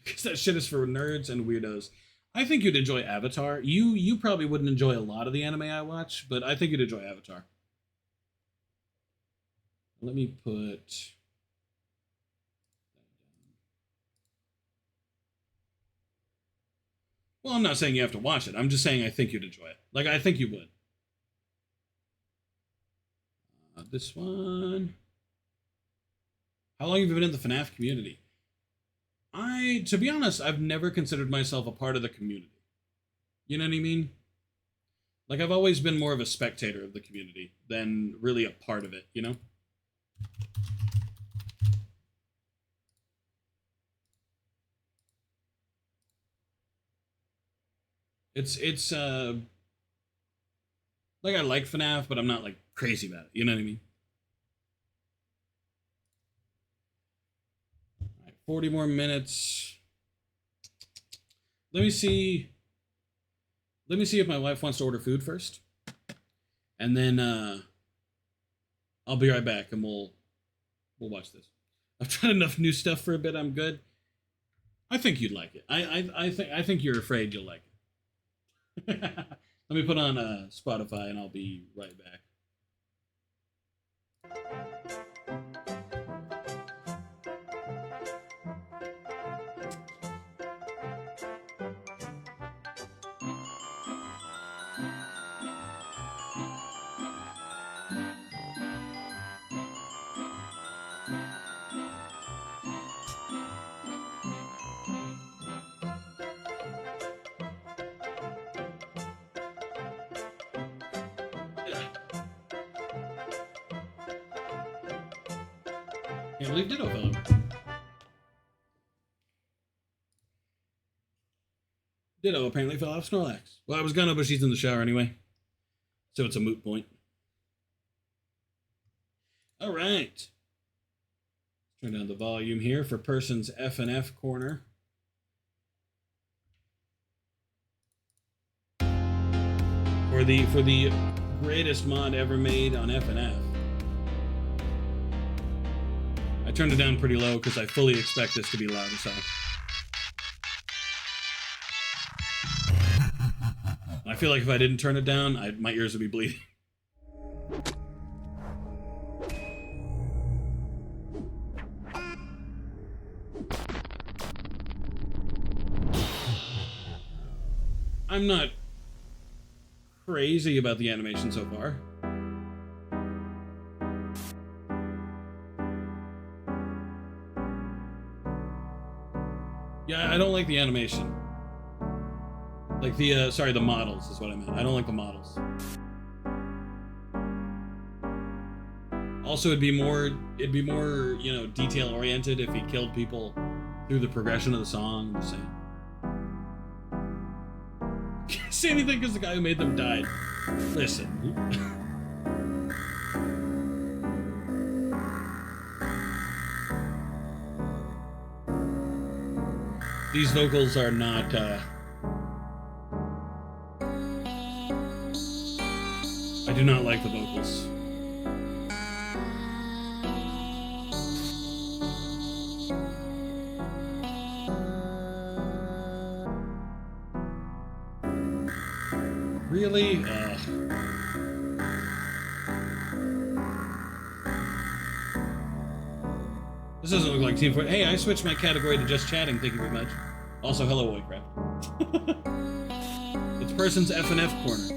Because that shit is for nerds and weirdos. I think you'd enjoy Avatar. You probably wouldn't enjoy a lot of the anime I watch, but I think you'd enjoy Avatar. Let me put... Well, I'm not saying you have to watch it. I'm just saying I think you'd enjoy it. Like, I think you would. This one... How long have you been in the FNAF community? To be honest, I've never considered myself a part of the community. You know what I mean? Like, I've always been more of a spectator of the community than really a part of it, you know? It's like, I like FNAF, but I'm not, like, crazy about it, you know what I mean? 40 more minutes. Let me see if my wife wants to order food first. And then I'll be right back and we'll watch this. I've tried enough new stuff for a bit. I'm good. I think you'd like it. I think you're afraid you'll like it. Let me put on Spotify and I'll be right back. Can't believe Ditto fell over. Ditto apparently fell off Snorlax. Well, I was gonna, but she's in the shower anyway. So it's a moot point. All right. Turn down the volume here for person's F&F corner. For the greatest mod ever made on F&F. I turned it down pretty low because I fully expect this to be loud as hell. I feel like if I didn't turn it down, my ears would be bleeding. I'm not crazy about the animation so far. Yeah, I don't like the animation. Like the, sorry, the models is what I meant. I don't like the models. Also, it'd be more, you know, detail-oriented if he killed people through the progression of the song. I'm just saying. Can't say anything because the guy who made them died. Listen. These vocals are not, I do not like the vocals. Really? This doesn't look like Team Fortress. Hey, I switched my category to just chatting, thank you very much. Also, hello, Whitecraft. It's person's F&F corner.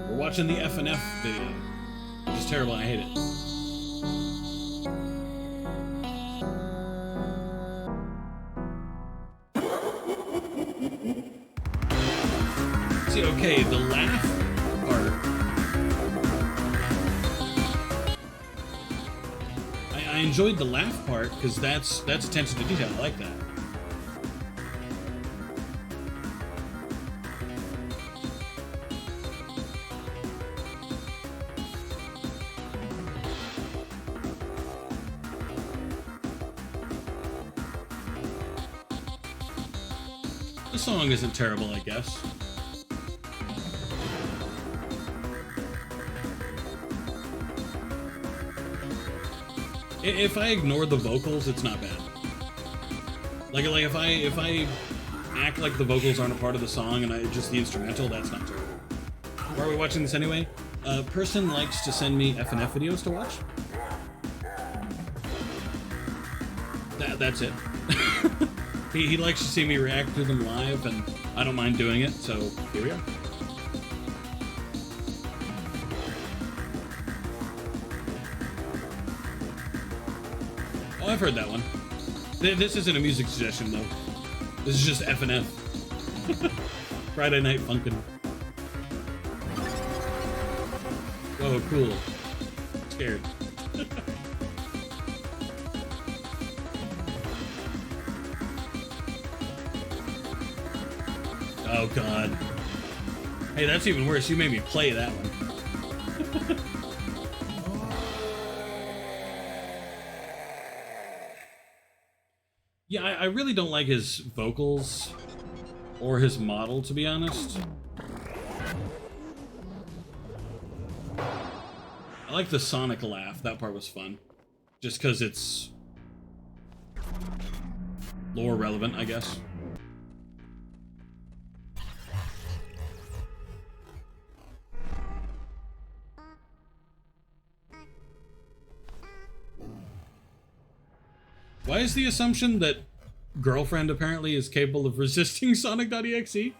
We're watching the F&F video, which is terrible, I hate it. See, okay, the laugh part. I enjoyed the laugh part because that's attention to detail. I like that. The song isn't terrible, I guess. If I ignore the vocals, it's not bad. Like if I act like the vocals aren't a part of the song and just the instrumental, that's not terrible. Why are we watching this anyway? A person likes to send me F&F videos to watch. That's it. He likes to see me react to them live, and I don't mind doing it, so here we are. Oh, I've heard that one. This isn't a music suggestion, though. This is just F&F. Friday Night Funkin'. Whoa, cool. Scared. Oh, God. Hey, that's even worse. You made me play that one. Yeah, I really don't like his vocals or his model, to be honest. I like the Sonic laugh. That part was fun. Just because it's lore relevant, I guess. Why is the assumption that girlfriend apparently is capable of resisting Sonic.exe?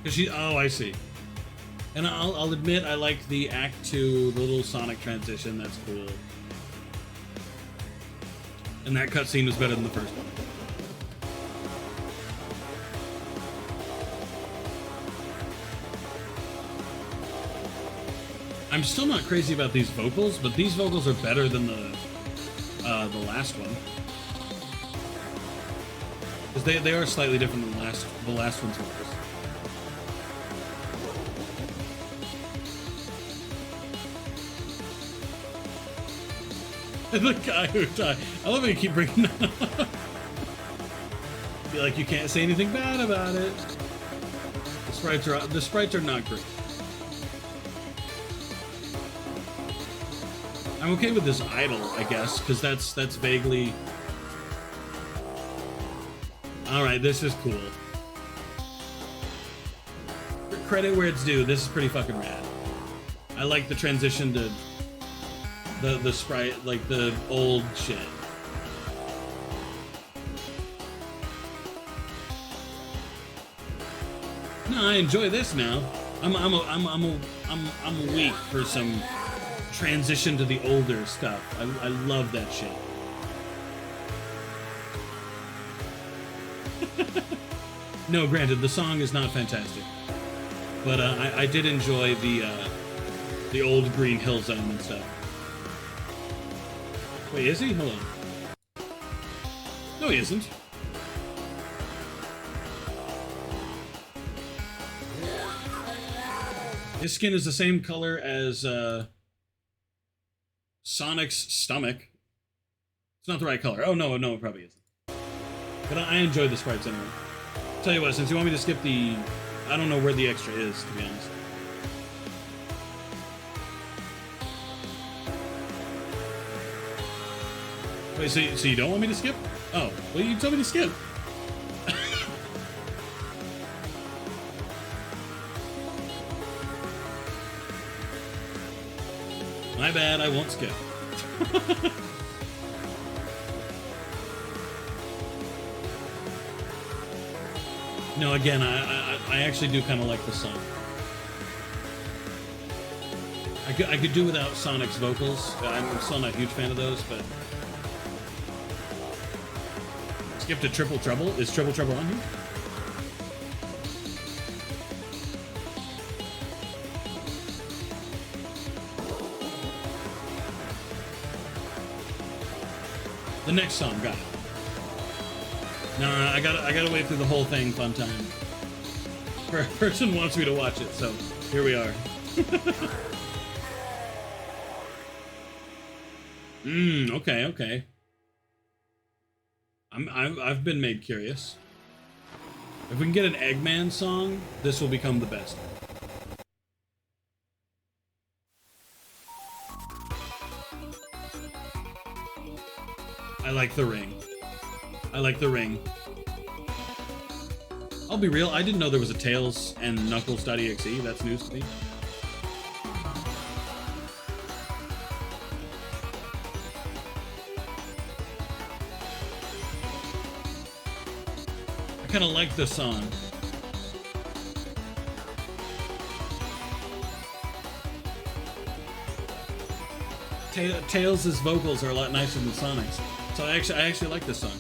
Because she, oh, I see. And I'll admit I like the Act 2, the little Sonic transition, that's cool. And that cutscene was better than the first one. I'm still not crazy about these vocals, but these vocals are better than the last one. Because they are slightly different than the last one's was. The guy who died. I love how you keep bringing that up. Be like, you can't say anything bad about it. The sprites are not great. I'm okay with this idol, I guess, because that's vaguely. All right, this is cool. Credit where it's due. This is pretty fucking rad. I like the transition to the sprite, like the old shit. No, I enjoy this now. I'm weak for some transition to the older stuff. I love that shit. No, granted, the song is not fantastic, but I did enjoy the old Green Hill Zone and stuff. Wait, is he? Hold on. No, he isn't. His skin is the same color as Sonic's stomach. It's not the right color. Oh, no, it probably isn't. But I enjoy the sprites anyway. Tell you what, since you want me to skip the... I don't know where the extra is, to be honest. Wait, so you don't want me to skip? Oh, well, you told me to skip. My bad, I won't skip. No, again, I actually do kind of like the song. I could do without Sonic's vocals. I'm still not a huge fan of those, but... Skip to Triple Trouble? Is Triple Trouble on here? The next song, got it. No, I gotta wait through the whole thing, fun time. A person wants me to watch it, so here we are. Okay. I've been made curious. If we can get an Eggman song, this will become the best. I like the ring. I like the ring. I'll be real, I didn't know there was a Tails and Knuckles.exe. That's news to me. I kind of like this song. Tails' vocals are a lot nicer than Sonic's. So I actually like this song.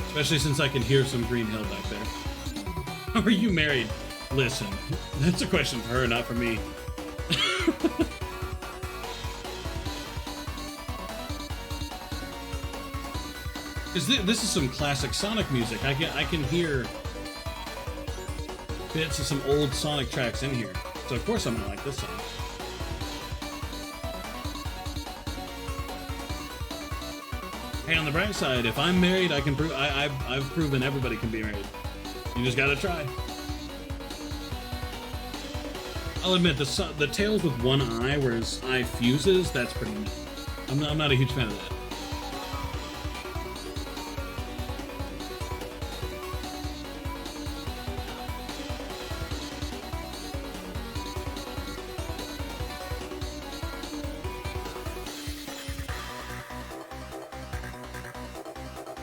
Especially since I can hear some Green Hill back there. Are you married? Listen, that's a question for her, not for me. Because this is some classic Sonic music. I can hear bits of some old Sonic tracks in here. So of course I'm gonna like this song. Hey, on the bright side, if I'm married, I can prove I've proven everybody can be married. You just gotta try. I'll admit the Tails with one eye, where his eye fuses, that's pretty neat. I'm not a huge fan of that.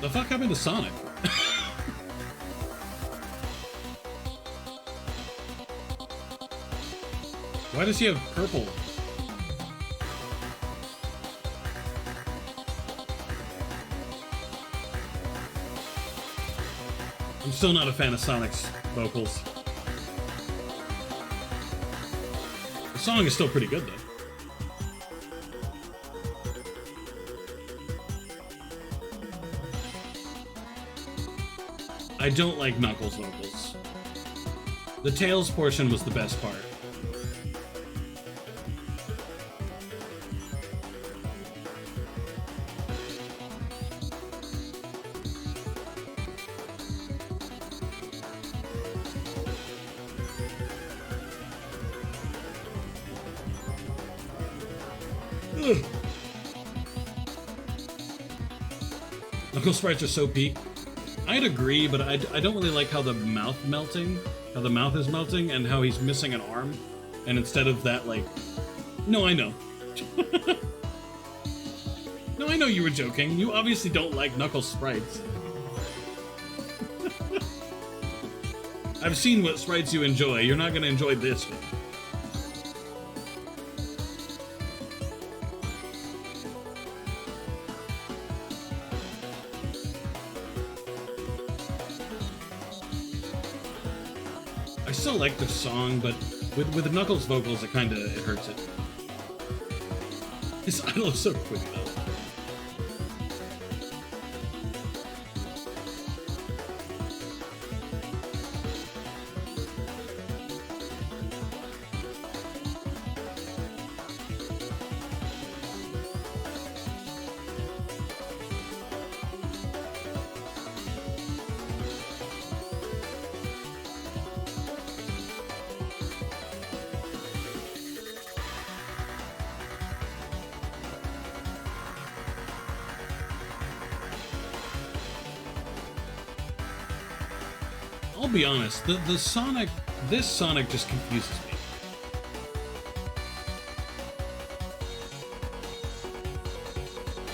The fuck happened to Sonic? Why does he have purple? I'm still not a fan of Sonic's vocals. The song is still pretty good, though. I don't like Knuckles' vocals. The Tails portion was the best part. Ugh. Knuckles sprites are so peak. I'd agree, but I don't really like how the mouth is melting, and how he's missing an arm, and instead of that, like... No, I know. No, I know you were joking. You obviously don't like Knuckles sprites. I've seen what sprites you enjoy. You're not gonna enjoy this one. I still like the song, but with Knuckles' vocals, it hurts it. His idol is so pretty, though. I'll be honest, this Sonic just confuses me.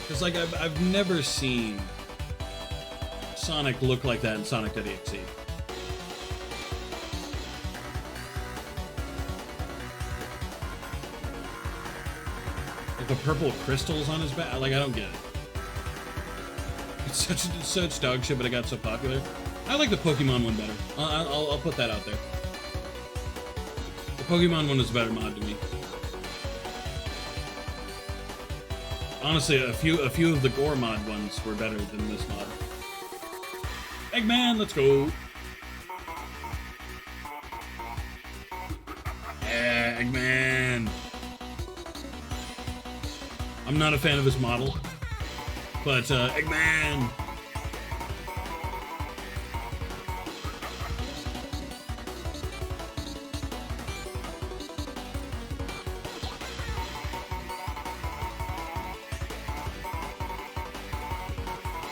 Because, like, I've never seen Sonic look like that in Sonic.exe. Like, the purple crystals on his back, like, I don't get it. It's such dog shit, but it got so popular. I like the Pokemon one better. I'll put that out there. The Pokemon one is a better mod to me. Honestly, a few of the Gore mod ones were better than this mod. Eggman, let's go. Yeah, Eggman. I'm not a fan of his model, but Eggman.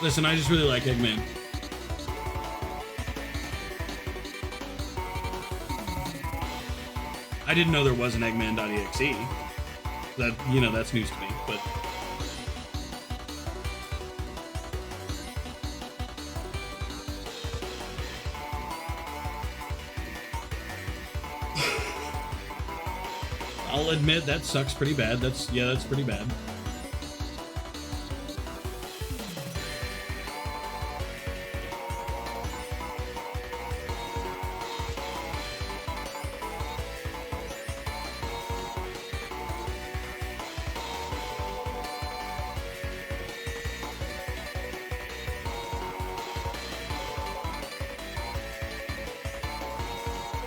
Listen, I just really like Eggman. I didn't know there was an Eggman.exe. That, you know, that's news to me, but... I'll admit, that sucks pretty bad. That's pretty bad.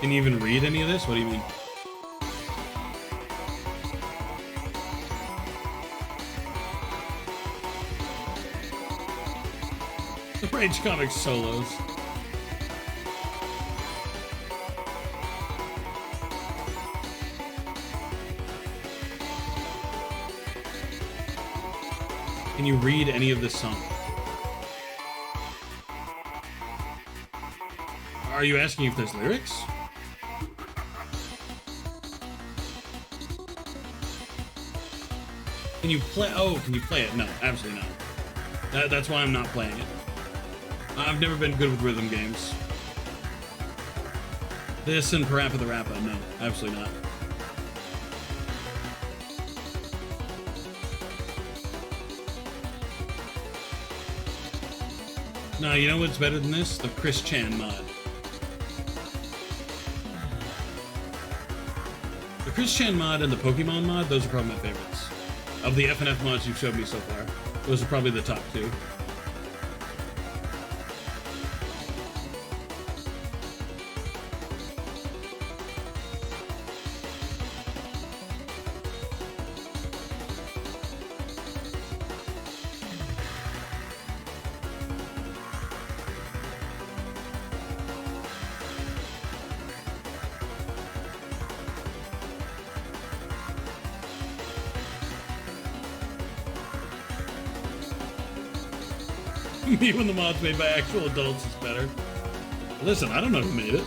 Can you even read any of this? What do you mean? The Rage Comics solos. Can you read any of this song? Are you asking if there's lyrics? Can you play? Oh, can you play it? No, absolutely not. That's why I'm not playing it. I've never been good with rhythm games. This and Parappa the Rappa, no, absolutely not. No, you know what's better than this? The Chris Chan mod. The Chris Chan mod and the Pokemon mod, those are probably my favorites. Of the FNF mods you've showed me so far, those are probably the top two. Me when the mod's made by actual adults is better. Listen, I don't know who made it.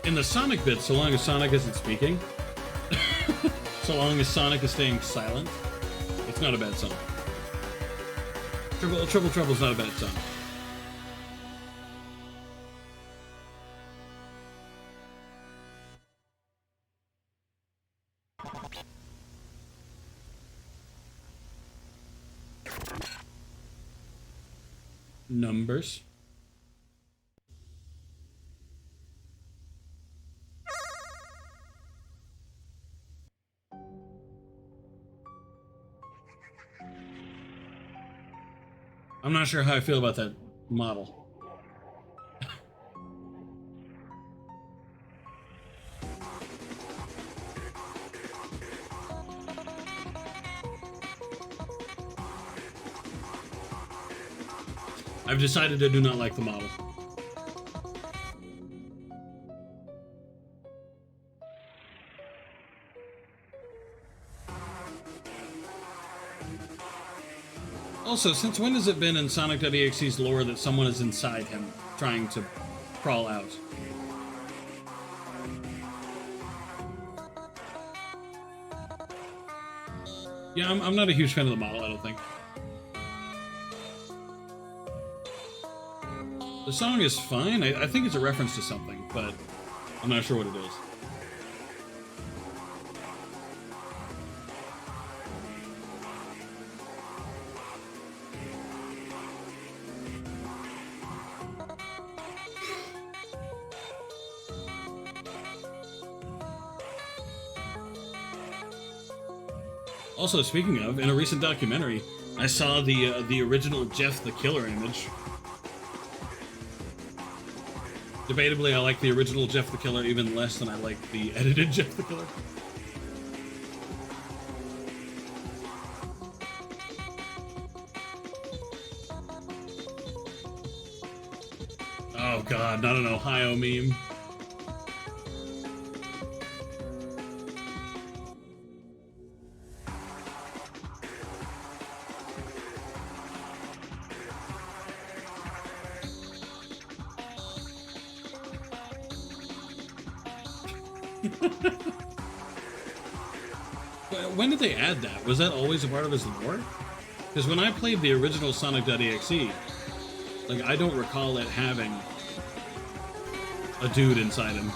In the Sonic bit, so long as Sonic isn't speaking, so long as Sonic is staying silent, it's not a bad song. Triple Trouble's not a bad song. Numbers. I'm not sure how I feel about that model. I've decided I do not like the model. Also, since when has it been in Sonic.exe's lore that someone is inside him, trying to crawl out? Yeah, I'm not a huge fan of the model, I don't think. The song is fine. I think it's a reference to something, but I'm not sure what it is. Also, speaking of, in a recent documentary, I saw the original Jeff the Killer image. Debatably, I like the original Jeff the Killer even less than I like the edited Jeff the Killer. Oh god, not an Ohio meme. When did they add that? Was that always a part of his lore? Because when I played the original Sonic.exe, like, I don't recall it having a dude inside him.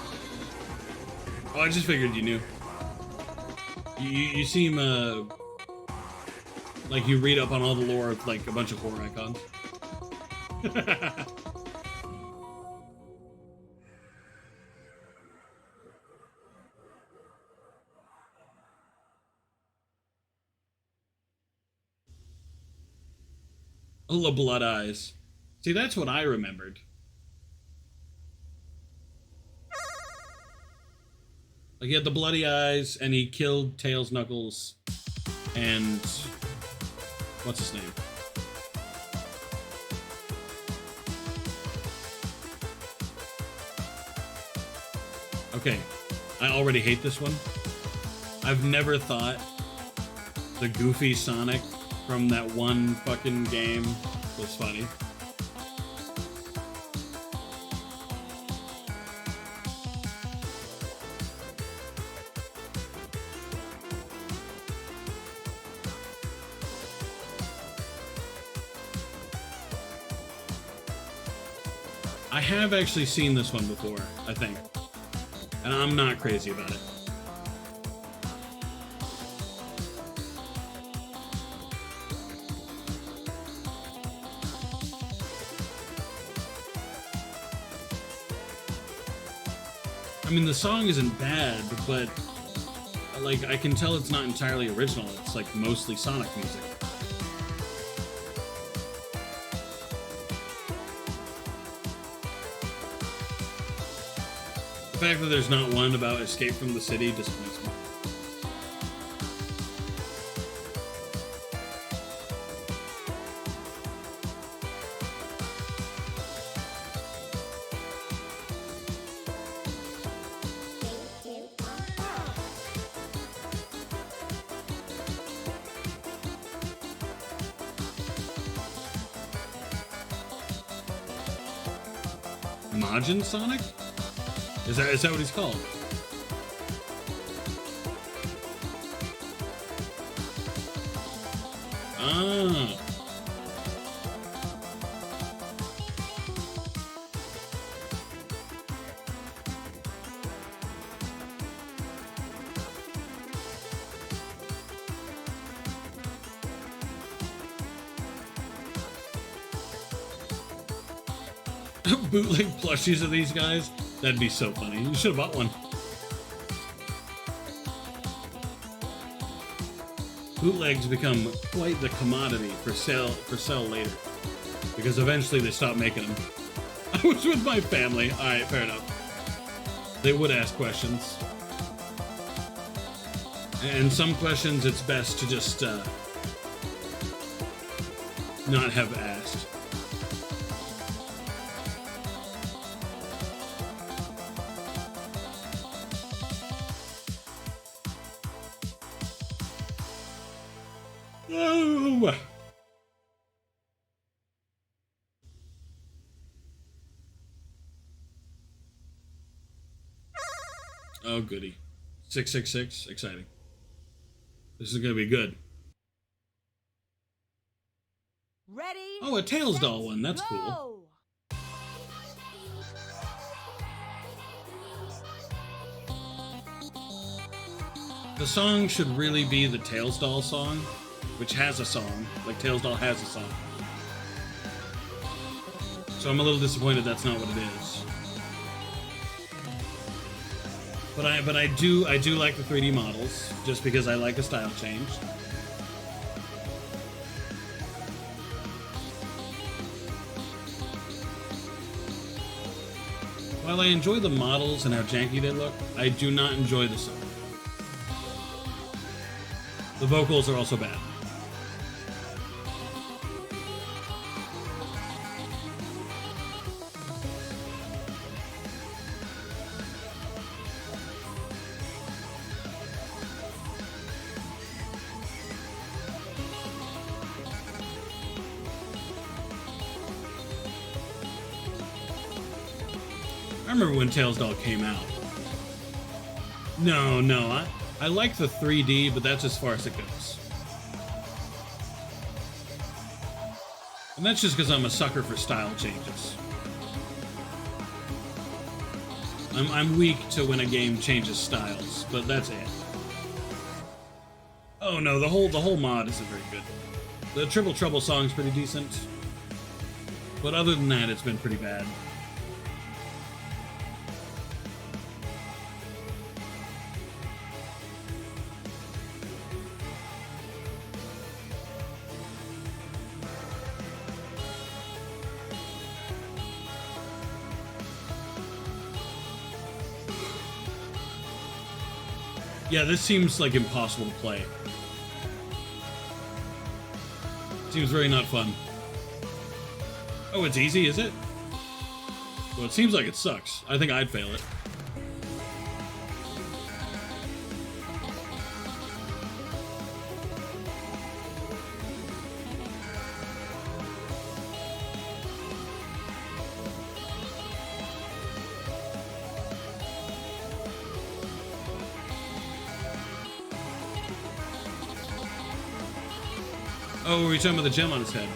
Oh, I just figured you knew. You seem, like you read up on all the lore of, like, a bunch of horror icons. Oh, the blood eyes. See, that's what I remembered. Like, he had the bloody eyes, and he killed Tails, Knuckles, and... what's his name? Okay, I already hate this one. I've never thought the goofy Sonic from that one fucking game was funny. I have actually seen this one before, I think. And I'm not crazy about it. I mean, the song isn't bad, but like I can tell it's not entirely original. It's like mostly Sonic music. The fact that there's not one about escape from the city disappoints me. Majin Sonic? Is that what he's called? Ah. Bootleg plushies of these guys? That'd be so funny. You should have bought one. Bootlegs become quite the commodity for sale later, because eventually they stop making them. I was with my family. All right, fair enough. They would ask questions, and some questions it's best to just not have asked. Oh. Oh, goody. 666, exciting. This is gonna be good. Ready? Oh, a Tails doll one. That's cool. The song should really be the Tails doll song, which has a song. Like Tails doll has a song. So I'm a little disappointed that's not what it is. But I do like the 3D models just because I like a style change. While I enjoy the models and how janky they look, I do not enjoy the song. The vocals are also bad. I remember when Tails Doll came out. No, I like the 3D, but that's as far as it goes. And that's just because I'm a sucker for style changes. I'm weak to when a game changes styles, but that's it. Oh no, the whole mod isn't very good. The Triple Trouble song's pretty decent, but other than that, it's been pretty bad. Yeah, this seems like impossible to play. Seems very not fun. Oh, it's easy, is it? Well, it seems like it sucks. I think I'd fail it. Oh, were you talking about the gem on his head?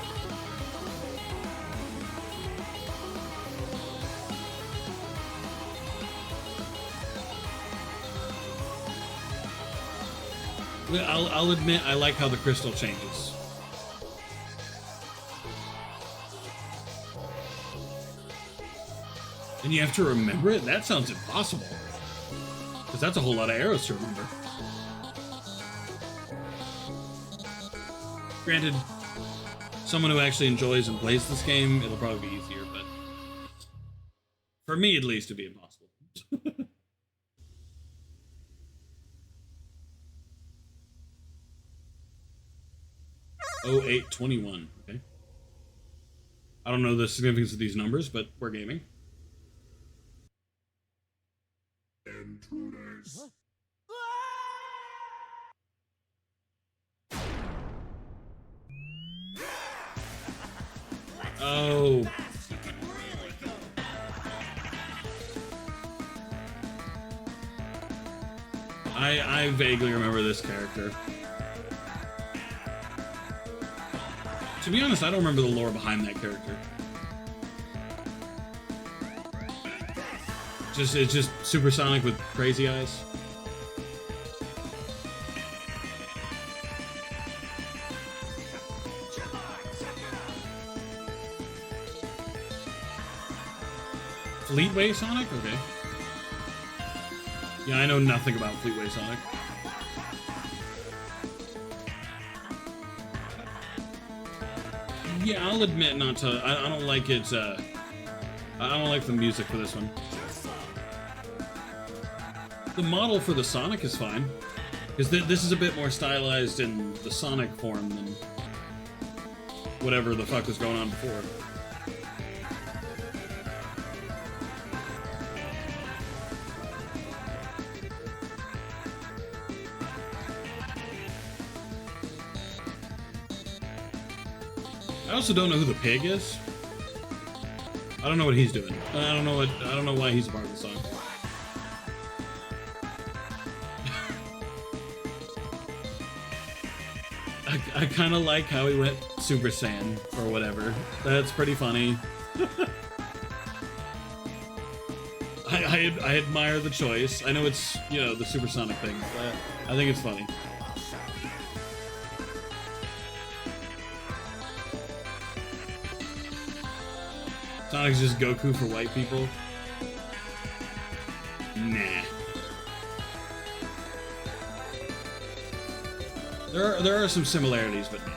I'll admit I like how the crystal changes. And you have to remember it? That sounds impossible. Because that's a whole lot of arrows to remember. Granted, someone who actually enjoys and plays this game, it'll probably be easier, but for me at least, it'd be impossible. 0821. Okay. I don't know the significance of these numbers, but we're gaming. Intruders. Oh. I vaguely remember this character. To be honest, I don't remember the lore behind that character. It's just supersonic with crazy eyes. Fleetway Sonic? Okay. Yeah, I know nothing about Fleetway Sonic. Yeah, I'll admit not to. I don't like it. I don't like the music for this one. The model for the Sonic is fine, because this is a bit more stylized in the Sonic form than whatever the fuck was going on before. I also don't know who the pig is. I don't know what he's doing. I don't know why he's a part of the song. I kind of like how he went Super Saiyan or whatever. That's pretty funny. I admire the choice. I know it's, you know, the supersonic thing, but I think it's funny. Sonic's just Goku for white people? Nah. There are some similarities, but no.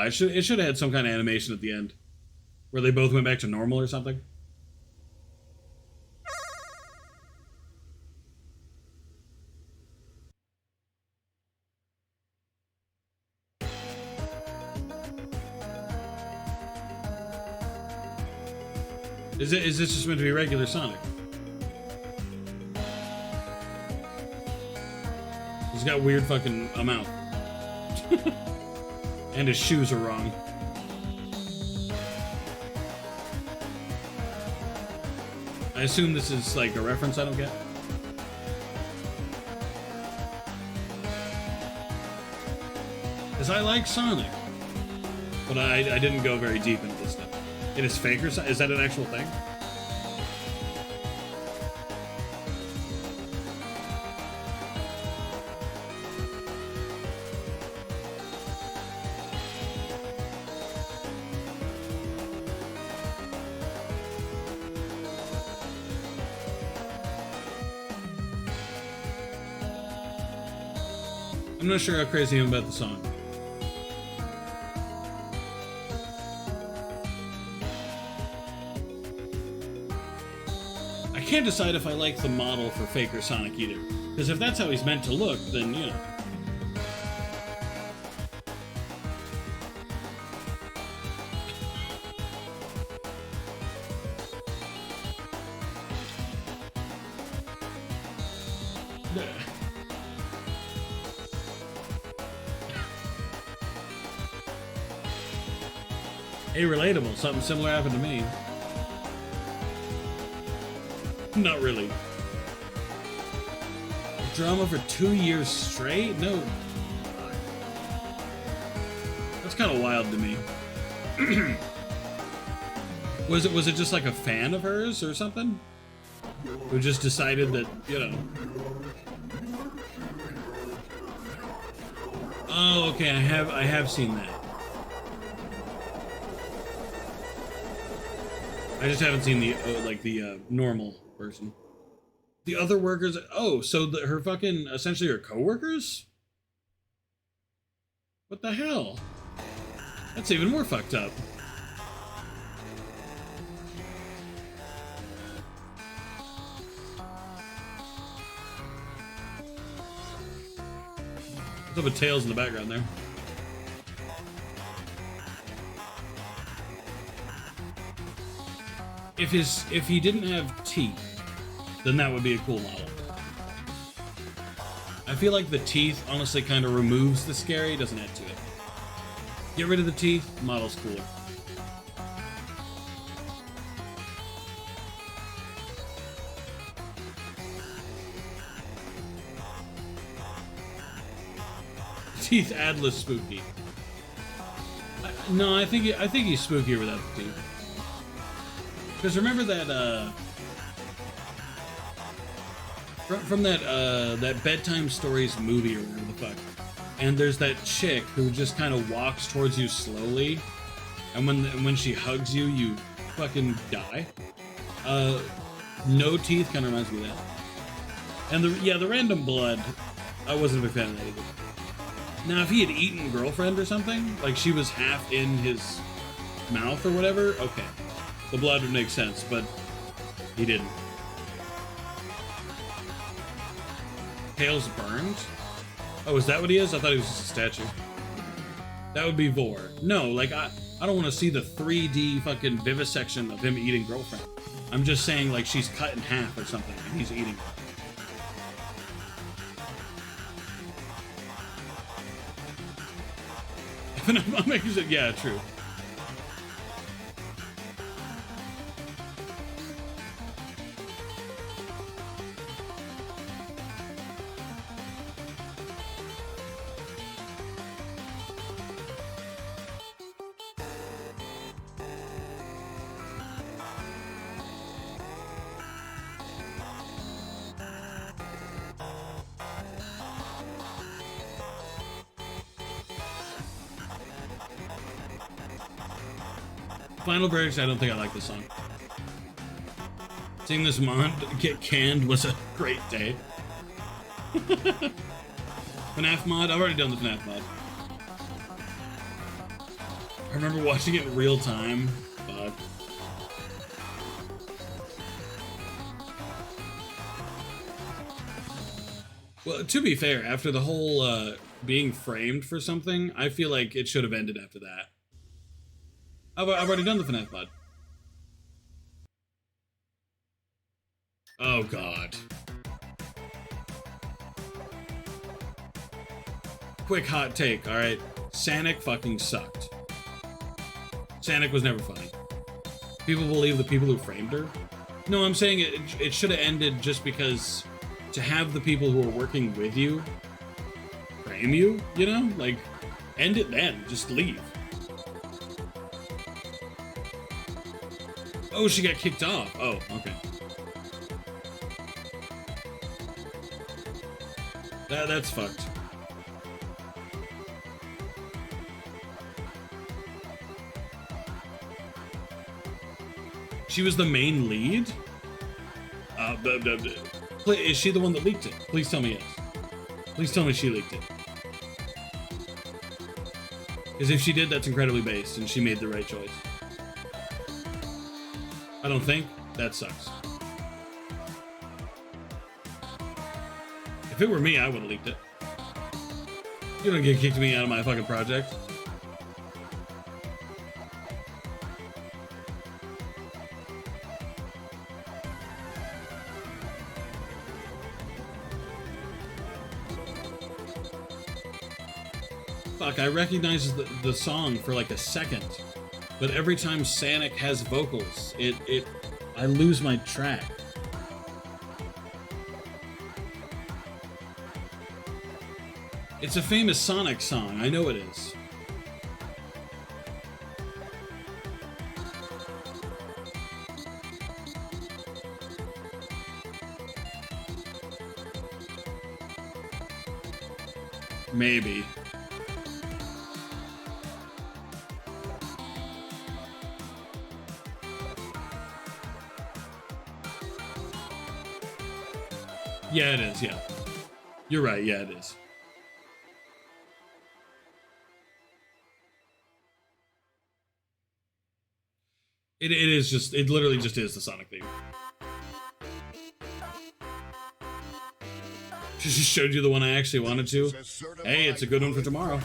It should have had some kind of animation at the end, where they both went back to normal or something. Is this just meant to be regular Sonic? He's got weird fucking a mouth. And his shoes are wrong. I assume this is like a reference I don't get. Because I like Sonic. But I didn't go very deep into this stuff. It is Faker? Is that an actual thing? I'm not sure how crazy I am about the song. I can't decide if I like the model for Faker Sonic either. Because if that's how he's meant to look, then, you know. Hey, relatable. Something similar happened to me. Not really. Drama for 2 years straight? No. That's kind of wild to me. Was it just like a fan of hers or something? Who just decided that, you know. Oh, okay, I have seen that. I just haven't seen the the normal version. The other workers. Oh, so her fucking essentially her coworkers. What the hell? That's even more fucked up. What's up with Tails in the background there? If he didn't have teeth, then that would be a cool model. I feel like the teeth honestly kind of removes the scary, doesn't add to it. Get rid of the teeth, model's cooler. Teeth add less spooky. No, I think he's spookier without the teeth. Because remember that from that bedtime stories movie or whatever the fuck, and there's that chick who just kind of walks towards you slowly, and when she hugs you, you fucking die. No teeth kind of reminds me of that. And the random blood, I wasn't a big fan of that either. Now, if he had eaten girlfriend or something, like she was half in his mouth or whatever, okay. The blood would make sense, but he didn't. Tails burned? Oh, is that what he is? I thought he was just a statue. That would be Vor. No, like, I don't want to see the 3D fucking vivisection of him eating girlfriend. I'm just saying, like, she's cut in half or something, and he's eating her. I'm making sure, yeah, true. Final verdict, I don't think I like this song. Seeing this mod get canned was a great day. FNAF mod? I've already done the FNAF mod. I remember watching it in real time. Fuck. Well, to be fair, after the whole being framed for something, I feel like it should have ended after that. I've already done the FNAF mod. Oh, God. Quick hot take, alright? Sonic fucking sucked. Sonic was never funny. People believe the people who framed her? No, I'm saying it should have ended just because to have the people who are working with you frame you, you know? Like, end it then. Just leave. Oh, she got kicked off. Oh, okay. That's fucked. She was the main lead? Is she the one that leaked it? Please tell me yes. Please tell me she leaked it. Because if she did, that's incredibly based, and she made the right choice. I don't think. That sucks. If it were me, I would have leaked it. You don't get kicked me out of my fucking project. Fuck, I recognize the song for like a second, but every time Sonic has vocals, I lose my track. It's a famous Sonic song, I know it is. Maybe. Yeah, it is, yeah. You're right, yeah, it is. It is just, it literally just is the Sonic theme. Just showed you the one I actually wanted to. Hey, it's a good one for tomorrow.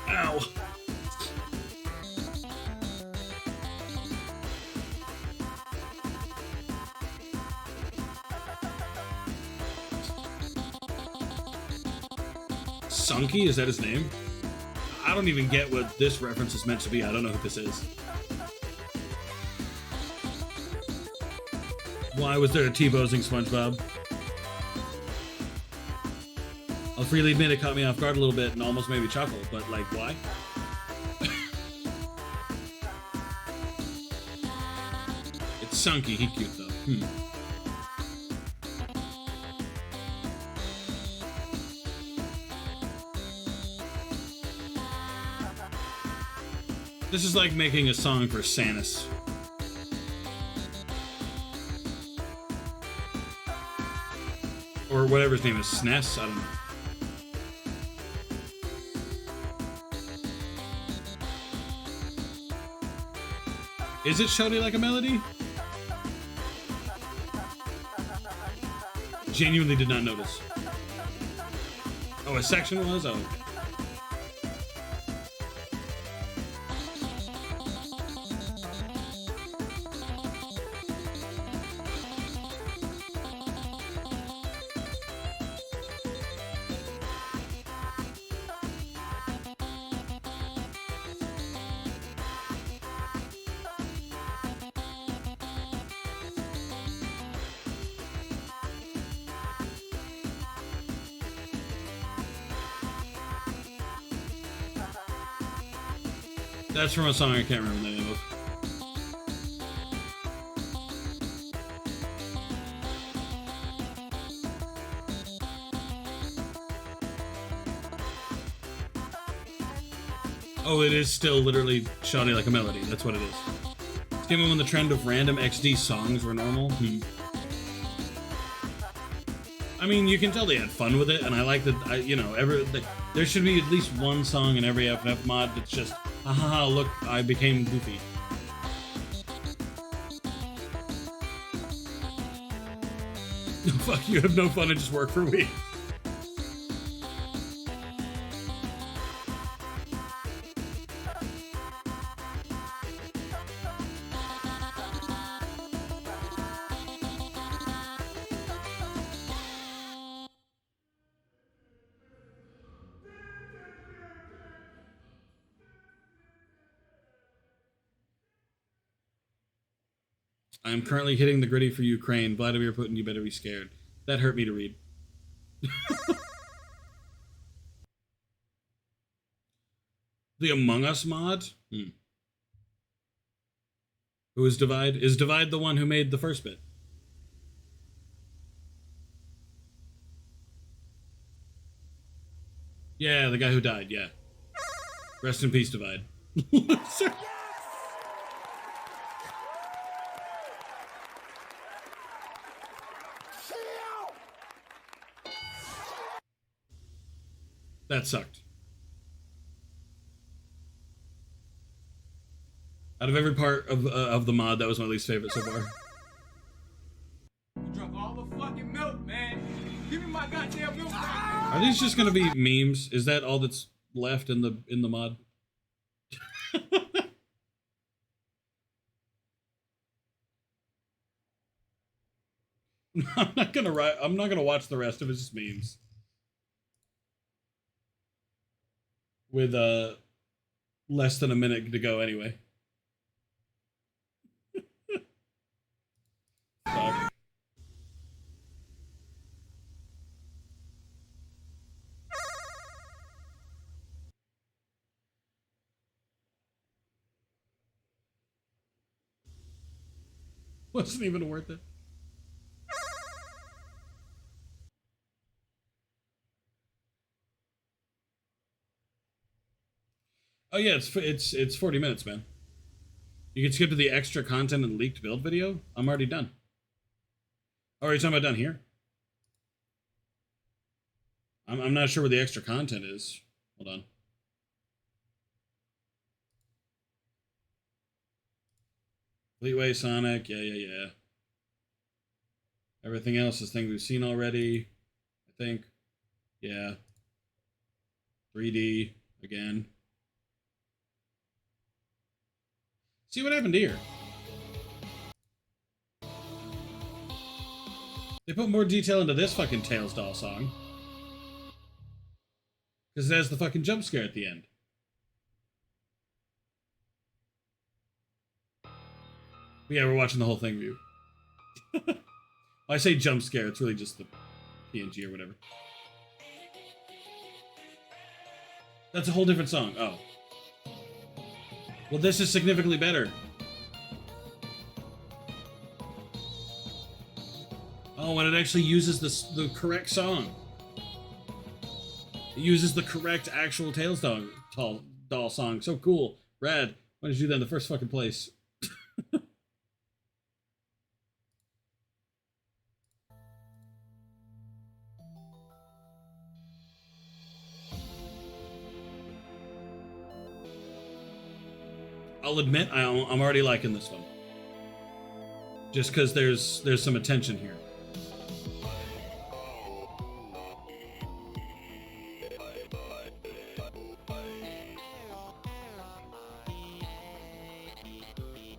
Ow. Sunky, is that his name? I don't even get what this reference is meant to be. I don't know who this is. Why was there a T-posing SpongeBob? I'll freely admit it caught me off guard a little bit and almost made me chuckle, but like, why? It's Sunky, he cute though. This is like making a song for Samus. Or whatever his name is, SNES? I don't know. Is it Shouty Like a Melody? Genuinely did not notice. Oh, a section was? Oh, okay. That's from a song I can't remember the name of. Oh, it is still literally Shouty Like a Melody. That's what it is. It's given when the trend of random XD songs were normal. I mean, you can tell they had fun with it, and I like that. You know, there should be at least one song in every FNF mod that's just, haha, look, I became Goofy. Fuck, you have no fun and just work for me. I'm currently hitting the gritty for Ukraine. Vladimir Putin, you better be scared. That hurt me to read. The Among Us mod? Who is Divide? Is Divide the one who made the first bit? Yeah, the guy who died, yeah. Rest in peace, Divide. That sucked. Out of every part of the mod, that was my least favorite so far. You drunk all the fucking milk, man. Give me my goddamn milk back. Are these just gonna be memes? Is that all that's left in the mod. I'm not gonna watch the rest of it. It's just memes. With less than a minute to go anyway. Fuck. Wasn't even worth it. Oh yeah, it's 40 minutes, man. You can skip to the extra content and leaked build video. I'm already done. Oh, are you talking about down here? I'm not sure where the extra content is. Hold on. Fleetway, Sonic, yeah. Everything else is things we've seen already, I think. Yeah. 3D, again. See what happened here. They put more detail into this fucking Tails doll song. Because it has the fucking jump scare at the end. But yeah, we're watching the whole thing view. I say jump scare, it's really just the PNG or whatever. That's a whole different song. Oh. Well, this is significantly better. Oh, and it actually uses the correct song. It uses the correct actual Tails doll song. So cool. Rad. Why did you do that in the first fucking place? I'll admit, I'm already liking this one. Just because there's some attention here.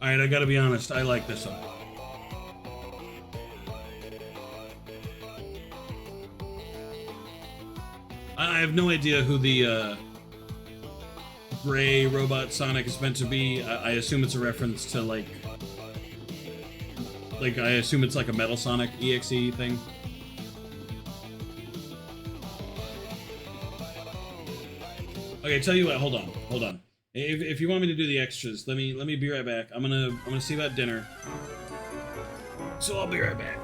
Alright, I gotta be honest, I like this one. I have no idea who the gray robot Sonic is meant to be. I assume it's a reference to like I assume it's like a Metal Sonic.exe thing. Okay, tell you what, hold on. If you want me to do the extras, let me be right back. I'm gonna see about dinner. So I'll be right back.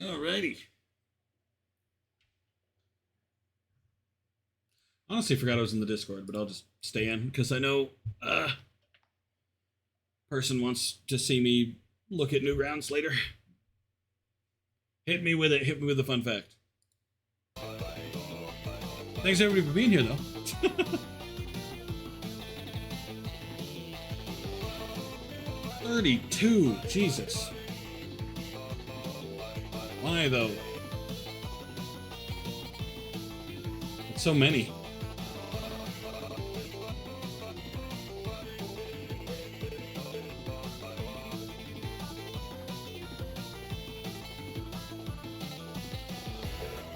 Alrighty. Honestly, forgot I was in the Discord, but I'll just stay in because I know person wants to see me look at new rounds later. Hit me with it. Hit me with a fun fact. Thanks everybody for being here, though. 32. Jesus. Why though? It's so many.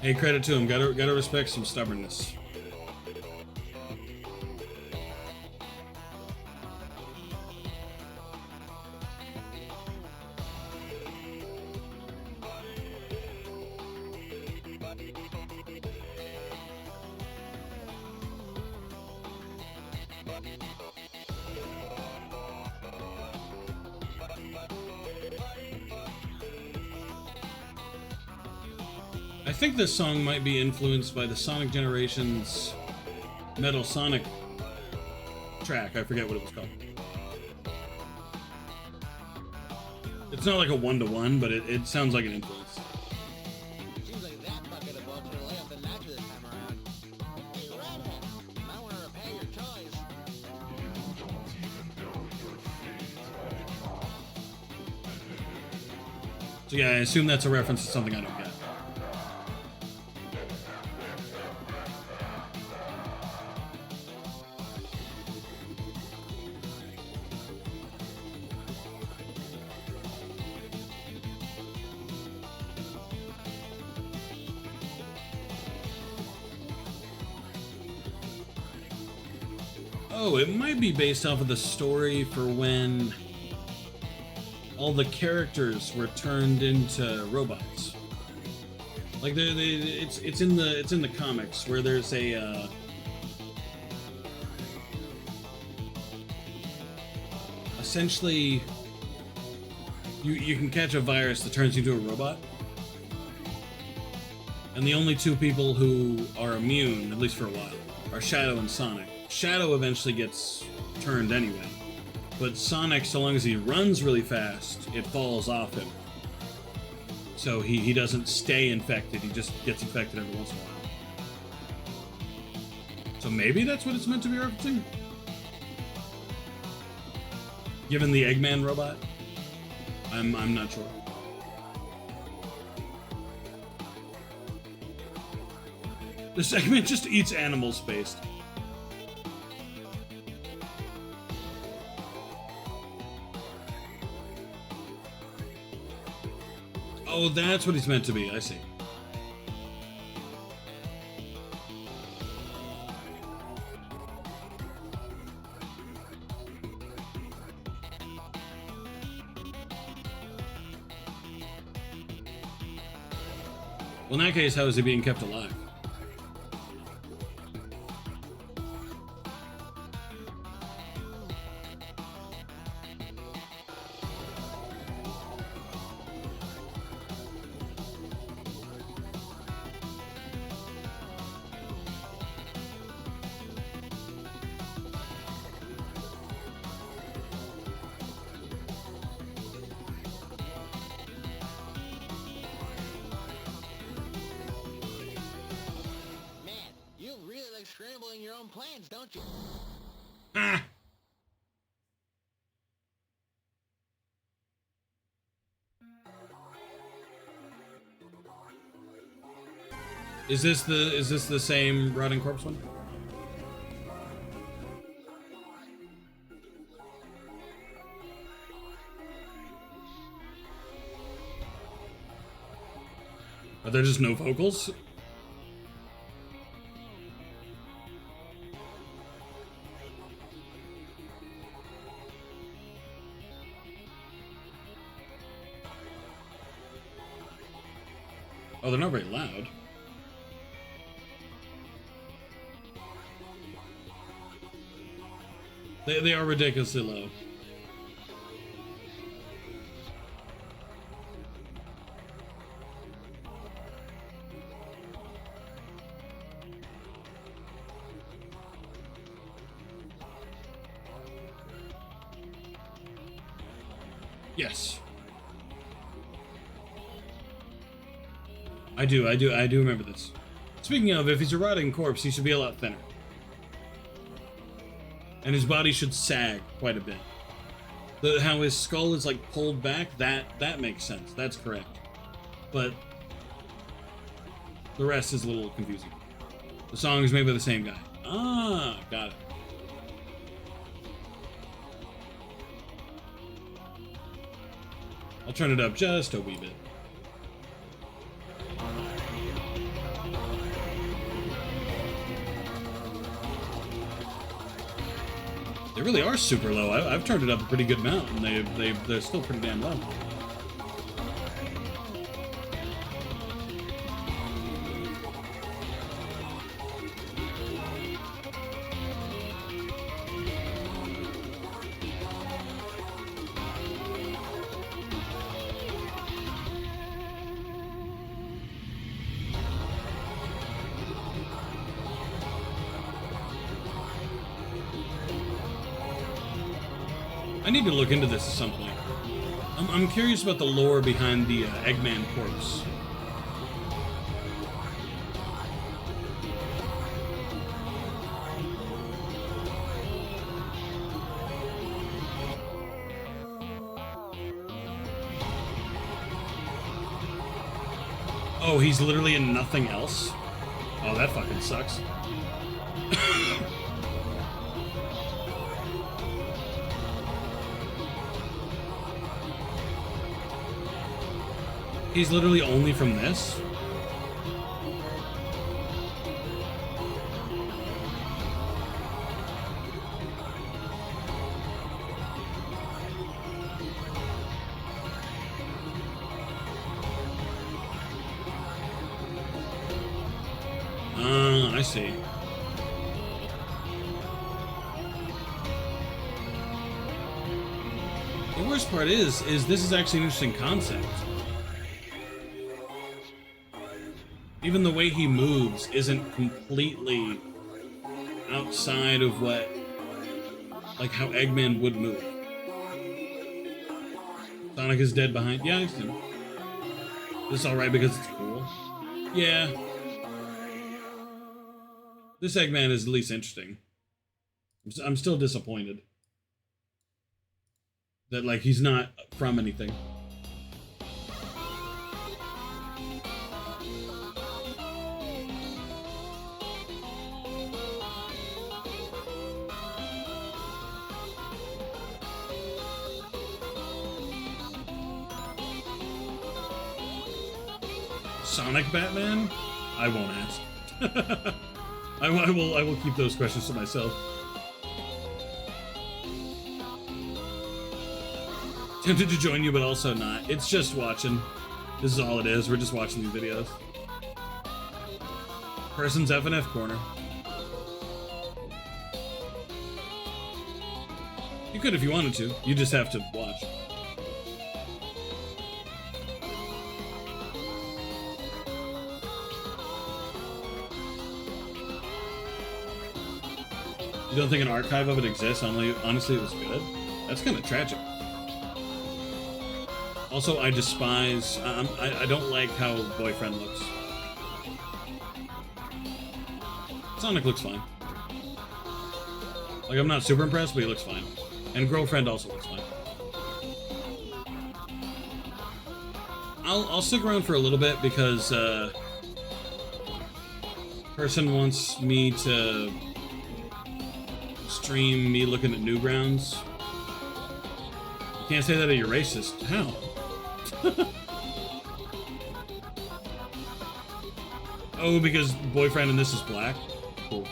Hey, credit to him. Gotta respect some stubbornness. I think this song might be influenced by the Sonic Generations Metal Sonic track. I forget what it was called. It's not like a one-to-one, but it sounds like an influence. Seems like that bucket of bugs will lay up the ledger this time around. Hey, Redhead, you might want to repair your toys. So yeah, I assume that's a reference to something I don't get. Oh, it might be based off of the story for when all the characters were turned into robots. Like it's in the comics where there's a essentially you can catch a virus that turns you into a robot, and the only two people who are immune, at least for a while, are Shadow and Sonic. Shadow eventually gets turned anyway, but Sonic, so long as he runs really fast, it falls off him. So he doesn't stay infected, he just gets infected every once in a while. So maybe that's what it's meant to be referencing? Given the Eggman robot? I'm not sure. This Eggman just eats animal space. Oh, that's what he's meant to be. I see. Well, in that case, how is he being kept alive? Scrambling your own plans, don't you? Ah. Is this the same rotting corpse one? Are there just no vocals? Oh, they're not very loud. They are ridiculously low. Yes. I do remember this. Speaking of, if he's a rotting corpse, he should be a lot thinner. And his body should sag quite a bit. How his skull is like pulled back, that makes sense. That's correct. But the rest is a little confusing. The song is made by the same guy. Ah, got it. I'll turn it up just a wee bit. They really are super low. I've turned it up a pretty good amount, and they're still pretty damn low. I need to look into this at some point. I'm curious about the lore behind the Eggman corpse. Oh, he's literally in nothing else? Oh, that fucking sucks. He's literally only from this? I see. The worst part is this is actually an interesting concept. Even the way he moves isn't completely outside of what, like how Eggman would move. Sonic is dead behind. Yeah, I see. This is alright because it's cool. Yeah. This Eggman is at least interesting. I'm still disappointed that, like, he's not from anything. Sonic Batman? I won't ask. I will keep those questions to myself. Tempted to join you, but also not. It's just watching. This is all it is. We're just watching these videos. Person's F&F corner. You could if you wanted to. You just have to watch. You don't think an archive of it exists? Honestly, it was good. That's kind of tragic. Also, I despise... I don't like how Boyfriend looks. Sonic looks fine. Like, I'm not super impressed, but he looks fine. And Girlfriend also looks fine. I'll stick around for a little bit because, person wants me to stream me looking at Newgrounds. You can't say that you're racist. How? Oh, because Boyfriend in this is black? Cool.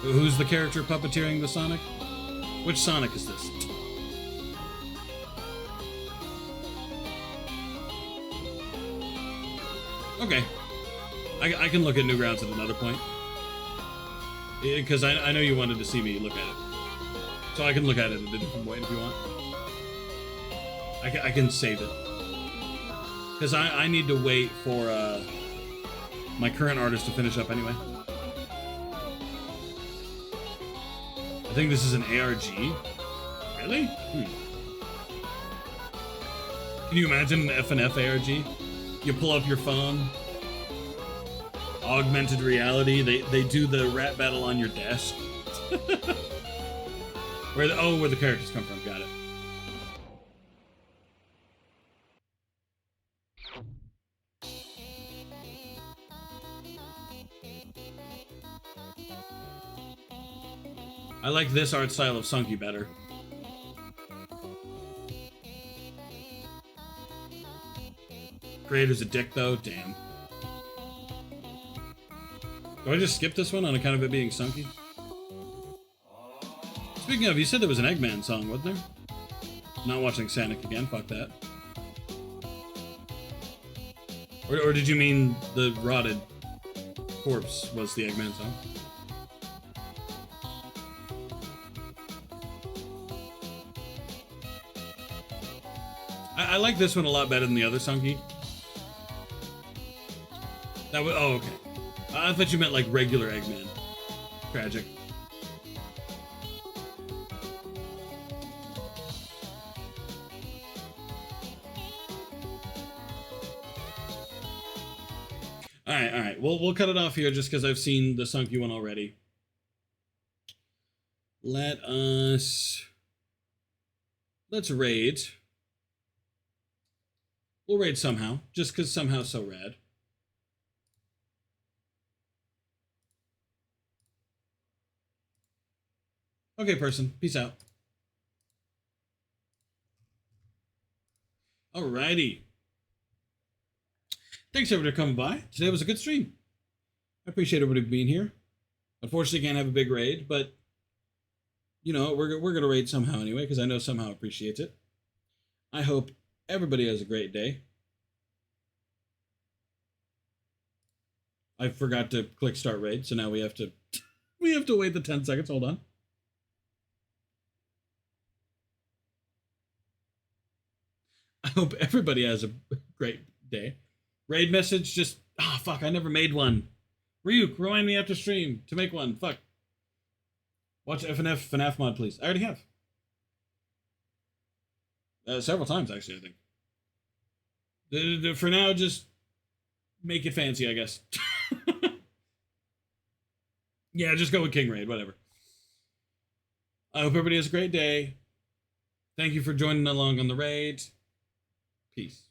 Who's the character puppeteering the Sonic? Which Sonic is this? Okay. I can look at Newgrounds at another point. Because I know you wanted to see me look at it. So I can look at it at a different point if you want. I can save it. Because I need to wait for my current artist to finish up anyway. I think this is an ARG. Really? Can you imagine an FNF ARG? You pull up your phone. Augmented reality. They do the rap battle on your desk. where the characters come from. Got it. I like this art style of Sunky better. Creator's a dick though, damn. Do I just skip this one on account of it being Sunky? Speaking of, you said there was an Eggman song, wasn't there? Not watching Sonic again, fuck that. Or did you mean the rotted corpse was the Eggman song? I like this one a lot better than the other Sunky. That was, oh, okay. I thought you meant like regular Eggman. Tragic. Alright. We'll cut it off here just because I've seen the Sunky one already. Let's raid. We'll raid somehow, just because somehow so rad. Okay, person. Peace out. Alrighty. Thanks everybody for coming by. Today was a good stream. I appreciate everybody being here. Unfortunately, can't have a big raid, but you know we're gonna raid somehow anyway because I know somehow appreciates it. I hope everybody has a great day. I forgot to click start raid, so now we have to wait the 10 seconds. Hold on. I hope everybody has a great day. Raid message, just... Ah, fuck, I never made one. Ryuk, remind me after stream to make one. Fuck. Watch FNF mod, please. I already have. Several times, actually, I think. For now, just make it fancy, I guess. Yeah, just go with King Raid, whatever. I hope everybody has a great day. Thank you for joining along on the raid. Peace.